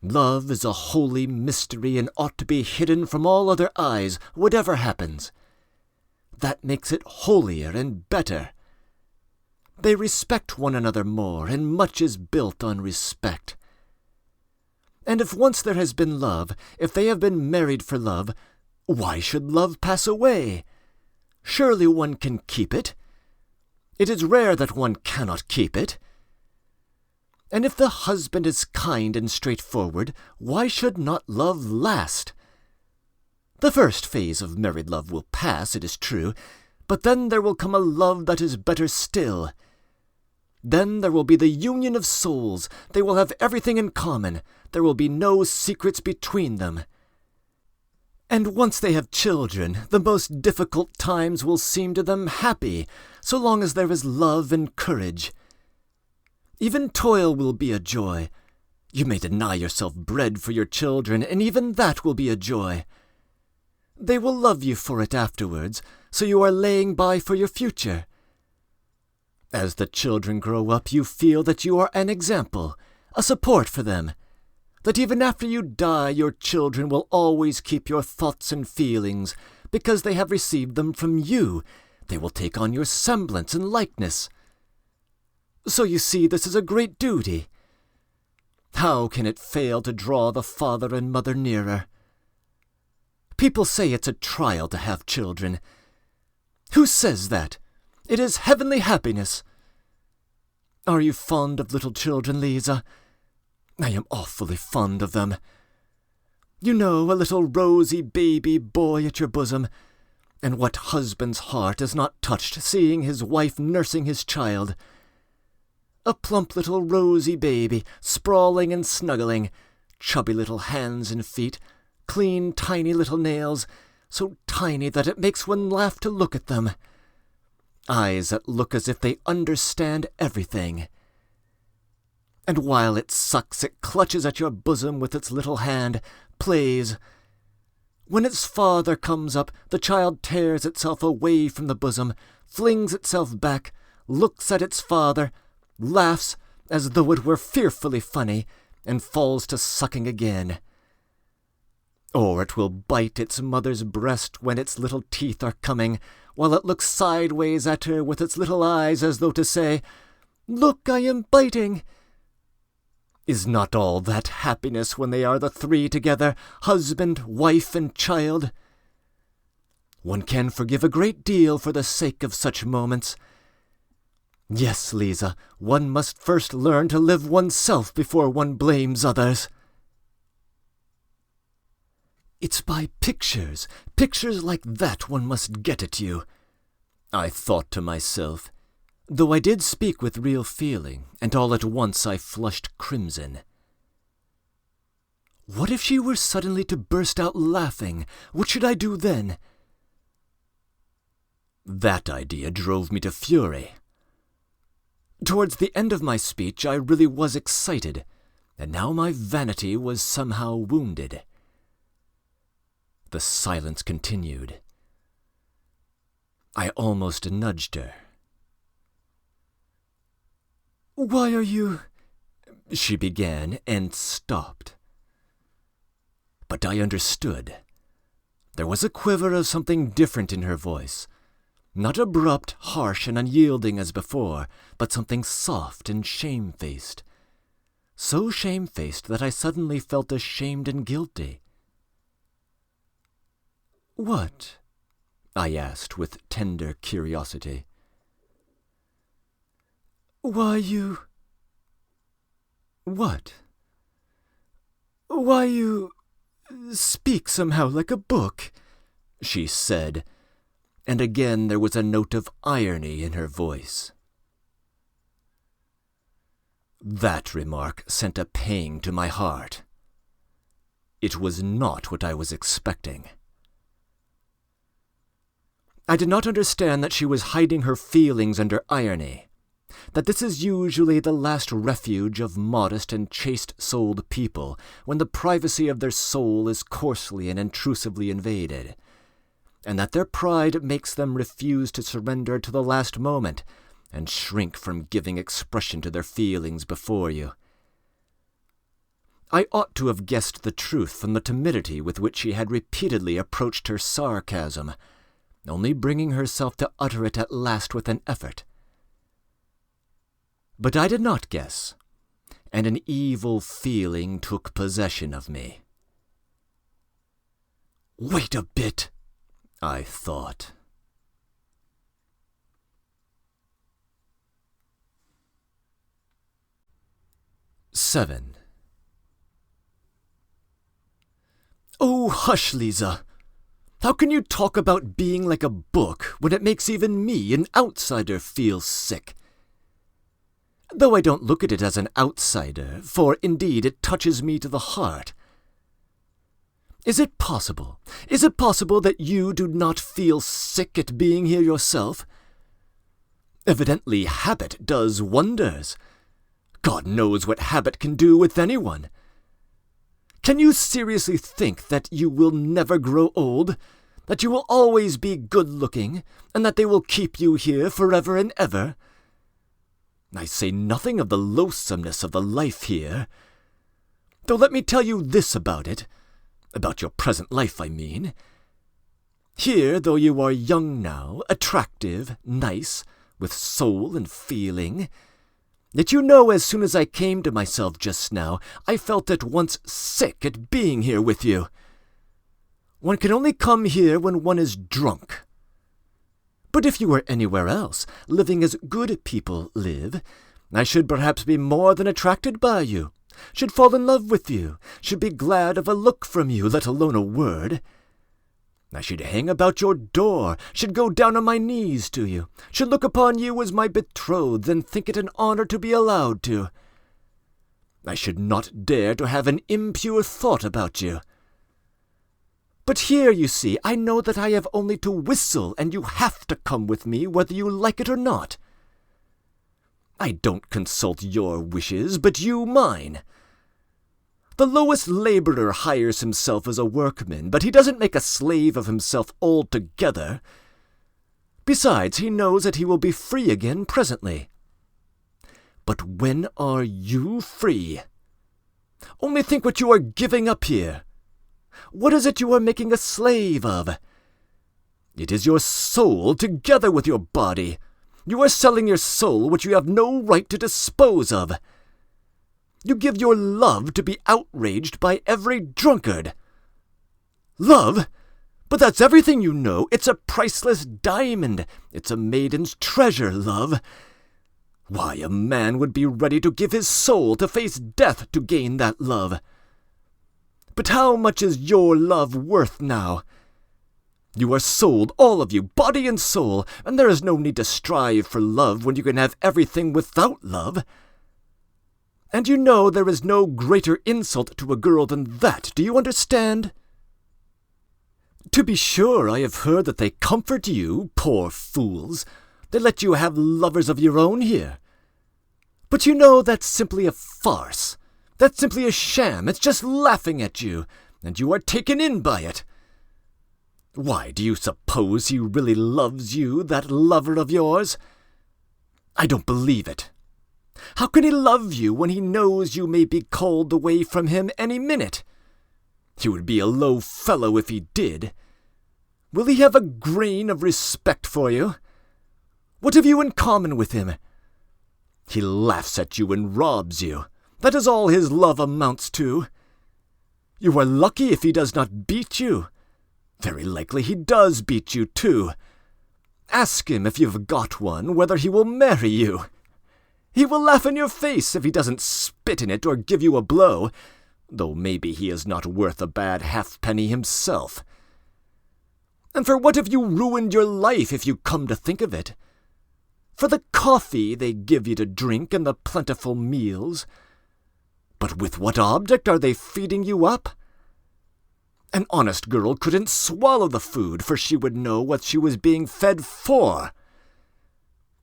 Love is a holy mystery and ought to be hidden from all other eyes, whatever happens. That makes it holier and better. They respect one another more, and much is built on respect. And if once there has been love, if they have been married for love, why should love pass away? Surely one can keep it. It is rare that one cannot keep it. And if the husband is kind and straightforward, why should not love last? The first phase of married love will pass, it is true, but then there will come a love that is better still. Then there will be the union of souls. They will have everything in common. There will be no secrets between them. And once they have children, the most difficult times will seem to them happy, so long as there is love and courage. Even toil will be a joy. You may deny yourself bread for your children, and even that will be a joy. They will love you for it afterwards, so you are laying by for your future. As the children grow up, you feel that you are an example, a support for them, that even after you die, your children will always keep your thoughts and feelings, because they have received them from you. They will take on your semblance and likeness. So you see, this is a great duty. How can it fail to draw the father and mother nearer? People say it's a trial to have children. Who says that? It is heavenly happiness. Are you fond of little children, Lisa? I am awfully fond of them. You know, a little rosy baby boy at your bosom, and what husband's heart is not touched seeing his wife nursing his child? A plump little rosy baby, sprawling and snuggling, chubby little hands and feet, clean tiny little nails, so tiny that it makes one laugh to look at them. Eyes that look as if they understand everything. And while it sucks, it clutches at your bosom with its little hand, plays. When its father comes up, the child tears itself away from the bosom, flings itself back, looks at its father, laughs as though it were fearfully funny, and falls to sucking again. Or it will bite its mother's breast when its little teeth are coming, while it looks sideways at her with its little eyes as though to say, "Look, I am biting." Is not all that happiness when they are the three together, husband, wife, and child? One can forgive a great deal for the sake of such moments. Yes, Lisa, one must first learn to live oneself before one blames others. It's by pictures like that one must get at you. I thought to myself, though I did speak with real feeling, and all at once I flushed crimson. What if she were suddenly to burst out laughing? What should I do then? That idea drove me to fury. Towards the end of my speech I really was excited, and now my vanity was somehow wounded. The silence continued. I almost nudged her. "Why are you—" she began, and stopped. But I understood. There was a quiver of something different in her voice. Not abrupt, harsh, and unyielding as before, but something soft and shamefaced. So shamefaced that I suddenly felt ashamed and guilty. "What?" I asked with tender curiosity. "Why you—" "What?" "Why you speak somehow like a book," she said, and again there was a note of irony in her voice. That remark sent a pang to my heart. It was not what I was expecting. I did not understand that she was hiding her feelings under irony, that this is usually the last refuge of modest and chaste-souled people when the privacy of their soul is coarsely and intrusively invaded, and that their pride makes them refuse to surrender to the last moment and shrink from giving expression to their feelings before you. I ought to have guessed the truth from the timidity with which she had repeatedly approached her sarcasm, only bringing herself to utter it at last with an effort. But I did not guess, and an evil feeling took possession of me. "Wait a bit," I thought. VII. "Oh, hush, Lisa. How can you talk about being like a book when it makes even me, an outsider, feel sick? Though I don't look at it as an outsider, for indeed it touches me to the heart. Is it possible that you do not feel sick at being here yourself? Evidently habit does wonders. God knows what habit can do with anyone. Can you seriously think that you will never grow old, that you will always be good-looking, and that they will keep you here forever and ever? I say nothing of the loathsomeness of the life here. Though let me tell you this about it, about your present life, I mean. Here, though you are young now, attractive, nice, with soul and feeling, yet you know as soon as I came to myself just now, I felt at once sick at being here with you. One can only come here when one is drunk. But if you were anywhere else, living as good people live, I should perhaps be more than attracted by you, should fall in love with you, should be glad of a look from you, let alone a word. I should hang about your door, should go down on my knees to you, should look upon you as my betrothed and think it an honor to be allowed to. I should not dare to have an impure thought about you. But here, you see, I know that I have only to whistle, and you have to come with me, whether you like it or not. I don't consult your wishes, but you mine. The lowest laborer hires himself as a workman, but he doesn't make a slave of himself altogether. Besides, he knows that he will be free again presently. But when are you free? Only think what you are giving up here. What is it you are making a slave of? It is your soul together with your body. You are selling your soul which you have no right to dispose of. You give your love to be outraged by every drunkard. Love? But that's everything you know. It's a priceless diamond. It's a maiden's treasure, love. Why, a man would be ready to give his soul to face death to gain that love. But how much is your love worth now? You are sold, all of you, body and soul, and there is no need to strive for love when you can have everything without love. And you know there is no greater insult to a girl than that, do you understand? To be sure, I have heard that they comfort you, poor fools. They let you have lovers of your own here. But you know that's simply a farce. That's simply a sham. It's just laughing at you, and you are taken in by it. Why, do you suppose he really loves you, that lover of yours? I don't believe it. How can he love you when he knows you may be called away from him any minute? He would be a low fellow if he did. Will he have a grain of respect for you? What have you in common with him? He laughs at you and robs you. That is all his love amounts to. You are lucky if he does not beat you. Very likely he does beat you, too. Ask him if you've got one, whether he will marry you. He will laugh in your face if he doesn't spit in it or give you a blow, though maybe he is not worth a bad halfpenny himself. And for what have you ruined your life, if you come to think of it? For the coffee they give you to drink and the plentiful meals. But with what object are they feeding you up? An honest girl couldn't swallow the food, for she would know what she was being fed for.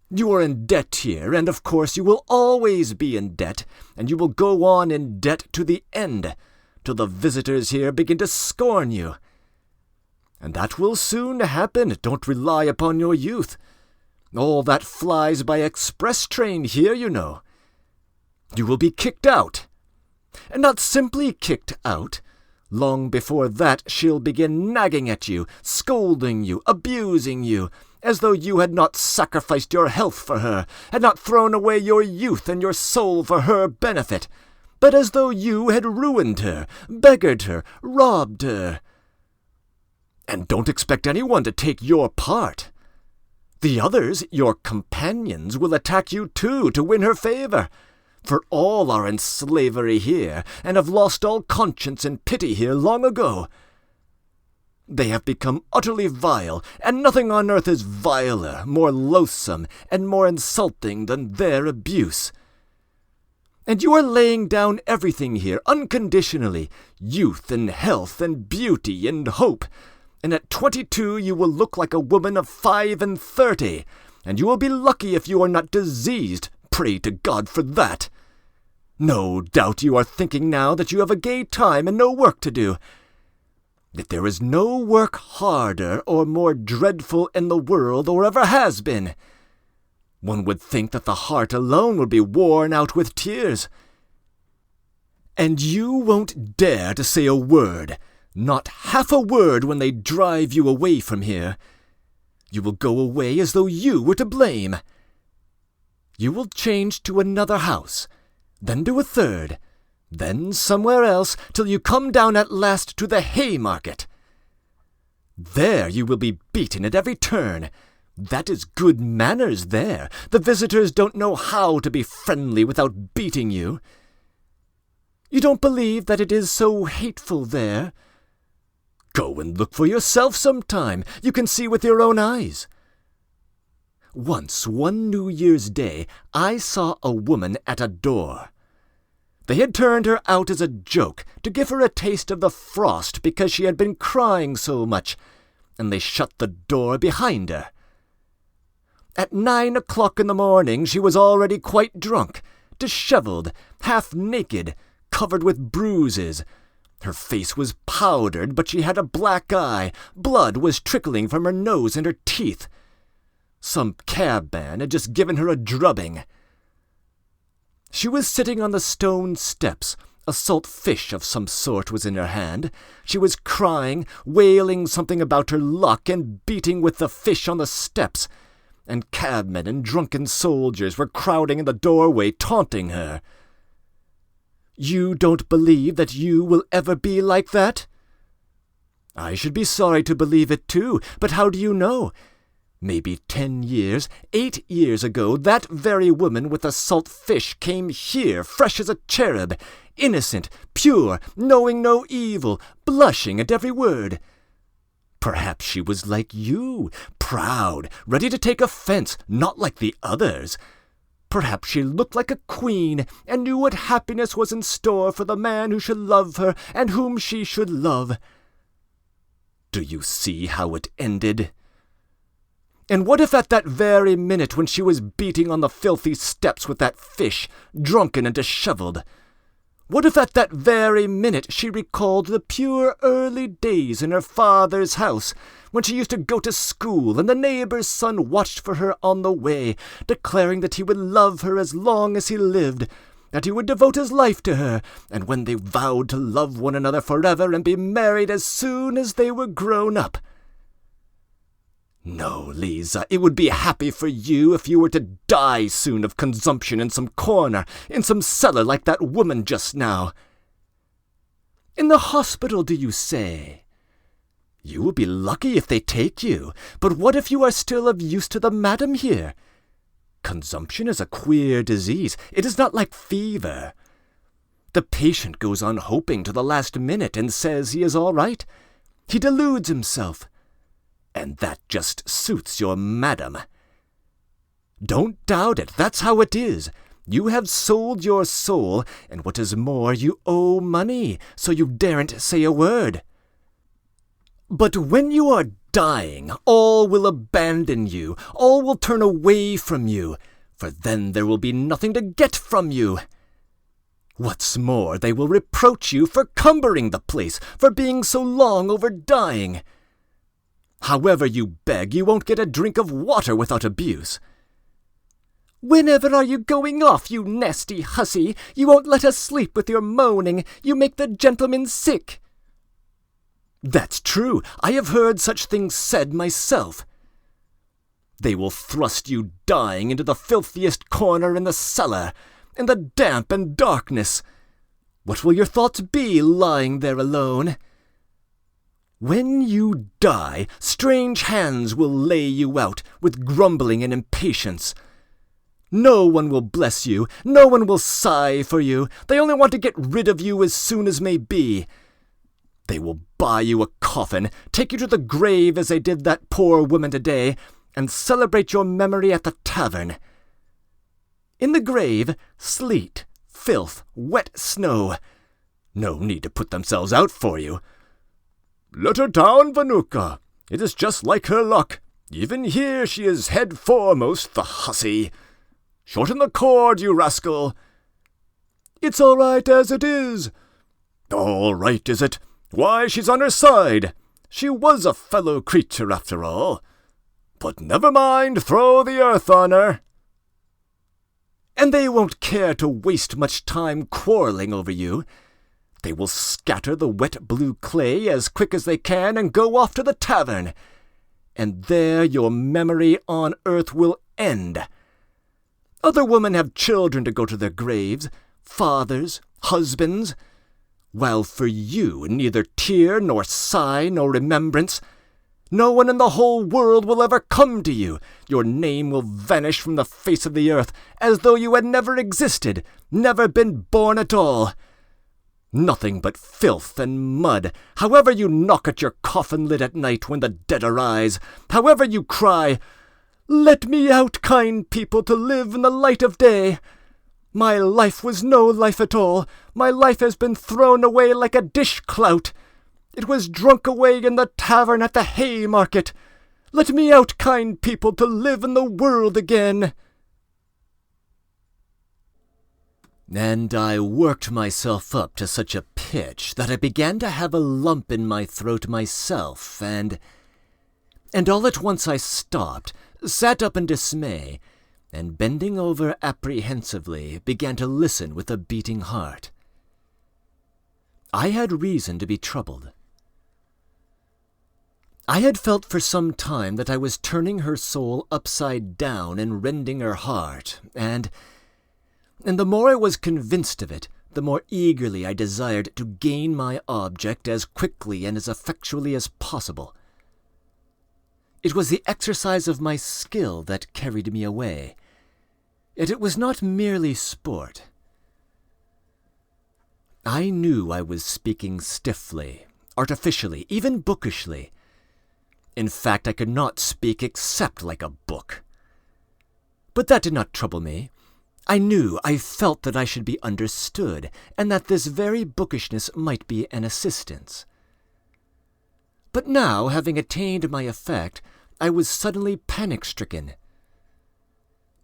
You are in debt here, and of course you will always be in debt, and you will go on in debt to the end, till the visitors here begin to scorn you. And that will soon happen. Don't rely upon your youth. All that flies by express train here, you know. You will be kicked out. And not simply kicked out. Long before that, she'll begin nagging at you, scolding you, abusing you, as though you had not sacrificed your health for her, had not thrown away your youth and your soul for her benefit, but as though you had ruined her, beggared her, robbed her. And don't expect anyone to take your part. The others, your companions, will attack you too to win her favor. For all are in slavery here, and have lost all conscience and pity here long ago. They have become utterly vile, and nothing on earth is viler, more loathsome, and more insulting than their abuse. And you are laying down everything here unconditionally, youth and health and beauty and hope, and at 22 you will look like a woman of 35, and you will be lucky if you are not diseased. Pray to God for that. No doubt you are thinking now that you have a gay time and no work to do. Yet there is no work harder or more dreadful in the world or ever has been. One would think that the heart alone would be worn out with tears. And you won't dare to say a word, not half a word, when they drive you away from here. You will go away as though you were to blame. You will change to another house, then to a third, then somewhere else, till you come down at last to the Haymarket. There you will be beaten at every turn. That is good manners there. The visitors don't know how to be friendly without beating you. You don't believe that it is so hateful there? Go and look for yourself sometime. You can see with your own eyes. Once, one New Year's Day, I saw a woman at a door. They had turned her out as a joke, to give her a taste of the frost because she had been crying so much, and they shut the door behind her. At 9 o'clock in the morning she was already quite drunk, dishevelled, half naked, covered with bruises. Her face was powdered, but she had a black eye. Blood was trickling from her nose and her teeth. Some cabman had just given her a drubbing. She was sitting on the stone steps. A salt fish of some sort was in her hand. She was crying, wailing something about her luck, and beating with the fish on the steps. And cabmen and drunken soldiers were crowding in the doorway, taunting her. You don't believe that you will ever be like that? I should be sorry to believe it too, but how do you know? Maybe 10 years, 8 years ago, that very woman with the salt fish came here, fresh as a cherub, innocent, pure, knowing no evil, blushing at every word. Perhaps she was like you, proud, ready to take offense, not like the others. Perhaps she looked like a queen, and knew what happiness was in store for the man who should love her, and whom she should love. Do you see how it ended? And what if at that very minute when she was beating on the filthy steps with that fish, drunken and disheveled, what if at that very minute she recalled the pure early days in her father's house, when she used to go to school and the neighbor's son watched for her on the way, declaring that he would love her as long as he lived, that he would devote his life to her, and when they vowed to love one another forever and be married as soon as they were grown up? No, Lisa, it would be happy for you if you were to die soon of consumption in some corner, in some cellar like that woman just now. In the hospital, do you say? You will be lucky if they take you, but what if you are still of use to the madam here? Consumption is a queer disease. It is not like fever. The patient goes on hoping to the last minute and says he is all right. He deludes himself. And that just suits your madam. Don't doubt it, that's how it is. You have sold your soul, and what is more, you owe money, so you daren't say a word. But when you are dying, all will abandon you, all will turn away from you, for then there will be nothing to get from you. What's more, they will reproach you for cumbering the place, for being so long over dying. However you beg, you won't get a drink of water without abuse. Whenever are you going off, you nasty hussy? You won't let us sleep with your moaning. You make the gentlemen sick. That's true. I have heard such things said myself. They will thrust you dying into the filthiest corner in the cellar, in the damp and darkness. What will your thoughts be, lying there alone? When you die, strange hands will lay you out with grumbling and impatience. No one will bless you, no one will sigh for you. They only want to get rid of you as soon as may be. They will buy you a coffin, take you to the grave as they did that poor woman today, and celebrate your memory at the tavern. In the grave, sleet, filth, wet snow. No need to put themselves out for you. Let her down, Vanuka. It is just like her luck. Even here she is head foremost, the hussy. Shorten the cord, you rascal. It's all right as it is. All right, is it? Why, she's on her side. She was a fellow creature, after all. But never mind, throw the earth on her. And they won't care to waste much time quarreling over you. They will scatter the wet blue clay as quick as they can and go off to the tavern. And there your memory on earth will end. Other women have children to go to their graves, fathers, husbands, while for you neither tear nor sigh nor remembrance. No one in the whole world will ever come to you. Your name will vanish from the face of the earth, as though you had never existed, never been born at all. Nothing but filth and mud, however you knock at your coffin lid at night when the dead arise, however you cry, "Let me out, kind people, to live in the light of day. My life was no life at all. My life has been thrown away like a dish-clout. It was drunk away in the tavern at the Haymarket. Let me out, kind people, to live in the world again." And I worked myself up to such a pitch that I began to have a lump in my throat myself, and all at once I stopped, sat up in dismay, and bending over apprehensively, began to listen with a beating heart. I had reason to be troubled. I had felt for some time that I was turning her soul upside down and rending her heart, and the more I was convinced of it, the more eagerly I desired to gain my object as quickly and as effectually as possible. It was the exercise of my skill that carried me away, yet it was not merely sport. I knew I was speaking stiffly, artificially, even bookishly, In fact, I could not speak except like a book. But that did not trouble me. I felt that I should be understood, and that this very bookishness might be an assistance. But now, having attained my effect, I was suddenly panic-stricken.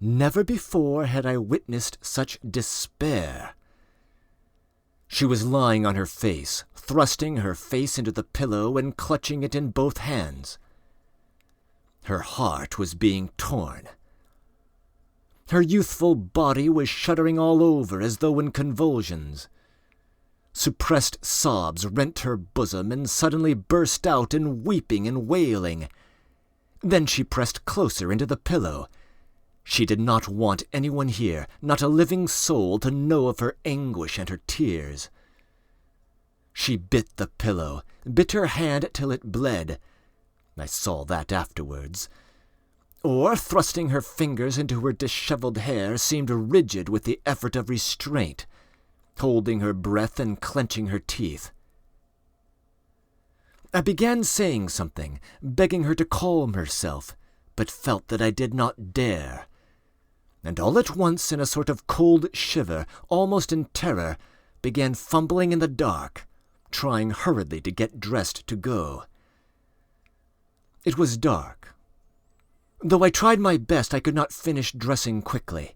Never before had I witnessed such despair. She was lying on her face, thrusting her face into the pillow and clutching it in both hands. Her heart was being torn. Her youthful body was shuddering all over as though in convulsions. Suppressed sobs rent her bosom and suddenly burst out in weeping and wailing. Then she pressed closer into the pillow. She did not want anyone here, not a living soul, to know of her anguish and her tears. She bit the pillow, bit her hand till it bled. I saw that afterwards. Or, thrusting her fingers into her dishevelled hair, seemed rigid with the effort of restraint, holding her breath and clenching her teeth. I began saying something, begging her to calm herself, but felt that I did not dare. And all at once, in a sort of cold shiver, almost in terror, began fumbling in the dark, trying hurriedly to get dressed to go. It was dark. Though I tried my best, I could not finish dressing quickly.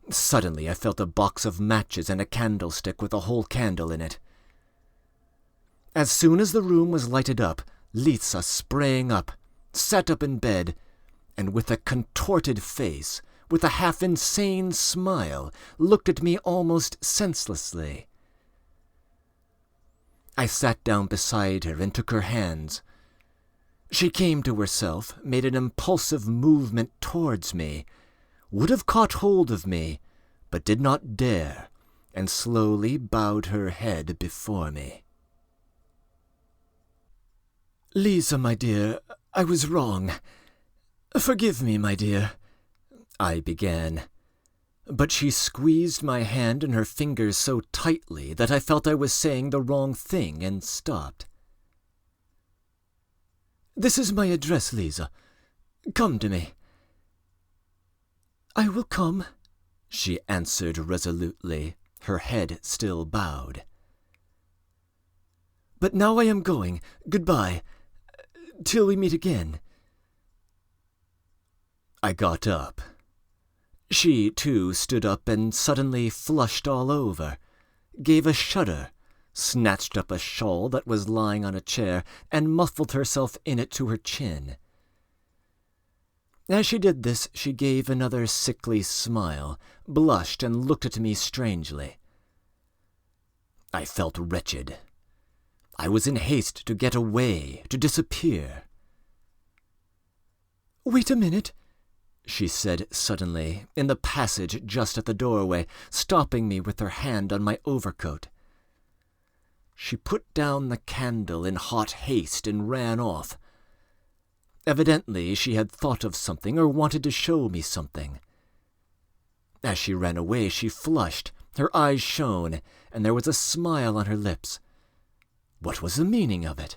Suddenly I felt a box of matches and a candlestick with a whole candle in it. As soon as the room was lighted up, Lisa sprang up, sat up in bed, and with a contorted face, with a half-insane smile, looked at me almost senselessly. I sat down beside her and took her hands. She came to herself, made an impulsive movement towards me, would have caught hold of me, but did not dare, and slowly bowed her head before me. "Lisa, my dear, I was wrong. Forgive me, my dear," I began. But she squeezed my hand in her fingers so tightly that I felt I was saying the wrong thing and stopped. "This is my address, Lisa. Come to me." "I will come," she answered resolutely, her head still bowed. "But now I am going. Goodbye. Till we meet again." I got up. She, too, stood up and suddenly flushed all over, gave a shudder, snatched up a shawl that was lying on a chair, and muffled herself in it to her chin. As she did this, she gave another sickly smile, blushed, and looked at me strangely. I felt wretched. I was in haste to get away, to disappear. "Wait a minute," she said suddenly, in the passage just at the doorway, stopping me with her hand on my overcoat. She put down the candle in hot haste and ran off. Evidently she had thought of something or wanted to show me something. As she ran away, she flushed, her eyes shone, and there was a smile on her lips. What was the meaning of it?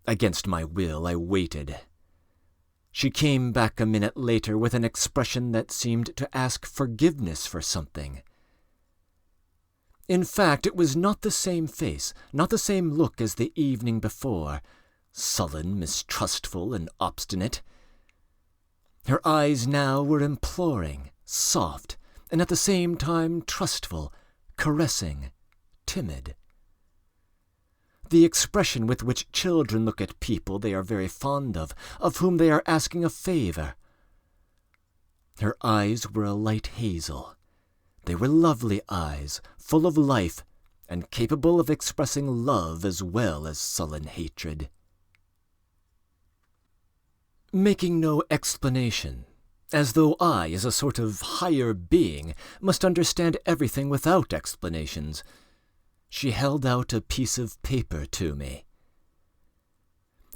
Against my will, I waited. She came back a minute later with an expression that seemed to ask forgiveness for something. In fact, it was not the same face, not the same look as the evening before, sullen, mistrustful, and obstinate. Her eyes now were imploring, soft, and at the same time trustful, caressing, timid. The expression with which children look at people they are very fond of whom they are asking a favor. Her eyes were a light hazel. They were lovely eyes, full of life, and capable of expressing love as well as sullen hatred. Making no explanation, as though I, as a sort of higher being, must understand everything without explanations, she held out a piece of paper to me.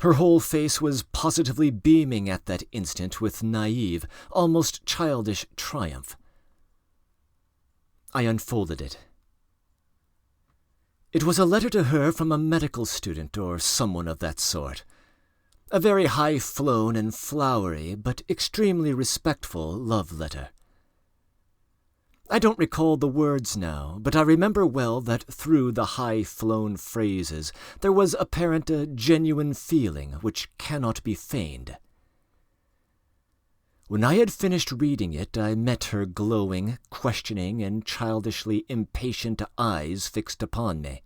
Her whole face was positively beaming at that instant with naive, almost childish triumph. I unfolded it. It was a letter to her from a medical student or someone of that sort. A very high-flown and flowery, but extremely respectful love letter. I don't recall the words now, but I remember well that through the high-flown phrases there was apparent a genuine feeling which cannot be feigned. When I had finished reading it, I met her glowing, questioning, and childishly impatient eyes fixed upon me.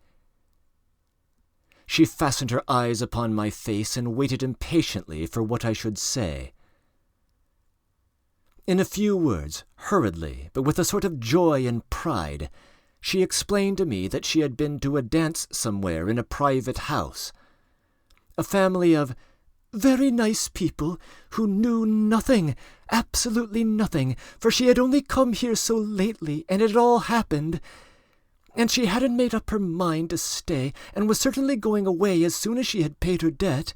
She fastened her eyes upon my face and waited impatiently for what I should say. In a few words, hurriedly, but with a sort of joy and pride, she explained to me that she had been to a dance somewhere in a private house. A family of very nice people who knew nothing, absolutely nothing, for she had only come here so lately, and it had all happened, and she hadn't made up her mind to stay, and was certainly going away as soon as she had paid her debt.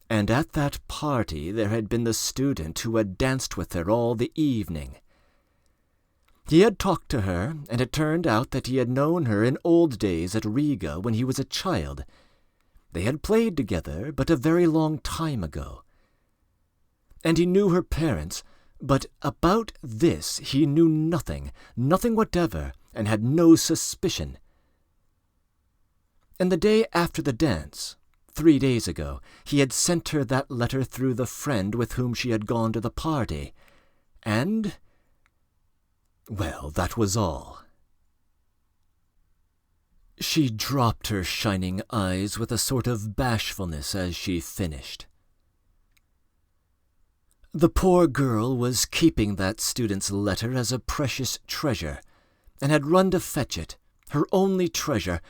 And at that party there had been the student who had danced with her all the evening. He had talked to her, and it turned out that he had known her in old days at Riga when he was a child. They had played together but a very long time ago. And he knew her parents, but about this he knew nothing whatever, and had no suspicion. And the day after the dance, 3 days ago, he had sent her that letter through the friend with whom she had gone to the party, and, well, that was all. She dropped her shining eyes with a sort of bashfulness as she finished. The poor girl was keeping that student's letter as a precious treasure, and had run to fetch it, her only treasure,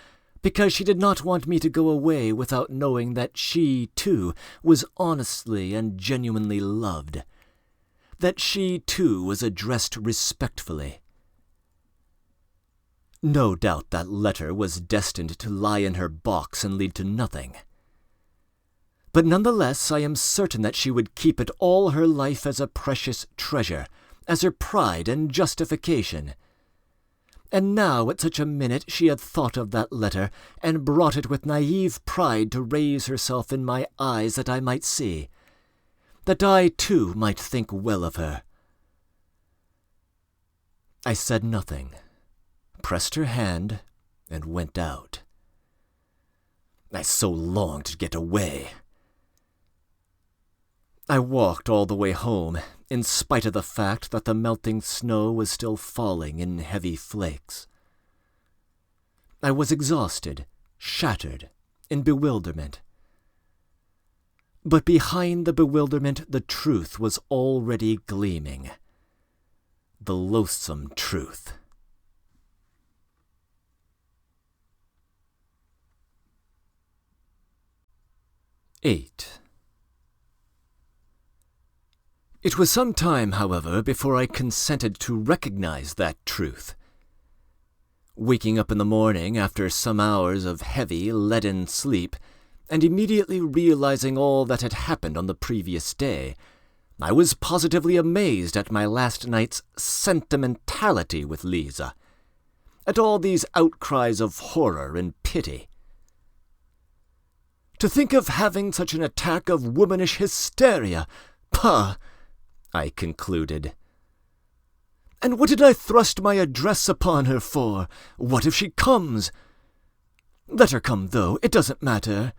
because she did not want me to go away without knowing that she, too, was honestly and genuinely loved, that she, too, was addressed respectfully. No doubt that letter was destined to lie in her box and lead to nothing. But nonetheless I am certain that she would keep it all her life as a precious treasure, as her pride and justification. And now at such a minute she had thought of that letter, and brought it with naive pride to raise herself in my eyes that I might see, that I too might think well of her. I said nothing, pressed her hand, and went out. I so longed to get away. I walked all the way home, in spite of the fact that the melting snow was still falling in heavy flakes. I was exhausted, shattered, in bewilderment. But behind the bewilderment the truth was already gleaming. The loathsome truth. VIII. It was some time, however, before I consented to recognize that truth. Waking up in the morning after some hours of heavy, leaden sleep, and immediately realizing all that had happened on the previous day, I was positively amazed at my last night's sentimentality with Lisa, at all these outcries of horror and pity. To think of having such an attack of womanish hysteria! Pah! I concluded. And what did I thrust my address upon her for? What if she comes? Let her come, though, it doesn't matter.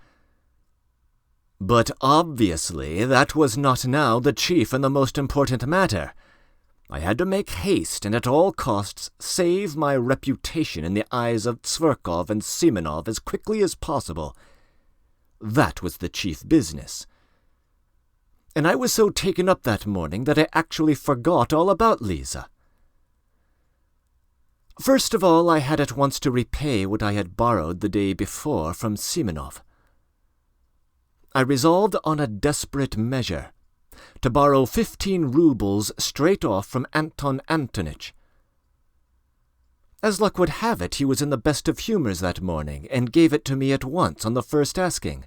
But obviously that was not now the chief and the most important matter. I had to make haste and at all costs save my reputation in the eyes of Tverkov and Simonov as quickly as possible. That was the chief business. And I was so taken up that morning that I actually forgot all about Lisa. First of all, I had at once to repay what I had borrowed the day before from Simonov. I resolved on a desperate measure, to borrow 15 rubles straight off from Anton Antonitch. As luck would have it, he was in the best of humors that morning, and gave it to me at once on the first asking.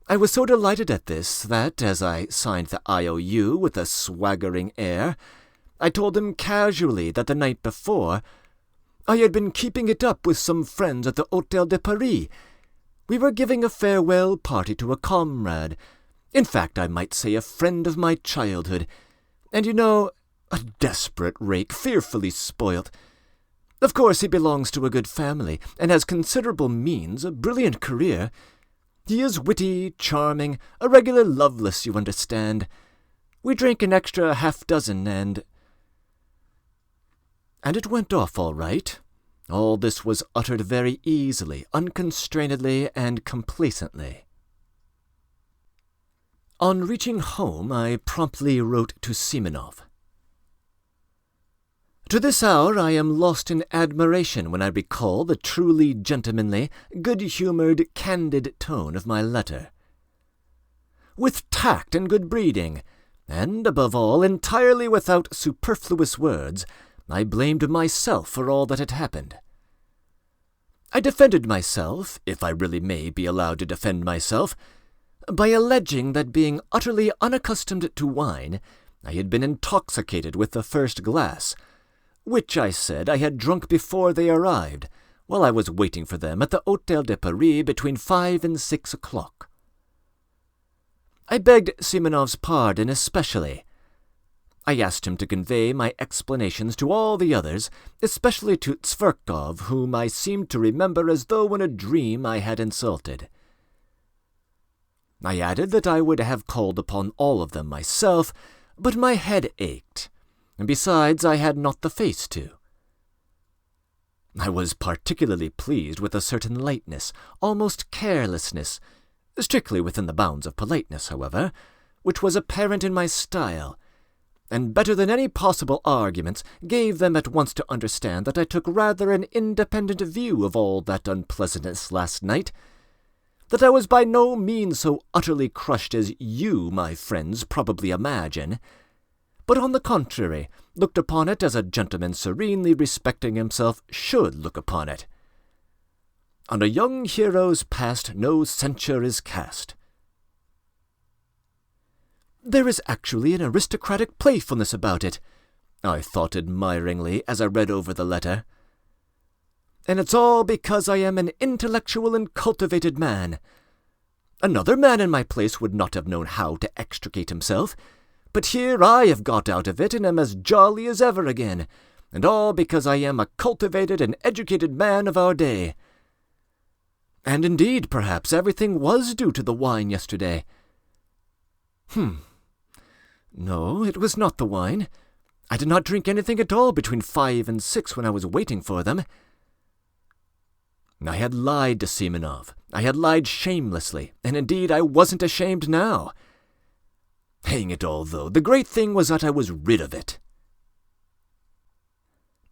I was so delighted at this that, as I signed the IOU with a swaggering air, I told him casually that the night before I had been keeping it up with some friends at the Hôtel de Paris. We were giving a farewell party to a comrade. In fact, I might say a friend of my childhood. And you know, a desperate rake, fearfully spoilt. Of course, he belongs to a good family, and has considerable means, a brilliant career. He is witty, charming, a regular Lovelace, you understand. We drank an extra half-dozen, and it went off all right. All this was uttered very easily, unconstrainedly, and complacently. On reaching home, I promptly wrote to Simonov. To this hour I am lost in admiration when I recall the truly gentlemanly, good-humoured, candid tone of my letter. With tact and good breeding, and, above all, entirely without superfluous words, I blamed myself for all that had happened. I defended myself, if I really may be allowed to defend myself, by alleging that being utterly unaccustomed to wine, I had been intoxicated with the first glass, which, I said, I had drunk before they arrived, while I was waiting for them at the Hôtel de Paris between 5 and 6 o'clock. I begged Simonov's pardon especially. I asked him to convey my explanations to all the others, especially to Tverkov, whom I seemed to remember as though in a dream I had insulted. I added that I would have called upon all of them myself, but my head ached, and besides I had not the face to. I was particularly pleased with a certain lightness, almost carelessness, strictly within the bounds of politeness, however, which was apparent in my style, and better than any possible arguments gave them at once to understand that I took rather an independent view of all that unpleasantness last night, that I was by no means so utterly crushed as you, my friends, probably imagine, but on the contrary, looked upon it as a gentleman serenely respecting himself should look upon it. On a young hero's past no censure is cast. There is actually an aristocratic playfulness about it, I thought admiringly as I read over the letter. And it's all because I am an intellectual and cultivated man. Another man in my place would not have known how to extricate himself, but here I have got out of it and am as jolly as ever again, and all because I am a cultivated and educated man of our day. And indeed, perhaps everything was due to the wine yesterday. No, it was not the wine. I did not drink anything at all between 5 and 6 when I was waiting for them. I had lied to Simonov. I had lied shamelessly, and indeed I wasn't ashamed now. Hang it all, though, the great thing was that I was rid of it.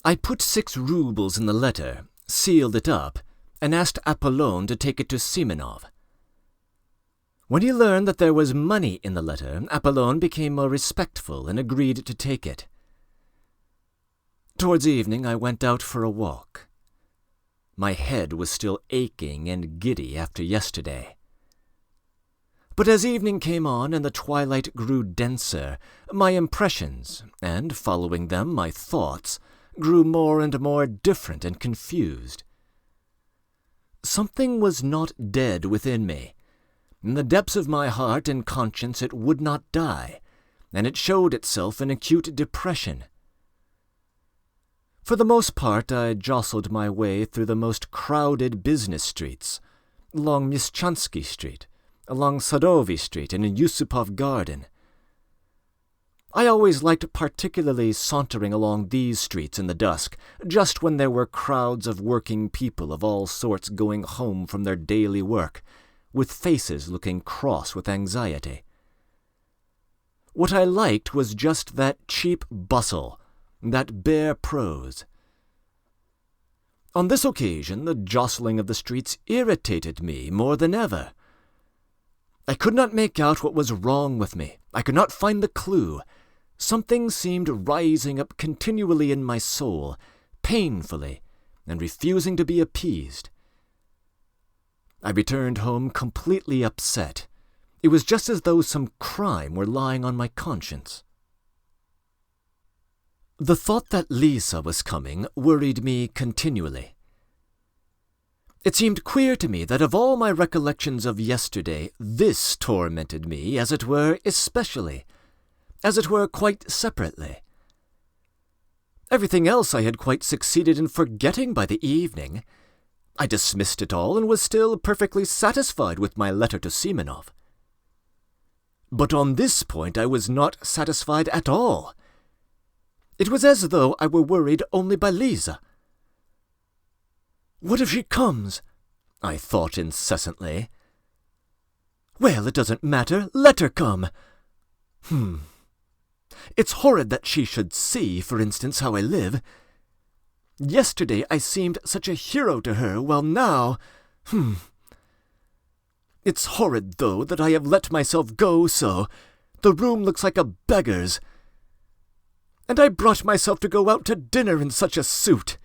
I put 6 roubles in the letter, sealed it up, and asked Apollon to take it to Simonov. When he learned that there was money in the letter, Apollon became more respectful and agreed to take it. Towards evening I went out for a walk. My head was still aching and giddy after yesterday. But as evening came on and the twilight grew denser, my impressions, and following them my thoughts, grew more and more different and confused. Something was not dead within me. In the depths of my heart and conscience it would not die, and it showed itself in acute depression. For the most part I jostled my way through the most crowded business streets, along Mishchansky Street, along Sadovy Street and in Yusupov Garden. I always liked particularly sauntering along these streets in the dusk, just when there were crowds of working people of all sorts going home from their daily work, with faces looking cross with anxiety. What I liked was just that cheap bustle, that bare prose. On this occasion the jostling of the streets irritated me more than ever. I could not make out what was wrong with me. I could not find the clue. Something seemed rising up continually in my soul, painfully, and refusing to be appeased. I returned home completely upset. It was just as though some crime were lying on my conscience. The thought that Lisa was coming worried me continually. It seemed queer to me that of all my recollections of yesterday, this tormented me, as it were, especially, as it were, quite separately. Everything else I had quite succeeded in forgetting by the evening. I dismissed it all and was still perfectly satisfied with my letter to Simonov. But on this point I was not satisfied at all. It was as though I were worried only by Lisa. What if she comes? I thought incessantly. Well, it doesn't matter. Let her come. It's horrid that she should see, for instance, how I live. Yesterday I seemed such a hero to her, while now... It's horrid, though, that I have let myself go so. The room looks like a beggar's. And I brought myself to go out to dinner in such a suit.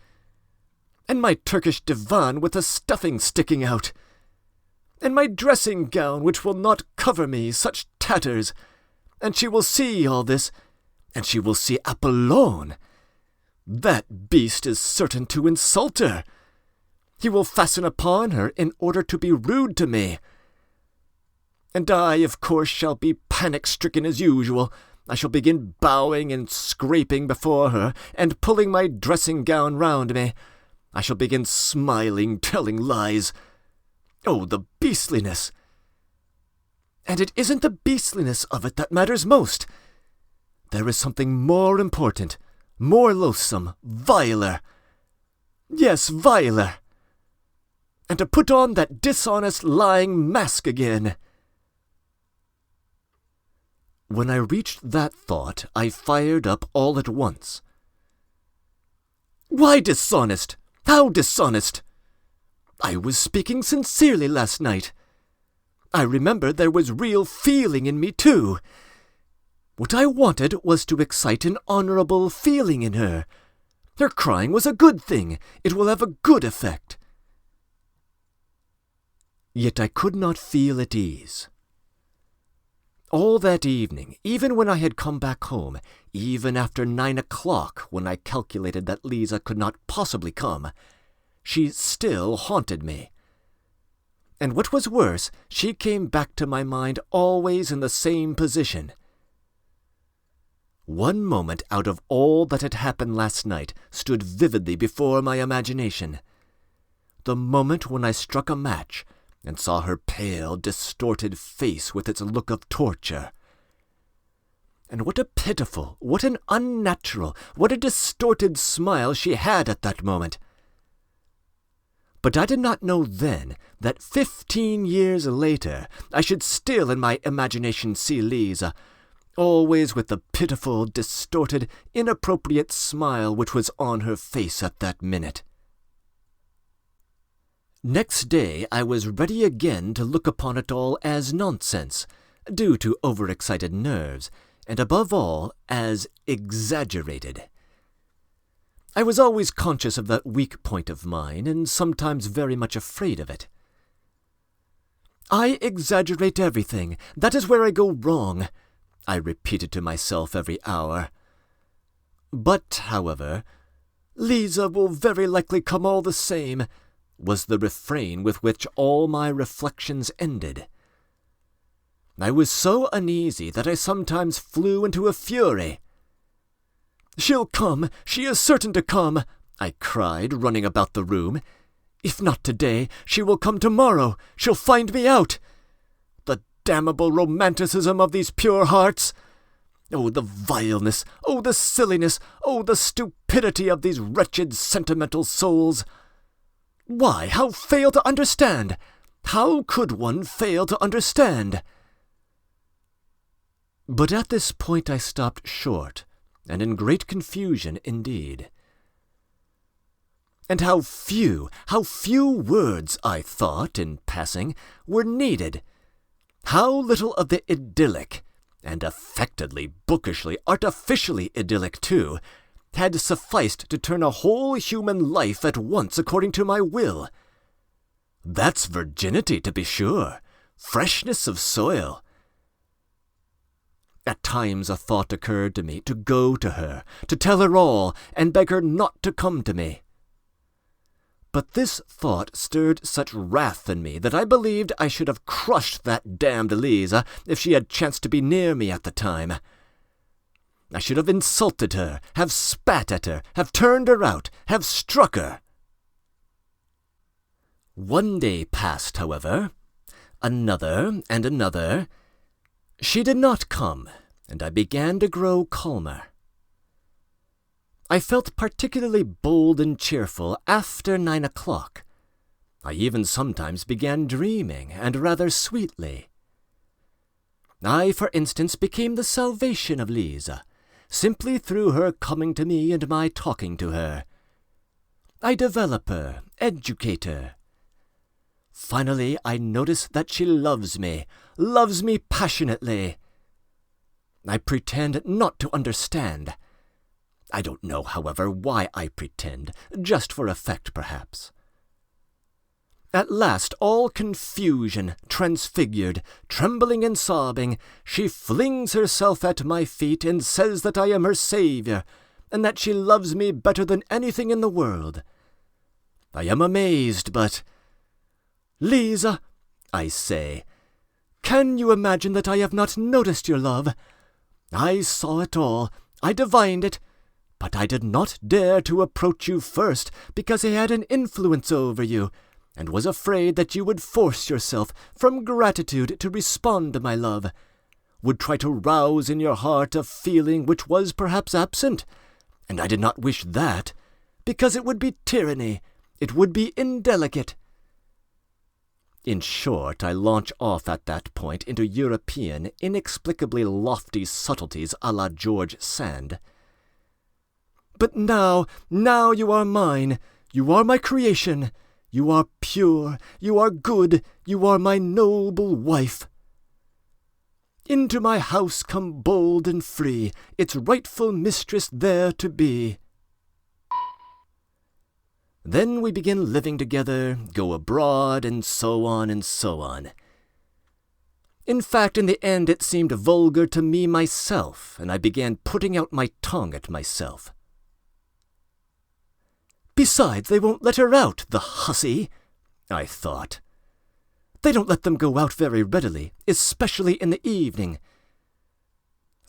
And my Turkish divan with the stuffing sticking out. And my dressing gown which will not cover me, such tatters. And she will see all this, and she will see Apollon. That beast is certain to insult her. He will fasten upon her in order to be rude to me. And I, of course, shall be panic-stricken as usual. I shall begin bowing and scraping before her, and pulling my dressing gown round me. I shall begin smiling, telling lies. Oh, the beastliness! And it isn't the beastliness of it that matters most. There is something more important, more loathsome, viler. Yes, viler. And to put on that dishonest, lying mask again. When I reached that thought, I fired up all at once. Why dishonest? How dishonest? I was speaking sincerely last night. I remember there was real feeling in me, too. What I wanted was to excite an honorable feeling in her. Her crying was a good thing. It will have a good effect. Yet I could not feel at ease. All that evening, even when I had come back home, even after 9 o'clock, when I calculated that Lisa could not possibly come, she still haunted me. And what was worse, she came back to my mind always in the same position. One moment out of all that had happened last night stood vividly before my imagination. The moment when I struck a match and saw her pale, distorted face with its look of torture. And what a pitiful, what an unnatural, what a distorted smile she had at that moment. But I did not know then that 15 years later I should still in my imagination see Lisa, always with the pitiful, distorted, inappropriate smile which was on her face at that minute. Next day I was ready again to look upon it all as nonsense, due to overexcited nerves, and above all, as exaggerated. I was always conscious of that weak point of mine, and sometimes very much afraid of it. I exaggerate everything. That is where I go wrong, I repeated to myself every hour. But, however, Lisa will very likely come all the same, was the refrain with which all my reflections ended. I was so uneasy that I sometimes flew into a fury. "She'll come! She is certain to come!" I cried, running about the room. "If not today, she will come tomorrow. She'll find me out. The damnable romanticism of these pure hearts! Oh, the vileness! Oh, the silliness! Oh, the stupidity of these wretched sentimental souls! Why, how fail to understand? How could one fail to understand?" But at this point I stopped short, and in great confusion indeed. And how few words, I thought, in passing, were needed. How little of the idyllic, and affectedly, bookishly, artificially idyllic too, had sufficed to turn a whole human life at once according to my will. That's virginity, to be sure, freshness of soil. At times a thought occurred to me to go to her, to tell her all, and beg her not to come to me. But this thought stirred such wrath in me that I believed I should have crushed that damned Lisa if she had chanced to be near me at the time. I should have insulted her, have spat at her, have turned her out, have struck her. One day passed, however, another and another. She did not come, and I began to grow calmer. I felt particularly bold and cheerful after 9 o'clock. I even sometimes began dreaming, and rather sweetly. I, for instance, became the salvation of Lisa, simply through her coming to me and my talking to her. I develop her, educate her. Finally, I notice that she loves me passionately. I pretend not to understand. I don't know, however, why I pretend, just for effect, perhaps. At last, all confusion, transfigured, trembling and sobbing, she flings herself at my feet and says that I am her saviour, and that she loves me better than anything in the world. I am amazed, but... "Lisa," I say, "can you imagine that I have not noticed your love? I saw it all, I divined it, but I did not dare to approach you first because I had an influence over you, and was afraid that you would force yourself, from gratitude, to respond to my love, would try to rouse in your heart a feeling which was perhaps absent, and I did not wish that, because it would be tyranny, it would be indelicate." In short, I launch off at that point into European, inexplicably lofty subtleties a la George Sand. "But now you are mine, you are my creation, you are pure, you are good, you are my noble wife. Into my house come bold and free, its rightful mistress there to be." Then we begin living together, go abroad, and so on and so on. In fact, in the end it seemed vulgar to me myself, and I began putting out my tongue at myself. "Besides, they won't let her out, the hussy," I thought. "They don't let them go out very readily, especially in the evening."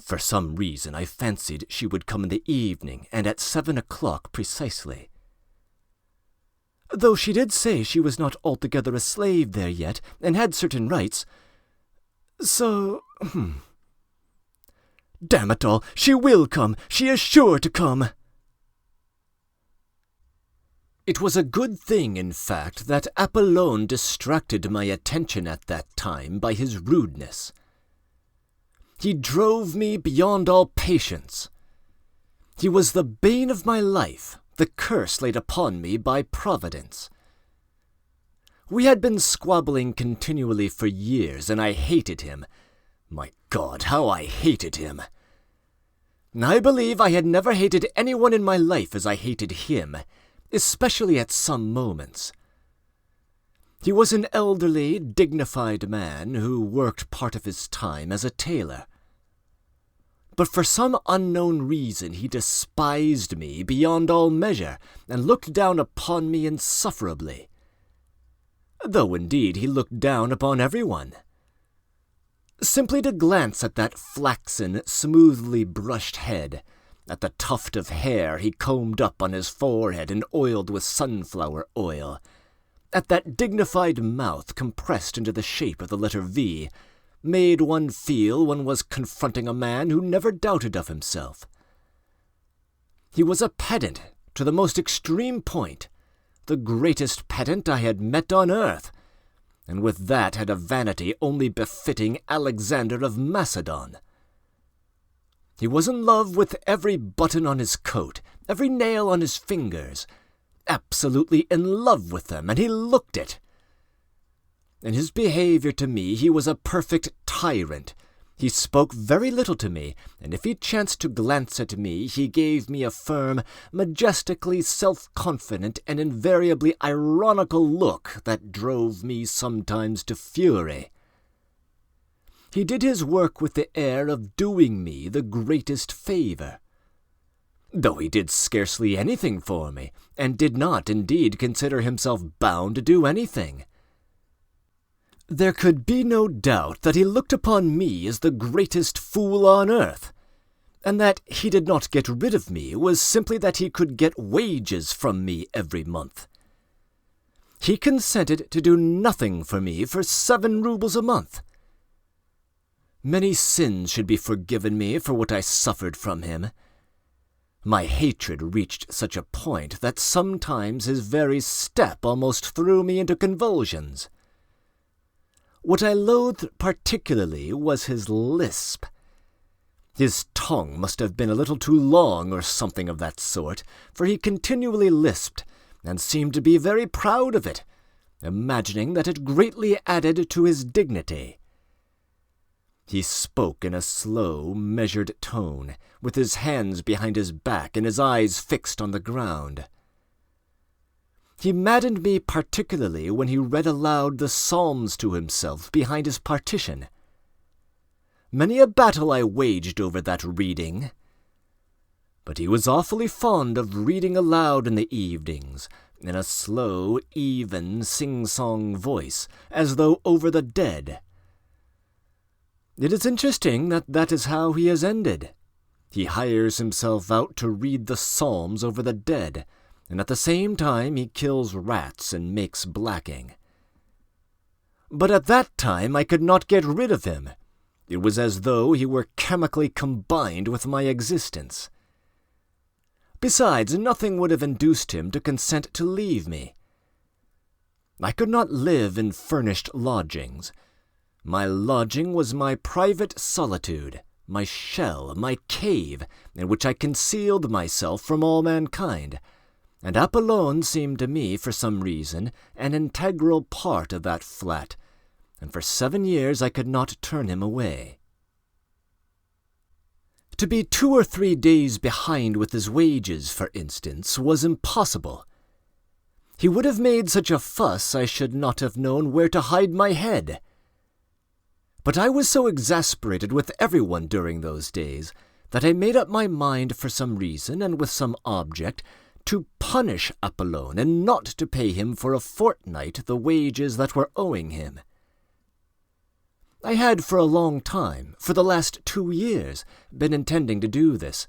For some reason I fancied she would come in the evening, and at 7 o'clock precisely. Though she did say she was not altogether a slave there yet, and had certain rights. So, Damn it all, she will come, she is sure to come. It was a good thing, in fact, that Apollon distracted my attention at that time by his rudeness. He drove me beyond all patience. He was the bane of my life, the curse laid upon me by Providence. We had been squabbling continually for years, and I hated him. My God, how I hated him! I believe I had never hated anyone in my life as I hated him, especially at some moments. He was an elderly, dignified man who worked part of his time as a tailor. But for some unknown reason he despised me beyond all measure, and looked down upon me insufferably. Though indeed he looked down upon everyone. Simply to glance at that flaxen, smoothly brushed head, at the tuft of hair he combed up on his forehead and oiled with sunflower oil, at that dignified mouth compressed into the shape of the letter V, made one feel one was confronting a man who never doubted of himself. He was a pedant to the most extreme point, the greatest pedant I had met on earth, and with that had a vanity only befitting Alexander of Macedon. He was in love with every button on his coat, every nail on his fingers, absolutely in love with them, and he looked it. In his behavior to me he was a perfect tyrant. He spoke very little to me, and if he chanced to glance at me, he gave me a firm, majestically self-confident, and invariably ironical look that drove me sometimes to fury. He did his work with the air of doing me the greatest favour, though he did scarcely anything for me, and did not indeed consider himself bound to do anything. There could be no doubt that he looked upon me as the greatest fool on earth, and that he did not get rid of me was simply that he could get wages from me every month. He consented to do nothing for me for 7 rubles a month. Many sins should be forgiven me for what I suffered from him. My hatred reached such a point that sometimes his very step almost threw me into convulsions. What I loathed particularly was his lisp. His tongue must have been a little too long or something of that sort, for he continually lisped, and seemed to be very proud of it, imagining that it greatly added to his dignity. He spoke in a slow, measured tone, with his hands behind his back and his eyes fixed on the ground. He maddened me particularly when he read aloud the Psalms to himself behind his partition. Many a battle I waged over that reading. But he was awfully fond of reading aloud in the evenings, in a slow, even, sing-song voice, as though over the dead. It is interesting that that is how he has ended. He hires himself out to read the Psalms over the dead, and at the same time he kills rats and makes blacking. But at that time I could not get rid of him. It was as though he were chemically combined with my existence. Besides, nothing would have induced him to consent to leave me. I could not live in furnished lodgings. My lodging was my private solitude, my shell, my cave, in which I concealed myself from all mankind, and Apollon seemed to me, for some reason, an integral part of that flat, and for 7 years I could not turn him away. To be 2 or 3 days behind with his wages, for instance, was impossible. He would have made such a fuss I should not have known where to hide my head. But I was so exasperated with everyone during those days that I made up my mind for some reason and with some object to punish Apollon and not to pay him for a fortnight the wages that were owing him. I had for a long time, for the last 2 years, been intending to do this,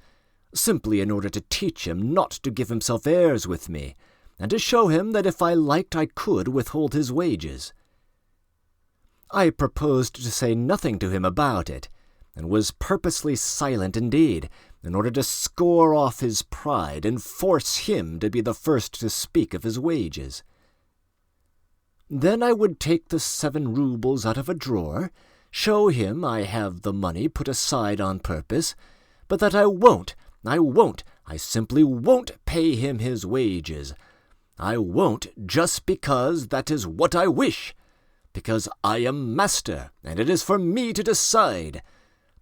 simply in order to teach him not to give himself airs with me, and to show him that if I liked I could withhold his wages. I proposed to say nothing to him about it, and was purposely silent indeed, in order to score off his pride and force him to be the first to speak of his wages. Then I would take the 7 rubles out of a drawer, show him I have the money put aside on purpose, but that I simply won't pay him his wages. I won't just because that is what I wish, because I am master, and it is for me to decide,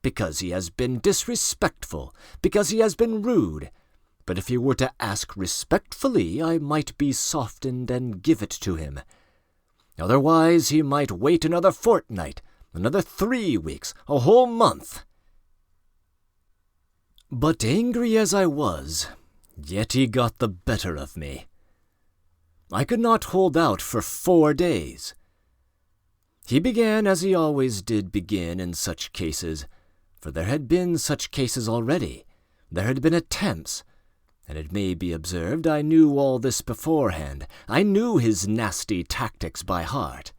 because he has been disrespectful, because he has been rude. But if he were to ask respectfully, I might be softened and give it to him. Otherwise he might wait another fortnight, another 3 weeks, a whole month. But angry as I was, yet he got the better of me. I could not hold out for 4 days. He began as he always did begin in such cases, for there had been such cases already. There had been attempts, and it may be observed I knew all this beforehand. I knew his nasty tactics by heart.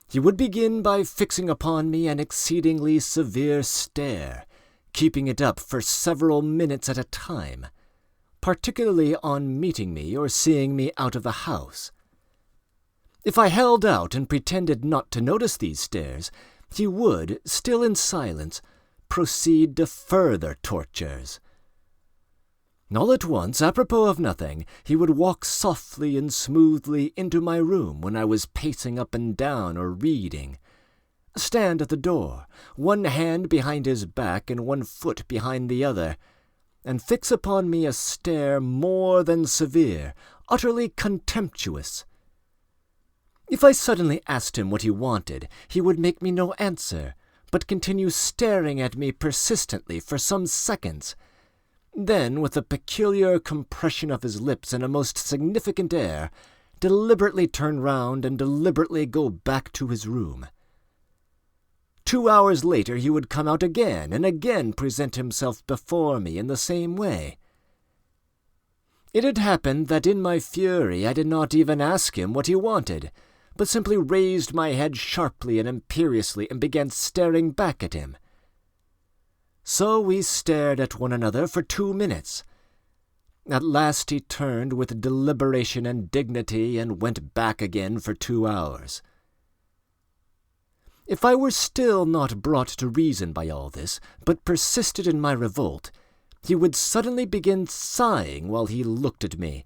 He would begin by fixing upon me an exceedingly severe stare, keeping it up for several minutes at a time, particularly on meeting me or seeing me out of the house. If I held out and pretended not to notice these stares, he would, still in silence, proceed to further tortures. All at once, apropos of nothing, he would walk softly and smoothly into my room when I was pacing up and down or reading, stand at the door, one hand behind his back and one foot behind the other, and fix upon me a stare more than severe, utterly contemptuous. If I suddenly asked him what he wanted, he would make me no answer, but continue staring at me persistently for some seconds. Then, with a peculiar compression of his lips and a most significant air, deliberately turn round and deliberately go back to his room. 2 hours later he would come out again and again present himself before me in the same way. It had happened that in my fury I did not even ask him what he wanted, but simply raised my head sharply and imperiously and began staring back at him. So we stared at one another for 2 minutes. At last he turned with deliberation and dignity and went back again for 2 hours. If I were still not brought to reason by all this, but persisted in my revolt, he would suddenly begin sighing while he looked at me.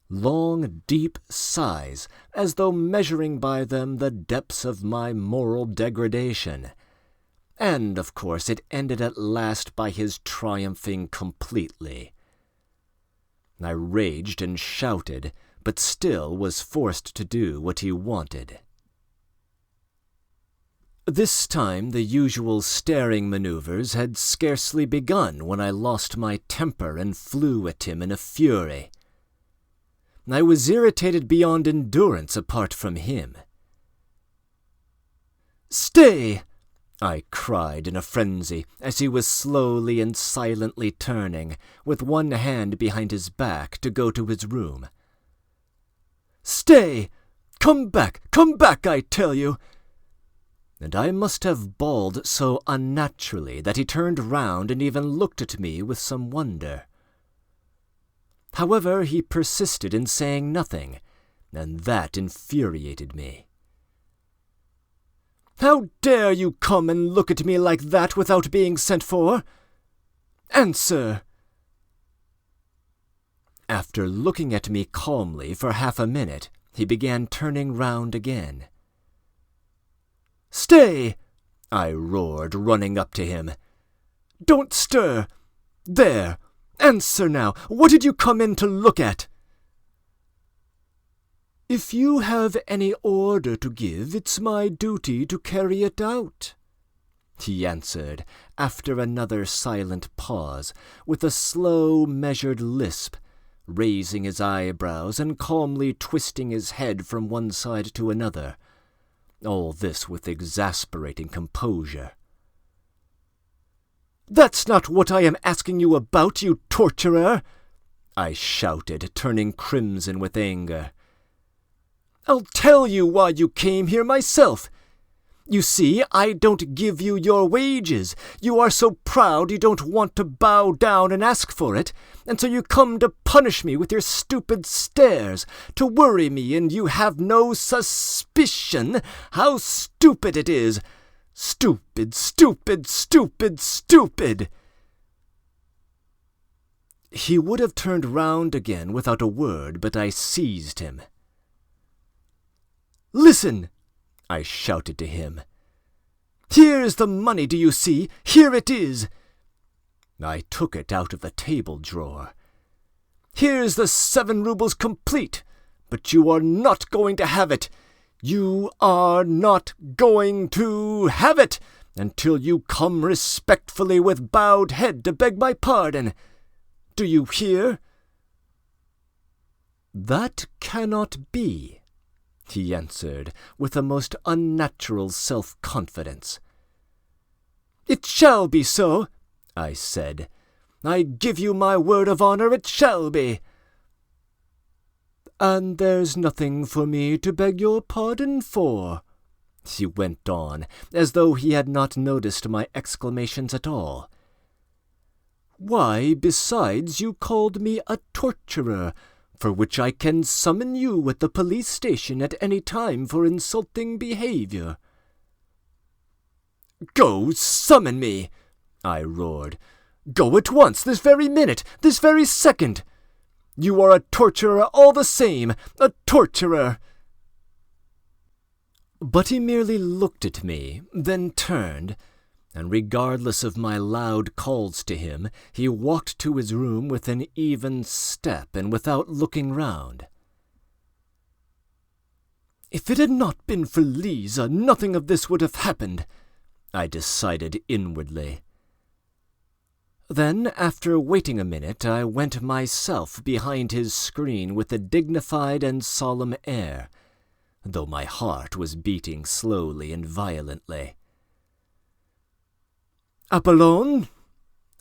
Long, deep sighs, as though measuring by them the depths of my moral degradation. And, of course, it ended at last by his triumphing completely. I raged and shouted, but still was forced to do what he wanted. This time the usual staring maneuvers had scarcely begun when I lost my temper and flew at him in a fury. I was irritated beyond endurance apart from him. "Stay!" I cried in a frenzy, as he was slowly and silently turning, with one hand behind his back, to go to his room. "Stay! Come back, I tell you!" And I must have bawled so unnaturally that he turned round and even looked at me with some wonder. However, he persisted in saying nothing, and that infuriated me. "How dare you come and look at me like that without being sent for? Answer!" After looking at me calmly for half a minute, he began turning round again. "Stay!" I roared, running up to him. "Don't stir! There! Answer now! What did you come in to look at?" "If you have any order to give, it's my duty to carry it out," he answered, after another silent pause, with a slow, measured lisp, raising his eyebrows and calmly twisting his head from one side to another. All this with exasperating composure. "That's not what I am asking you about, you torturer!" I shouted, turning crimson with anger. "I'll tell you why you came here myself. You see, I don't give you your wages. You are so proud you don't want to bow down and ask for it, and so you come to punish me with your stupid stares, to worry me, and you have no suspicion how stupid it is. Stupid, stupid, stupid, stupid!" He would have turned round again without a word, but I seized him. "Listen!" I shouted to him. "Here's the money, do you see? Here it is!" I took it out of the table drawer. "Here's the 7 rubles complete, but you are not going to have it. You are not going to have it until you come respectfully with bowed head to beg my pardon. Do you hear?" "That cannot be," he answered, with a most unnatural self-confidence. "It shall be so," I said. "I give you my word of honor, it shall be." "And there's nothing for me to beg your pardon for," he went on, as though he had not noticed my exclamations at all. "Why, besides, you called me a torturer, for which I can summon you at the police station at any time for insulting behavior." "Go summon me!" I roared. "Go at once, this very minute, this very second! You are a torturer all the same, a torturer!" But he merely looked at me, then turned, and regardless of my loud calls to him, he walked to his room with an even step and without looking round. If it had not been for Lisa, nothing of this would have happened, I decided inwardly. Then, after waiting a minute, I went myself behind his screen with a dignified and solemn air, though my heart was beating slowly and violently. "Apollon,"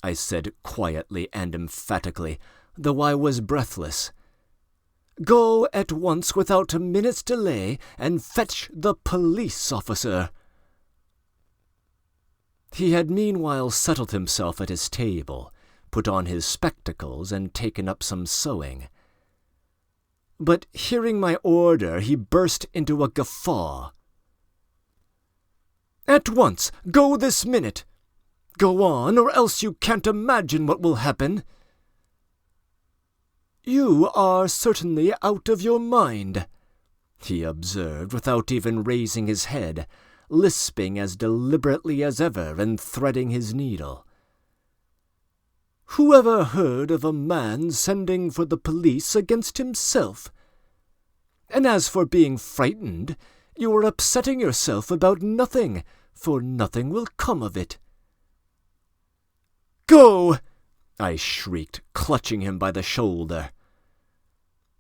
I said quietly and emphatically, though I was breathless, "go at once without a minute's delay and fetch the police officer." He had meanwhile settled himself at his table, put on his spectacles, and taken up some sewing. But hearing my order, he burst into a guffaw. "At once! Go this minute! Go on, or else you can't imagine what will happen." "You are certainly out of your mind," he observed without even raising his head, lisping as deliberately as ever and threading his needle. "Who ever heard of a man sending for the police against himself? And as for being frightened, you are upsetting yourself about nothing, for nothing will come of it." "Go!" I shrieked, clutching him by the shoulder.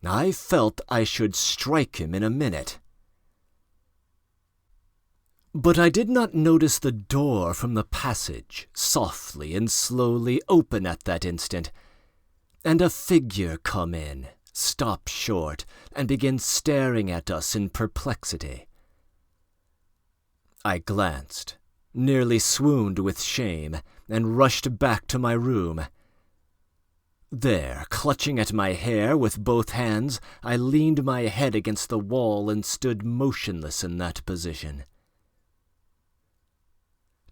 I felt I should strike him in a minute. But I did not notice the door from the passage softly and slowly open at that instant, and a figure come in, stop short, and begin staring at us in perplexity. I glanced, nearly swooned with shame, and rushed back to my room. There, clutching at my hair with both hands, I leaned my head against the wall and stood motionless in that position.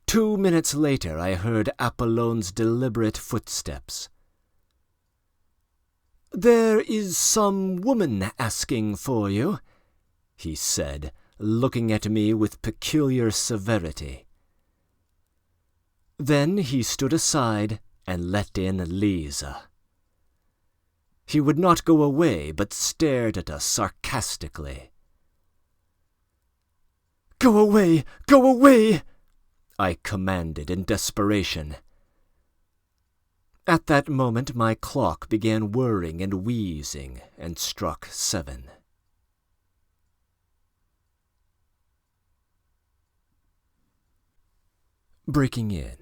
2 minutes later I heard Apollon's deliberate footsteps. "There is some woman asking for you," he said, looking at me with peculiar severity. Then he stood aside and let in Lisa. He would not go away, but stared at us sarcastically. "Go away! Go away!" I commanded in desperation. At that moment my clock began whirring and wheezing and struck 7. Breaking in.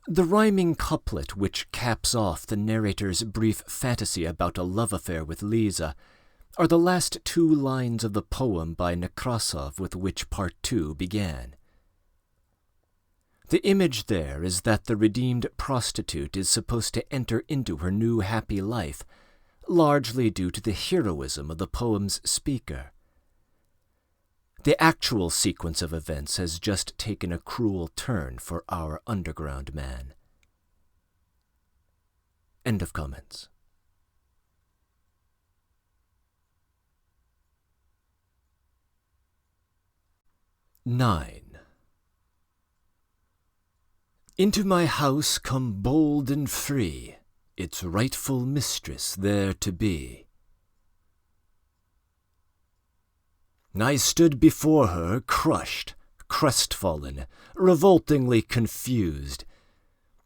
The rhyming couplet which caps off the narrator's brief fantasy about a love affair with Lisa are the last 2 lines of the poem by Nekrasov with which Part 2 began. The image there is that the redeemed prostitute is supposed to enter into her new happy life, largely due to the heroism of the poem's speaker. The actual sequence of events has just taken a cruel turn for our underground man. End of comments. (9) Into my house come bold and free, its rightful mistress there to be. I stood before her crushed, crestfallen, revoltingly confused,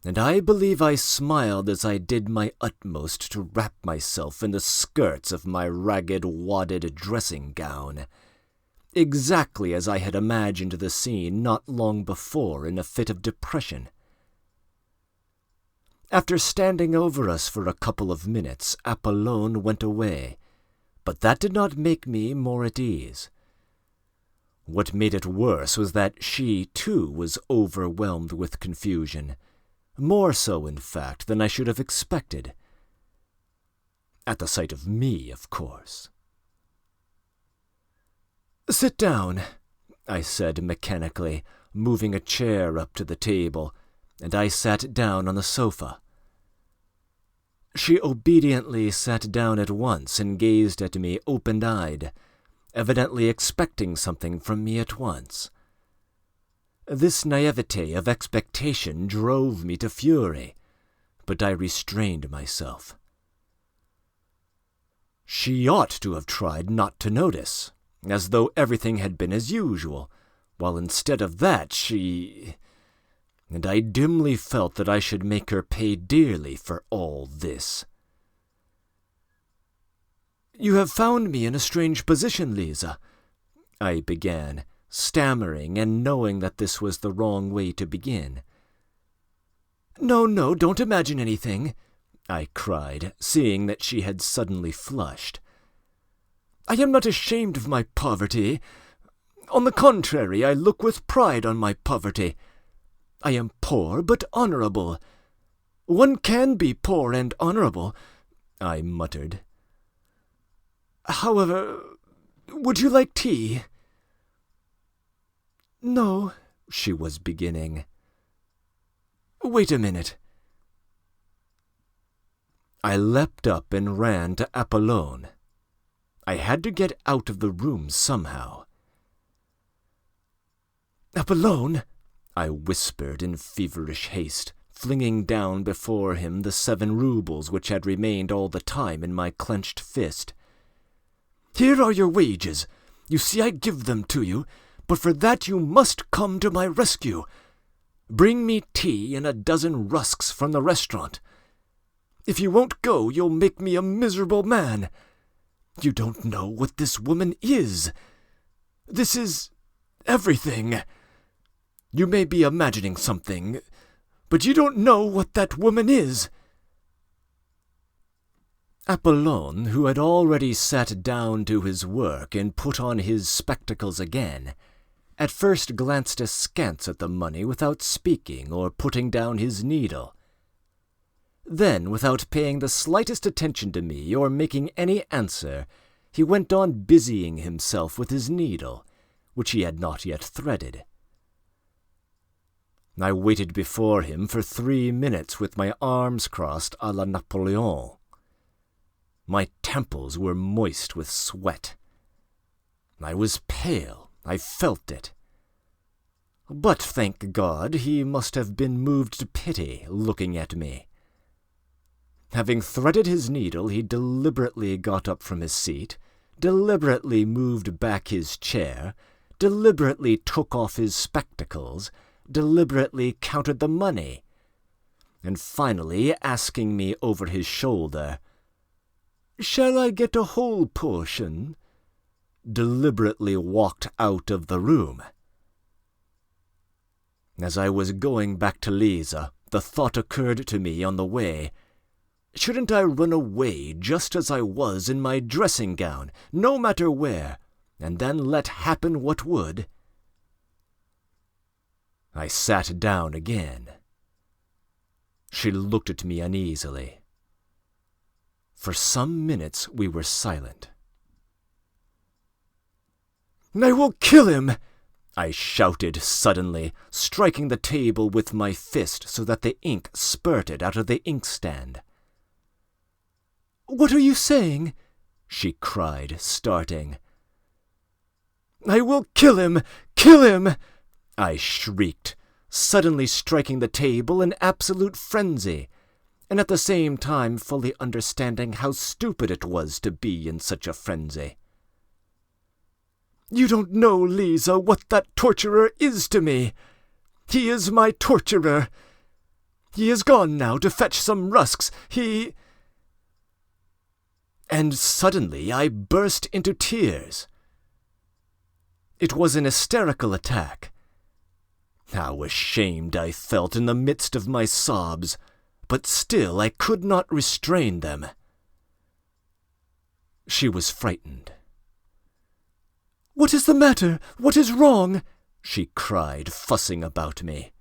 and I believe I smiled as I did my utmost to wrap myself in the skirts of my ragged, wadded dressing gown, exactly as I had imagined the scene not long before in a fit of depression. After standing over us for a couple of minutes, Apollon went away, but that did not make me more at ease. What made it worse was that she, too, was overwhelmed with confusion, more so, in fact, than I should have expected. At the sight of me, of course. "Sit down," I said mechanically, moving a chair up to the table, and I sat down on the sofa. She obediently sat down at once and gazed at me open-eyed, evidently expecting something from me at once. This naivete of expectation drove me to fury, but I restrained myself. She ought to have tried not to notice, as though everything had been as usual, while instead of that and I dimly felt that I should make her pay dearly for all this. "You have found me in a strange position, Lisa," I began, stammering and knowing that this was the wrong way to begin. No, don't imagine anything," I cried, seeing that she had suddenly flushed. "I am not ashamed of my poverty. On the contrary, I look with pride on my poverty. I am poor but honorable. One can be poor and honorable," I muttered. "However, would you like tea?" "No," she was beginning. "Wait a minute." I leapt up and ran to Apollon. I had to get out of the room somehow. "Apollon," I whispered in feverish haste, flinging down before him the 7 rubles which had remained all the time in my clenched fist. "Here are your wages. You see I give them to you, but for that you must come to my rescue. Bring me tea and a dozen rusks from the restaurant. If you won't go, you'll make me a miserable man. You don't know what this woman is. This is everything. You may be imagining something, but you don't know what that woman is." Apollon, who had already sat down to his work and put on his spectacles again, at first glanced askance at the money without speaking or putting down his needle. Then, without paying the slightest attention to me or making any answer, he went on busying himself with his needle, which he had not yet threaded. I waited before him for 3 minutes with my arms crossed à la Napoleon. My temples were moist with sweat. I was pale, I felt it. But, thank God, he must have been moved to pity, looking at me. Having threaded his needle, he deliberately got up from his seat, deliberately moved back his chair, deliberately took off his spectacles, deliberately counted the money, and finally, asking me over his shoulder, "Shall I get a whole portion?" deliberately walked out of the room. As I was going back to Lisa, the thought occurred to me on the way, shouldn't I run away just as I was in my dressing gown, no matter where, and then let happen what would? I sat down again. She looked at me uneasily. For some minutes we were silent. "I will kill him!" I shouted suddenly, striking the table with my fist so that the ink spurted out of the inkstand. "What are you saying?" she cried, starting. "I will kill him! Kill him!" I shrieked, suddenly striking the table in absolute frenzy, and at the same time fully understanding how stupid it was to be in such a frenzy. "You don't know, Lisa, what that torturer is to me. He is my torturer. He is gone now to fetch some rusks. And suddenly I burst into tears. It was an hysterical attack. How ashamed I felt in the midst of my sobs, but still I could not restrain them. She was frightened. "What is the matter? What is wrong?" she cried, fussing about me.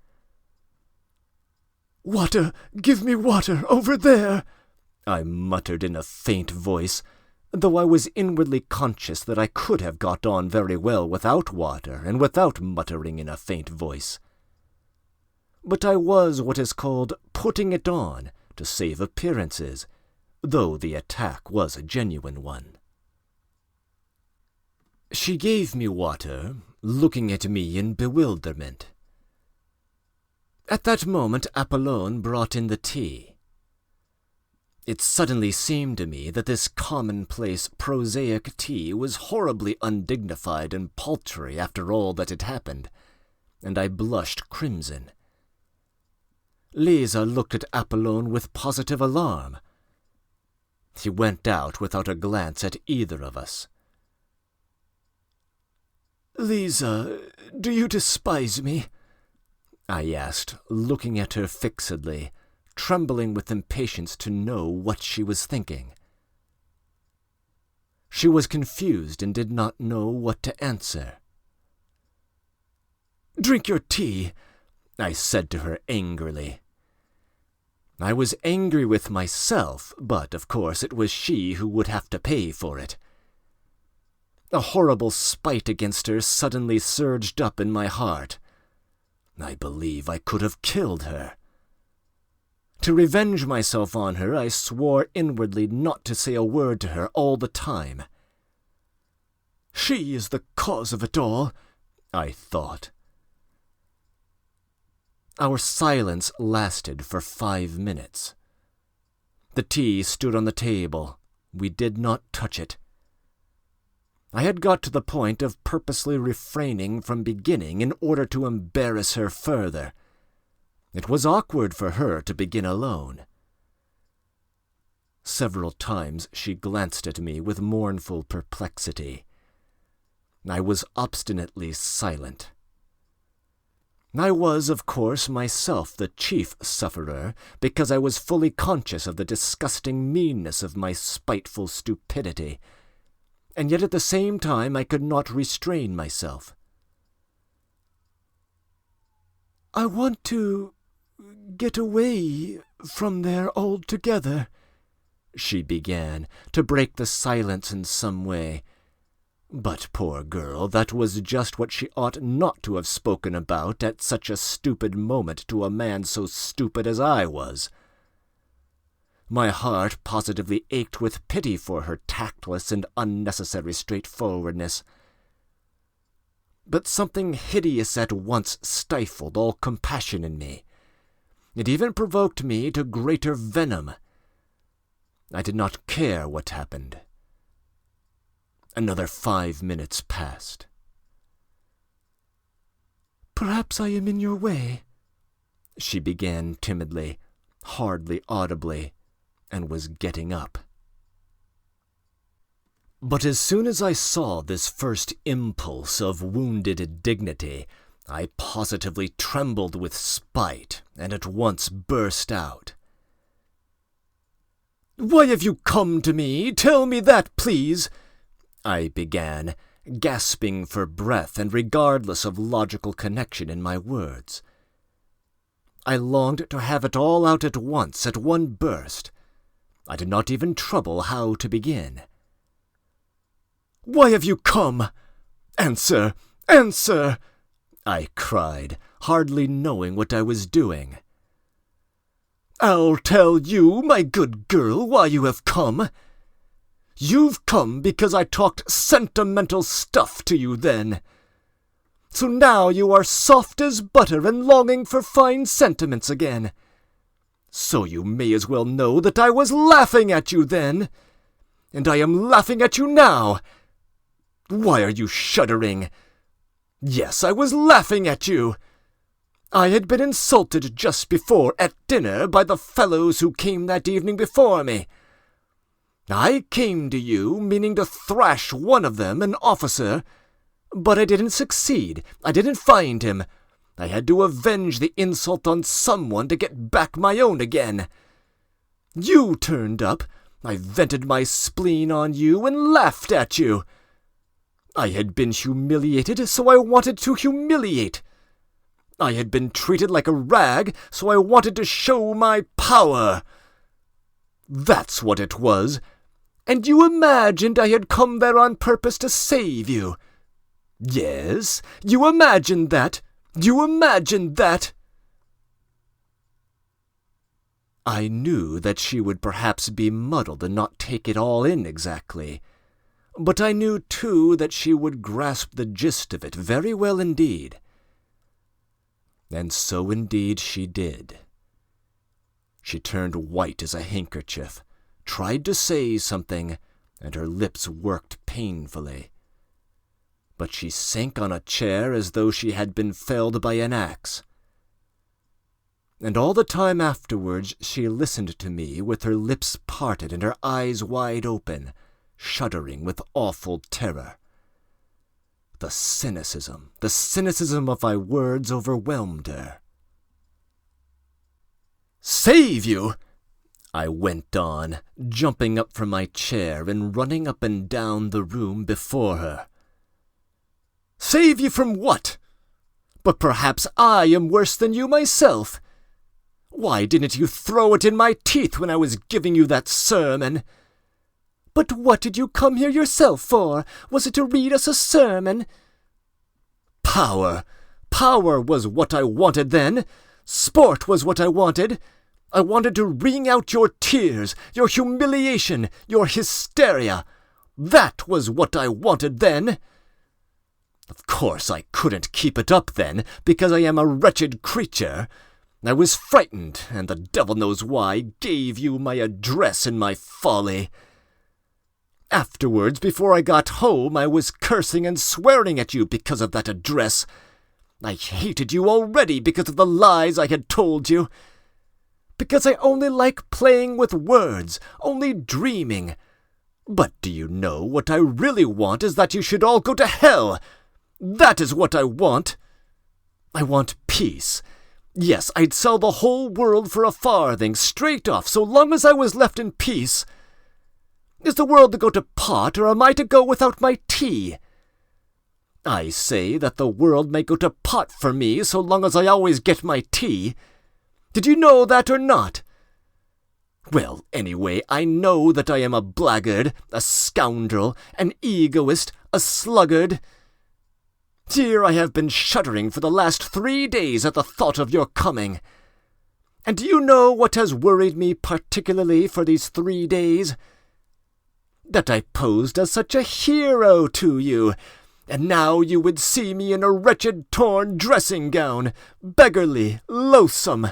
"Water! Give me water, over there!" I muttered in a faint voice, though I was inwardly conscious that I could have got on very well without water and without muttering in a faint voice. But I was what is called putting it on to save appearances, though the attack was a genuine one. She gave me water, looking at me in bewilderment. At that moment Apollon brought in the tea. It suddenly seemed to me that this commonplace, prosaic tea was horribly undignified and paltry after all that had happened, and I blushed crimson. Lisa looked at Apollon with positive alarm. He went out without a glance at either of us. "Lisa, do you despise me?" I asked, looking at her fixedly, trembling with impatience to know what she was thinking. She was confused and did not know what to answer. "Drink your tea," I said to her angrily. I was angry with myself, but of course it was she who would have to pay for it. A horrible spite against her suddenly surged up in my heart. I believe I could have killed her. To revenge myself on her, I swore inwardly not to say a word to her all the time. She is the cause of it all, I thought. Our silence lasted for 5 minutes. The tea stood on the table. We did not touch it. I had got to the point of purposely refraining from beginning in order to embarrass her further. It was awkward for her to begin alone. Several times she glanced at me with mournful perplexity. I was obstinately silent. I was, of course, myself the chief sufferer, because I was fully conscious of the disgusting meanness of my spiteful stupidity, and yet at the same time I could not restrain myself. "I want to get away from there altogether," she began, to break the silence in some way. But, poor girl, that was just what she ought not to have spoken about at such a stupid moment to a man so stupid as I was. My heart positively ached with pity for her tactless and unnecessary straightforwardness. But something hideous at once stifled all compassion in me. It even provoked me to greater venom. I did not care what happened. Another 5 minutes passed. "Perhaps I am in your way," she began timidly, hardly audibly, and was getting up. But as soon as I saw this first impulse of wounded dignity, I positively trembled with spite, and at once burst out. "Why have you come to me? Tell me that, please," I began, gasping for breath and regardless of logical connection in my words. I longed to have it all out at once, at one burst. I did not even trouble how to begin. "Why have you come? Answer! Answer!" I cried, hardly knowing what I was doing. "I'll tell you, my good girl, why you have come. You've come because I talked sentimental stuff to you then. So now you are soft as butter and longing for fine sentiments again. So you may as well know that I was laughing at you then, and I am laughing at you now. Why are you shuddering? Yes, I was laughing at you. I had been insulted just before at dinner by the fellows who came that evening before me. I came to you, meaning to thrash one of them, an officer, but I didn't succeed. I didn't find him. I had to avenge the insult on someone to get back my own again. You turned up. I vented my spleen on you and laughed at you. I had been humiliated, so I wanted to humiliate. I had been treated like a rag, so I wanted to show my power. That's what it was. And you imagined I had come there on purpose to save you. Yes, you imagined that. You imagined that. I knew that she would perhaps be muddled and not take it all in exactly. But I knew, too, that she would grasp the gist of it very well indeed. And so indeed she did. She turned white as a handkerchief, tried to say something, and her lips worked painfully. But she sank on a chair as though she had been felled by an axe. And all the time afterwards she listened to me with her lips parted and her eyes wide open, shuddering with awful terror. The cynicism of my words overwhelmed her. "Save you!" I went on, jumping up from my chair and running up and down the room before her. "Save you from what? But perhaps I am worse than you myself. Why didn't you throw it in my teeth when I was giving you that sermon?" "But what did you come here yourself for? Was it to read us a sermon?" Power was what I wanted then. Sport was what I wanted. I wanted to wring out your tears, your humiliation, your hysteria. That was what I wanted then. Of course I couldn't keep it up then, because I am a wretched creature. I was frightened, and the devil knows why, gave you my address in my folly. Afterwards, before I got home, I was cursing and swearing at you because of that address. I hated you already because of the lies I had told you. Because I only like playing with words, only dreaming. But do you know what I really want is that you should all go to hell? That is what I want. I want peace. Yes, I'd sell the whole world for a farthing, straight off, so long as I was left in peace. Is the world to go to pot, or am I to go without my tea? I say that the world may go to pot for me, so long as I always get my tea. Did you know that or not? Well, anyway, I know that I am a blackguard, a scoundrel, an egoist, a sluggard. Here I have been shuddering for the last 3 days at the thought of your coming. And do you know what has worried me particularly for these 3 days? That I posed as such a hero to you, and now you would see me in a wretched torn dressing-gown, beggarly, loathsome.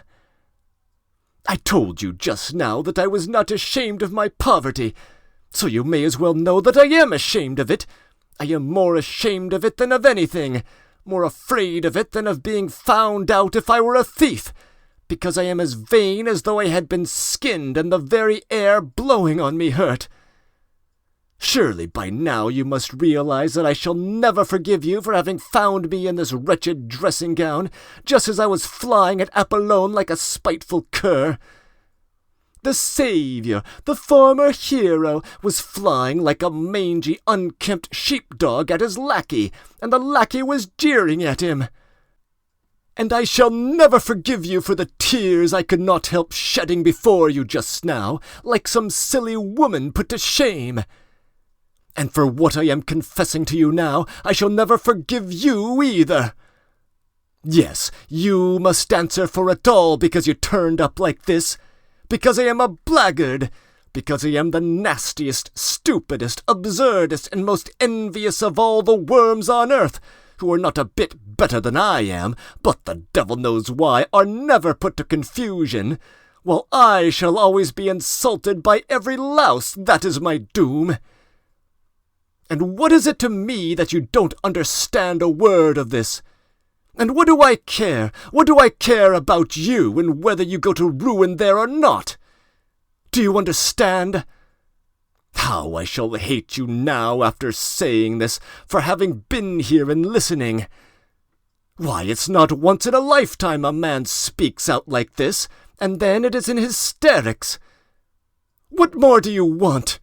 I told you just now that I was not ashamed of my poverty, so you may as well know that I am ashamed of it. I am more ashamed of it than of anything, more afraid of it than of being found out if I were a thief, because I am as vain as though I had been skinned and the very air blowing on me hurt. Surely by now you must realize that I shall never forgive you for having found me in this wretched dressing-gown, just as I was flying at Apollon like a spiteful cur. The Saviour, the former hero, was flying like a mangy, unkempt sheepdog at his lackey, and the lackey was jeering at him. And I shall never forgive you for the tears I could not help shedding before you just now, like some silly woman put to shame. And for what I am confessing to you now, I shall never forgive you either. Yes, you must answer for it all because you turned up like this. Because I am a blackguard, because I am the nastiest, stupidest, absurdest, and most envious of all the worms on earth, who are not a bit better than I am, but the devil knows why, are never put to confusion, while I shall always be insulted by every louse. That is my doom. And what is it to me that you don't understand a word of this? And what do I care? What do I care about you and whether you go to ruin there or not? Do you understand? How I shall hate you now after saying this, for having been here and listening. Why, it's not once in a lifetime a man speaks out like this, and then it is in hysterics. What more do you want?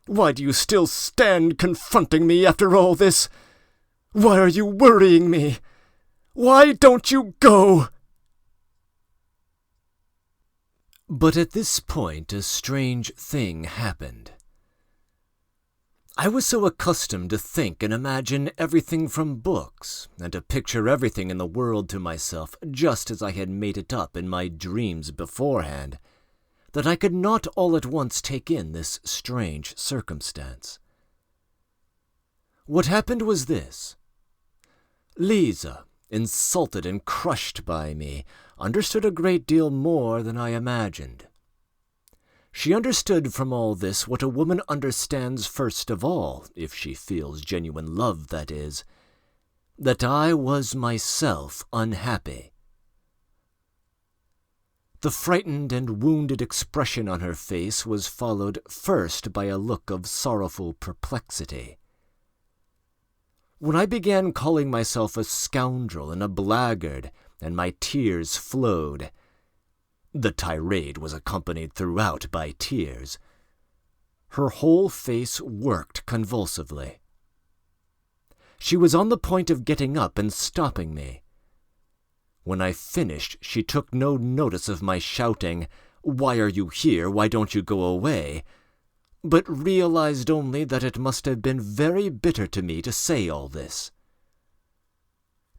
Why do you still stand confronting me after all this? Why are you worrying me? Why don't you go?" But at this point a strange thing happened. I was so accustomed to think and imagine everything from books, and to picture everything in the world to myself just as I had made it up in my dreams beforehand, that I could not all at once take in this strange circumstance. What happened was this. Lisa, insulted and crushed by me, understood a great deal more than I imagined. She understood from all this what a woman understands first of all, if she feels genuine love, that is, that I was myself unhappy. The frightened and wounded expression on her face was followed first by a look of sorrowful perplexity. When I began calling myself a scoundrel and a blackguard, and my tears flowed, the tirade was accompanied throughout by tears, her whole face worked convulsively. She was on the point of getting up and stopping me. When I finished, she took no notice of my shouting, "Why are you here? Why don't you go away?" but realized only that it must have been very bitter to me to say all this.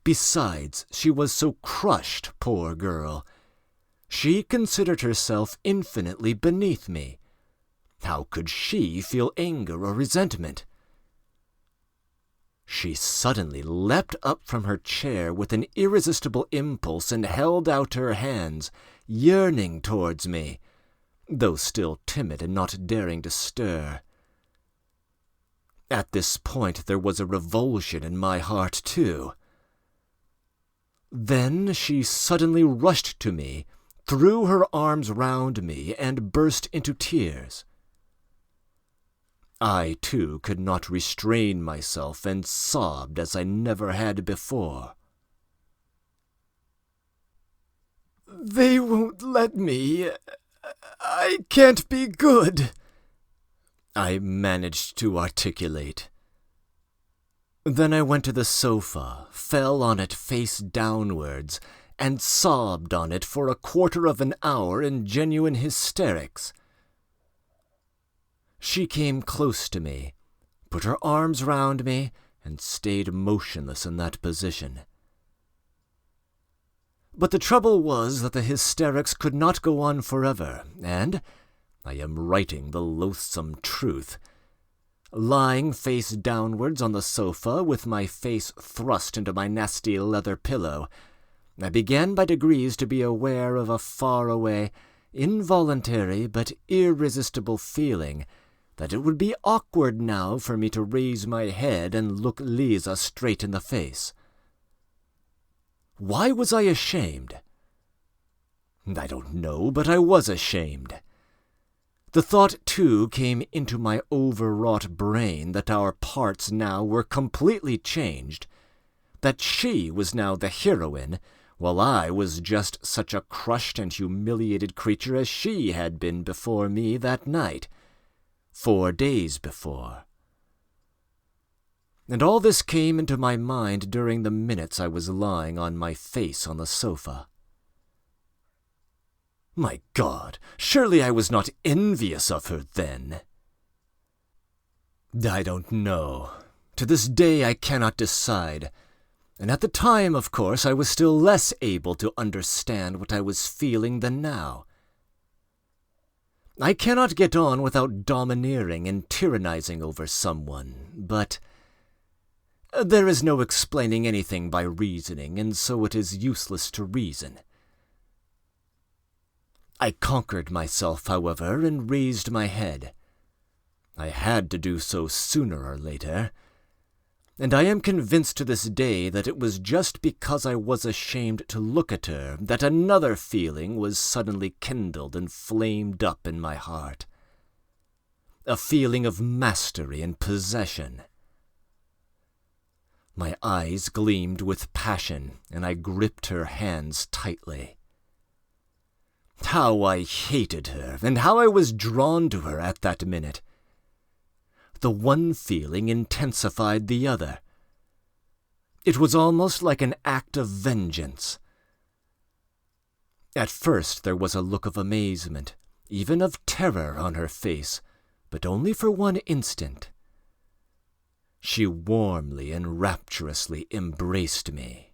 Besides, she was so crushed, poor girl. She considered herself infinitely beneath me. How could she feel anger or resentment? She suddenly leapt up from her chair with an irresistible impulse and held out her hands, yearning towards me, though still timid and not daring to stir. At this point there was a revulsion in my heart too. Then she suddenly rushed to me, threw her arms round me, and burst into tears. I, too, could not restrain myself and sobbed as I never had before. "They won't let me. I can't be good," I managed to articulate. Then I went to the sofa, fell on it face downwards, and sobbed on it for a quarter of an hour in genuine hysterics. She came close to me, put her arms round me, and stayed motionless in that position. But the trouble was that the hysterics could not go on forever, and, I am writing the loathsome truth, lying face downwards on the sofa with my face thrust into my nasty leather pillow, I began by degrees to be aware of a far-away, involuntary but irresistible feeling that it would be awkward now for me to raise my head and look Lisa straight in the face. Why was I ashamed? I don't know, but I was ashamed. The thought, too, came into my overwrought brain that our parts now were completely changed, that she was now the heroine, while I was just such a crushed and humiliated creature as she had been before me that night, 4 days before. And all this came into my mind during the minutes I was lying on my face on the sofa. My God, surely I was not envious of her then. I don't know. To this day I cannot decide, and at the time, of course, I was still less able to understand what I was feeling than now. I cannot get on without domineering and tyrannizing over someone, but there is no explaining anything by reasoning, and so it is useless to reason. I conquered myself, however, and raised my head. I had to do so sooner or later, and I am convinced to this day that it was just because I was ashamed to look at her that another feeling was suddenly kindled and flamed up in my heart. A feeling of mastery and possession. My eyes gleamed with passion, and I gripped her hands tightly. How I hated her, and how I was drawn to her at that minute. The one feeling intensified the other. It was almost like an act of vengeance. At first there was a look of amazement, even of terror on her face, but only for 1 instant. She warmly and rapturously embraced me.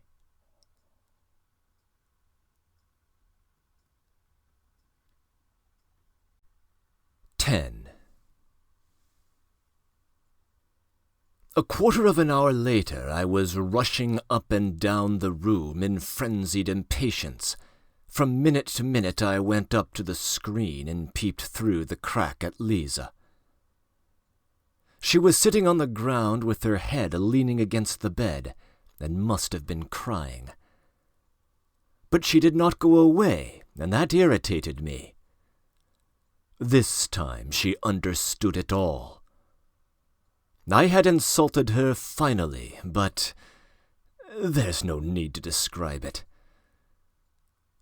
A quarter of an hour later I was rushing up and down the room in frenzied impatience, From minute to minute I went up to the screen and peeped through the crack at Lisa. She was sitting on the ground with her head leaning against the bed, and must have been crying. But she did not go away, and that irritated me. This time she understood it all. I had insulted her finally, but there's no need to describe it.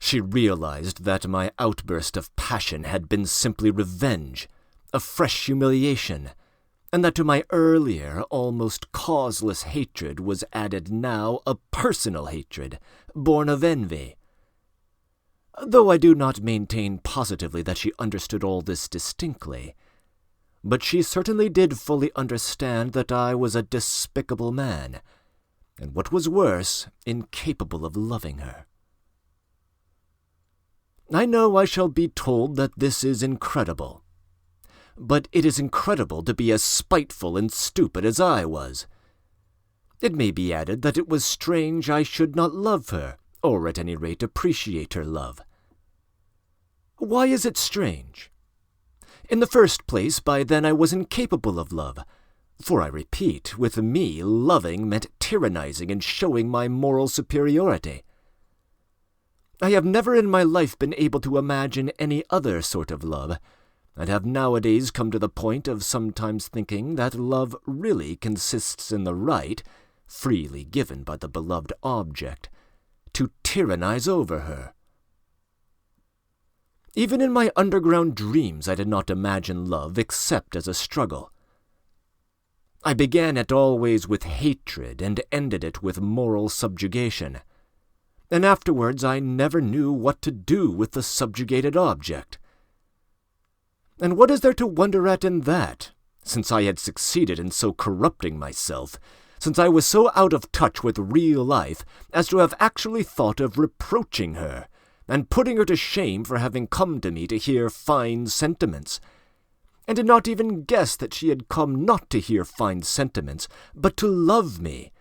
She realized that my outburst of passion had been simply revenge, a fresh humiliation, and that to my earlier, almost causeless hatred was added now a personal hatred, born of envy. Though I do not maintain positively that she understood all this distinctly, but she certainly did fully understand that I was a despicable man, and what was worse, incapable of loving her. I know I shall be told that this is incredible, but it is incredible to be as spiteful and stupid as I was. It may be added that it was strange I should not love her, or at any rate appreciate her love. Why is it strange? In the first place, by then I was incapable of love, for I repeat, with me loving meant tyrannizing and showing my moral superiority. I have never in my life been able to imagine any other sort of love, and have nowadays come to the point of sometimes thinking that love really consists in the right, freely given by the beloved object, to tyrannize over her. Even in my underground dreams I did not imagine love except as a struggle. I began it always with hatred and ended it with moral subjugation, and afterwards I never knew what to do with the subjugated object. And what is there to wonder at in that, since I had succeeded in so corrupting myself, since I was so out of touch with real life as to have actually thought of reproaching her, and putting her to shame for having come to me to hear fine sentiments, and did not even guess that she had come not to hear fine sentiments, but to love me,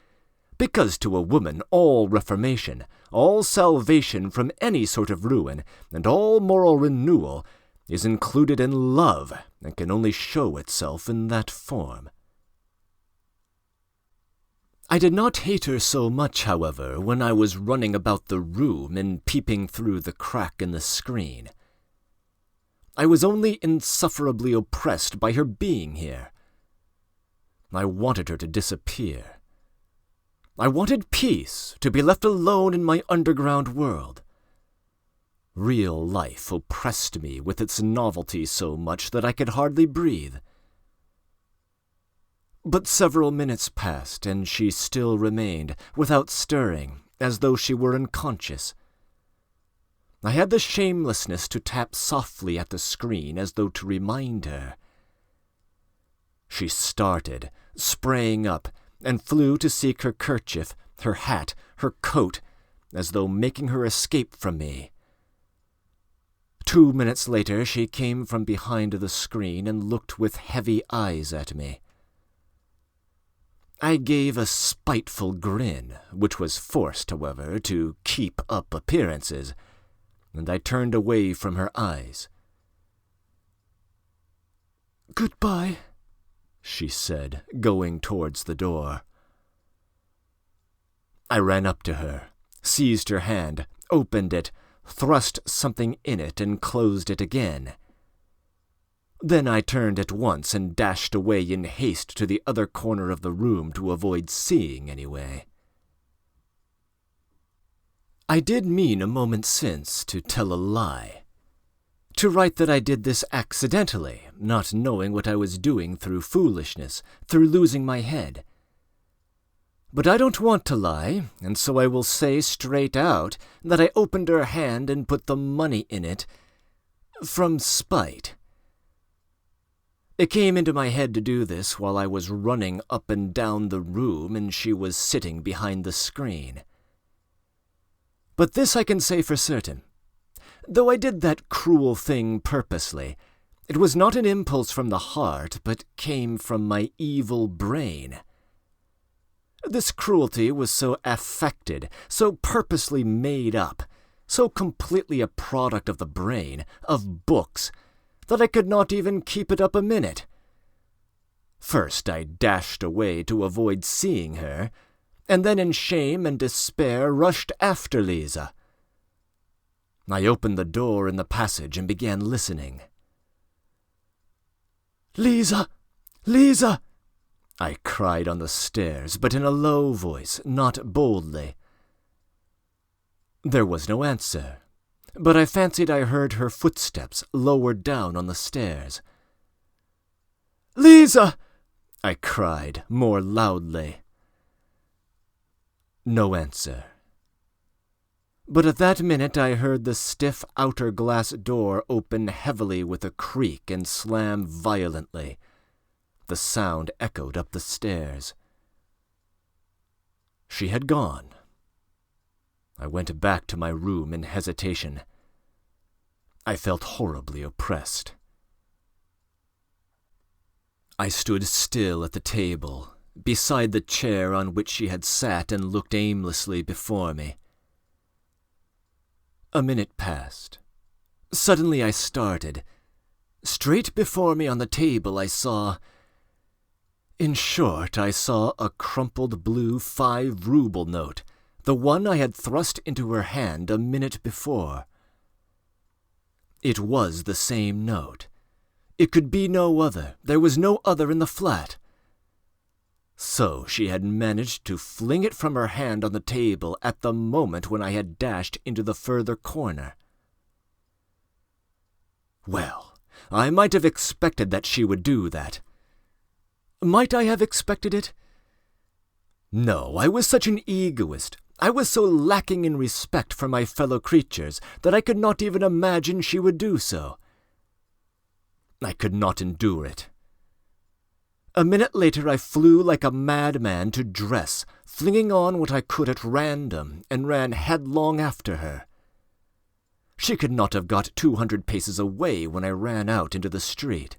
because to a woman all reformation, all salvation from any sort of ruin, and all moral renewal is included in love, and can only show itself in that form. I did not hate her so much, however, when I was running about the room and peeping through the crack in the screen. I was only insufferably oppressed by her being here. I wanted her to disappear. I wanted peace, to be left alone in my underground world. Real life oppressed me with its novelty so much that I could hardly breathe. But several minutes passed, and she still remained, without stirring, as though she were unconscious. I had the shamelessness to tap softly at the screen as though to remind her. She started, sprang up, and flew to seek her kerchief, her hat, her coat, as though making her escape from me. 2 minutes later she came from behind the screen and looked with heavy eyes at me. I gave a spiteful grin, which was forced, however, to keep up appearances, and I turned away from her eyes. "Goodbye," she said, going towards the door. I ran up to her, seized her hand, opened it, thrust something in it, and closed it again. Then I turned at once and dashed away in haste to the other corner of the room to avoid seeing anyway. I did mean a moment since to tell a lie, to write that I did this accidentally, not knowing what I was doing through foolishness, through losing my head. But I don't want to lie, and so I will say straight out that I opened her hand and put the money in it from spite. It came into my head to do this while I was running up and down the room and she was sitting behind the screen. But this I can say for certain. Though I did that cruel thing purposely, it was not an impulse from the heart, but came from my evil brain. This cruelty was so affected, so purposely made up, so completely a product of the brain, of books, that I could not even keep it up a minute. First I dashed away to avoid seeing her, and then in shame and despair rushed after Lisa. I opened the door in the passage and began listening. "Lisa! Lisa!" I cried on the stairs, but in a low voice, not boldly. There was no answer, but I fancied I heard her footsteps lower down on the stairs. "Lisa!" I cried more loudly. No answer. But at that minute I heard the stiff outer glass door open heavily with a creak and slam violently. The sound echoed up the stairs. She had gone. I went back to my room in hesitation. I felt horribly oppressed. I stood still at the table, beside the chair on which she had sat, and looked aimlessly before me. A minute passed. Suddenly I started. Straight before me on the table I saw... In short, I saw a crumpled blue 5-ruble note, the one I had thrust into her hand a minute before. It was the same note. It could be no other. There was no other in the flat. So she had managed to fling it from her hand on the table at the moment when I had dashed into the further corner. Well, I might have expected that she would do that. Might I have expected it? No, I was such an egoist. I was so lacking in respect for my fellow creatures that I could not even imagine she would do so. I could not endure it. A minute later I flew like a madman to dress, flinging on what I could at random, and ran headlong after her. She could not have got 200 paces away when I ran out into the street.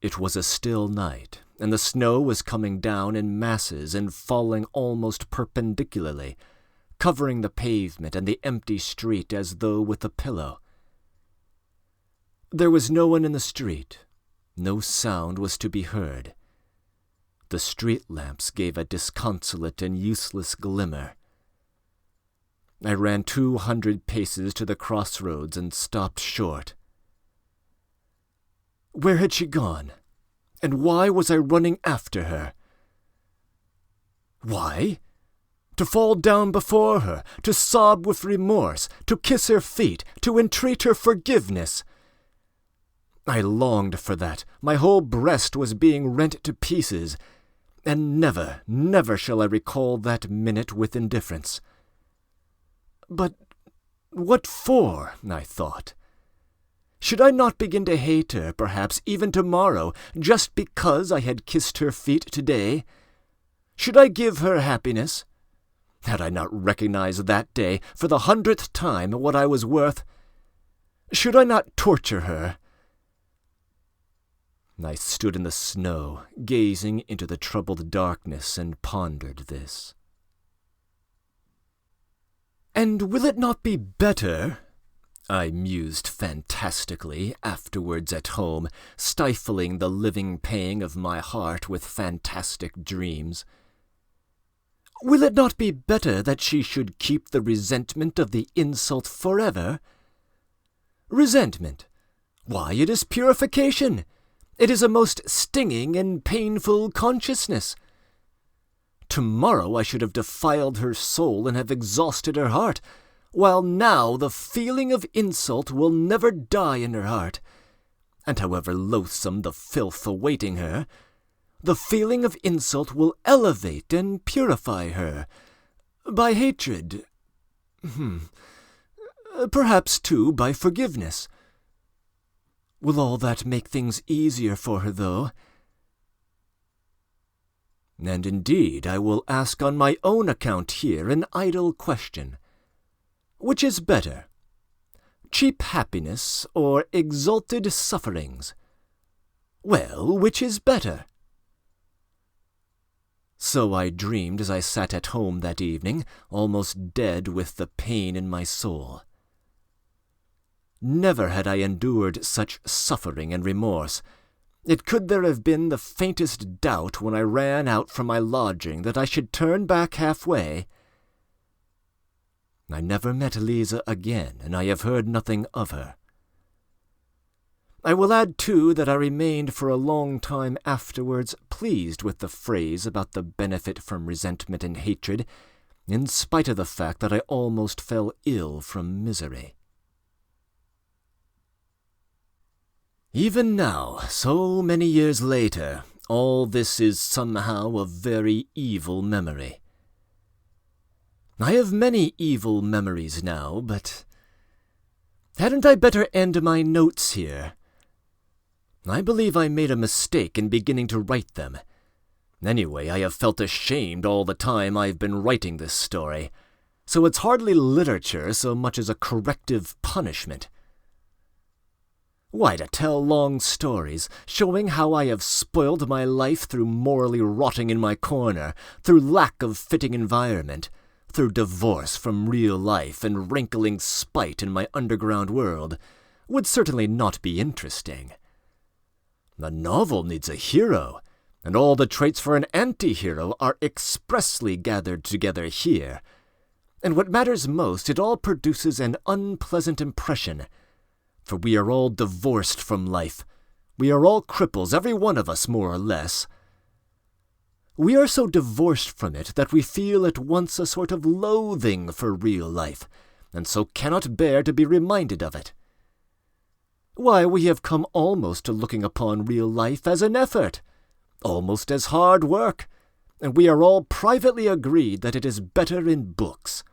It was a still night, and the snow was coming down in masses and falling almost perpendicularly, covering the pavement and the empty street as though with a pillow. There was no one in the street. No sound was to be heard. The street lamps gave a disconsolate and useless glimmer. I ran 200 paces to the crossroads and stopped short. Where had she gone? And why was I running after her? Why? To fall down before her, to sob with remorse, to kiss her feet, to entreat her forgiveness. I longed for that. My whole breast was being rent to pieces, and never, never shall I recall that minute with indifference. But what for? I thought. Should I not begin to hate her, perhaps even tomorrow, just because I had kissed her feet today? Should I give her happiness? Had I not recognized that day, for the 100th time, what I was worth? Should I not torture her? I stood in the snow, gazing into the troubled darkness, and pondered this. And will it not be better, I mused fantastically afterwards at home, stifling the living pang of my heart with fantastic dreams. Will it not be better that she should keep the resentment of the insult forever? Resentment? Why, it is purification. It is a most stinging and painful consciousness. Tomorrow I should have defiled her soul and have exhausted her heart, while now the feeling of insult will never die in her heart, and however loathsome the filth awaiting her, the feeling of insult will elevate and purify her, by hatred, perhaps, too, by forgiveness. Will all that make things easier for her, though? And indeed I will ask on my own account here an idle question. Which is better, cheap happiness or exalted sufferings? Well, which is better? So I dreamed as I sat at home that evening, almost dead with the pain in my soul. Never had I endured such suffering and remorse. It could there have been the faintest doubt when I ran out from my lodging that I should turn back halfway? I never met Lisa again, and I have heard nothing of her. I will add, too, that I remained for a long time afterwards pleased with the phrase about the benefit from resentment and hatred, in spite of the fact that I almost fell ill from misery. Even now, so many years later, all this is somehow a very evil memory. I have many evil memories now, but hadn't I better end my notes here? I believe I made a mistake in beginning to write them. Anyway, I have felt ashamed all the time I've been writing this story, so it's hardly literature so much as a corrective punishment. Why, to tell long stories, showing how I have spoiled my life through morally rotting in my corner, through lack of fitting environment, through divorce from real life and wrinkling spite in my underground world, would certainly not be interesting. A novel needs a hero, and all the traits for an anti-hero are expressly gathered together here. And what matters most, it all produces an unpleasant impression. For we are all divorced from life. We are all cripples, every one of us, more or less. We are so divorced from it that we feel at once a sort of loathing for real life, and so cannot bear to be reminded of it. Why, we have come almost to looking upon real life as an effort, almost as hard work, and we are all privately agreed that it is better in books.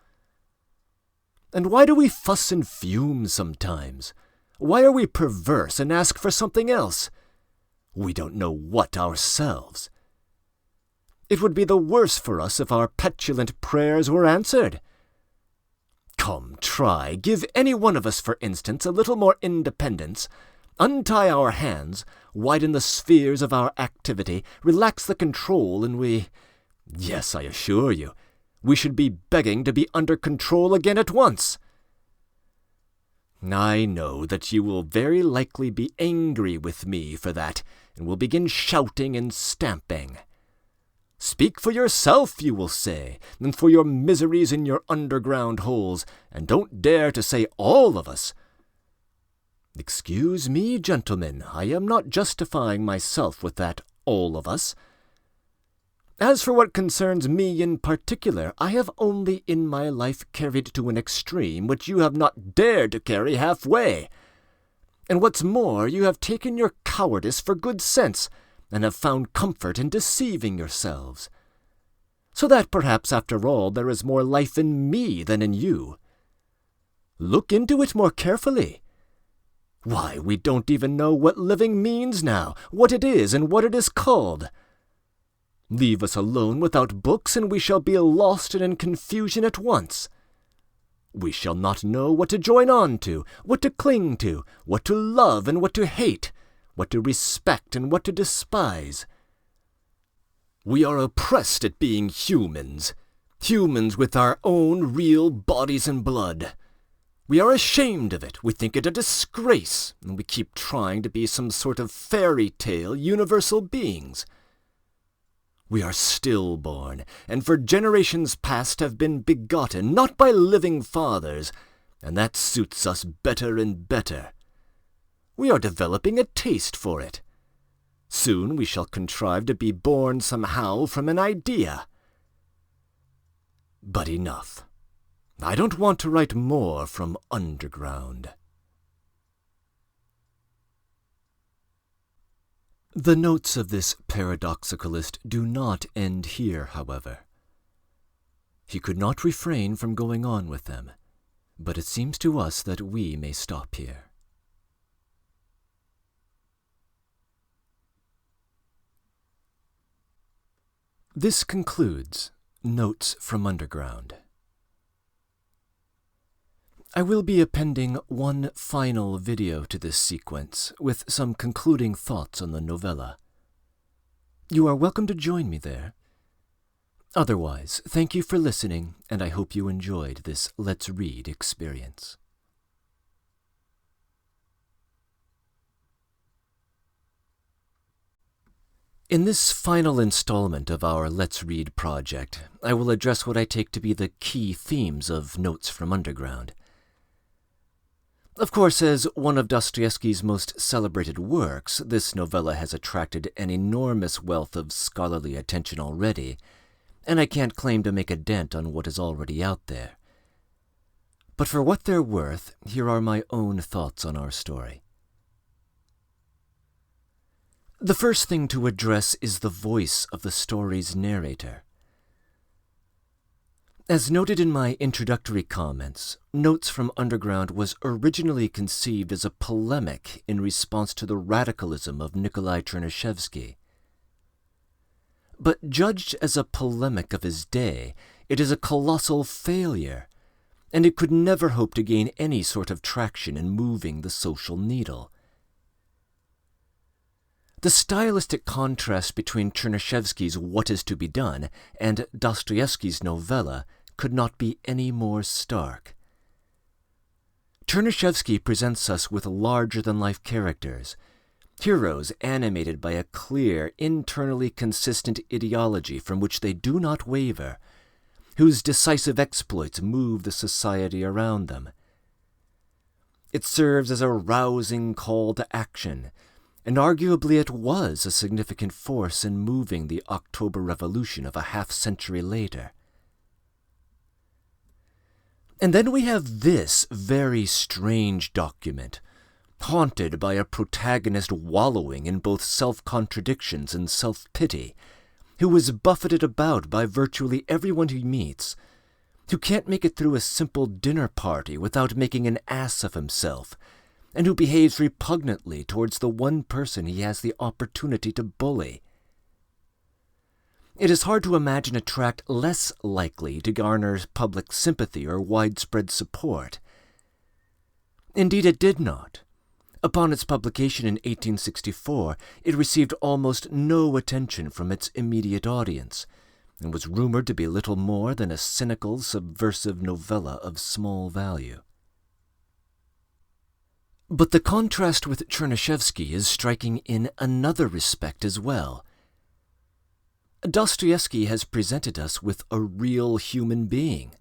And why do we fuss and fume sometimes? Why are we perverse and ask for something else? We don't know what ourselves. It would be the worse for us if our petulant prayers were answered. Come, try, give any one of us, for instance, a little more independence, untie our hands, widen the spheres of our activity, relax the control, and yes, I assure you, we should be begging to be under control again at once. I know that you will very likely be angry with me for that, and will begin shouting and stamping. Speak for yourself, you will say, and for your miseries in your underground holes, and don't dare to say all of us. Excuse me, gentlemen, I am not justifying myself with that all of us. As for what concerns me in particular, I have only in my life carried to an extreme which you have not dared to carry halfway. And what's more, you have taken your cowardice for good sense, and have found comfort in deceiving yourselves. So that perhaps after all there is more life in me than in you. Look into it more carefully. Why, we don't even know what living means now, what it is and what it is called. Leave us alone without books, and we shall be lost and in confusion at once. We shall not know what to join on to, what to cling to, what to love and what to hate, what to respect and what to despise. We are oppressed at being humans, humans with our own real bodies and blood. We are ashamed of it, we think it a disgrace, and we keep trying to be some sort of fairy tale universal beings. We are stillborn, and for generations past have been begotten, not by living fathers, and that suits us better and better. We are developing a taste for it. Soon we shall contrive to be born somehow from an idea. But enough. I don't want to write more from underground. The notes of this paradoxicalist do not end here, however. He could not refrain from going on with them, but it seems to us that we may stop here. This concludes Notes from Underground. I will be appending one final video to this sequence with some concluding thoughts on the novella. You are welcome to join me there. Otherwise, thank you for listening, and I hope you enjoyed this Let's Read experience. In this final installment of our Let's Read project, I will address what I take to be the key themes of Notes from Underground. Of course, as one of Dostoevsky's most celebrated works, this novella has attracted an enormous wealth of scholarly attention already, and I can't claim to make a dent on what is already out there. But for what they're worth, here are my own thoughts on our story. The first thing to address is the voice of the story's narrator. As noted in my introductory comments, Notes from Underground was originally conceived as a polemic in response to the radicalism of Nikolai Chernyshevsky. But judged as a polemic of his day, it is a colossal failure, and it could never hope to gain any sort of traction in moving the social needle. The stylistic contrast between Chernyshevsky's What Is to Be Done and Dostoevsky's novella could not be any more stark. Chernyshevsky presents us with larger-than-life characters, heroes animated by a clear, internally consistent ideology from which they do not waver, whose decisive exploits move the society around them. It serves as a rousing call to action, and arguably it was a significant force in moving the October Revolution of a half-century later. And then we have this very strange document, haunted by a protagonist wallowing in both self-contradictions and self-pity, who is buffeted about by virtually everyone he meets, who can't make it through a simple dinner party without making an ass of himself, and who behaves repugnantly towards the one person he has the opportunity to bully. It is hard to imagine a tract less likely to garner public sympathy or widespread support. Indeed, it did not. Upon its publication in 1864, it received almost no attention from its immediate audience, and was rumored to be little more than a cynical, subversive novella of small value. But the contrast with Chernyshevsky is striking in another respect as well. Dostoevsky has presented us with a real human being.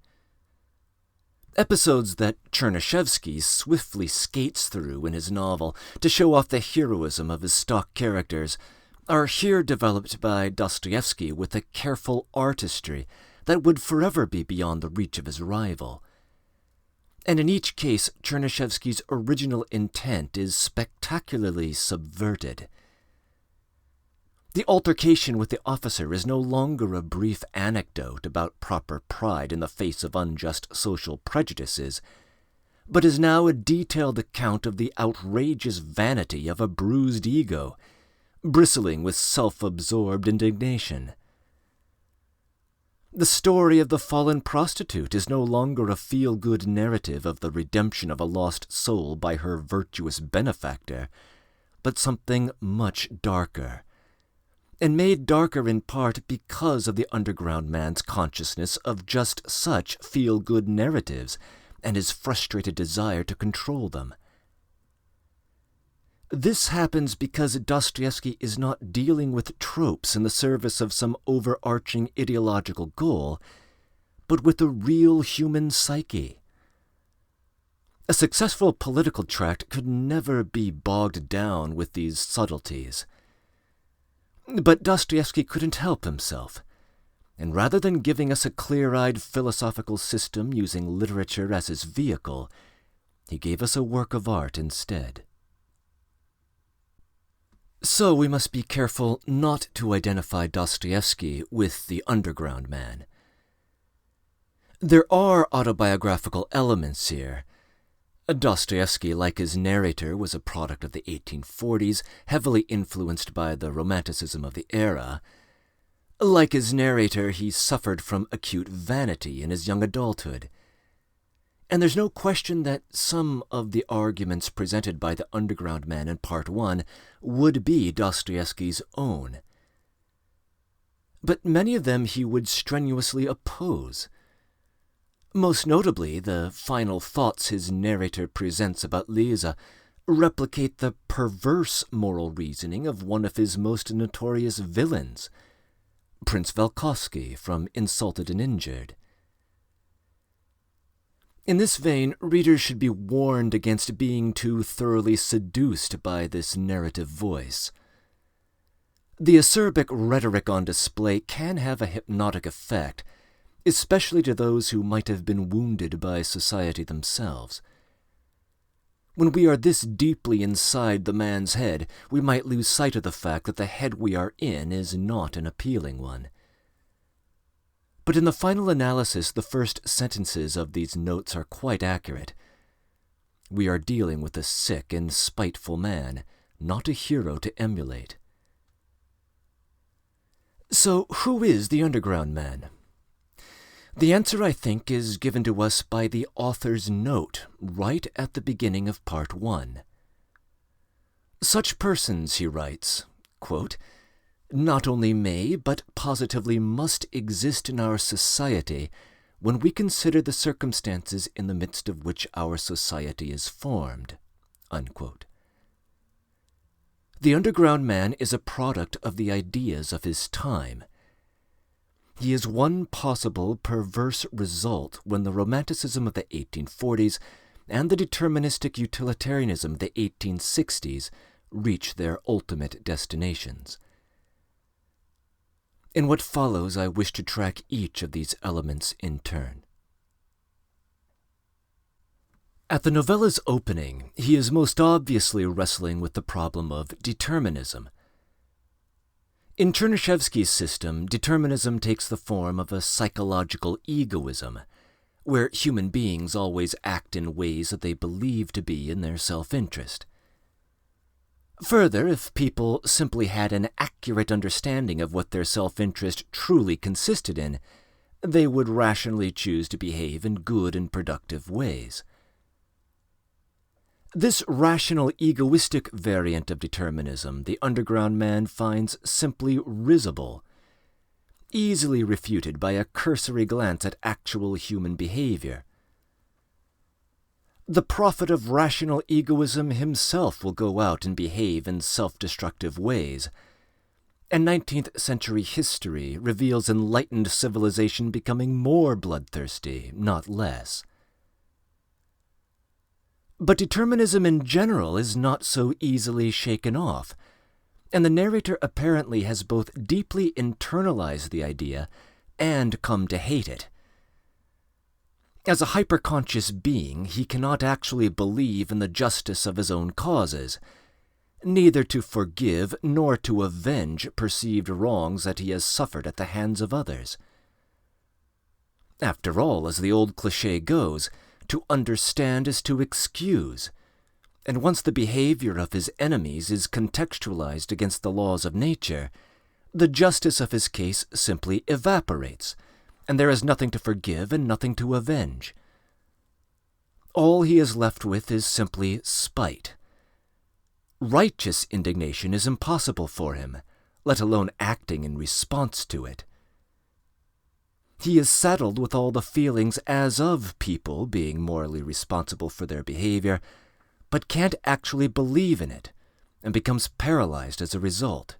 Episodes that Chernyshevsky swiftly skates through in his novel to show off the heroism of his stock characters are here developed by Dostoevsky with a careful artistry that would forever be beyond the reach of his rival. And in each case, Chernyshevsky's original intent is spectacularly subverted. The altercation with the officer is no longer a brief anecdote about proper pride in the face of unjust social prejudices, but is now a detailed account of the outrageous vanity of a bruised ego, bristling with self-absorbed indignation. The story of the fallen prostitute is no longer a feel-good narrative of the redemption of a lost soul by her virtuous benefactor, but something much darker, and made darker in part because of the underground man's consciousness of just such feel-good narratives and his frustrated desire to control them. This happens because Dostoevsky is not dealing with tropes in the service of some overarching ideological goal, but with the real human psyche. A successful political tract could never be bogged down with these subtleties. But Dostoevsky couldn't help himself, and rather than giving us a clear-eyed philosophical system using literature as his vehicle, he gave us a work of art instead. So we must be careful not to identify Dostoevsky with the underground man. There are autobiographical elements here. Dostoevsky, like his narrator, was a product of the 1840s, heavily influenced by the Romanticism of the era. Like his narrator, he suffered from acute vanity in his young adulthood. And there's no question that some of the arguments presented by the underground man in Part 1 would be Dostoevsky's own. but many of them he would strenuously oppose. Most notably, the final thoughts his narrator presents about Lisa replicate the perverse moral reasoning of one of his most notorious villains, Prince Valkovsky from Insulted and Injured. In this vein, readers should be warned against being too thoroughly seduced by this narrative voice. The acerbic rhetoric on display can have a hypnotic effect, especially to those who might have been wounded by society themselves. When we are this deeply inside the man's head, we might lose sight of the fact that the head we are in is not an appealing one. But in the final analysis, the first sentences of these notes are quite accurate. We are dealing with a sick and spiteful man, not a hero to emulate. So, who is the underground man? The answer, I think, is given to us by the author's note right at the beginning of Part 1. Such persons, he writes, quote, not only may, but positively must exist in our society when we consider the circumstances in the midst of which our society is formed, unquote. The underground man is a product of the ideas of his time. He is one possible perverse result when the Romanticism of the 1840s and the deterministic utilitarianism of the 1860s reach their ultimate destinations. In what follows, I wish to track each of these elements in turn. At the novella's opening, he is most obviously wrestling with the problem of determinism. In Chernyshevsky's system, determinism takes the form of a psychological egoism, where human beings always act in ways that they believe to be in their self-interest. Further, if people simply had an accurate understanding of what their self-interest truly consisted in, they would rationally choose to behave in good and productive ways. This rational, egoistic variant of determinism the underground man finds simply risible, easily refuted by a cursory glance at actual human behavior. The prophet of rational egoism himself will go out and behave in self-destructive ways, and 19th century history reveals enlightened civilization becoming more bloodthirsty, not less. But determinism in general is not so easily shaken off, and the narrator apparently has both deeply internalized the idea and come to hate it. As a hyperconscious being, he cannot actually believe in the justice of his own causes, neither to forgive nor to avenge perceived wrongs that he has suffered at the hands of others. After all, as the old cliché goes, to understand is to excuse, and once the behavior of his enemies is contextualized against the laws of nature, the justice of his case simply evaporates, and there is nothing to forgive and nothing to avenge. All he is left with is simply spite. Righteous indignation is impossible for him, let alone acting in response to it. He is saddled with all the feelings as of people being morally responsible for their behavior, but can't actually believe in it, and becomes paralyzed as a result.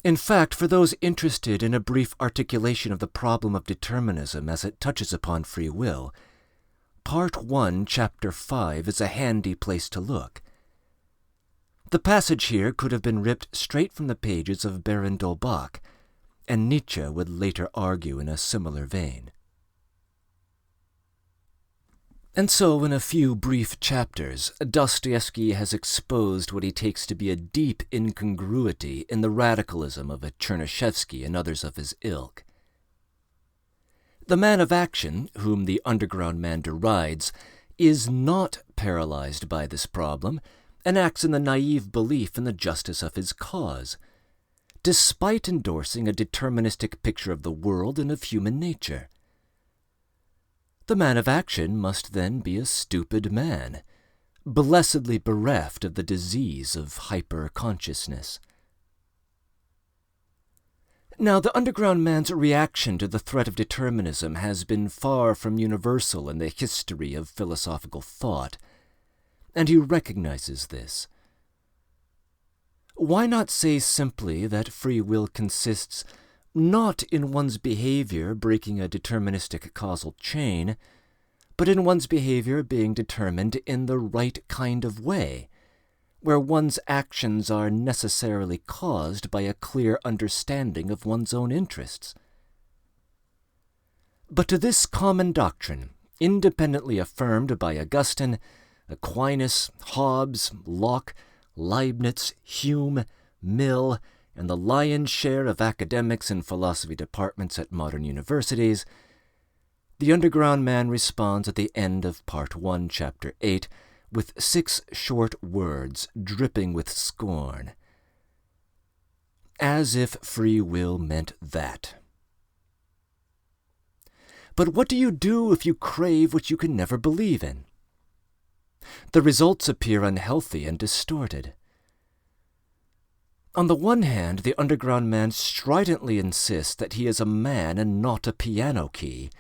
In fact, for those interested in a brief articulation of the problem of determinism as it touches upon free will, Part 1, Chapter 5 is a handy place to look. The passage here could have been ripped straight from the pages of Baron d'Holbach, and Nietzsche would later argue in a similar vein. And so, in a few brief chapters, Dostoevsky has exposed what he takes to be a deep incongruity in the radicalism of a Chernyshevsky and others of his ilk. The man of action, whom the underground man derides, is not paralyzed by this problem, and acts in the naive belief in the justice of his cause, despite endorsing a deterministic picture of the world and of human nature. The man of action must then be a stupid man, blessedly bereft of the disease of hyper-consciousness. Now, the underground man's reaction to the threat of determinism has been far from universal in the history of philosophical thought, and he recognizes this. Why not say simply that free will consists not in one's behavior breaking a deterministic causal chain, but in one's behavior being determined in the right kind of way, where one's actions are necessarily caused by a clear understanding of one's own interests? But to this common doctrine, independently affirmed by Augustine, Aquinas, Hobbes, Locke, Leibniz, Hume, Mill, and the lion's share of academics and philosophy departments at modern universities, the underground man responds at the end of Part 1, Chapter 8, with 6 short words dripping with scorn. As if free will meant that. But what do you do if you crave what you can never believe in? The results appear unhealthy and distorted. On the one hand, the underground man stridently insists that he is a man and not a piano key,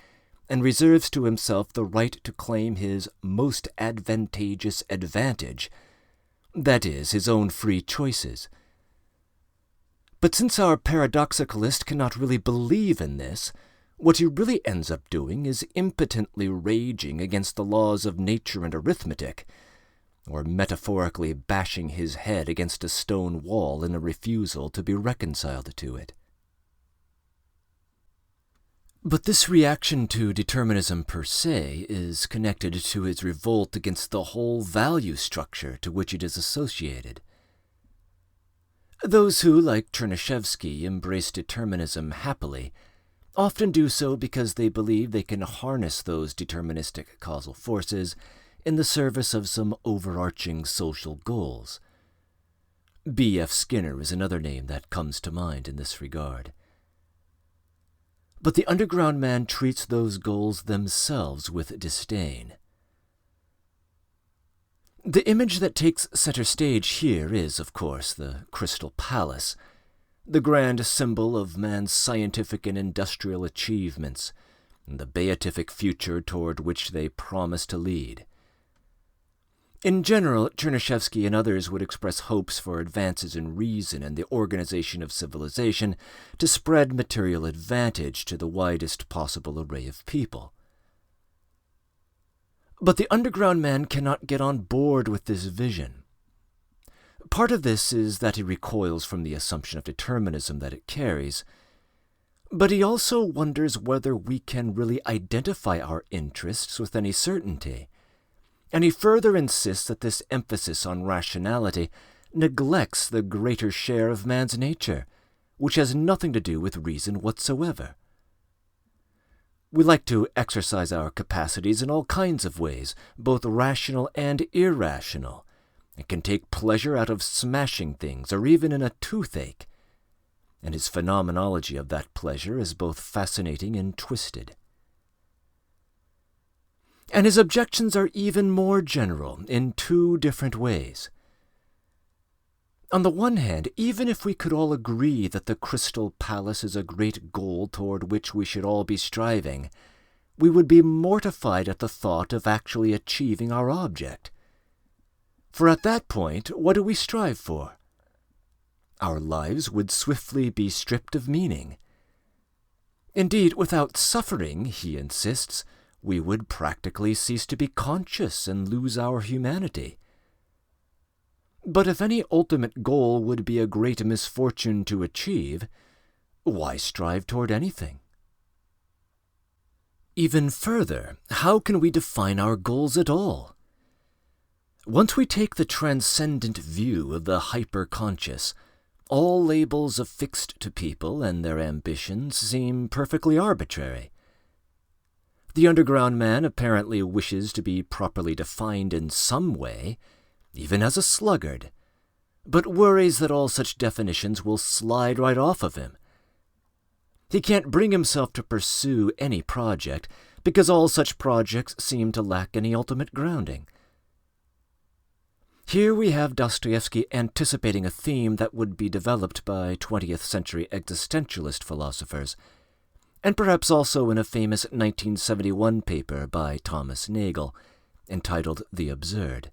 and reserves to himself the right to claim his most advantageous advantage, that is, his own free choices. But since our paradoxicalist cannot really believe in this, what he really ends up doing is impotently raging against the laws of nature and arithmetic, or metaphorically bashing his head against a stone wall in a refusal to be reconciled to it. But this reaction to determinism per se is connected to his revolt against the whole value structure to which it is associated. Those who, like Chernyshevsky, embrace determinism happily often do so because they believe they can harness those deterministic causal forces in the service of some overarching social goals. B.F. Skinner is another name that comes to mind in this regard. But the underground man treats those goals themselves with disdain. The image that takes center stage here is, of course, the Crystal Palace, the grand symbol of man's scientific and industrial achievements, and the beatific future toward which they promise to lead. In general, Chernyshevsky and others would express hopes for advances in reason and the organization of civilization to spread material advantage to the widest possible array of people. But the underground man cannot get on board with this vision. Part of this is that he recoils from the assumption of determinism that it carries, but he also wonders whether we can really identify our interests with any certainty. And he further insists that this emphasis on rationality neglects the greater share of man's nature, which has nothing to do with reason whatsoever. We like to exercise our capacities in all kinds of ways, both rational and irrational, and can take pleasure out of smashing things or even in a toothache, and his phenomenology of that pleasure is both fascinating and twisted. And his objections are even more general in 2 different ways. On the one hand, even if we could all agree that the Crystal Palace is a great goal toward which we should all be striving, we would be mortified at the thought of actually achieving our object. For at that point, what do we strive for? Our lives would swiftly be stripped of meaning. Indeed, without suffering, he insists, we would practically cease to be conscious and lose our humanity. But if any ultimate goal would be a great misfortune to achieve, why strive toward anything? Even further, how can we define our goals at all? Once we take the transcendent view of the hyper-conscious, all labels affixed to people and their ambitions seem perfectly arbitrary. The underground man apparently wishes to be properly defined in some way, even as a sluggard, but worries that all such definitions will slide right off of him. He can't bring himself to pursue any project, because all such projects seem to lack any ultimate grounding. Here we have Dostoevsky anticipating a theme that would be developed by 20th century existentialist philosophers, and perhaps also in a famous 1971 paper by Thomas Nagel, entitled The Absurd.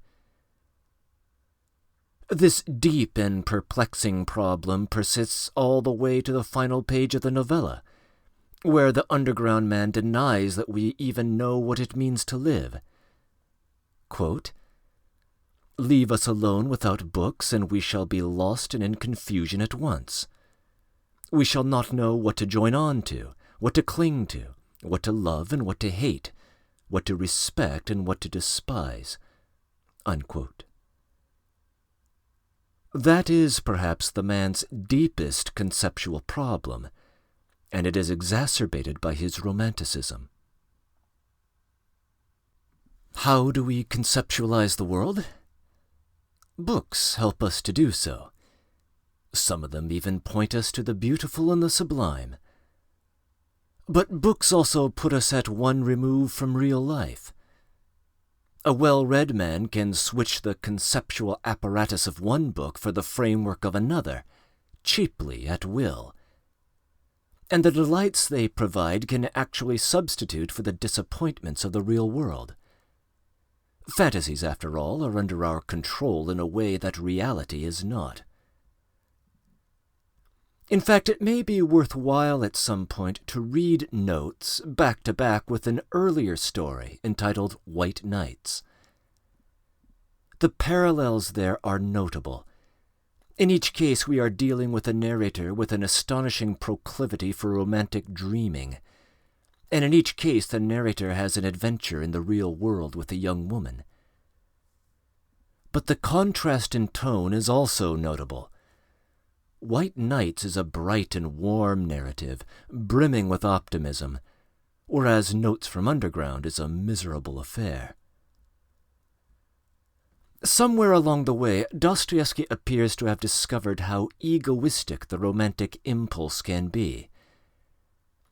This deep and perplexing problem persists all the way to the final page of the novella, where the underground man denies that we even know what it means to live. Quote, "Leave us alone without books, and we shall be lost and in confusion at once. We shall not know what to join on to, what to cling to, what to love and what to hate, what to respect and what to despise." Unquote. That is perhaps the man's deepest conceptual problem, and it is exacerbated by his romanticism. How do we conceptualize the world? Books help us to do so. Some of them even point us to the beautiful and the sublime. But books also put us at one remove from real life. A well-read man can switch the conceptual apparatus of one book for the framework of another, cheaply at will. And the delights they provide can actually substitute for the disappointments of the real world. Fantasies, after all, are under our control in a way that reality is not. In fact, it may be worthwhile at some point to read notes back to back with an earlier story entitled White Nights. The parallels there are notable. In each case, we are dealing with a narrator with an astonishing proclivity for romantic dreaming, and in each case the narrator has an adventure in the real world with a young woman. But the contrast in tone is also notable. White Nights is a bright and warm narrative, brimming with optimism, whereas Notes from Underground is a miserable affair. Somewhere along the way, Dostoevsky appears to have discovered how egoistic the romantic impulse can be.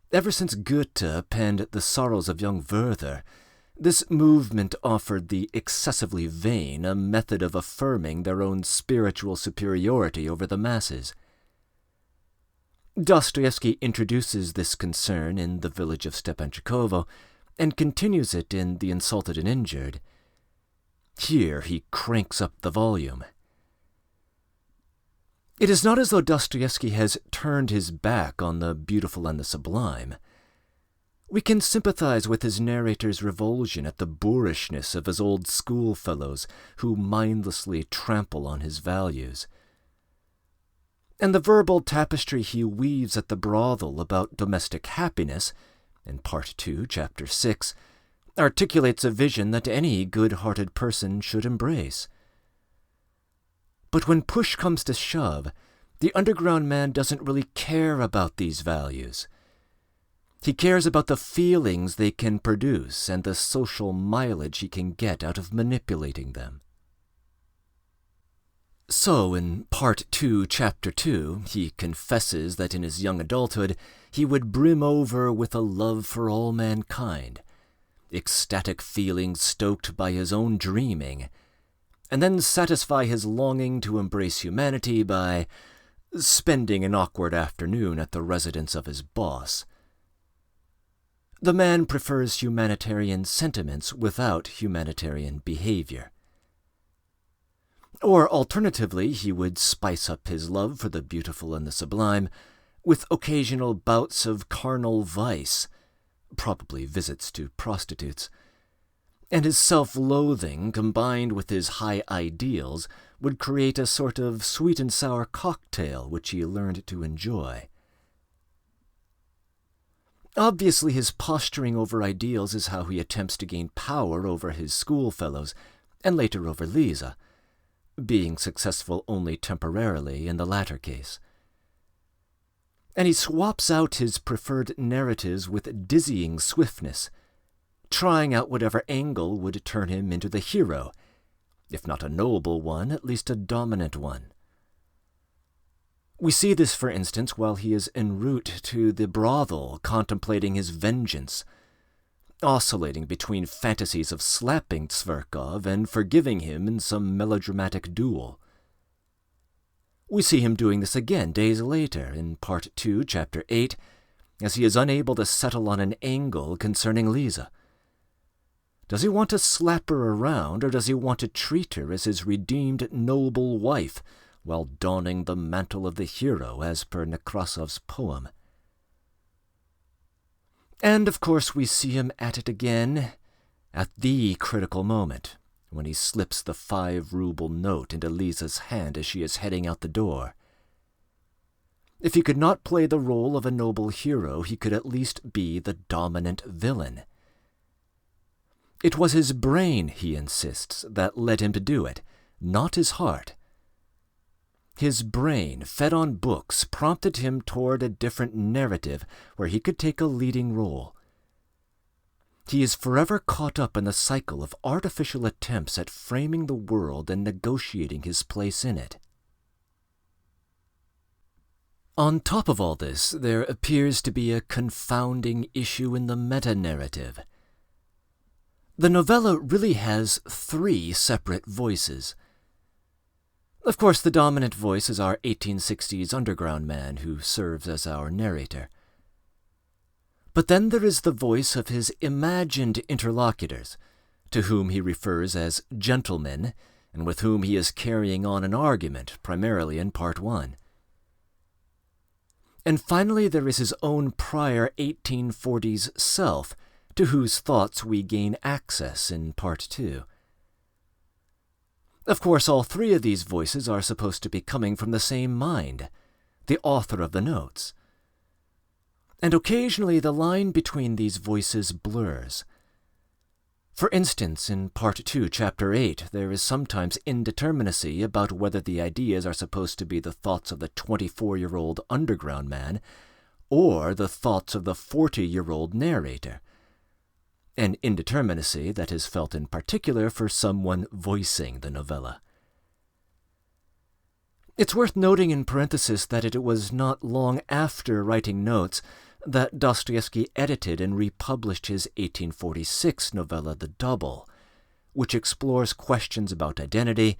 Ever since Goethe penned The Sorrows of Young Werther, this movement offered the excessively vain a method of affirming their own spiritual superiority over the masses. Dostoevsky introduces this concern in The Village of Stepanchikovo and continues it in The Insulted and Injured. Here he cranks up the volume. It is not as though Dostoevsky has turned his back on the beautiful and the sublime. We can sympathize with his narrator's revulsion at the boorishness of his old schoolfellows who mindlessly trample on his values. And the verbal tapestry he weaves at the brothel about domestic happiness, in Part 2, Chapter 6, articulates a vision that any good-hearted person should embrace. But when push comes to shove, the underground man doesn't really care about these values. He cares about the feelings they can produce and the social mileage he can get out of manipulating them. So, in Part 2, Chapter 2, he confesses that in his young adulthood he would brim over with a love for all mankind, ecstatic feelings stoked by his own dreaming, and then satisfy his longing to embrace humanity by spending an awkward afternoon at the residence of his boss. The man prefers humanitarian sentiments without humanitarian behavior. Or alternatively, he would spice up his love for the beautiful and the sublime with occasional bouts of carnal vice, probably visits to prostitutes, and his self-loathing combined with his high ideals would create a sort of sweet and sour cocktail which he learned to enjoy. Obviously, his posturing over ideals is how he attempts to gain power over his schoolfellows, and later over Lisa, being successful only temporarily in the latter case. And he swaps out his preferred narratives with dizzying swiftness, trying out whatever angle would turn him into the hero, if not a noble one, at least a dominant one. We see this, for instance, while he is en route to the brothel contemplating his vengeance, oscillating between fantasies of slapping Tverkov and forgiving him in some melodramatic duel. We see him doing this again days later in Part 2, Chapter 8, as he is unable to settle on an angle concerning Lisa. Does he want to slap her around, or does he want to treat her as his redeemed noble wife, while donning the mantle of the hero as per Nekrasov's poem? And, of course, we see him at it again at the critical moment, when he slips the 5-ruble note into Lisa's hand as she is heading out the door. If he could not play the role of a noble hero, he could at least be the dominant villain. It was his brain, he insists, that led him to do it, not his heart. His brain, fed on books, prompted him toward a different narrative where he could take a leading role. He is forever caught up in the cycle of artificial attempts at framing the world and negotiating his place in it. On top of all this, there appears to be a confounding issue in the meta-narrative. The novella really has 3 separate voices. Of course, the dominant voice is our 1860s underground man who serves as our narrator. But then there is the voice of his imagined interlocutors, to whom he refers as gentlemen, and with whom he is carrying on an argument, primarily in Part 1. And finally there is his own prior 1840s self, to whose thoughts we gain access in Part 2. Of course, all 3 of these voices are supposed to be coming from the same mind, the author of the notes. And occasionally the line between these voices blurs. For instance, in Part 2, Chapter 8, there is sometimes indeterminacy about whether the ideas are supposed to be the thoughts of the 24-year-old underground man or the thoughts of the 40-year-old narrator, an indeterminacy that is felt in particular for someone voicing the novella. It's worth noting in parenthesis that it was not long after writing notes that Dostoevsky edited and republished his 1846 novella The Double, which explores questions about identity,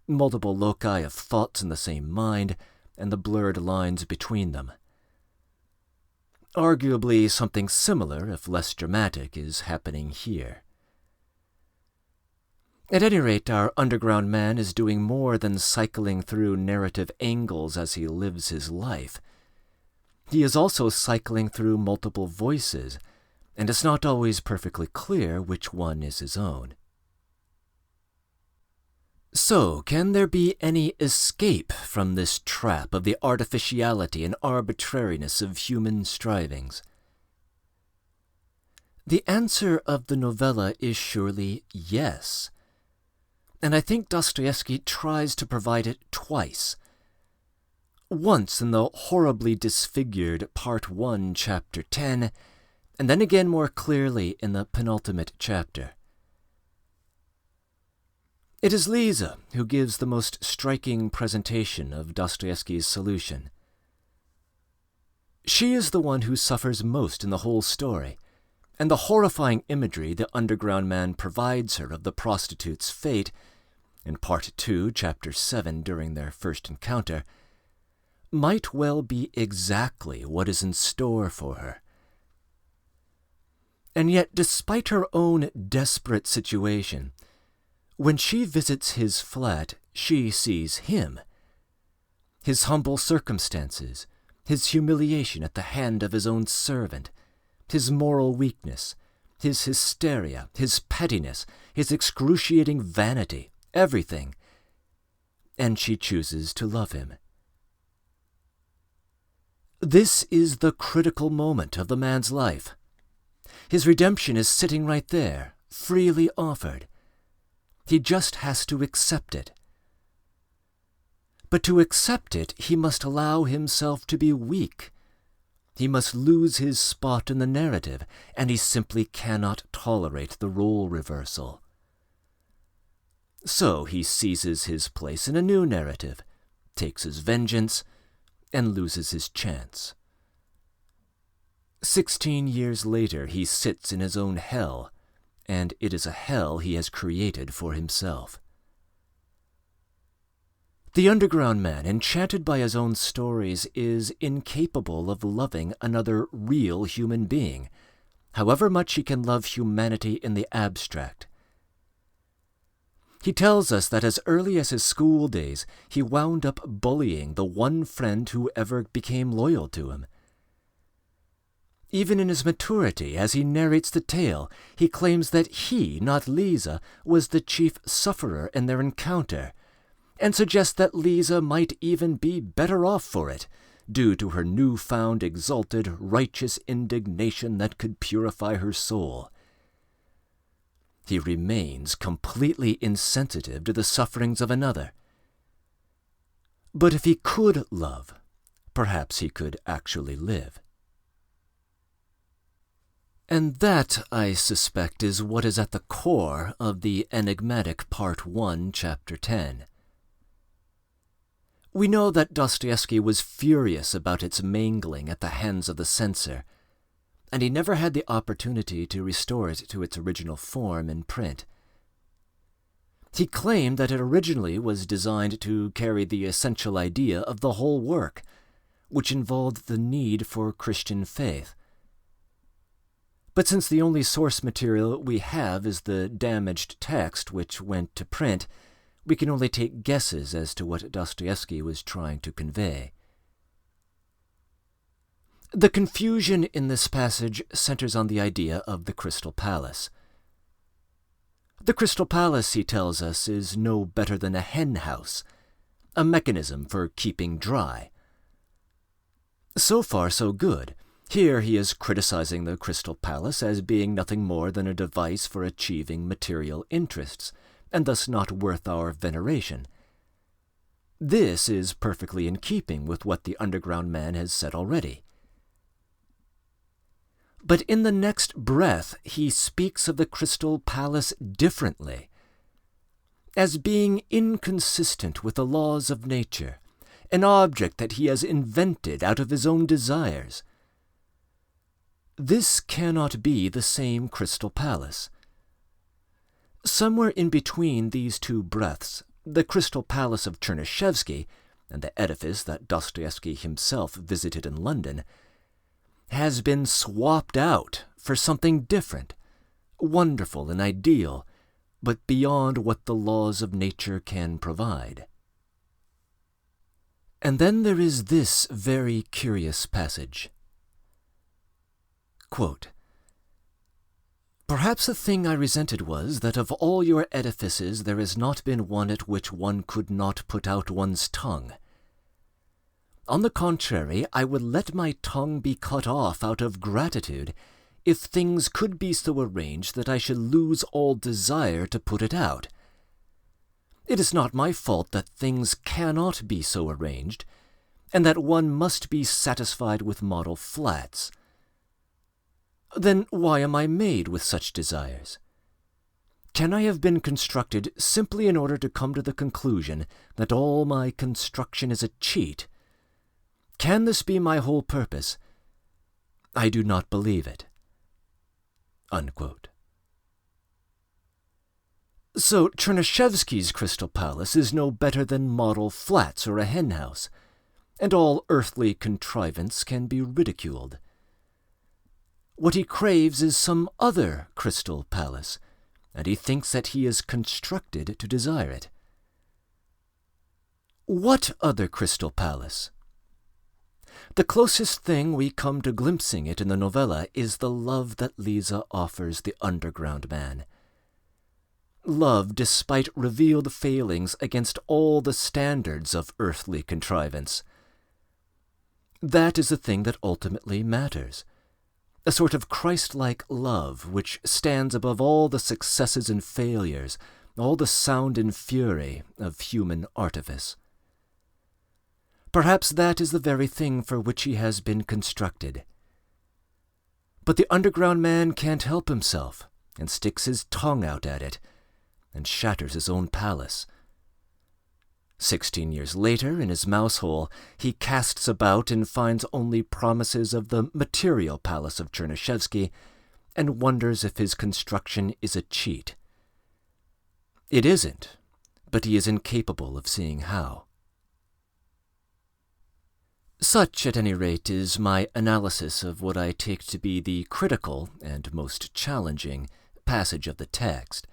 multiple loci of thoughts in the same mind, and the blurred lines between them. Arguably, something similar, if less dramatic, is happening here. At any rate, our underground man is doing more than cycling through narrative angles as he lives his life. He is also cycling through multiple voices, and it's not always perfectly clear which one is his own. So, can there be any escape from this trap of the artificiality and arbitrariness of human strivings? The answer of the novella is surely yes, and I think Dostoevsky tries to provide it twice. Once in the horribly disfigured Part 1, Chapter 10, and then again more clearly in the penultimate chapter. It is Lisa who gives the most striking presentation of Dostoevsky's solution. She is the one who suffers most in the whole story, and the horrifying imagery the underground man provides her of the prostitute's fate, in Part 2, Chapter 7 during their first encounter, might well be exactly what is in store for her. And yet, despite her own desperate situation, when she visits his flat, she sees him, his humble circumstances, his humiliation at the hand of his own servant, his moral weakness, his hysteria, his pettiness, his excruciating vanity, everything, and she chooses to love him. This is the critical moment of the man's life. His redemption is sitting right there, freely offered. He just has to accept it. But to accept it, he must allow himself to be weak. He must lose his spot in the narrative, and he simply cannot tolerate the role reversal. So he seizes his place in a new narrative, takes his vengeance, and loses his chance. 16 years later he sits in his own hell, and it is a hell he has created for himself. The underground man, enchanted by his own stories, is incapable of loving another real human being, however much he can love humanity in the abstract. He tells us that as early as his school days, he wound up bullying the one friend who ever became loyal to him. Even in his maturity, as he narrates the tale, he claims that he, not Lisa, was the chief sufferer in their encounter, and suggests that Lisa might even be better off for it, due to her newfound exalted, righteous indignation that could purify her soul. He remains completely insensitive to the sufferings of another. But if he could love, perhaps he could actually live. And that, I suspect, is what is at the core of the enigmatic Part 1, Chapter 10. We know that Dostoevsky was furious about its mangling at the hands of the censor, and he never had the opportunity to restore it to its original form in print. He claimed that it originally was designed to carry the essential idea of the whole work, which involved the need for Christian faith. But since the only source material we have is the damaged text which went to print, we can only take guesses as to what Dostoevsky was trying to convey. The confusion in this passage centers on the idea of the Crystal Palace. The Crystal Palace, he tells us, is no better than a hen house, a mechanism for keeping dry. So far, so good. Here he is criticizing the Crystal Palace as being nothing more than a device for achieving material interests, and thus not worth our veneration. This is perfectly in keeping with what the underground man has said already. But in the next breath he speaks of the Crystal Palace differently, as being inconsistent with the laws of nature, an object that he has invented out of his own desires. This cannot be the same Crystal Palace. Somewhere in between these two breaths, the Crystal Palace of Chernyshevsky and the edifice that Dostoevsky himself visited in London has been swapped out for something different, wonderful and ideal, but beyond what the laws of nature can provide. And then there is this very curious passage. Quote, "Perhaps the thing I resented was that of all your edifices there has not been one at which one could not put out one's tongue. On the contrary, I would let my tongue be cut off out of gratitude if things could be so arranged that I should lose all desire to put it out. It is not my fault that things cannot be so arranged, and that one must be satisfied with model flats. Then why am I made with such desires? Can I have been constructed simply in order to come to the conclusion that all my construction is a cheat? Can this be my whole purpose? I do not believe it." Unquote. So Chernyshevsky's Crystal Palace is no better than model flats or a henhouse, and all earthly contrivance can be ridiculed. What he craves is some other Crystal Palace, and he thinks that he is constructed to desire it. What other Crystal Palace? The closest thing we come to glimpsing it in the novella is the love that Lisa offers the underground man. Love despite revealed failings against all the standards of earthly contrivance. That is the thing that ultimately matters. A sort of Christ-like love which stands above all the successes and failures, all the sound and fury of human artifice. Perhaps that is the very thing for which he has been constructed. But the underground man can't help himself, and sticks his tongue out at it, and shatters his own palace. 16 years later, in his mouse hole, he casts about and finds only promises of the material palace of Chernyshevsky, and wonders if his construction is a cheat. It isn't, but he is incapable of seeing how. Such, at any rate, is my analysis of what I take to be the critical and most challenging passage of the text.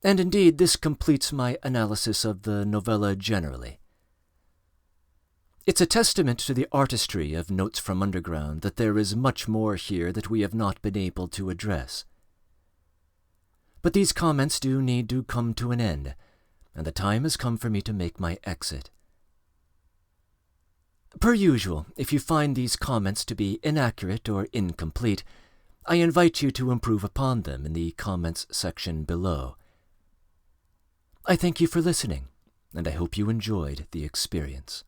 And indeed, this completes my analysis of the novella generally. It's a testament to the artistry of Notes from Underground that there is much more here that we have not been able to address. But these comments do need to come to an end, and the time has come for me to make my exit. Per usual, if you find these comments to be inaccurate or incomplete, I invite you to improve upon them in the comments section below. I thank you for listening, and I hope you enjoyed the experience.